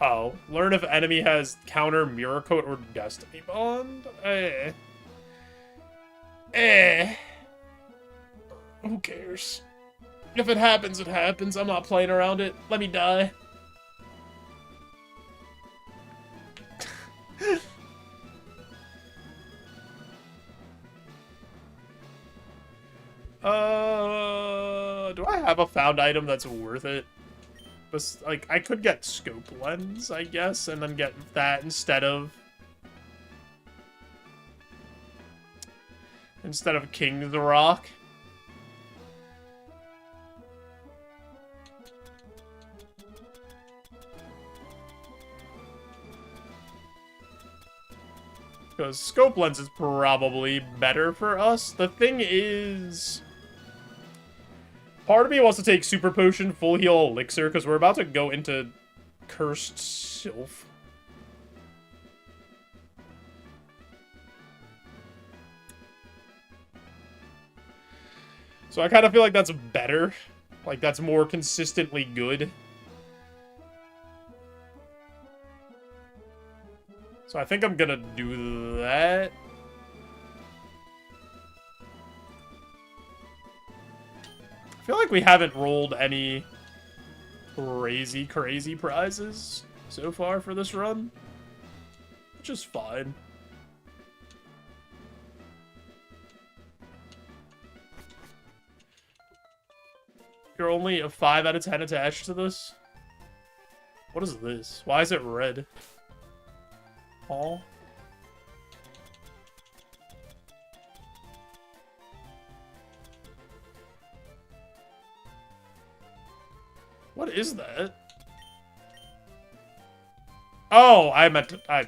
[SPEAKER 1] Oh, learn if enemy has counter Mirror Coat or Destiny Bond? Who cares? If it happens, it happens. I'm not playing around it. Let me die. Do I have a found item that's worth it? But, like, I could get Scope Lens, I guess, and then get that instead of King the Rock. Because Scope Lens is probably better for us. The thing is, part of me wants to take Super Potion, Full Heal, Elixir, because we're about to go into Cursed Sylph. So I kind of feel like that's better. Like, that's more consistently good. So I think I'm gonna do that. I feel like we haven't rolled any crazy prizes so far for this run, which is fine. You're only a 5 out of 10 attached to this? What is this? Why is it red? All. What is that? Oh, I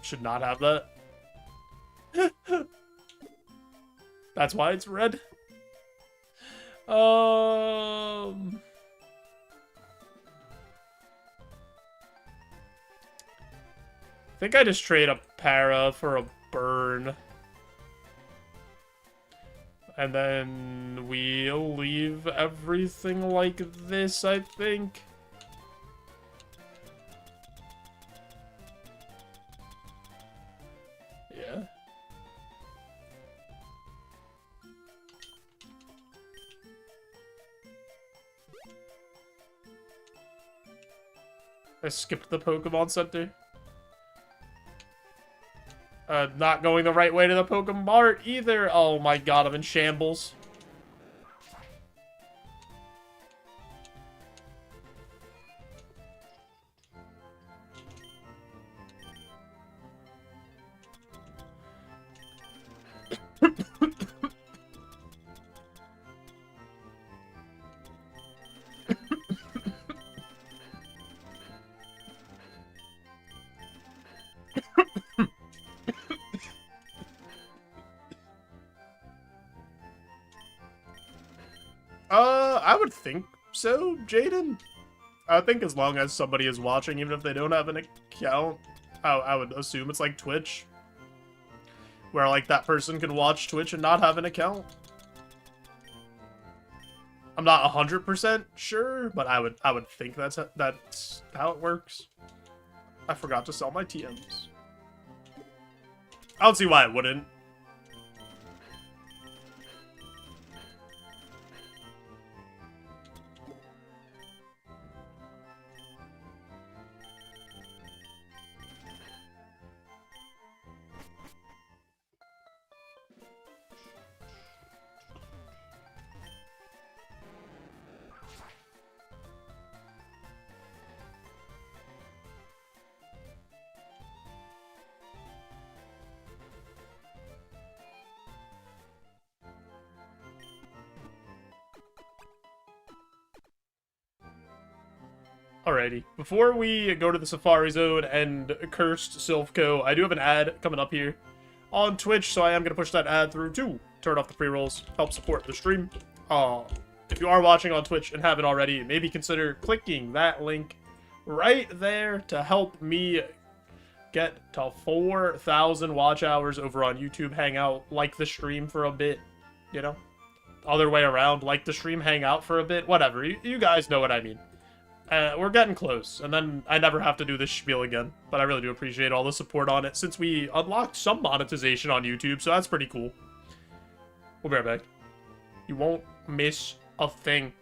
[SPEAKER 1] should not have that. That's why it's red. I think I just trade a para for a burn. And then we'll leave everything like this, I think. Yeah. I skipped the Pokemon Center. Not going the right way to the Pokemon Mart either. Oh my god, I'm in shambles. I would think so, Jaden. I think as long as somebody is watching, even if they don't have an account, I would assume it's like Twitch, where like that person can watch Twitch and not have an account. I'm not 100% sure, but I would think that's how it works. I forgot to sell my TMs. I don't see why it wouldn't. Alrighty, before we go to the Safari Zone and Cursed Sylphco, I do have an ad coming up here on Twitch, so I am going to push that ad through to turn off the pre-rolls, help support the stream. If you are watching on Twitch and haven't already, maybe consider clicking that link right there to help me get to 4,000 watch hours over on YouTube, hang out, like the stream for a bit, you know? Other way around, like the stream, hang out for a bit, whatever. You guys know what I mean. We're getting close, and then I never have to do this spiel again. But I really do appreciate all the support on it, since we unlocked some monetization on YouTube, so that's pretty cool. We'll be right back. You won't miss a thing.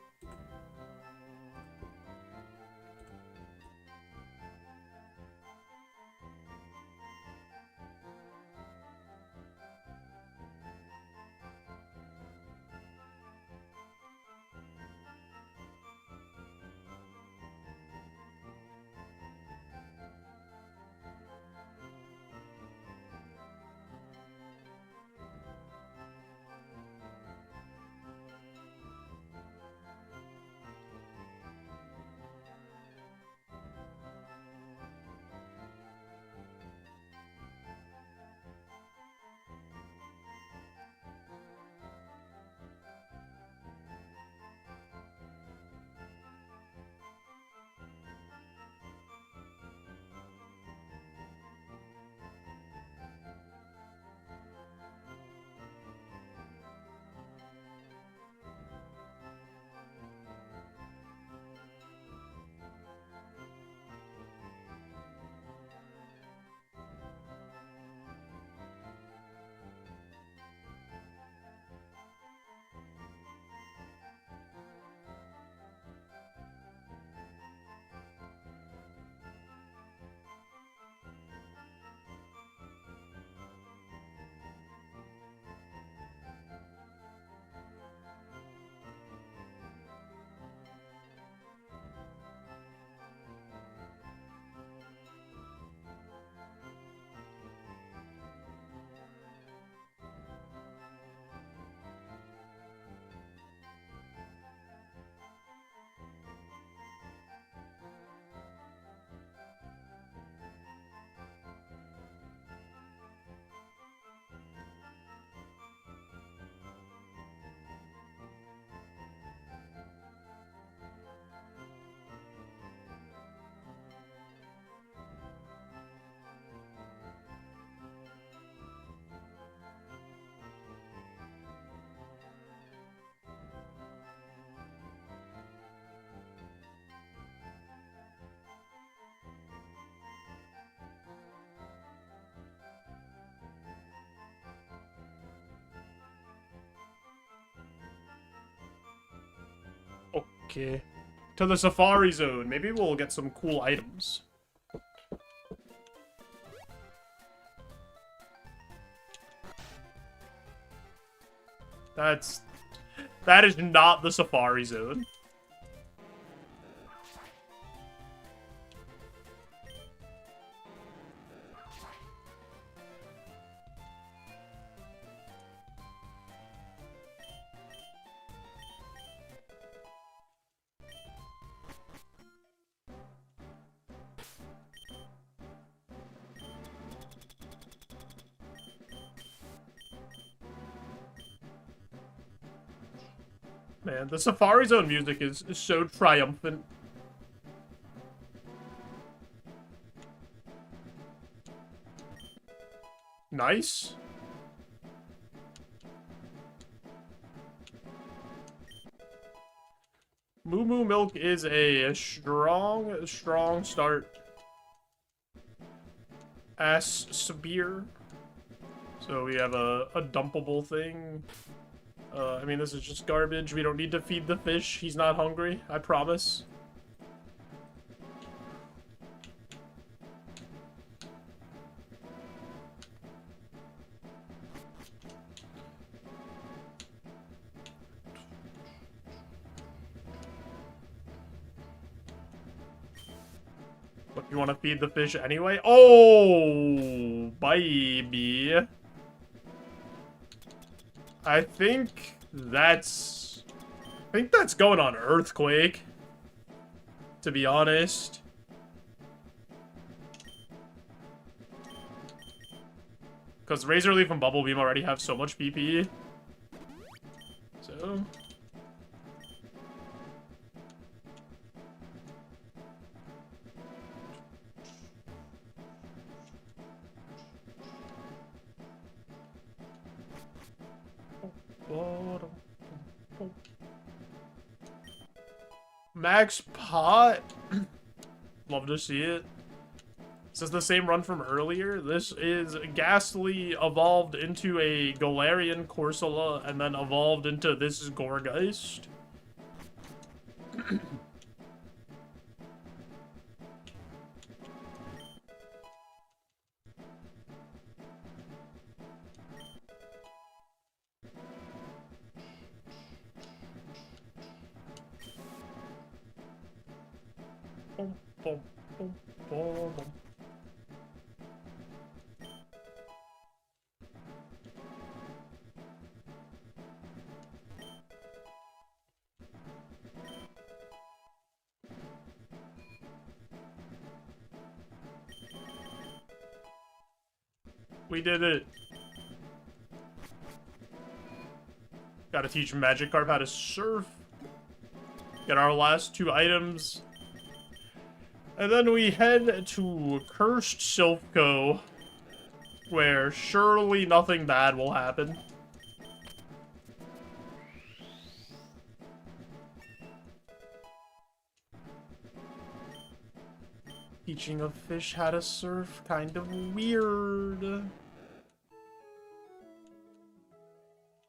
[SPEAKER 1] Okay. To the Safari Zone. Maybe we'll get some cool items. That is not the Safari Zone. Man, the Safari Zone music is so triumphant. Nice. Moo Moo Milk is a strong start. Ass spear. So we have a dumpable thing. I mean, this is just garbage. We don't need to feed the fish. He's not hungry, I promise. What, you want to feed the fish anyway? Oh, baby. I think that's going on Earthquake, to be honest. Because Razor Leaf and Bubble Beam already have so much PP. So... Max Pot. Love to see it. This is the same run from earlier. This is Ghastly evolved into a Galarian Corsola and then evolved into this is Gorgeist. Boom, boom, boom, boom, boom. We did it. Gotta teach Magikarp how to surf. Get our last 2 items. And then we head to Cursed Silph, where surely nothing bad will happen. Teaching a fish how to surf, kind of weird.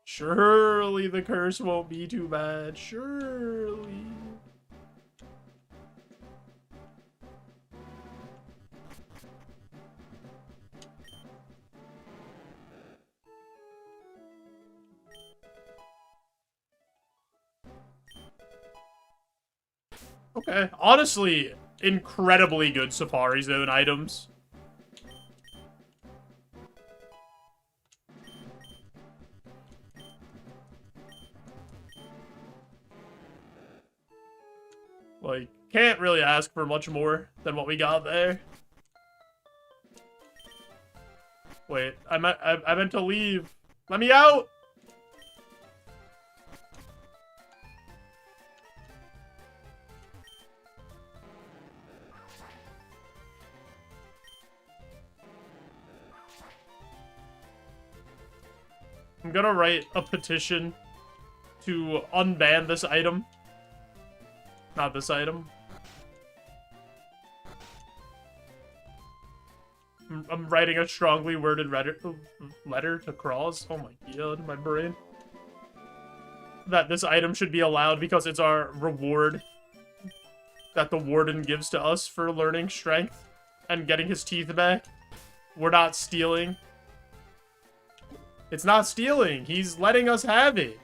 [SPEAKER 1] Surely the curse won't be too bad. Surely. Okay, honestly, incredibly good Safari Zone items. Like, can't really ask for much more than what we got there. Wait, I meant to leave. Let me out! I'm gonna write a petition to unban this item. Not this item. I'm writing a strongly worded letter to Cross. Oh my god, my brain. That this item should be allowed because it's our reward that the warden gives to us for learning strength and getting his teeth back. We're not stealing. It's not stealing. He's letting us have it.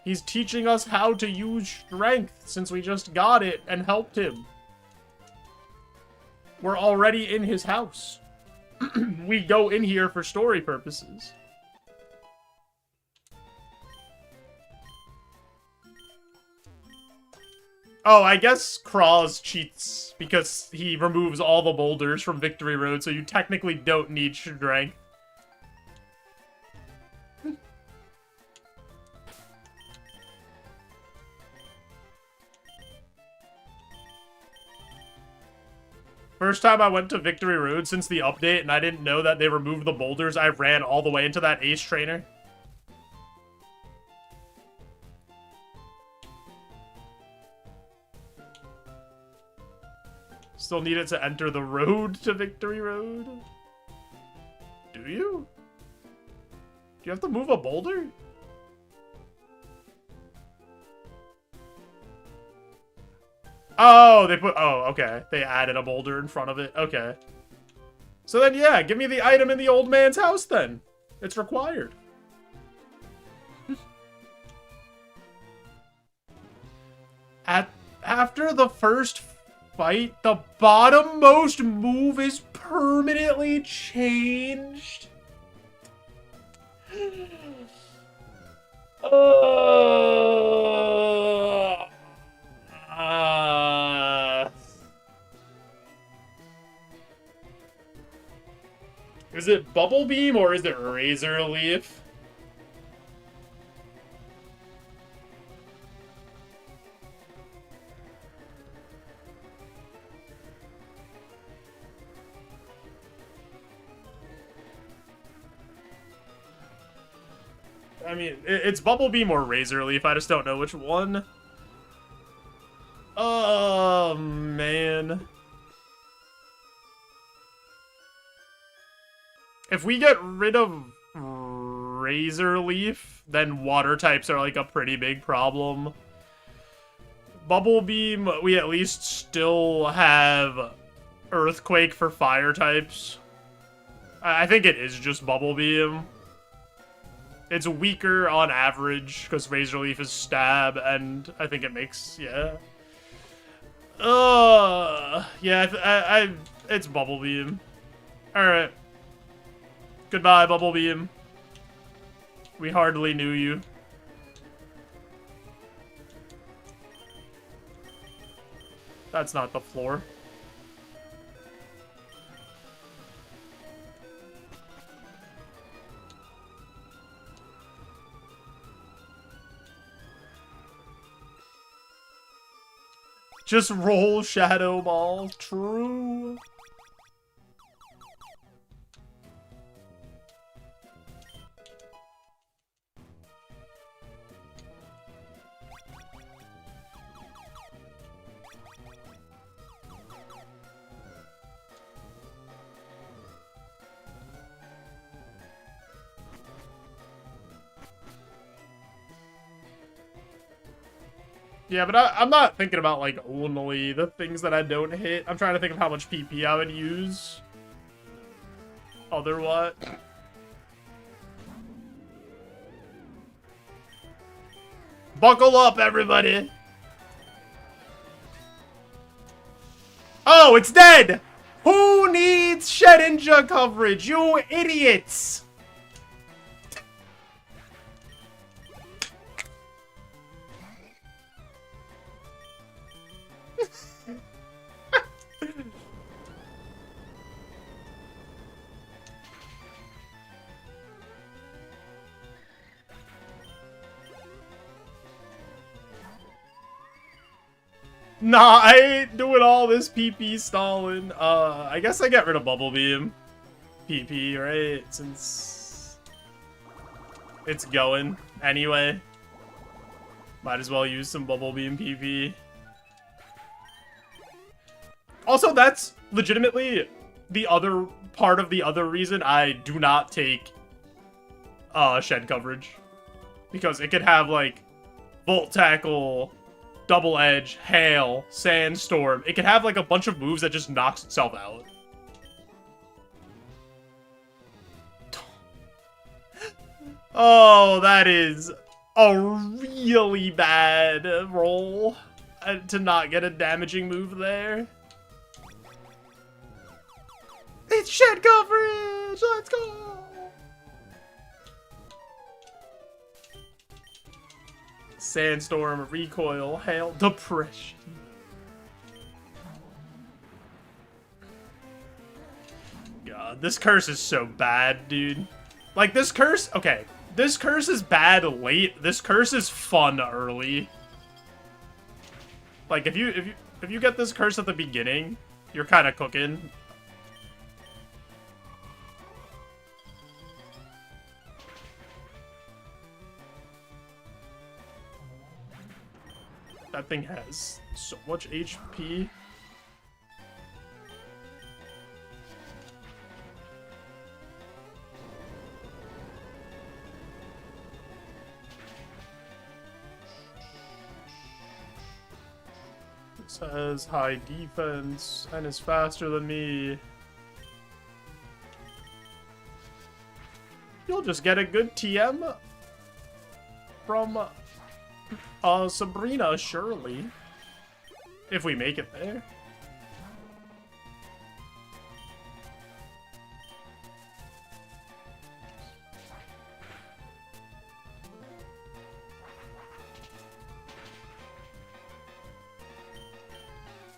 [SPEAKER 1] He's teaching us how to use strength since we just got it and helped him. We're already in his house. We go in here for story purposes. Oh, I guess Kraz cheats because he removes all the boulders from Victory Road, so you technically don't need strength. First time I went to Victory Road since the update and I didn't know that they removed the boulders, I ran all the way into that Ace Trainer. Still need it to enter the road to Victory Road? Do you? Do you have to move a boulder? Oh, they put... Oh, okay. They added a boulder in front of it. Okay. So then, yeah, give me the item in the old man's house, then. It's required. After the first fight, the bottommost move is permanently changed. Is it Bubble Beam or is it Razor Leaf? I mean, it's Bubble Beam or Razor Leaf. I just don't know which one. Oh, man. If we get rid of Razor Leaf, then water types are like a pretty big problem. Bubble Beam, we at least still have Earthquake for fire types. I think it is just Bubble Beam. It's weaker on average because Razor Leaf is stab, and I think it makes, yeah. Yeah, it's Bubble Beam. Alright. Goodbye, Bubble Beam. We hardly knew you. That's not the floor. Just roll Shadow Ball. True. Yeah, but I'm not thinking about, like, only the things that I don't hit. I'm trying to think of how much PP I would use. Other what? Buckle up, everybody! Oh, it's dead! Who needs Shedinja coverage? You idiots! Nah, I ain't doing all this PP stalling. I guess I get rid of Bubble Beam. PP, right? Since it's going anyway. Might as well use some Bubble Beam PP. Also, that's legitimately the other part of the other reason I do not take Shed coverage. Because it could have, like, Volt Tackle, Double Edge, Hail, Sandstorm. It could have, like, a bunch of moves that just knocks itself out. Oh, that is a really bad roll to not get a damaging move there. It's Shed coverage! Let's go! Sandstorm, Recoil, Hail, Depression. God, this curse is so bad, dude. Like, this curse, okay. This curse is bad late. This curse is fun early. Like, if you get this curse at the beginning, you're kind of cooking. That thing has so much HP. This has high defense and is faster than me. You'll just get a good TM from Sabrina, surely. If we make it there.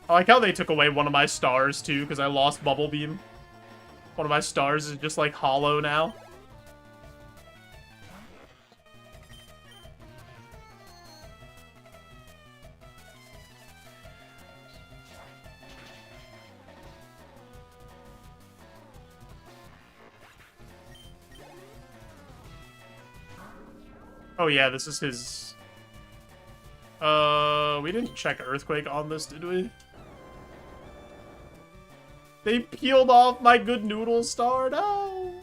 [SPEAKER 1] I like how they took away one of my stars, too, because I lost Bubble Beam. One of my stars is just, like, hollow now. Oh yeah, this is his... we didn't check Earthquake on this, did we? They peeled off my good noodle star, no!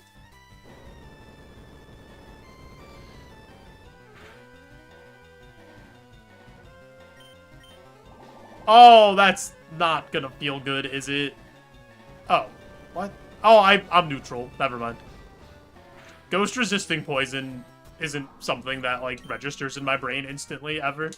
[SPEAKER 1] Oh, that's not gonna feel good, is it? Oh, what? Oh, I'm neutral. Never mind. Ghost resisting poison isn't something that, like, registers in my brain instantly, ever.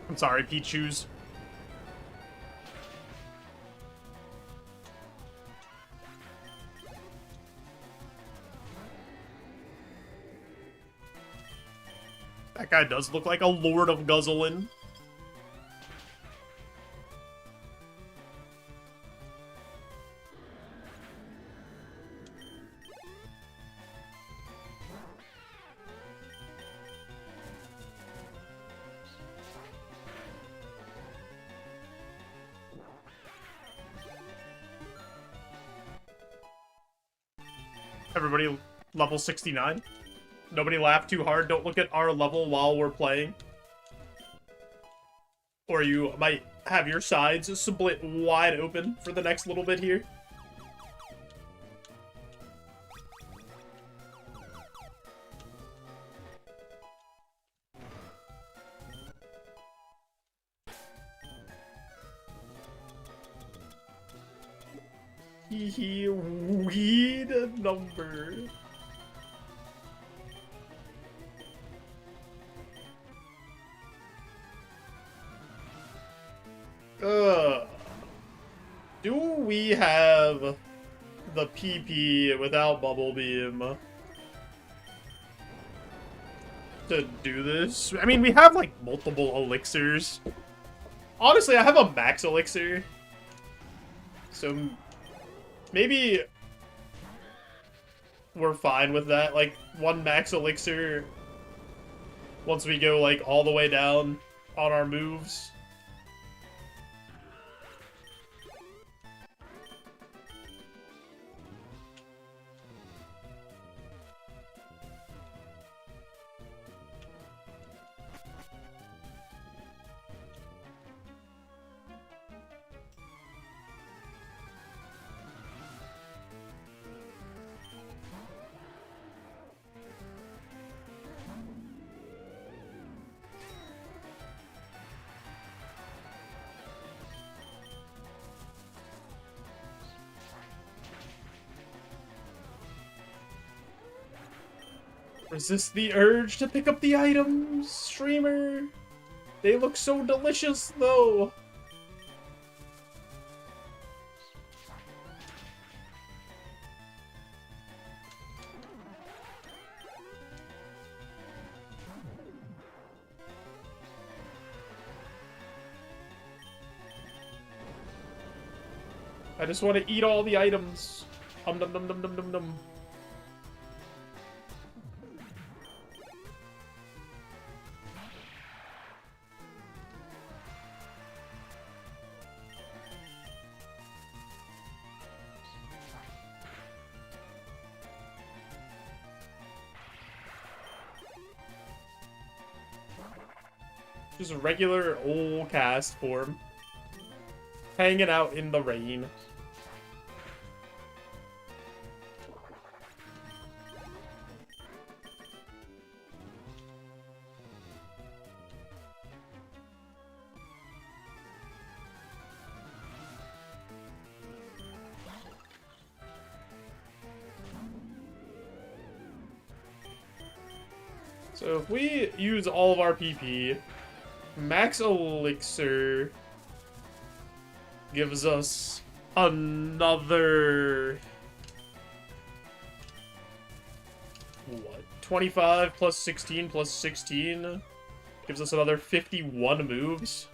[SPEAKER 1] I'm sorry, Pichus. That guy does look like a Lord of Guzzlin. Everybody level 69. Nobody laugh too hard. Don't look at our level while we're playing. Or you might have your sides split wide open for the next little bit here. Weed number. Do we have the PP without Bubble Beam to do this? I mean, we have, like, multiple elixirs. Honestly, I have a max elixir. So, maybe we're fine with that. Like, one max elixir once we go, like, all the way down on our moves. Resist the urge to pick up the items, streamer. They look so delicious, though. I just want to eat all the items. Num num num num num num. Just a regular old cast form. Hanging out in the rain. So if we use all of our PP, max elixir gives us another... What? 25 plus 16 plus 16 gives us another 51 moves.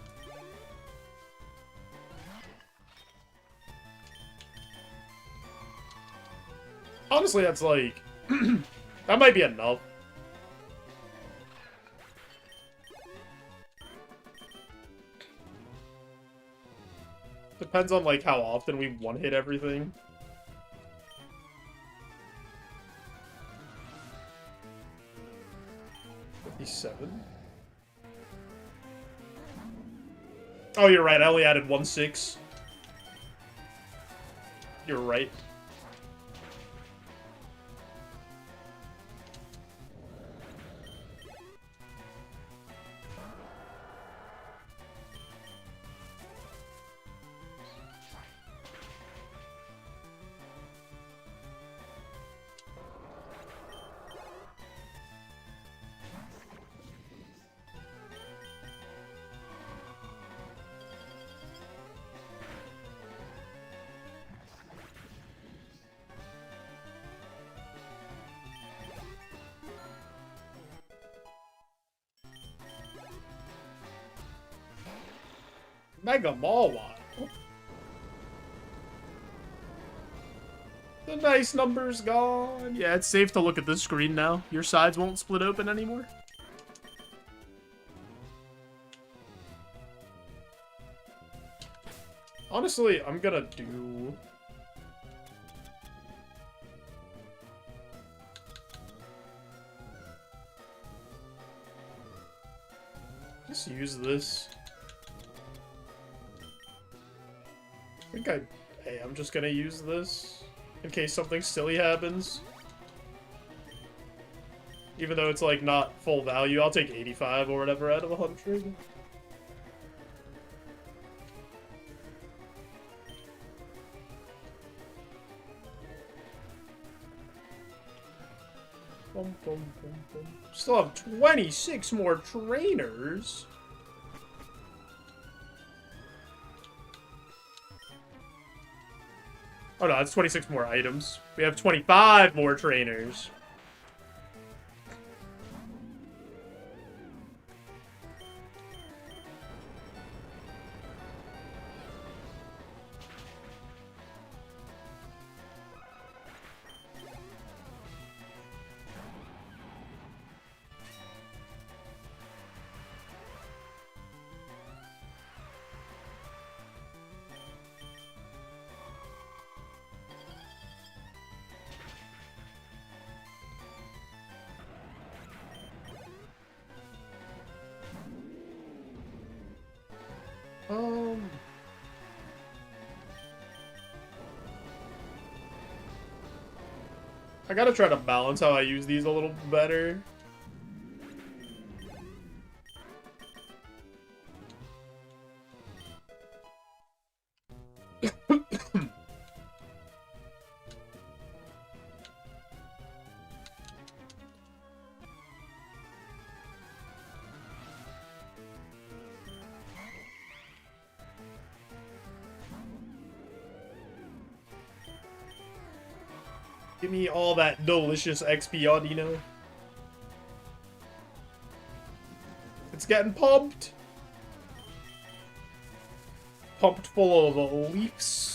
[SPEAKER 1] Honestly, that's like... that might be enough. Depends on, like, how often we one-hit everything. $57. Oh, you're right. I only added 1/6. You're right. Mega Mawile. The nice number's gone. Yeah, it's safe to look at this screen now. Your sides won't split open anymore. Honestly, I'm gonna do... just use this. Hey, I'm just gonna use this in case something silly happens. Even though it's, like, not full value, I'll take 85 or whatever out of 100. Still have 26 more trainers. Oh no, that's 26 more items. We have 25 more trainers. I gotta try to balance how I use these a little better. Give me all that delicious XP, Audino. It's getting pumped. Pumped full of leaps.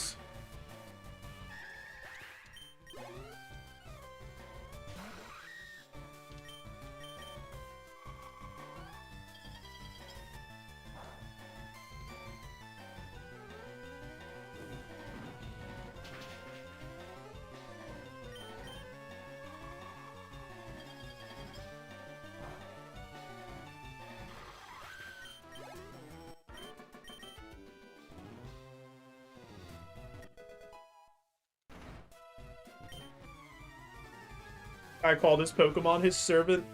[SPEAKER 1] I call this Pokemon his servant.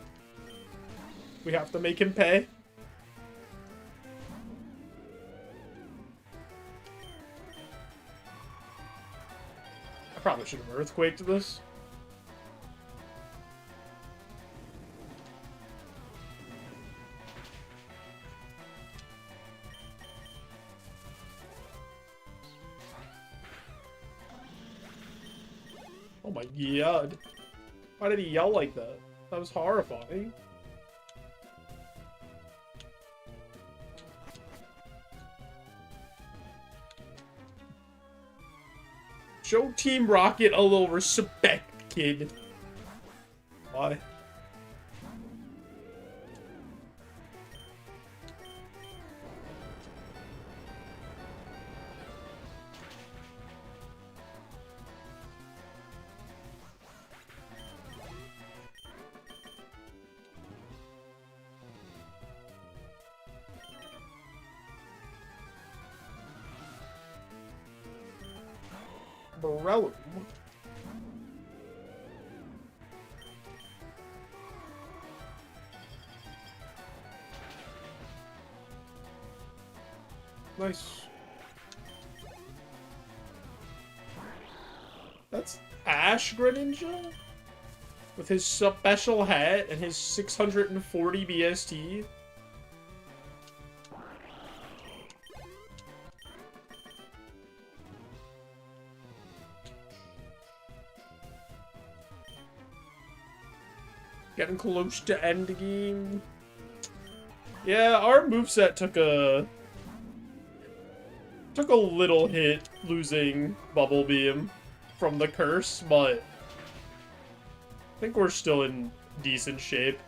[SPEAKER 1] We have to make him pay. I probably should have Earthquaked this. Oh my god. Why did he yell like that? That was horrifying. Show Team Rocket a little respect, kid. Why? Morello. Nice. That's Ash Greninja? With his special hat and his 640 BST. Getting close to end game. Yeah, our moveset took a little hit losing Bubble Beam from the curse, but I think we're still in decent shape.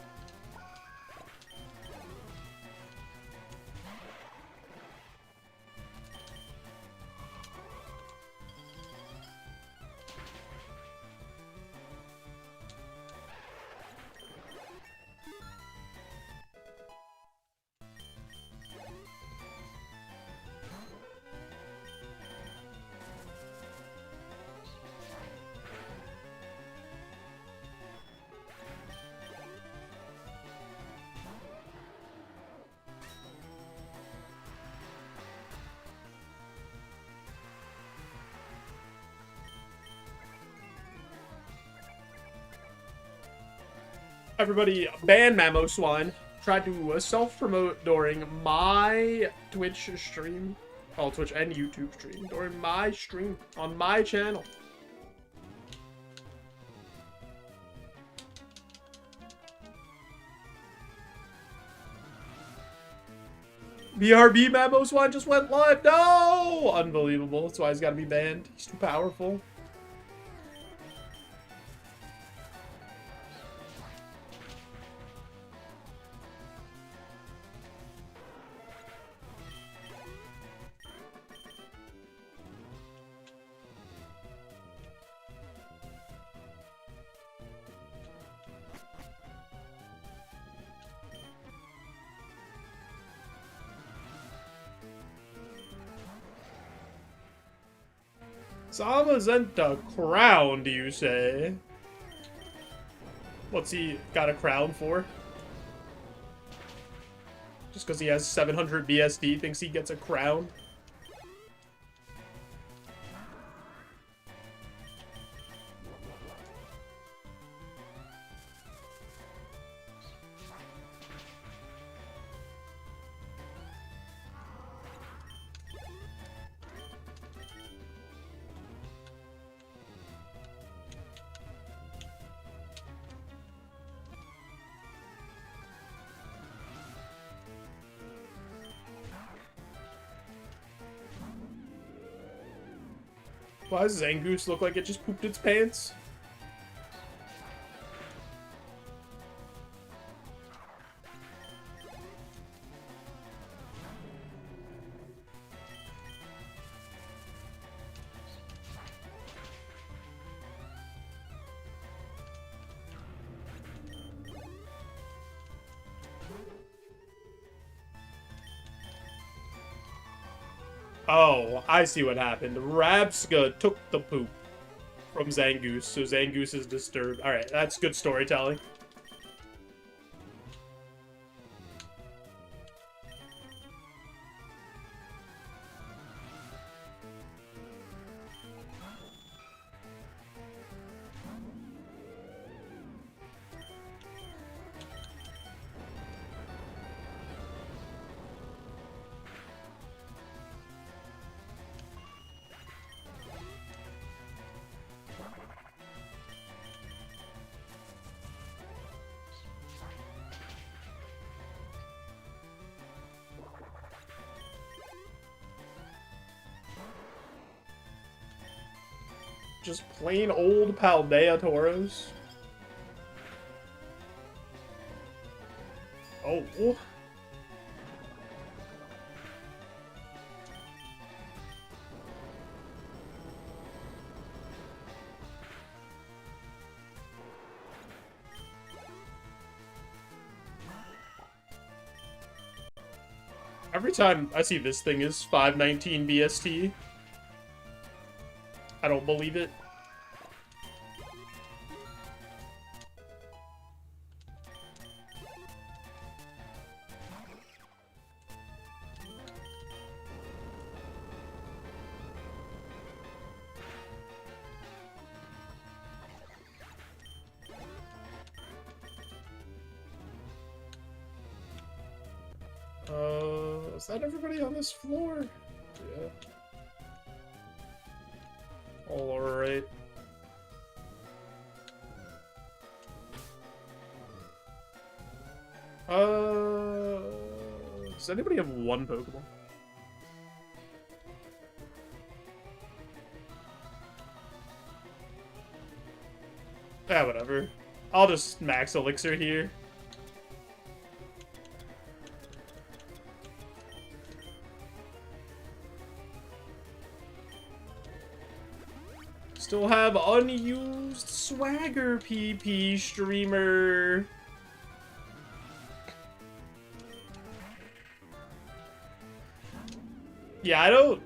[SPEAKER 1] Everybody, ban Mamoswine. Tried to self-promote during my Twitch stream. Oh, Twitch and YouTube stream. During my stream. On my channel. BRB Mamoswine just went live. No! Unbelievable. That's why he's got to be banned. He's too powerful. Zamazenta crown, do you say? What's he got a crown for? Just because he has 700 BSD thinks he gets a crown? Why does Zangoose look like it just pooped its pants? Oh, I see what happened. Rabska took the poop from Zangoose, so Zangoose is disturbed. Alright, that's good storytelling. Just plain old Paldea Tauros. Oh. Every time I see this thing is 519 BST, I don't believe it. Is that everybody on this floor? Yeah. Alright. Does anybody have one Pokemon? Yeah, whatever. I'll just max Elixir here. Still have unused swagger PP streamer. Yeah, I don't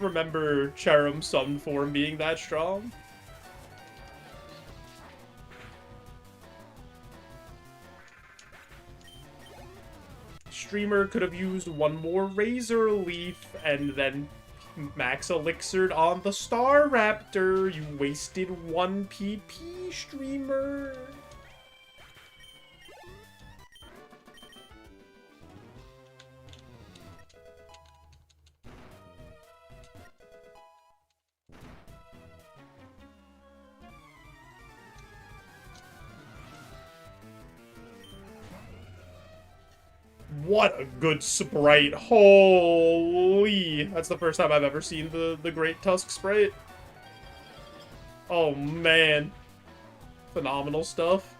[SPEAKER 1] remember Cherrim Sun form being that strong. Streamer could have used one more Razor Leaf and then max elixired on the Star Raptor. You wasted one PP, streamer. What a good sprite. Holy. That's the first time I've ever seen the Great Tusk sprite. Oh, man. Phenomenal stuff.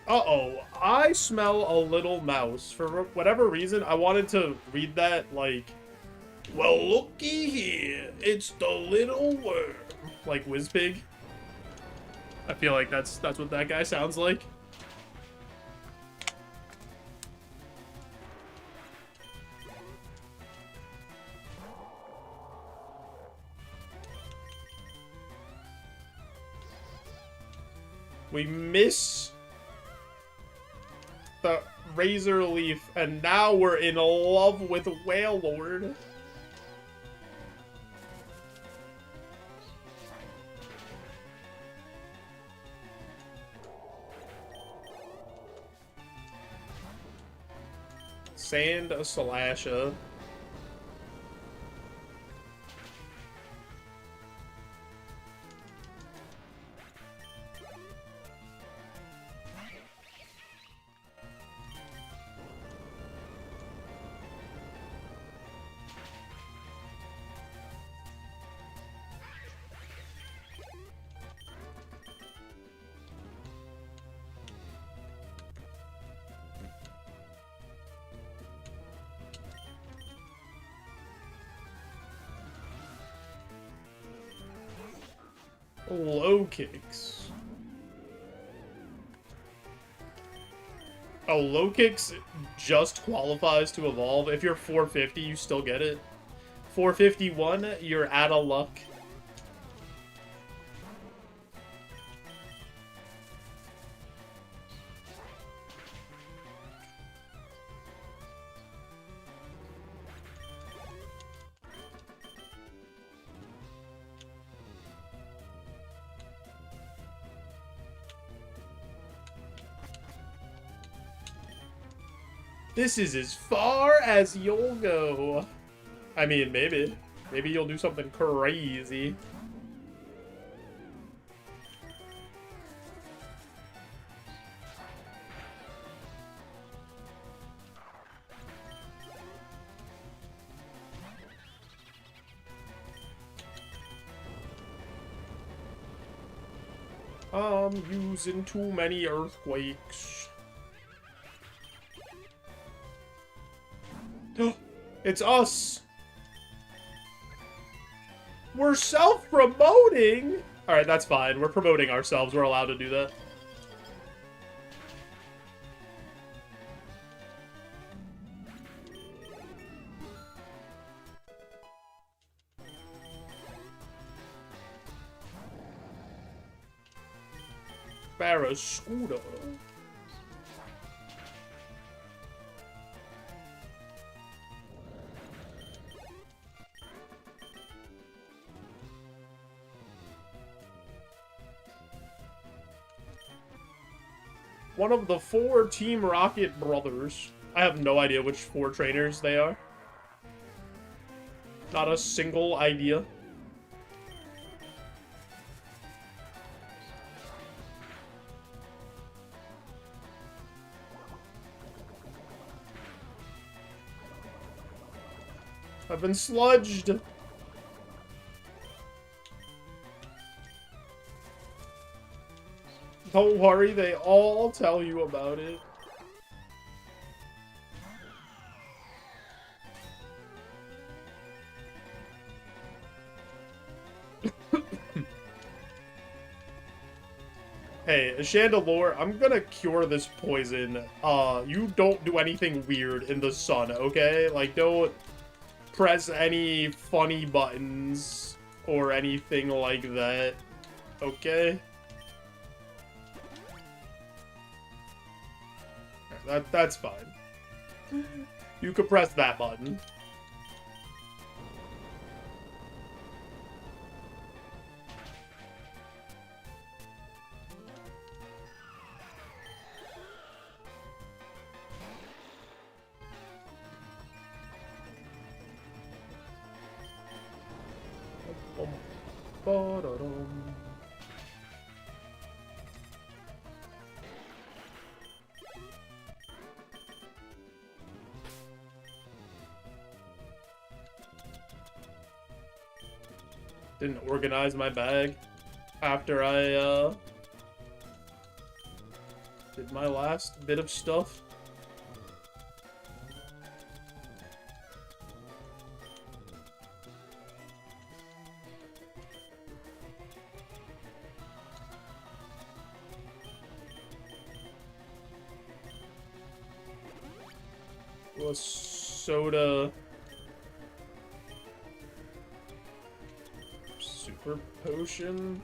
[SPEAKER 1] Uh-oh, I smell a little mouse. For whatever reason, I wanted to read that like, well, looky here, it's the little worm. Like Whizpig. I feel like that's what that guy sounds like. We miss the Razor Leaf, and now we're in love with Wailord. Sand Salasha. Low kicks. Oh, low kicks just qualifies to evolve. If you're 450, you still get it. 451, you're out of luck. This is as far as you'll go. I mean, maybe. Maybe you'll do something crazy. I'm using too many earthquakes. It's us. We're self-promoting. All right, that's fine. We're promoting ourselves. We're allowed to do that. Barracuda. One of the 4 Team Rocket brothers. I have no idea which 4 trainers they are. Not a single idea. I've been sludged. Don't worry, they all tell you about it. Hey, Chandelure, I'm gonna cure this poison. You don't do anything weird in the sun, okay? Like, don't press any funny buttons or anything like that, okay? That's fine. You could press that button. Didn't organize my bag after I did my last bit of stuff. A soda. Super potion.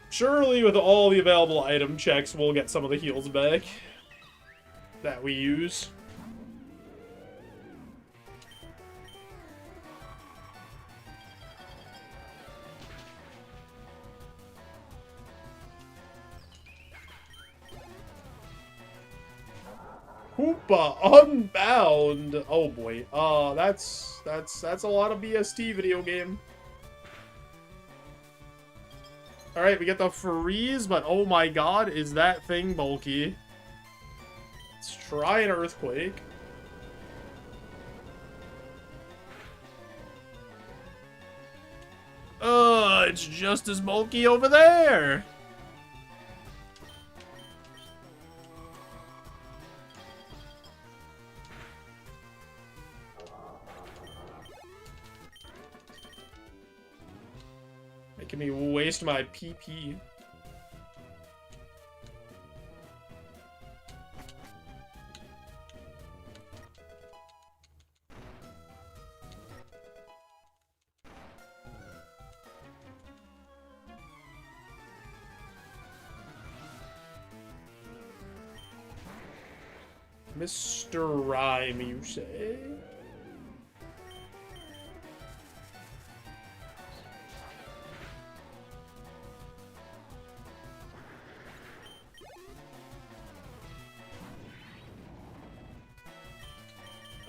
[SPEAKER 1] Surely with all the available item checks, we'll get some of the heals back that we use. Hoopa Unbound. Oh boy. That's a lot of BST video game. Alright, we get the freeze, but oh my god, is that thing bulky. Let's try an earthquake. It's just as bulky over there. Making me waste my PP. Mr. Rhyme, you say?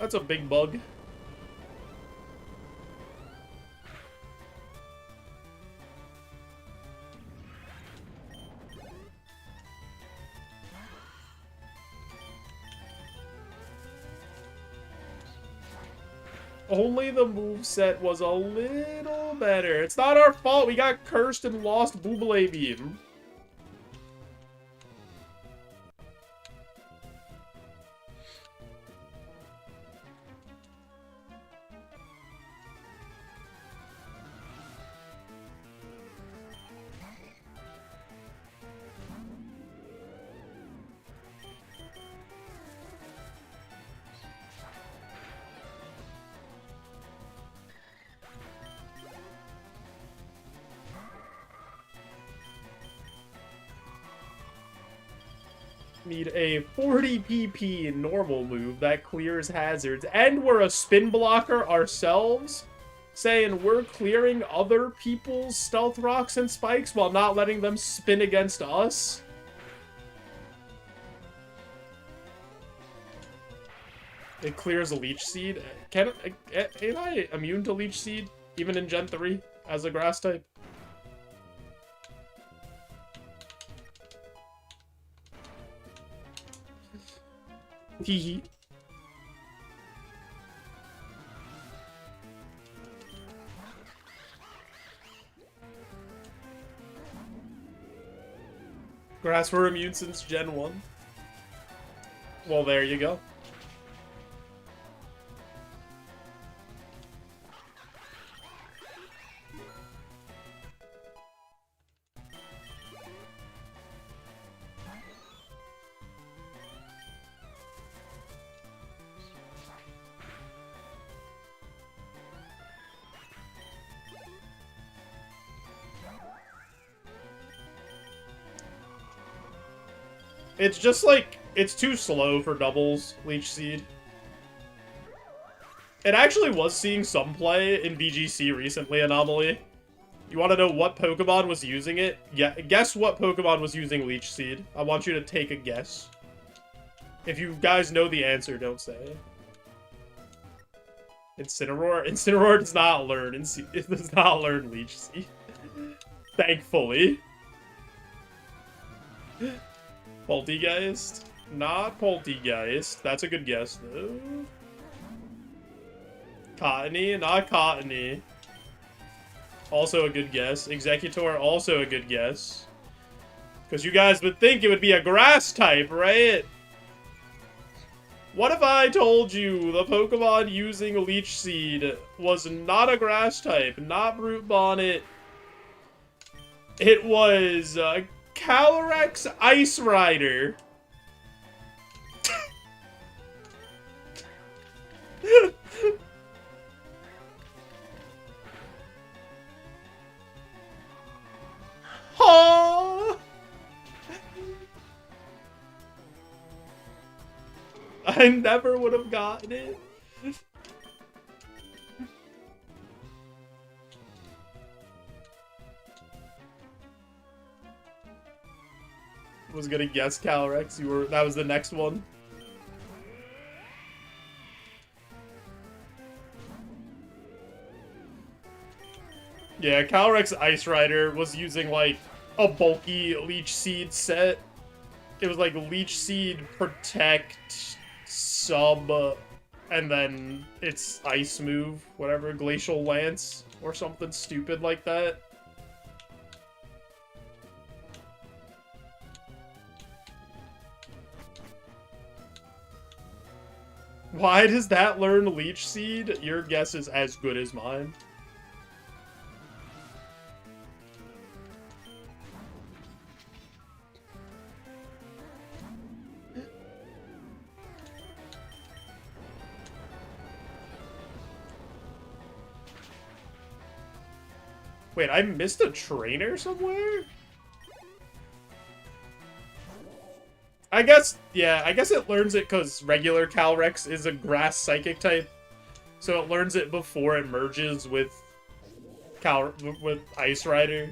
[SPEAKER 1] That's a big bug. Only the moveset was a little better. It's not our fault. We got cursed and lost Booble Beam. Need a 40 PP normal move that clears hazards, and we're a spin blocker ourselves, saying we're clearing other people's stealth rocks and spikes while not letting them spin against us. It clears a Leech Seed. Am I immune to Leech Seed, even in Gen 3, as a grass type? Hee. Grass were immune since Gen 1. Well, there you go. It's just like, it's too slow for doubles, Leech Seed. It actually was seeing some play in VGC recently, Anomaly. You want to know what Pokemon was using it? Yeah, guess what Pokemon was using Leech Seed. I want you to take a guess. If you guys know the answer, don't say it. Incineroar? Incineroar does not learn. It does not learn Leech Seed. Thankfully. Poltegeist? Not Poltegeist. That's a good guess, though. Cottony? Not Cottony. Also a good guess. Executor? Also a good guess. Because you guys would think it would be a grass type, right? What if I told you the Pokemon using Leech Seed was not a grass type, not Brute Bonnet? It was Calyrex Ice Rider. Oh! I never would have gotten it. Was gonna guess Calyrex. That was the next one. Yeah, Calyrex Ice Rider was using like a bulky Leech Seed set. It was like Leech Seed, Protect, Sub, and then its Ice move, whatever, Glacial Lance, or something stupid like that. Why does that learn Leech Seed? Your guess is as good as mine. Wait, I missed a trainer somewhere? I guess, yeah, I guess it learns it because regular Calyrex is a grass psychic type. So it learns it before it merges with Ice Rider.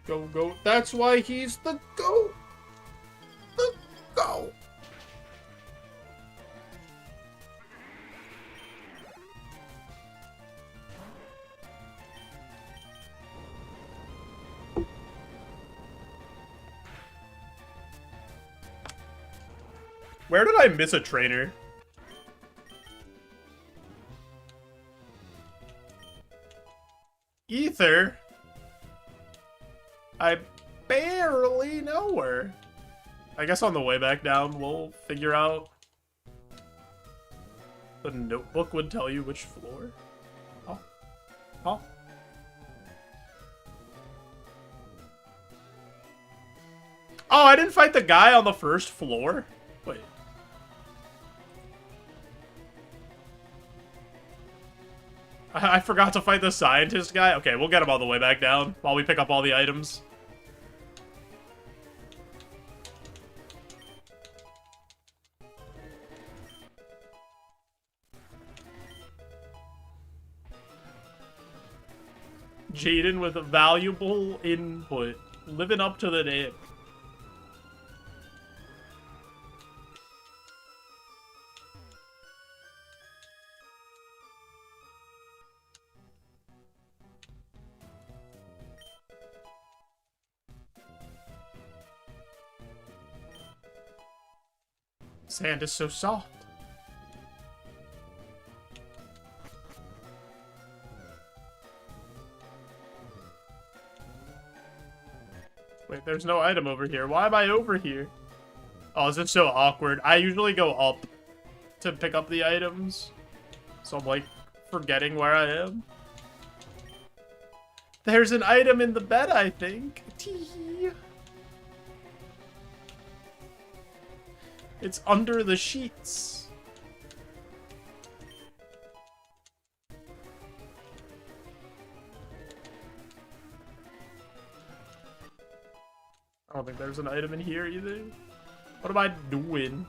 [SPEAKER 1] Go, go. That's why he's the GOAT. The GOAT. Where did I miss a trainer? Ether? I barely know her. I guess on the way back down, we'll figure out. The notebook would tell you which floor. Oh. Oh. Oh, I didn't fight the guy on the first floor? Wait. I forgot to fight the scientist guy? Okay, we'll get him on the way back down while we pick up all the items. Jaden with a valuable input. Living up to the name. Sand is so soft. Wait, there's no item over here. Why am I over here? Oh, is it so awkward? I usually go up to pick up the items. So I'm like forgetting where I am. There's an item in the bed, I think. Tee. It's under the sheets. I don't think there's an item in here either. What am I doing?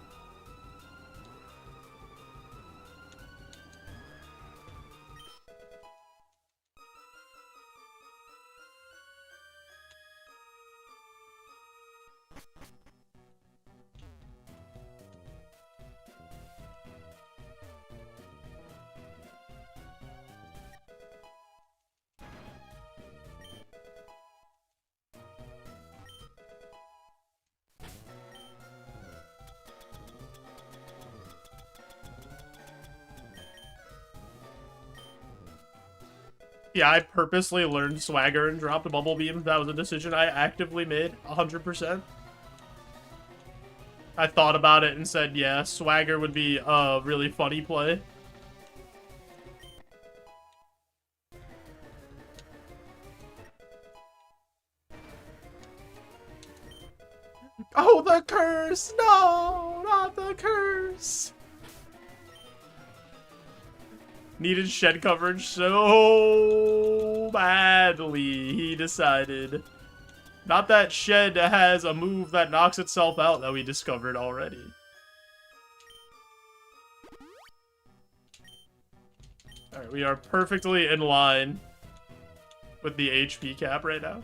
[SPEAKER 1] Yeah, I purposely learned Swagger and dropped a Bubble Beam. That was a decision I actively made, 100%. I thought about it and said, yeah, Swagger would be a really funny play. Oh, the curse! No, not the curse! Needed shed coverage so badly, he decided. Not that shed has a move that knocks itself out that we discovered already. Alright, we are perfectly in line with the HP cap right now.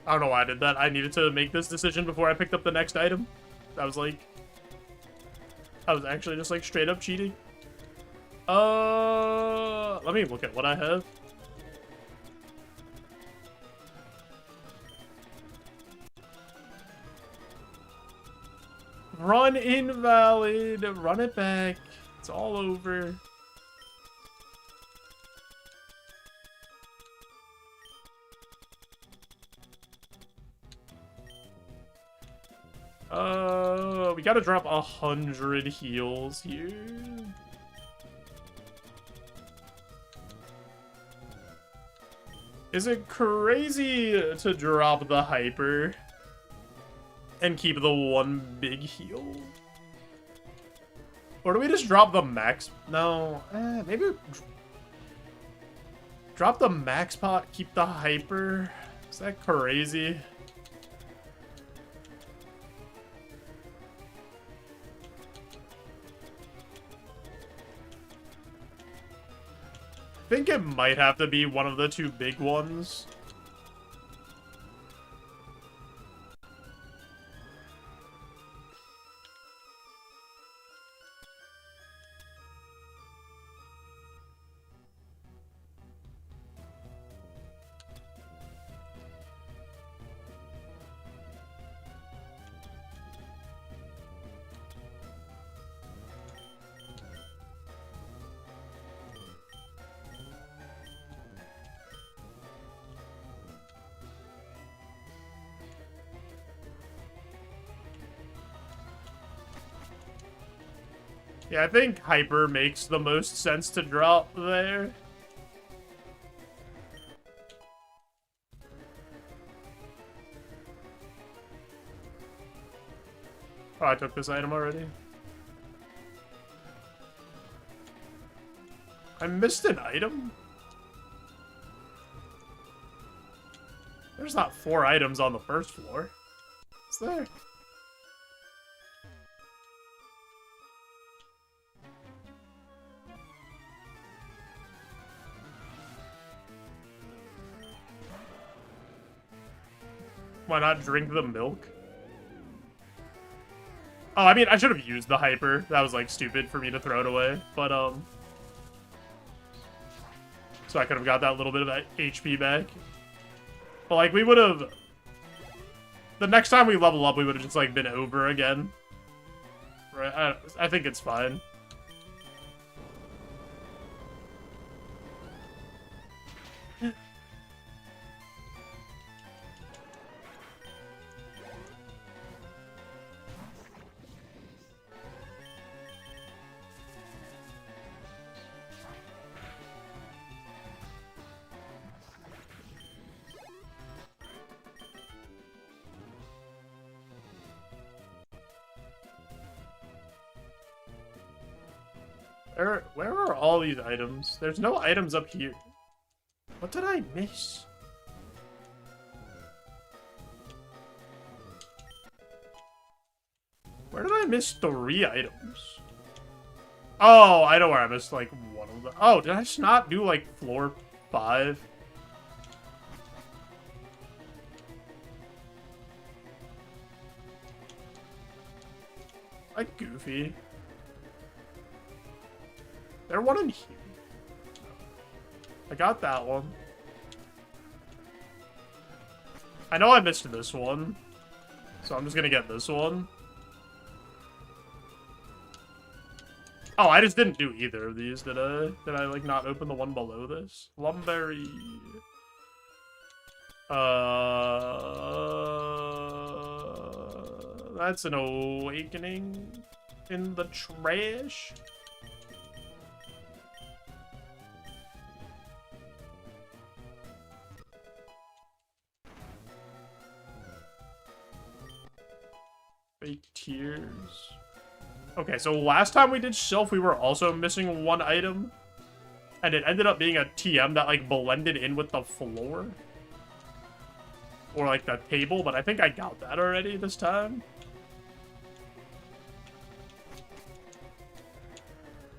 [SPEAKER 1] I don't know why I did that. I needed to make this decision before I picked up the next item. I was like... I was actually just like straight up cheating. Let me look at what I have. Run invalid. Run it back. It's all over. We gotta drop 100 heals here. Is it crazy to drop the hyper And keep the one big heal. Or do we just drop the max? No, maybe drop the max pot, keep the hyper. Is that crazy? I think it might have to be one of the two big ones. Yeah, I think hyper makes the most sense to drop there. Oh, I took this item already. I missed an item? There's not 4 items on the first floor. What's there? Why not drink the milk? Oh, I mean, I should have used the hyper. That was, like, stupid for me to throw it away. But, so I could have got that little bit of that HP back. But, like, we would have... The next time we level up, we would have just, like, been over again. Right? I think it's fine. Where are all these items? There's no items up here. What did I miss? Where did I miss 3 items? Oh, I know where I missed, like, one of them. Oh, did I just not do, like, floor 5? Like, goofy. There one in here. I got that one. I know I missed this one. So I'm just gonna get this one. Oh, I just didn't do either of these, did I? Did I, like, not open the one below this? Lumberry. That's an awakening in the trash. Fake tears. Okay, so last time we did shelf, we were also missing 1 item. And it ended up being a TM that, like, blended in with the floor. Or, like, the table, but I think I got that already this time.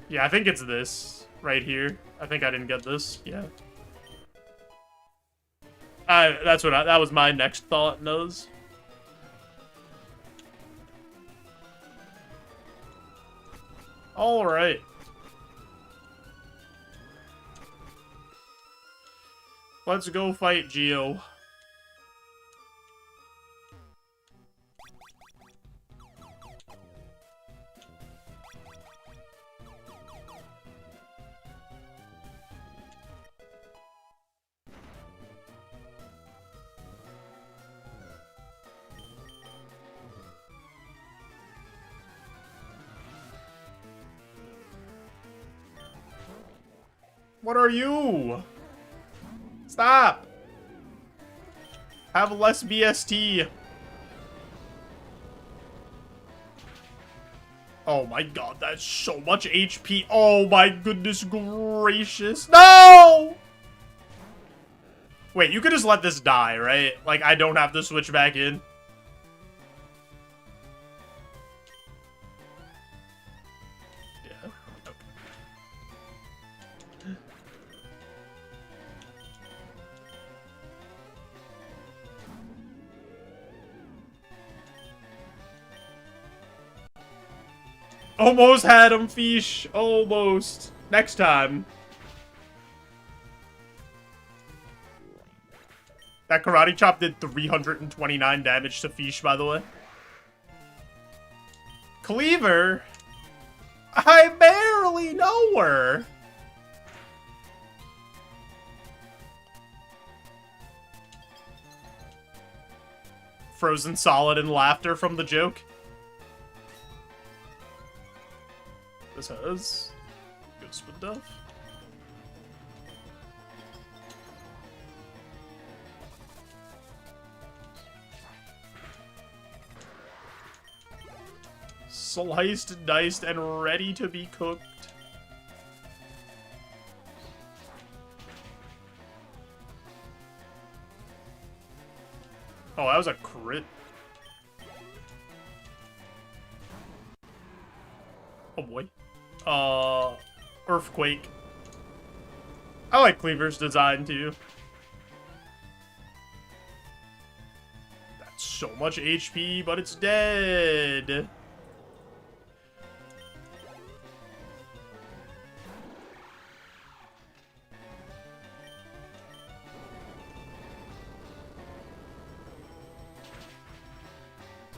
[SPEAKER 1] Yeah, I think it's this right here. I think I didn't get this. Yeah. That's what that was my next thought, knows. All right. Let's go fight Geo. What are you? Stop! Have less BST. Oh my god, that's so much HP. Oh my goodness gracious. No! Wait, you could just let this die, right? Like, I don't have to switch back in. Yeah, okay. Almost had him, Fish. Almost. Next time. That karate chop did 329 damage to Fish, by the way. Cleaver? I barely know her. Frozen solid in laughter from the joke. This has good spin death. Sliced, diced, and ready to be cooked. Oh, that was a crit. Oh boy. Earthquake. I like Cleaver's design too. That's so much HP, but it's dead.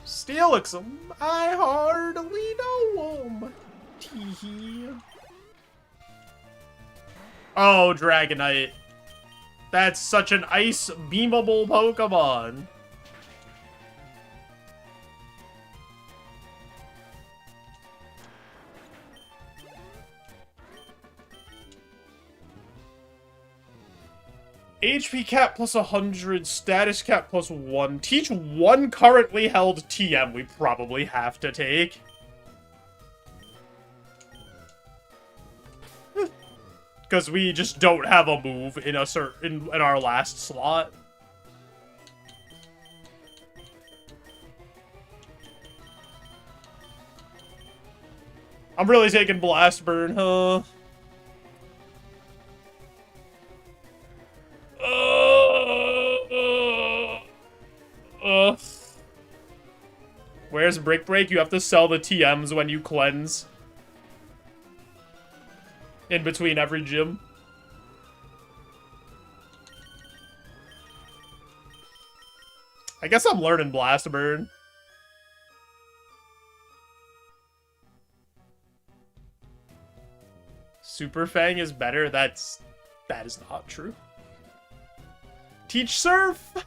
[SPEAKER 1] Steelixum, I hardly know him. Teehee. Oh, Dragonite. That's such an ice beamable Pokemon. HP cap plus 100, status cap plus 1. Teach one currently held TM we probably have to take. Because we just don't have a move in a in our last slot. I'm really taking Blast Burn, huh? Where's Brick Break? You have to sell the TMs when you cleanse. In between every gym. I guess I'm learning Blast Burn. Super Fang is better? That is not true. Teach Surf?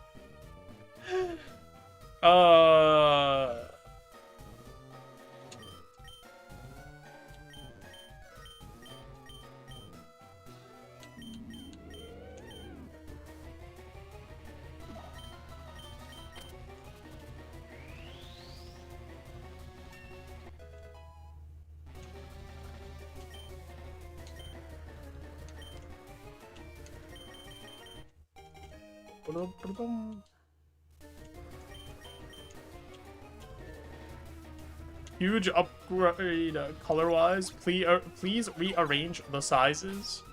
[SPEAKER 1] Huge upgrade color-wise. Please rearrange the sizes.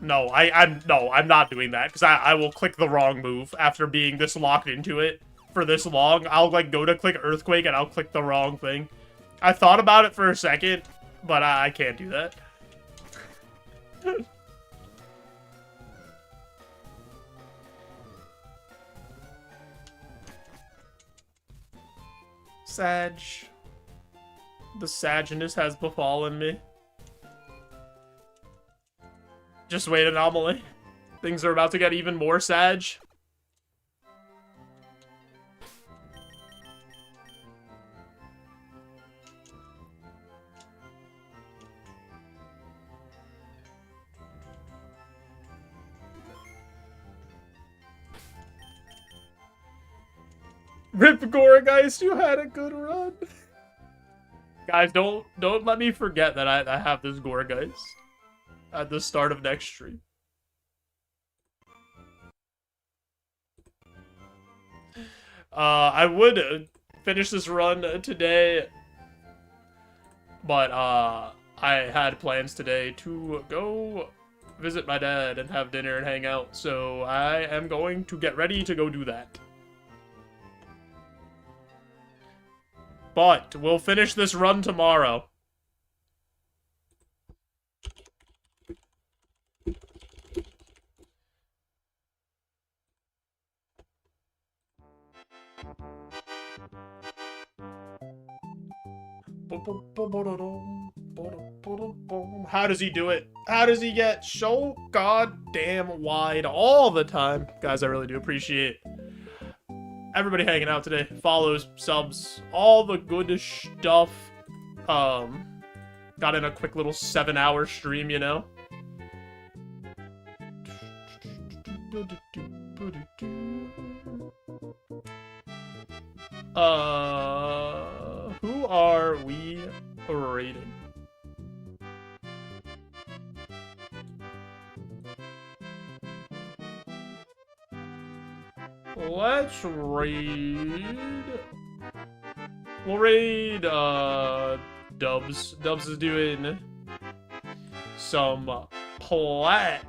[SPEAKER 1] No, I'm not doing that because I will click the wrong move after being this locked into it for this long. I'll like go to click Earthquake and I'll click the wrong thing. I thought about it for a second, but I can't do that. Sag. The sadness has befallen me. Just wait, Anomaly. Things are about to get even more Sag. Rip Gorageist, you had a good run. Guys, don't let me forget that I have this Gorageist at the start of next stream. I would finish this run today, but I had plans today to go visit my dad and have dinner and hang out, so I am going to get ready to go do that. But we'll finish this run tomorrow. How does he do it? How does he get so goddamn wide all the time? Guys, I really do appreciate everybody hanging out today. Follows, subs, all the good stuff. Got in a quick little 7-hour stream, you know? Who are we raiding? Let's raid... We'll raid, Dubs. Dubs is doing some Plat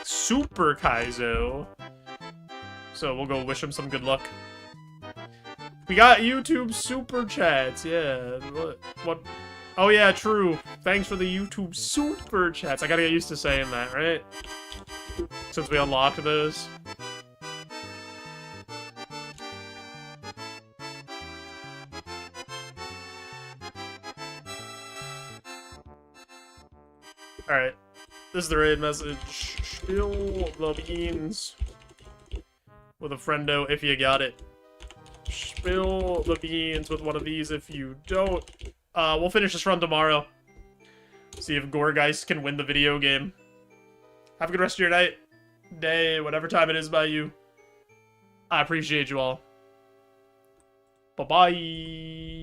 [SPEAKER 1] Super Kaizo. So we'll go wish him some good luck. We got YouTube Super Chats, yeah. What? Oh yeah, true. Thanks for the YouTube Super Chats. I gotta get used to saying that, right? Since we unlocked those. Alright. This is the raid message. Spill the beans with a friendo if you got it. Spill the beans with one of these if you don't. We'll finish this run tomorrow. See if Gorageist can win the video game. Have a good rest of your night, day, whatever time it is by you. I appreciate you all. Bye-bye.